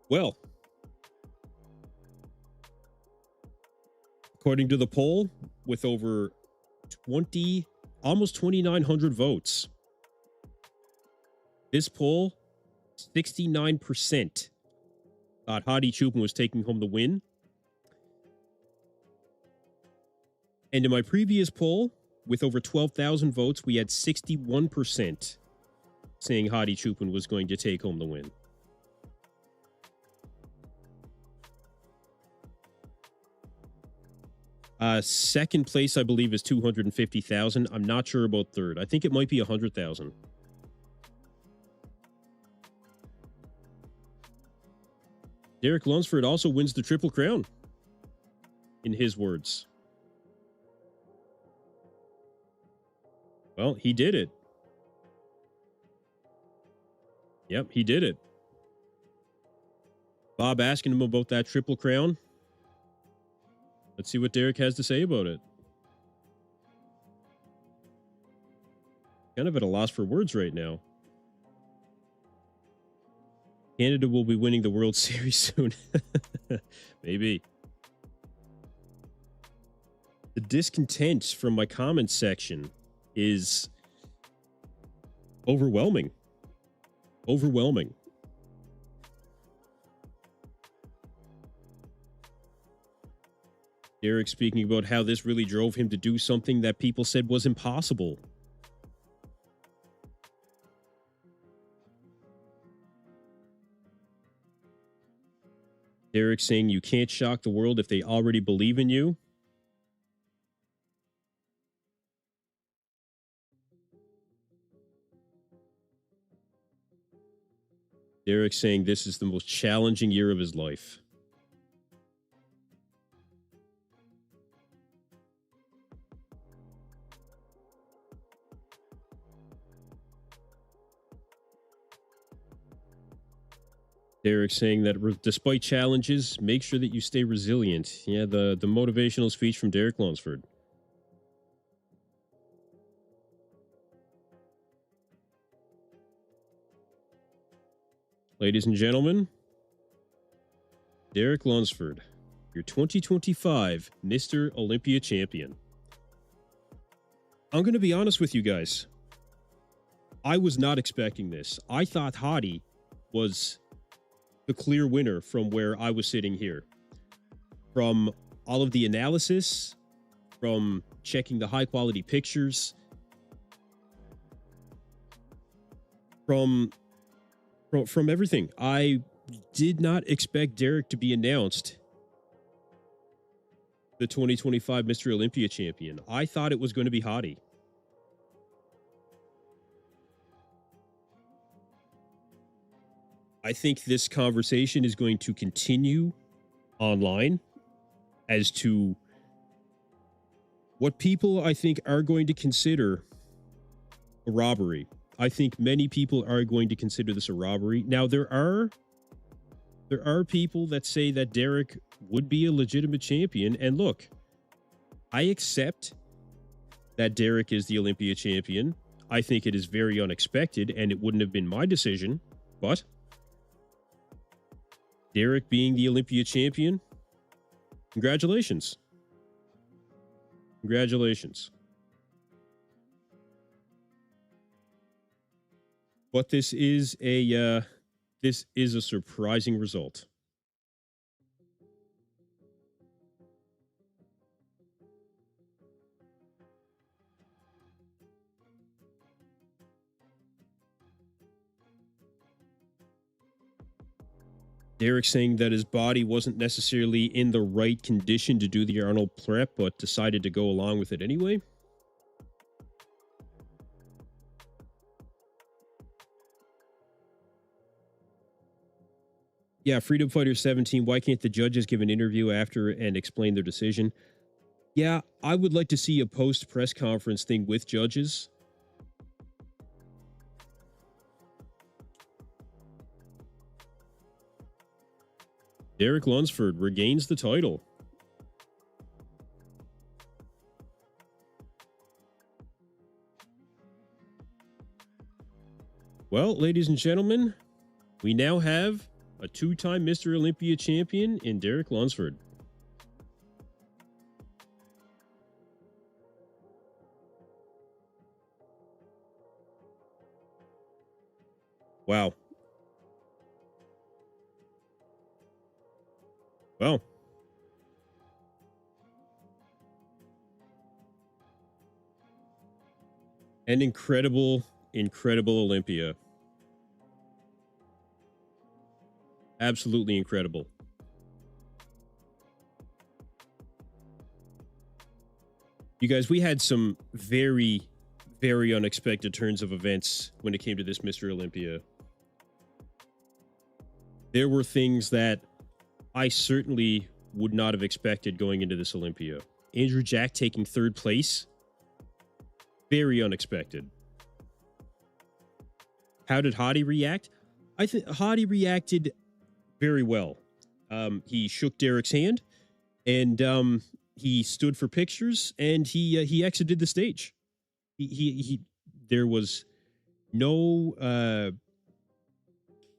Well, according to the poll, with over almost 2,900 votes, this poll, 69% thought Hadi Choopan was taking home the win. And in my previous poll, with over 12,000 votes, we had 61% saying Hadi Choopan was going to take home the win. Second place, I believe, is 250,000. I'm not sure about third. I think it might be 100,000. Derek Lunsford also wins the Triple Crown, in his words. Well, he did it. Yep, he did it. Bob asking him about that Triple Crown. Let's see what Derek has to say about it. Kind of at a loss for words right now. Canada will be winning the World Series soon. Maybe. The discontent from my comments section is overwhelming. Overwhelming. Derek speaking about how this really drove him to do something that people said was impossible. Derek saying you can't shock the world if they already believe in you. Derek saying this is the most challenging year of his life. Derek saying that despite challenges, make sure that you stay resilient. Yeah, the motivational speech from Derek Lunsford. Ladies and gentlemen, Derek Lunsford, your 2025 Mr. Olympia champion. I'm going to be honest with you guys. I was not expecting this. I thought Hadi was the clear winner from where I was sitting here. From all of the analysis, from checking the high quality pictures, from everything. I did not expect Derek to be announced the 2025 Mr. Olympia champion. I thought it was going to be Hadi. I think this conversation is going to continue online as to what people, I think, are going to consider a robbery. I think many people are going to consider this a robbery. Now, there are people that say that Derek would be a legitimate champion. And look, I accept that Derek is the Olympia champion. I think it is very unexpected, and it wouldn't have been my decision, but Derek being the Olympia champion. Congratulations. Congratulations. But this is a surprising result. Derek saying that his body wasn't necessarily in the right condition to do the Arnold prep, but decided to go along with it anyway. Yeah, Freedom Fighter 17, why can't the judges give an interview after and explain their decision? Yeah, I would like to see a post-press conference thing with judges. Derek Lunsford regains the title. Well, ladies and gentlemen, we now have a two-time Mr. Olympia champion in Derek Lunsford. Wow. Well. An incredible Olympia. Absolutely incredible. You guys, we had some very unexpected turns of events when it came to this Mr. Olympia. There were things that I certainly would not have expected going into this Olympia. Andrew Jack taking third place. Very unexpected. How did Hadi react? I think Hadi reacted very well. He shook Derek's hand, and he stood for pictures, and he exited the stage. There was no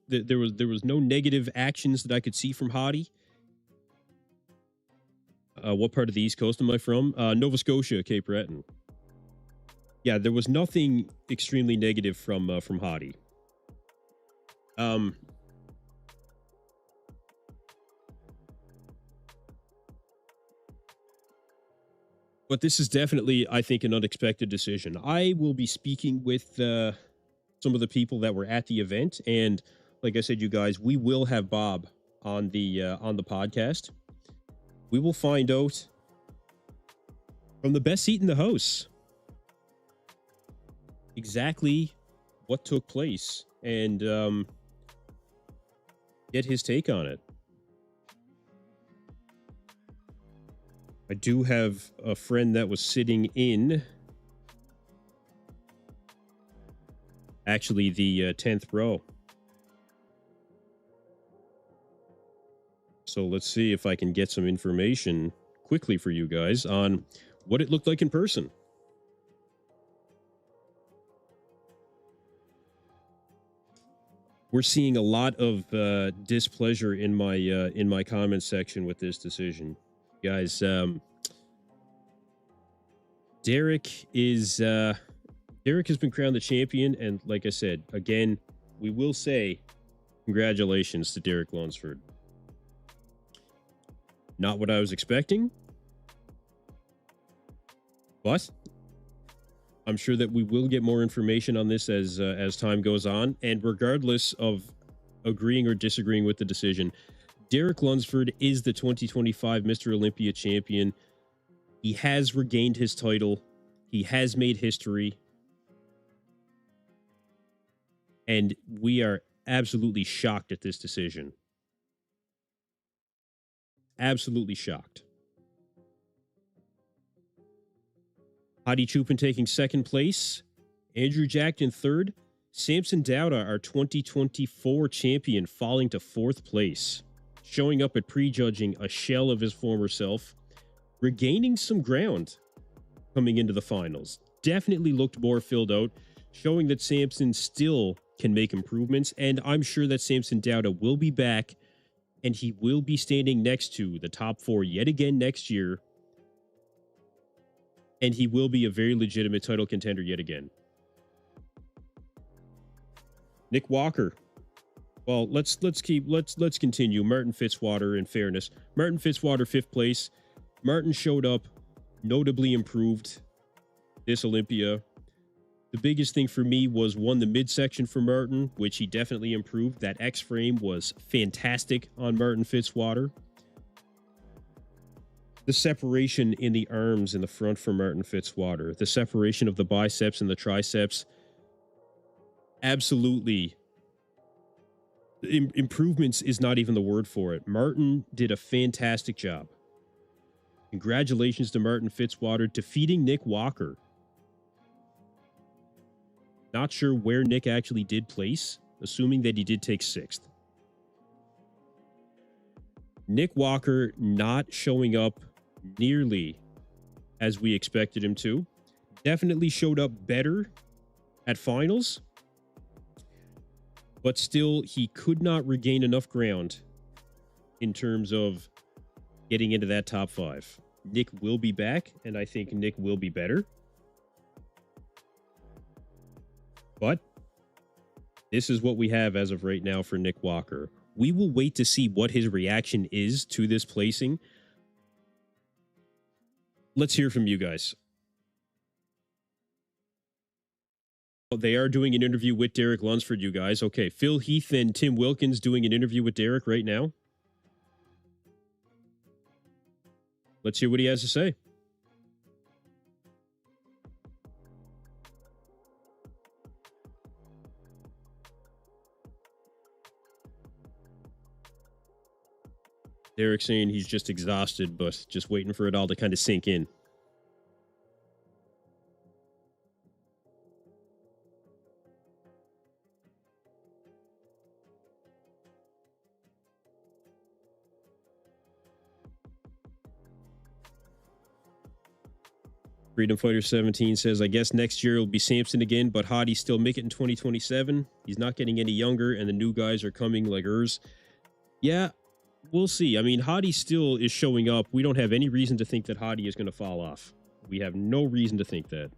there was no negative actions that I could see from Hadi. What part of the East Coast am I from? Nova Scotia, Cape Breton. Yeah, there was nothing extremely negative from Hadi. But this is definitely, I think, an unexpected decision. I will be speaking with some of the people that were at the event, and like I said, you guys, we will have Bob on the podcast. We will find out from the best seat in the house exactly what took place and get his take on it. I do have a friend that was sitting in actually the 10th row. So let's see if I can get some information quickly for you guys on what it looked like in person. We're seeing a lot of displeasure in my comment section with this decision. Guys, Derek has been crowned the champion, and like I said, again, we will say congratulations to Derek Lunsford. Not what I was expecting, but I'm sure that we will get more information on this as time goes on, and regardless of agreeing or disagreeing with the decision, Derek Lunsford is the 2025 Mr. Olympia champion. He has regained his title. He has made history. And we are absolutely shocked at this decision. Absolutely shocked. Hadi Choopan taking second place. Andrew Jack in third. Samson Dauda, our 2024 champion, falling to fourth place. Showing up at prejudging a shell of his former self, regaining some ground coming into the finals. Definitely looked more filled out, showing that Samson still can make improvements, and I'm sure that Samson Dauda will be back and he will be standing next to the top 4 yet again next year, and he will be a very legitimate title contender yet again. Nick Walker. Well, let's continue. Martin Fitzwater, in fairness. Martin Fitzwater, 5th place. Martin showed up, notably improved this Olympia. The biggest thing for me was, one, the midsection for Martin, which he definitely improved. That X-frame was fantastic on Martin Fitzwater. The separation in the arms in the front for Martin Fitzwater. The separation of the biceps and the triceps. Absolutely. Improvements is not even the word for it. Martin did a fantastic job. Congratulations to Martin Fitzwater defeating Nick Walker. Not sure where Nick actually did place, assuming that he did take 6th. Nick Walker not showing up nearly as we expected him to. Definitely showed up better at finals, but still he could not regain enough ground in terms of getting into that top 5. Nick will be back, and I think Nick will be better. But this is what we have as of right now for Nick Walker. We will wait to see what his reaction is to this placing. Let's hear from you guys. They are doing an interview with Derek Lunsford, you guys. Okay, Phil Heath and Tim Wilkins doing an interview with Derek right now. Let's hear what he has to say. Derek saying he's just exhausted, but just waiting for it all to kind of sink in. Freedom Fighter 17 says, I guess next year it'll be Samson again, but Hadi still make it in 2027. He's not getting any younger, and the new guys are coming like hers. Yeah, we'll see. I mean, Hadi still is showing up. We don't have any reason to think that Hadi is going to fall off. We have no reason to think that.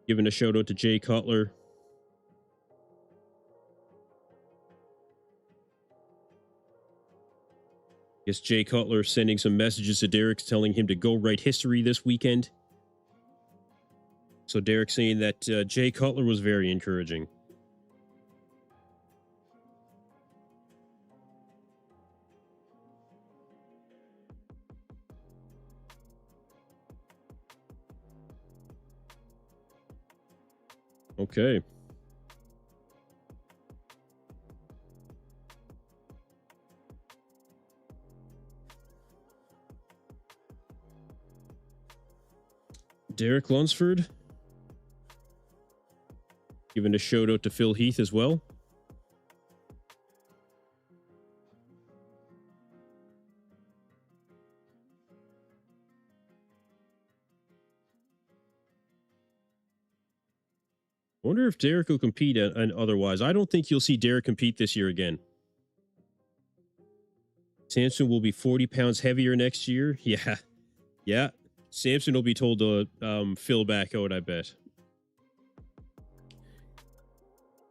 Giving a shout out to Jay Cutler. Guess Jay Cutler sending some messages to Derek telling him to go write history this weekend. So Derek saying that Jay Cutler was very encouraging. Okay. Derek Lunsford. Giving a shout out to Phil Heath as well. I wonder if Derek will compete and otherwise. I don't think you'll see Derek compete this year again. Samson will be 40 pounds heavier next year. Yeah. Yeah. Samson will be told to fill back out, I bet.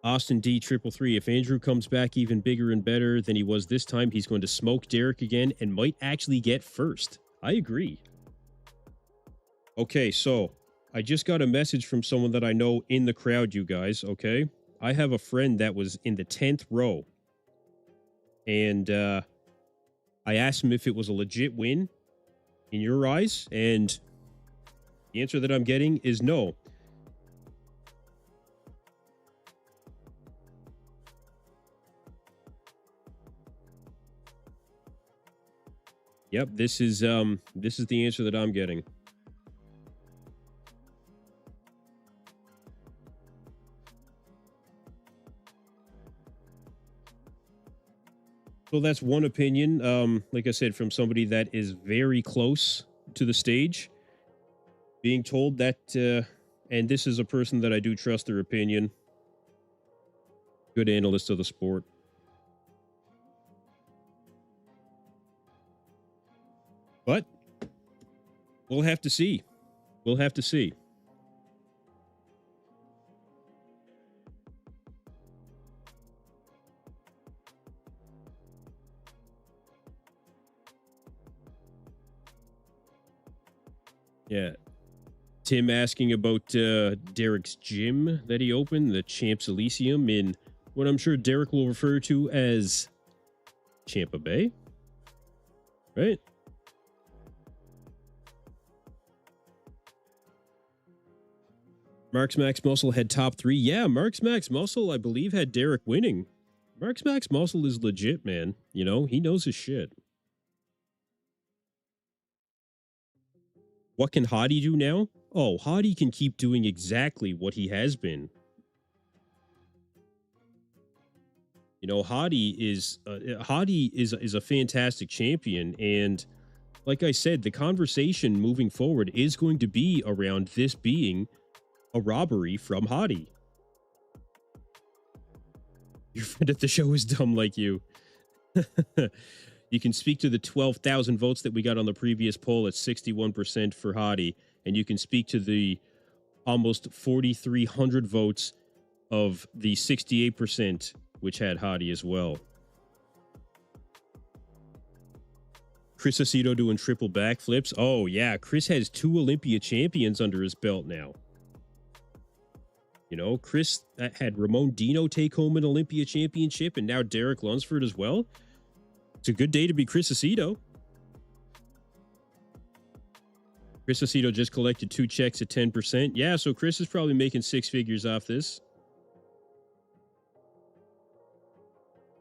Austin D 333. If Andrew comes back even bigger and better than he was this time, he's going to smoke Derek again and might actually get first. I agree. Okay, so I just got a message from someone that I know in the crowd, you guys, okay? I have a friend that was in the 10th row. And I asked him if it was a legit win in your eyes, and the answer that I'm getting is no. Yep, this is the answer that I'm getting. So that's one opinion, like I said, from somebody that is very close to the stage, being told that And this is a person that I do trust their opinion. Good analyst of the sport. But we'll have to see. We'll have to see. Yeah. Tim asking about Derek's gym that he opened, the Champs Elysium, in what I'm sure Derek will refer to as Champa Bay. Right? Mark's Max Muscle had top 3. Yeah, Mark's Max Muscle, I believe, had Derek winning. Mark's Max Muscle is legit, man. You know, he knows his shit. What can Hadi do now? Oh, Hadi can keep doing exactly what he has been. You know, Hadi is a fantastic champion, and like I said, the conversation moving forward is going to be around this being a robbery from Hadi. Your friend at the show is dumb like you. You can speak to the 12,000 votes that we got on the previous poll at 61% for Hadi, and you can speak to the almost 4,300 votes of the 68%, which had Hadi as well. Chris Aceto doing triple backflips. Oh, yeah. Chris has 2 Olympia champions under his belt now. You know, Chris had Ramon Dino take home an Olympia championship, and now Derek Lunsford as well. It's a good day to be Chris Aceto. Chris Aceto just collected 2 checks at 10%. Yeah, so Chris is probably making 6 figures off this.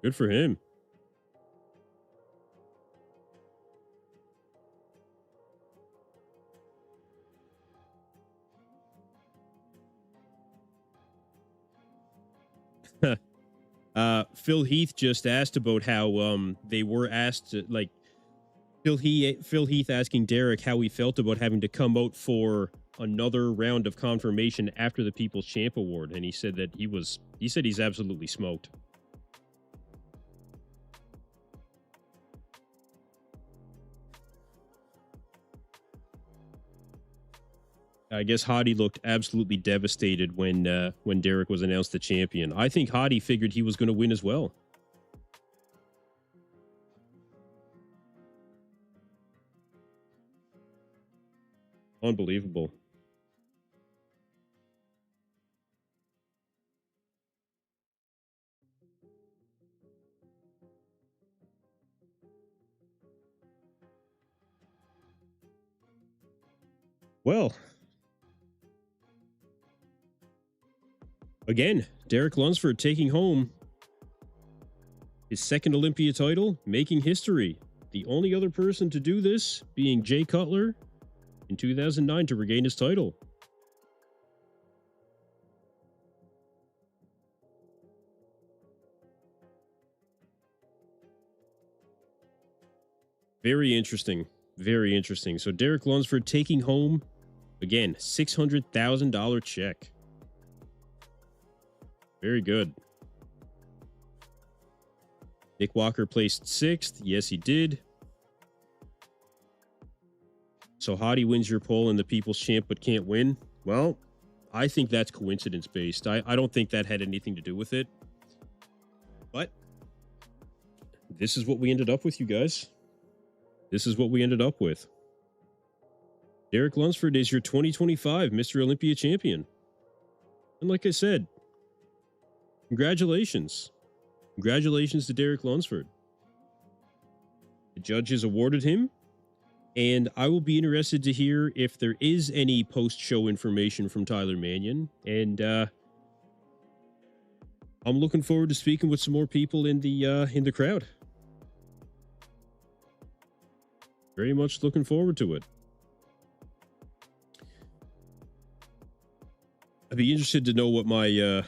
Good for him. Phil Heath just asked about how they were asked to, like, Phil Heath asking Derek how he felt about having to come out for another round of confirmation after the People's Champ Award, and he said that he said he's absolutely smoked. I guess Hadi looked absolutely devastated when Derek was announced the champion. I think Hadi figured he was going to win as well. Unbelievable. Well, again, Derek Lunsford taking home his 2nd Olympia title, making history. The only other person to do this being Jay Cutler in 2009 to regain his title. Very interesting. Very interesting. So Derek Lunsford taking home, again, $600,000 check. Very good. Nick Walker placed 6th. Yes, he did. So Hadi wins your poll and the People's Champ but can't win. Well, I think that's coincidence based. I don't think that had anything to do with it. But this is what we ended up with, you guys. This is what we ended up with. Derek Lunsford is your 2025 Mr. Olympia champion. And like I said, congratulations. Congratulations to Derek Lunsford. The judges awarded him, and I will be interested to hear if there is any post-show information from Tyler Mannion. And I'm looking forward to speaking with some more people in the crowd. Very much looking forward to it. I'd be interested to know what my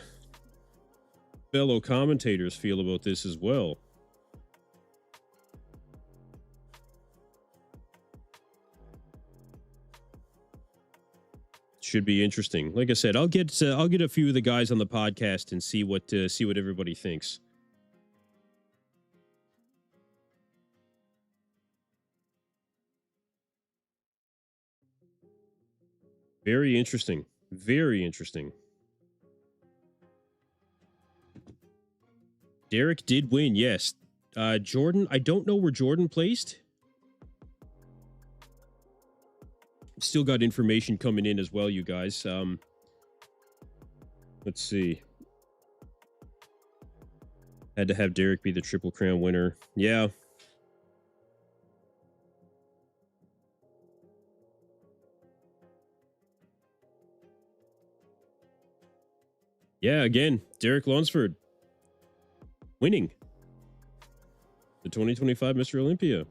fellow commentators feel about this as well. Should be interesting. Like I said, I'll get a few of the guys on the podcast and see what everybody thinks. Very interesting. Very interesting. Derek did win, yes. Jordan, I don't know where Jordan placed. Still got information coming in as well, you guys. Let's see. Had to have Derek be the Triple Crown winner. Yeah. Yeah, again, Derek Lunsford winning the 2025 Mr. Olympia.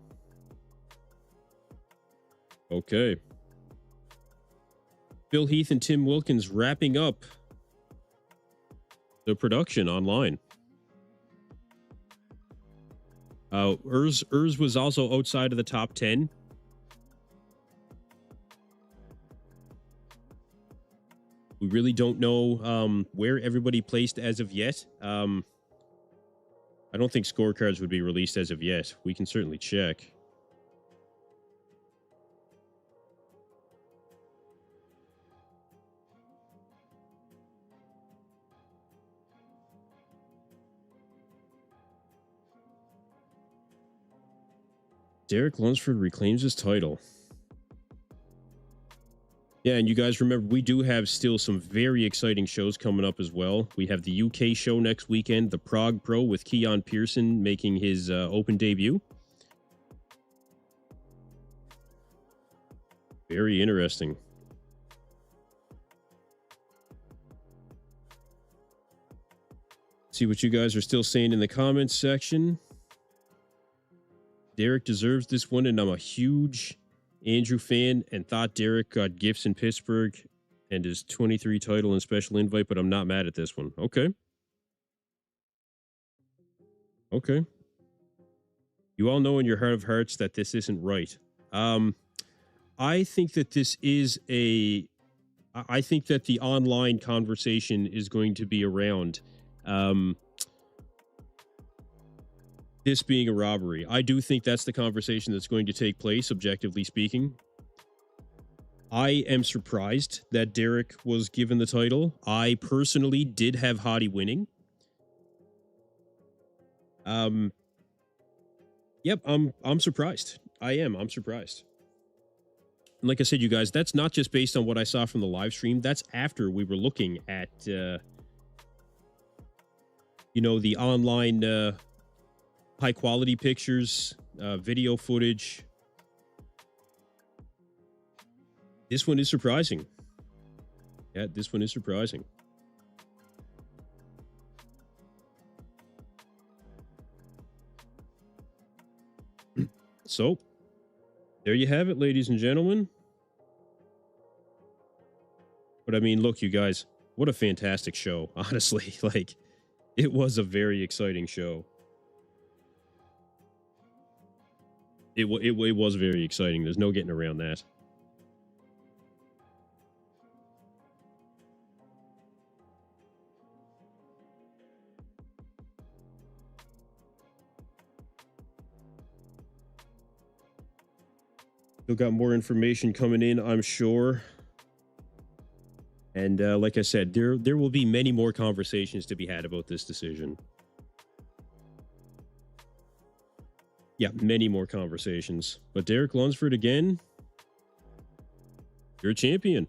Okay. Phil Heath and Tim Wilkins wrapping up the production online. Urs was also outside of the top 10. We really don't know where everybody placed as of yet. I don't think scorecards would be released as of yet. We can certainly check. Derek Lunsford reclaims his title. Yeah, and you guys remember, we do have still some very exciting shows coming up as well. We have the UK show next weekend, the Prague Pro with Keon Pearson making his open debut. Very interesting. See what you guys are still saying in the comments section. Derek deserves this one, and I'm a huge Andrew fan and thought Derek got gifts in Pittsburgh and his 23 title and special invite, but I'm not mad at this one. Okay. Okay. You all know in your heart of hearts that this isn't right. I think that this is I think that the online conversation is going to be around this being a robbery. I do think that's the conversation that's going to take place, objectively speaking. I am surprised that Derek was given the title. I personally did have Hadi winning. Yep, I'm surprised. I'm surprised. And like I said, you guys, that's not just based on what I saw from the live stream. That's after we were looking at the online high quality pictures, video footage. This one is surprising. Yeah, this one is surprising. So, there you have it, ladies and gentlemen. But I mean, look, you guys, what a fantastic show. Honestly, like, it was a very exciting show. It was very exciting. There's no getting around that. Still got more information coming in, I'm sure. And like I said, there will be many more conversations to be had about this decision. Yeah, many more conversations. But Derek Lunsford, again, you're a champion.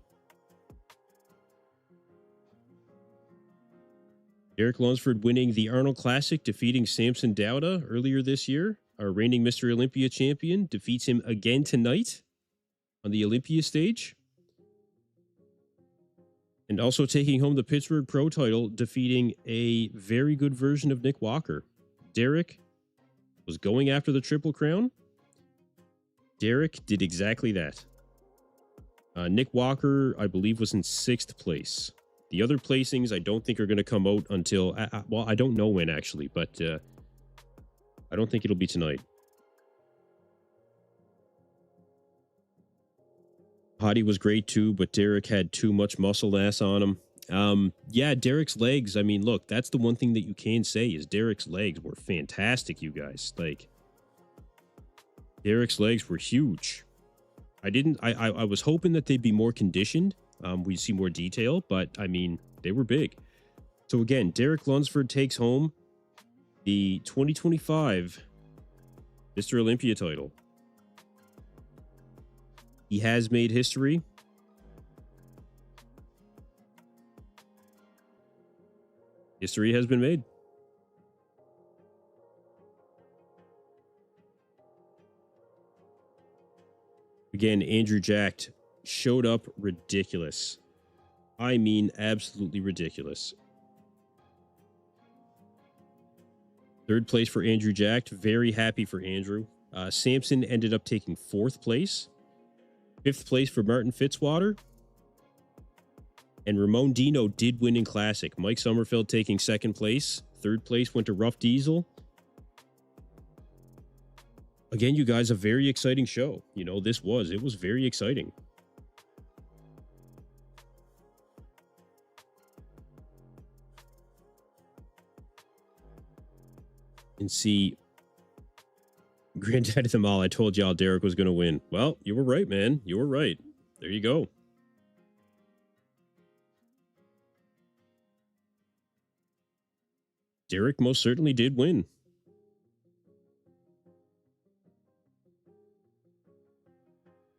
Derek Lunsford winning the Arnold Classic, defeating Samson Dauda earlier this year. Our reigning Mr. Olympia champion defeats him again tonight on the Olympia stage. And also taking home the Pittsburgh Pro title, defeating a very good version of Nick Walker. Derek was going after the Triple Crown. Derek did exactly that. Nick Walker, I believe, was in 6th place. The other placings I don't think are going to come out until, well, I don't know when actually, but I don't think it'll be tonight. Hadi was great too, but Derek had too much muscle mass on him. Yeah, Derek's legs. I mean, look, that's the one thing that you can say is Derek's legs were fantastic, you guys. Like, Derek's legs were huge. I was hoping that they'd be more conditioned. We'd see more detail, but I mean, they were big. So again, Derek Lunsford takes home the 2025 Mr. Olympia title. He has made history. History has been made. Again, Andrew Jacked showed up ridiculous. I mean, absolutely ridiculous. Third place for Andrew Jacked. Very happy for Andrew. Samson ended up taking fourth place. Fifth place for Martin Fitzwater. And Ramon Dino did win in Classic. Mike Sommerfeld taking second place. Third place went to Rough Diesel. Again, you guys, a very exciting show. You know, it was very exciting. And see, Granddad of them all, I told y'all Derek was going to win. Well, you were right, man. You were right. There you go. Derek most certainly did win.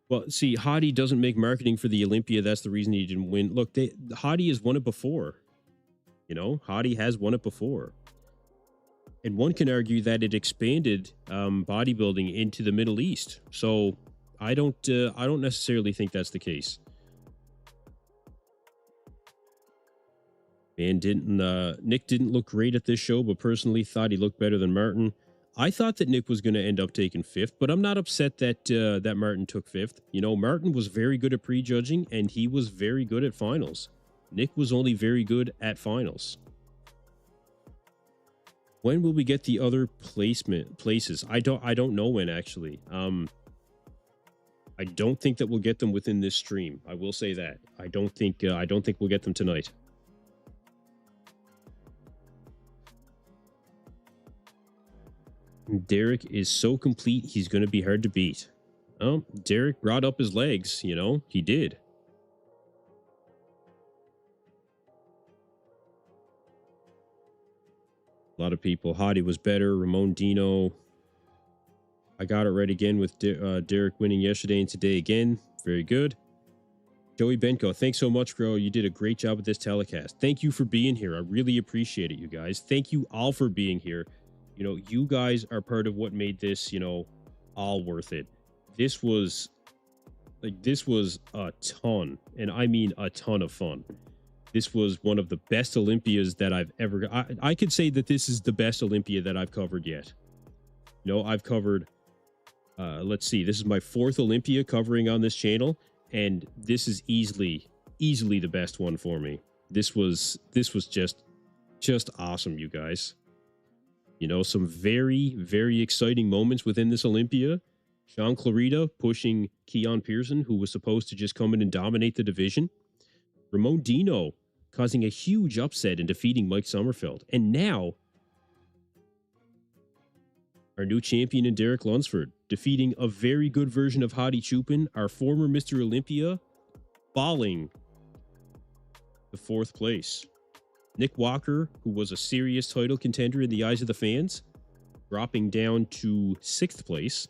Well, see, Hadi doesn't make marketing for the Olympia. That's the reason he didn't win. Look, Hadi has won it before. You know, Hadi has won it before. And one can argue that it expanded bodybuilding into the Middle East. So I don't necessarily think that's the case. And Nick didn't look great at this show, but personally thought he looked better than Martin. I thought that Nick was going to end up taking fifth, but I'm not upset that that Martin took fifth. You know, Martin was very good at prejudging, and he was very good at finals. Nick was only very good at finals. When will we get the other places? I don't know when, actually. I don't think that we'll get them within this stream. I will say that. I don't think we'll get them tonight. Derek is so complete, he's going to be hard to beat. Oh, Derek brought up his legs, you know, he did. A lot of people. Hadi was better. Ramon Dino. I got it right again with Derek winning yesterday and today again. Very good. Joey Benko, thanks so much, bro. You did a great job with this telecast. Thank you for being here. I really appreciate it, you guys. Thank you all for being here. You know, you guys are part of what made this, you know, all worth it. This was a ton, and I mean a ton of fun. This was one of the best Olympias that I've ever... I could say that this is the best Olympia that I've covered yet. You know, I've covered... let's see. This is my fourth Olympia covering on this channel, and this is easily the best one for me. This was just awesome, you guys. You know, some very, very exciting moments within this Olympia. Sean Clarita pushing Keon Pearson, who was supposed to just come in and dominate the division. Ramon Dino causing a huge upset and defeating Mike Sommerfeld. And now, our new champion in Derek Lunsford, defeating a very good version of Hadi Choopan, our former Mr. Olympia, falling to fourth place. Nick Walker, who was a serious title contender in the eyes of the fans, dropping down to sixth place.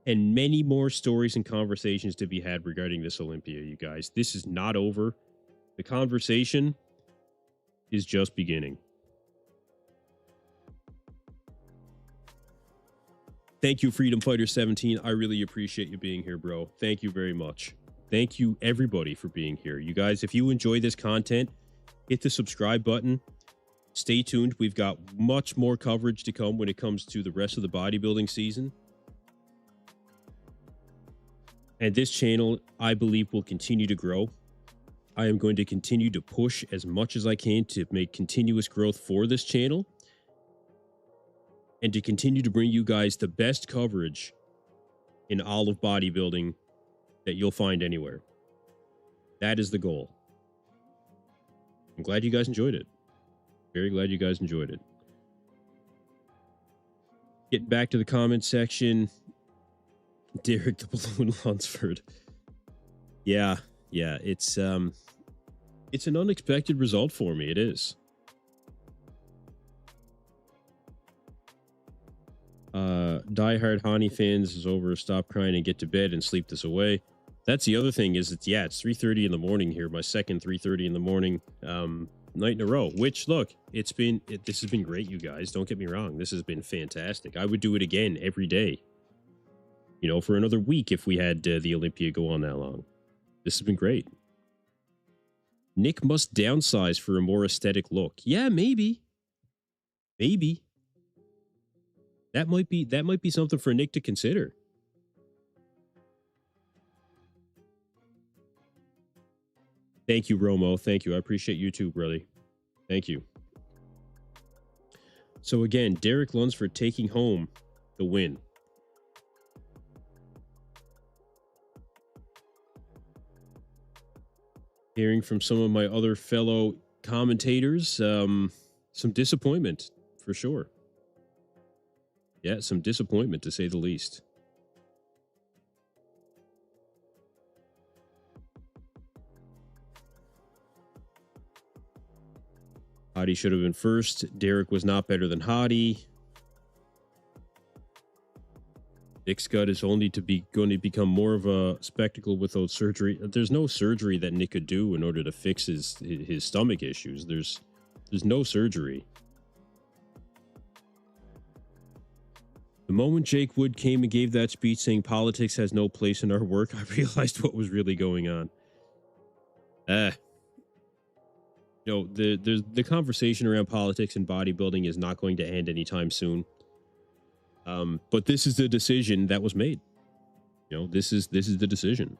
And many more stories and conversations to be had regarding this Olympia, you guys. This is not over. The conversation is just beginning. Thank you, Freedom Fighter 17. I really appreciate you being here, bro. Thank you very much. Thank you, everybody, for being here. You guys, if you enjoy this content, hit the subscribe button. Stay tuned. We've got much more coverage to come when it comes to the rest of the bodybuilding season. And this channel, I believe, will continue to grow. I am going to continue to push as much as I can to make continuous growth for this channel and to continue to bring you guys the best coverage in all of bodybuilding that you'll find anywhere. That is the goal. I'm glad you guys enjoyed it. Very glad you guys enjoyed it. Getting back to the comment section. Derek the Balloon Lunsford. Yeah, it's an unexpected result for me. It is. Diehard Hani fans is over. Stop crying and get to bed and sleep this away. That's the other thing is it's 3:30 in the morning here. My second 3:30 in the morning night in a row. Which look, this has been great, you guys. Don't get me wrong. This has been fantastic. I would do it again every day. You know, for another week if we had the Olympia go on that long. This has been great. Nick must downsize for a more aesthetic look. Yeah, maybe. Maybe. That might be something for Nick to consider. Thank you, Romo. Thank you. I appreciate you too, brother. Thank you. So again, Derek Lunsford taking home the win. Hearing from some of my other fellow commentators, some disappointment for sure. Yeah, some disappointment to say the least. Hadi should have been first. Derek was not better than Hadi. Nick's gut is only going to become more of a spectacle without surgery. There's no surgery that Nick could do in order to fix his stomach issues. There's no surgery. The moment Jake Wood came and gave that speech saying politics has no place in our work, I realized what was really going on. The conversation around politics and bodybuilding is not going to end anytime soon. But this is the decision that was made. You know, this is the decision.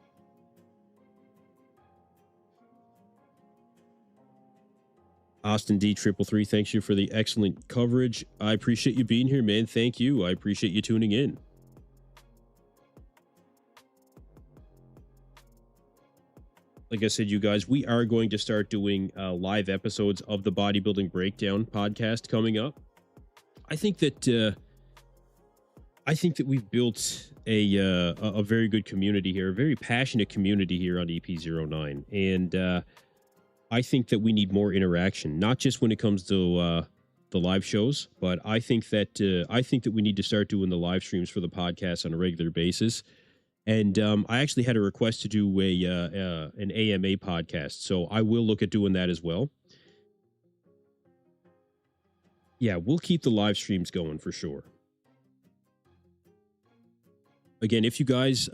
Austin D333, thanks you for the excellent coverage. I appreciate you being here, man. Thank you. I appreciate you tuning in. Like I said, you guys, we are going to start doing live episodes of the Bodybuilding Breakdown podcast coming up. I think that we've built a very good community here, a very passionate community here on EP09, and I think that we need more interaction, not just when it comes to the live shows, but I think that we need to start doing the live streams for the podcast on a regular basis. And I actually had a request to do an AMA podcast, so I will look at doing that as well. Yeah, we'll keep the live streams going for sure. Again, if you guys,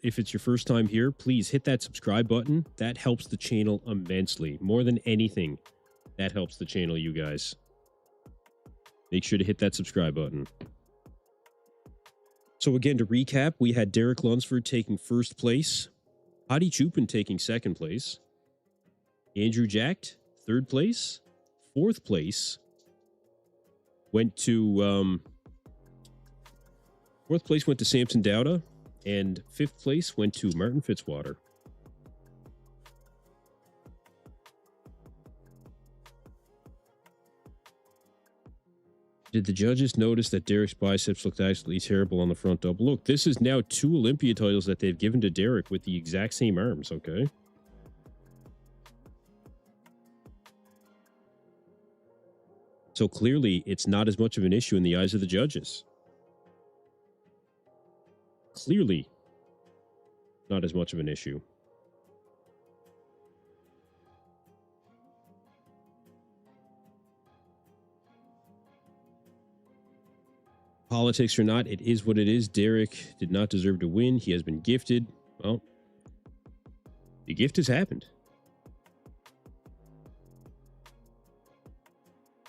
if it's your first time here, please hit that subscribe button. That helps the channel immensely. More than anything, that helps the channel, you guys. Make sure to hit that subscribe button. So again, to recap, we had Derek Lunsford taking first place, Hadi Choopan taking second place, Andrew Jacked, third place, fourth place went to fourth place went to Samson Dauda, and fifth place went to Martin Fitzwater. Did the judges notice that Derek's biceps looked absolutely terrible on the front double? Look, this is now 2 Olympia titles that they've given to Derek with the exact same arms, okay? So clearly, it's not as much of an issue in the eyes of the judges. Clearly, not as much of an issue. Politics or not, it is what it is. Derek did not deserve to win. He has been gifted. Well, the gift has happened.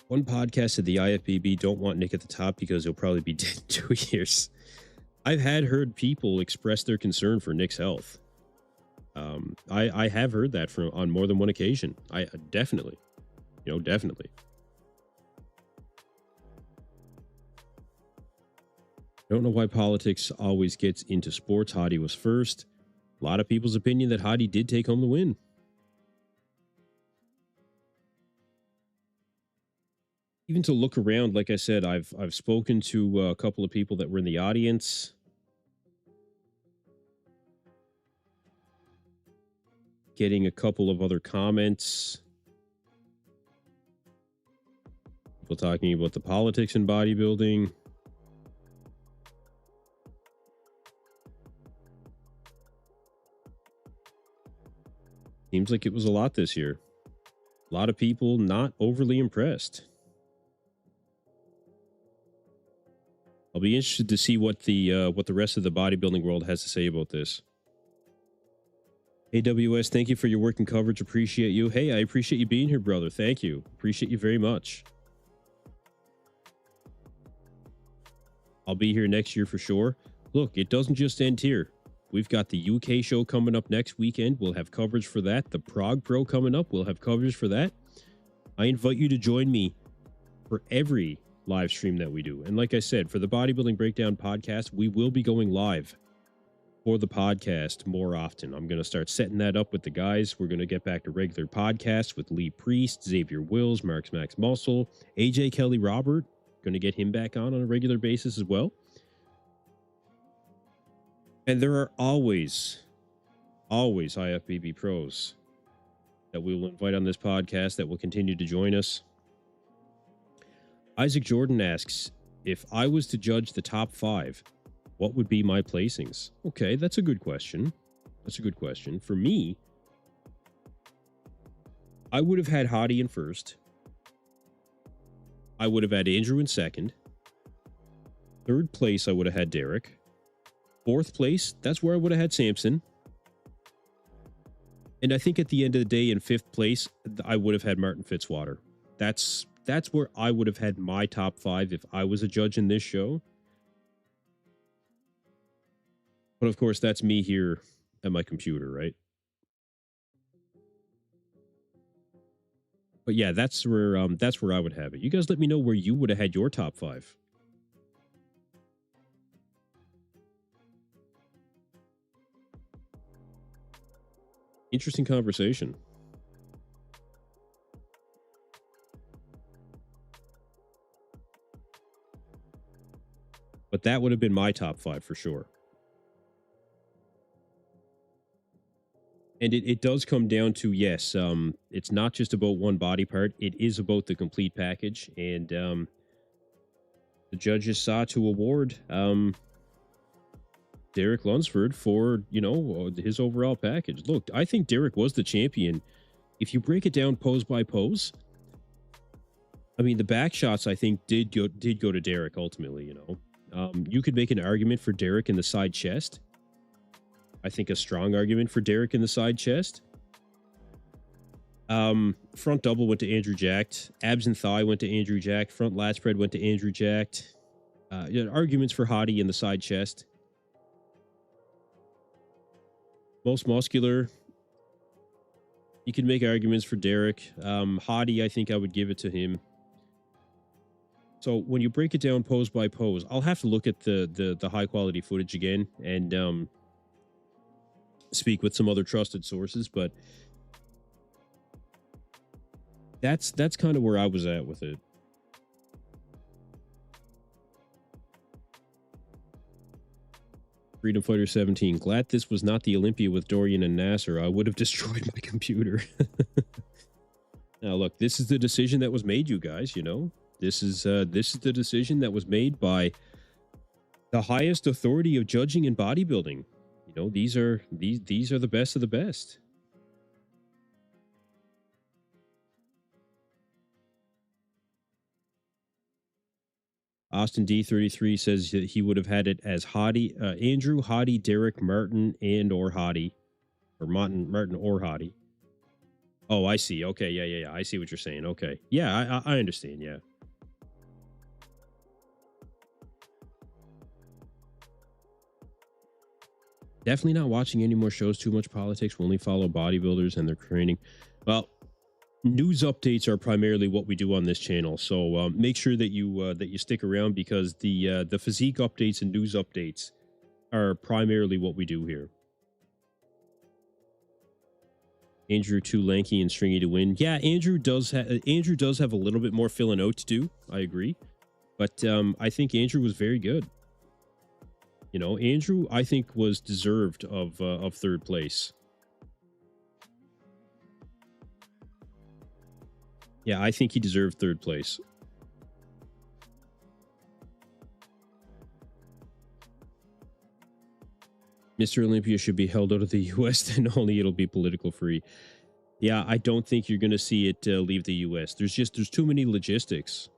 One podcast said the IFBB don't want Nick at the top because he'll probably be dead in 2 years. I've heard people express their concern for Nick's health. I have heard that on more than one occasion. I definitely. I don't know why politics always gets into sports. Hadi was first. A lot of people's opinion that Hadi did take home the win. Even to look around, like I said, I've spoken to a couple of people that were in the audience. Getting a couple of other comments. People talking about the politics in bodybuilding. Seems like it was a lot this year. A lot of people not overly impressed. I'll be interested to see what the rest of the bodybuilding world has to say about this. AWS, thank you for your work and coverage. Appreciate you. Hey, I appreciate you being here, brother. Thank you. Appreciate you very much. I'll be here next year for sure. Look, it doesn't just end here. We've got the UK show coming up next weekend. We'll have coverage for that. The Prague Pro coming up. We'll have coverage for that. I invite you to join me for every live stream that we do. And like I said, for the Bodybuilding Breakdown podcast, we will be going live for the podcast more often. I'm going to start setting that up with the guys. We're going to get back to regular podcasts with Lee Priest, Xavier Wills, Marks Max Muscle, AJ Kelly Robert. Going to get him back on a regular basis as well. And there are always IFBB pros that we will invite on this podcast that will continue to join us. Isaac Jordan asks, if I was to judge the top 5, what would be my placings? Okay, that's a good question. That's a good question. For me, I would have had Hadi in first. I would have had Andrew in second. Third place, I would have had Derek. Fourth place, that's where I would have had Samson. And I think at the end of the day, in fifth place, I would have had Martin Fitzwater. That's where I would have had my top 5 if I was a judge in this show. But of course, that's me here at my computer, right? But yeah, that's where I would have it. You guys let me know where you would have had your top 5. Interesting conversation. But that would have been my top 5 for sure. And it does come down to, yes, it's not just about one body part. It is about the complete package. And the judges saw to award Derek Lunsford for, his overall package. Look, I think Derek was the champion. If you break it down pose by pose, I mean, the back shots, I think, did go to Derek ultimately, You could make an argument for Derek in the side chest. I think a strong argument for Derek in the side chest. Front double went to Andrew Jacked. Abs and thigh went to Andrew Jacked. Front lat spread went to Andrew Jacked. Arguments for Hadi in the side chest. Most muscular. You can make arguments for Derek. Hadi, I think I would give it to him. So when you break it down pose by pose, I'll have to look at the high quality footage again and speak with some other trusted sources, but that's kind of where I was at with it. Freedom Fighter 17. Glad this was not the Olympia with Dorian and Nasser. I would have destroyed my computer. Now, look, this is the decision that was made, you guys, This is the decision that was made by the highest authority of judging in bodybuilding. These are the best of the best. Austin D33 says that he would have had it as Hadi, Andrew, Hadi, Derek, Martin, and or Hadi, or Martin or Hadi. Oh, I see. Okay, yeah. I see what you're saying. Okay, yeah, I understand. Yeah. Definitely not watching any more shows. Too much politics. We only follow bodybuilders and their training. Well, news updates are primarily what we do on this channel. So make sure that you stick around, because the physique updates and news updates are primarily what we do here. Andrew too lanky and stringy to win. Yeah, Andrew does have a little bit more filling out to do. I agree, but I think Andrew was very good. You know, Andrew, I think, was deserved of third place. Yeah, I think he deserved third place. Mr. Olympia should be held out of the U.S. Then only it'll be political free. Yeah, I don't think you're going to see it leave the U.S. There's too many logistics.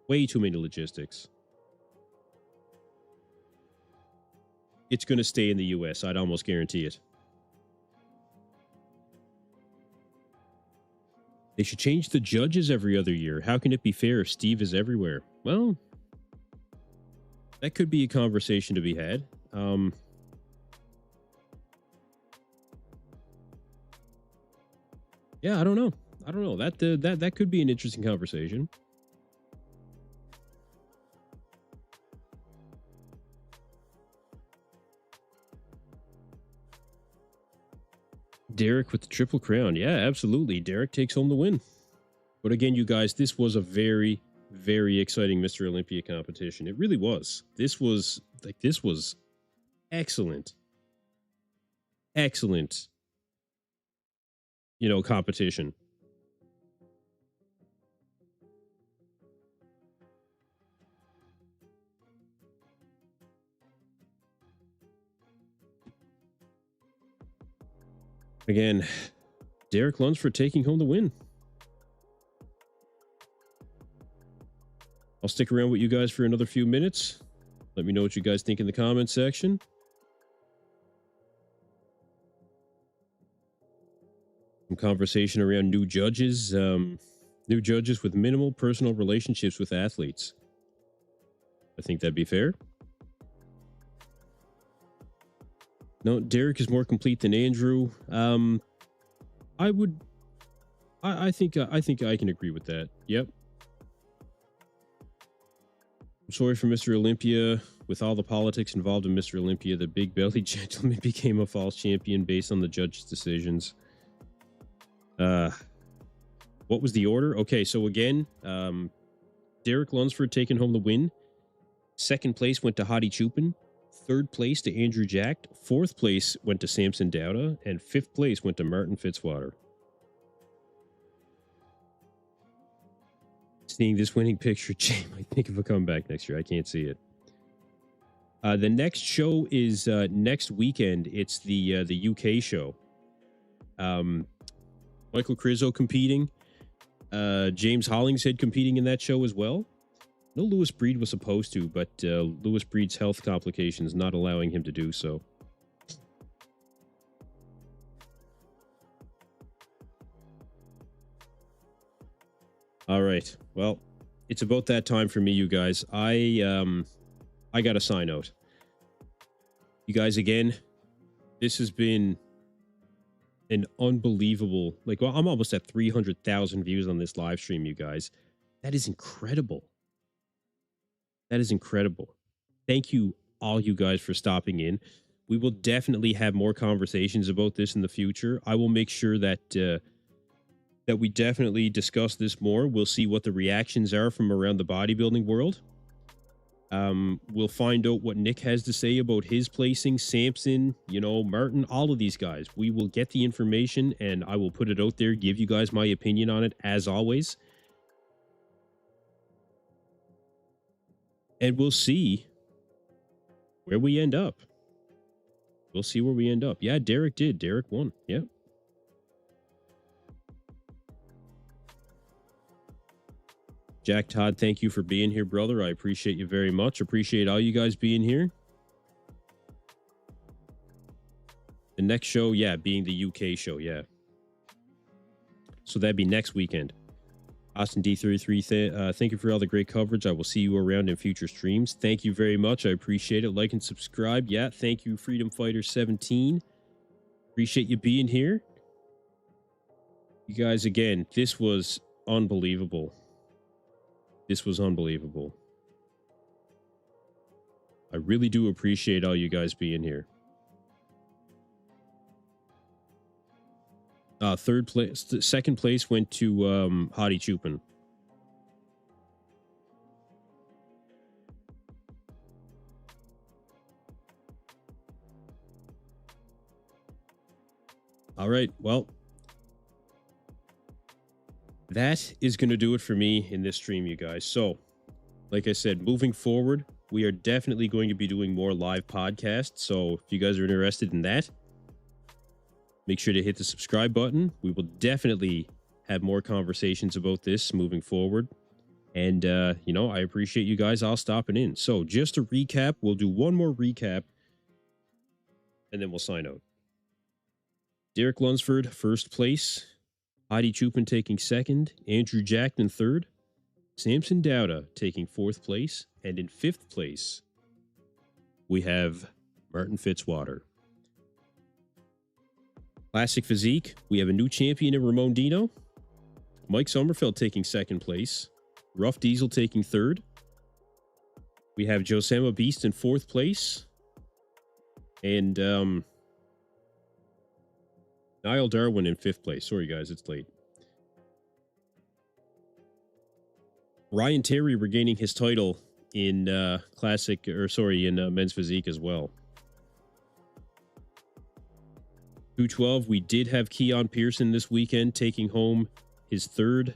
Way too many logistics. It's going to stay in the U.S. I'd almost guarantee it. They should change the judges every other year. How can it be fair if Steve is everywhere? Well, that could be a conversation to be had. Yeah, I don't know. That could be an interesting conversation. Derek with the Triple Crown. Yeah, absolutely. Derek takes home the win. But again, you guys, this was a very, very exciting Mr. Olympia competition. It really was. This was excellent. Excellent. You know, competition. Again, Derek Lunsford taking home the win. I'll stick around with you guys for another few minutes. Let me know what you guys think in the comments section. Some conversation around new judges with minimal personal relationships with athletes. I think that'd be fair. No, Derek is more complete than Andrew. I think I can agree with that. Yep. I'm sorry for Mr. Olympia. With all the politics involved in Mr. Olympia, the big belly gentleman became a false champion based on the judge's decisions. What was the order? Okay, so again, Derek Lunsford taking home the win. Second place went to Hadi Choopan. Third place to Andrew Jack. Fourth place went to Samson Dauda. And fifth place went to Martin Fitzwater. Seeing this winning picture, Jay might think of a comeback next year. I can't see it. The next show is next weekend. It's the UK show. Michael Crizzo competing. James Hollingshead competing in that show as well. No, Lewis Breed was supposed to, but Lewis Breed's health complications not allowing him to do so. All right. Well, it's about that time for me, you guys. I got to sign out. You guys, again, this has been an unbelievable, well, I'm almost at 300,000 views on this live stream, you guys. That is incredible. That is incredible. Thank you, all you guys, for stopping in. We will definitely have more conversations about this in the future. I will make sure that that we definitely discuss this more. We'll see what the reactions are from around the bodybuilding world. We'll find out what Nick has to say about his placing, Samson, Martin, all of these guys. We will get the information and I will put it out there, give you guys my opinion on it as always. And we'll see where we end up. We'll see where we end up. Yeah, Derek did. Derek won. Yeah. Jack Todd, thank you for being here, brother. I appreciate you very much. Appreciate all you guys being here. The next show, yeah, being the UK show, yeah. So that'd be next weekend. Austin D33, thank you for all the great coverage. I will see you around in future streams. Thank you very much. I appreciate it. Like and subscribe. Yeah, thank you, Freedom Fighter 17. Appreciate you being here. You guys, again, this was unbelievable. This was unbelievable. I really do appreciate all you guys being here. Third place, second place went to Hadi Choopan. All right, well, that is going to do it for me in this stream, you guys. So, like I said, moving forward, we are definitely going to be doing more live podcasts. So, if you guys are interested in that, make sure to hit the subscribe button. We will definitely have more conversations about this moving forward. And, I appreciate you guys all stopping in. So, just to recap, we'll do one more recap and then we'll sign out. Derek Lunsford, first place. Hadi Choopan taking second. Andrew Jackson, third. Samson Dauda taking fourth place. And in fifth place, we have Martin Fitzwater. Classic Physique, we have a new champion in Ramon Dino. Mike Sommerfeld taking second place. Rough Diesel taking third. We have Josema Beast in fourth place. And Niall Darwin in fifth place. Sorry, guys, it's late. Ryan Terry regaining his title in men's physique as well. 212, we did have Keon Pearson this weekend taking home his third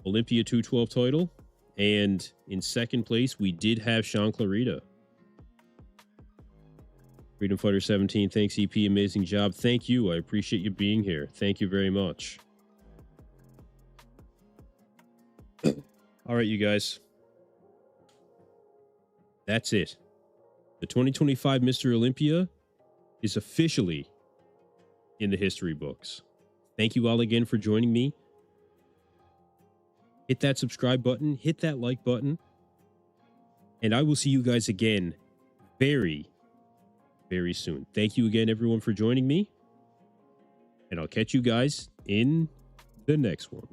Olympia 212 title. And in second place, we did have Sean Clarita. Freedom Fighter 17, thanks, EP. Amazing job. Thank you. I appreciate you being here. Thank you very much. All right, you guys. That's it. The 2025 Mr. Olympia is officially in the history books. Thank you all again for joining me. Hit that subscribe button. Hit that like button. And I will see you guys again very, very soon. Thank you again, everyone, for joining me. And I'll catch you guys in the next one.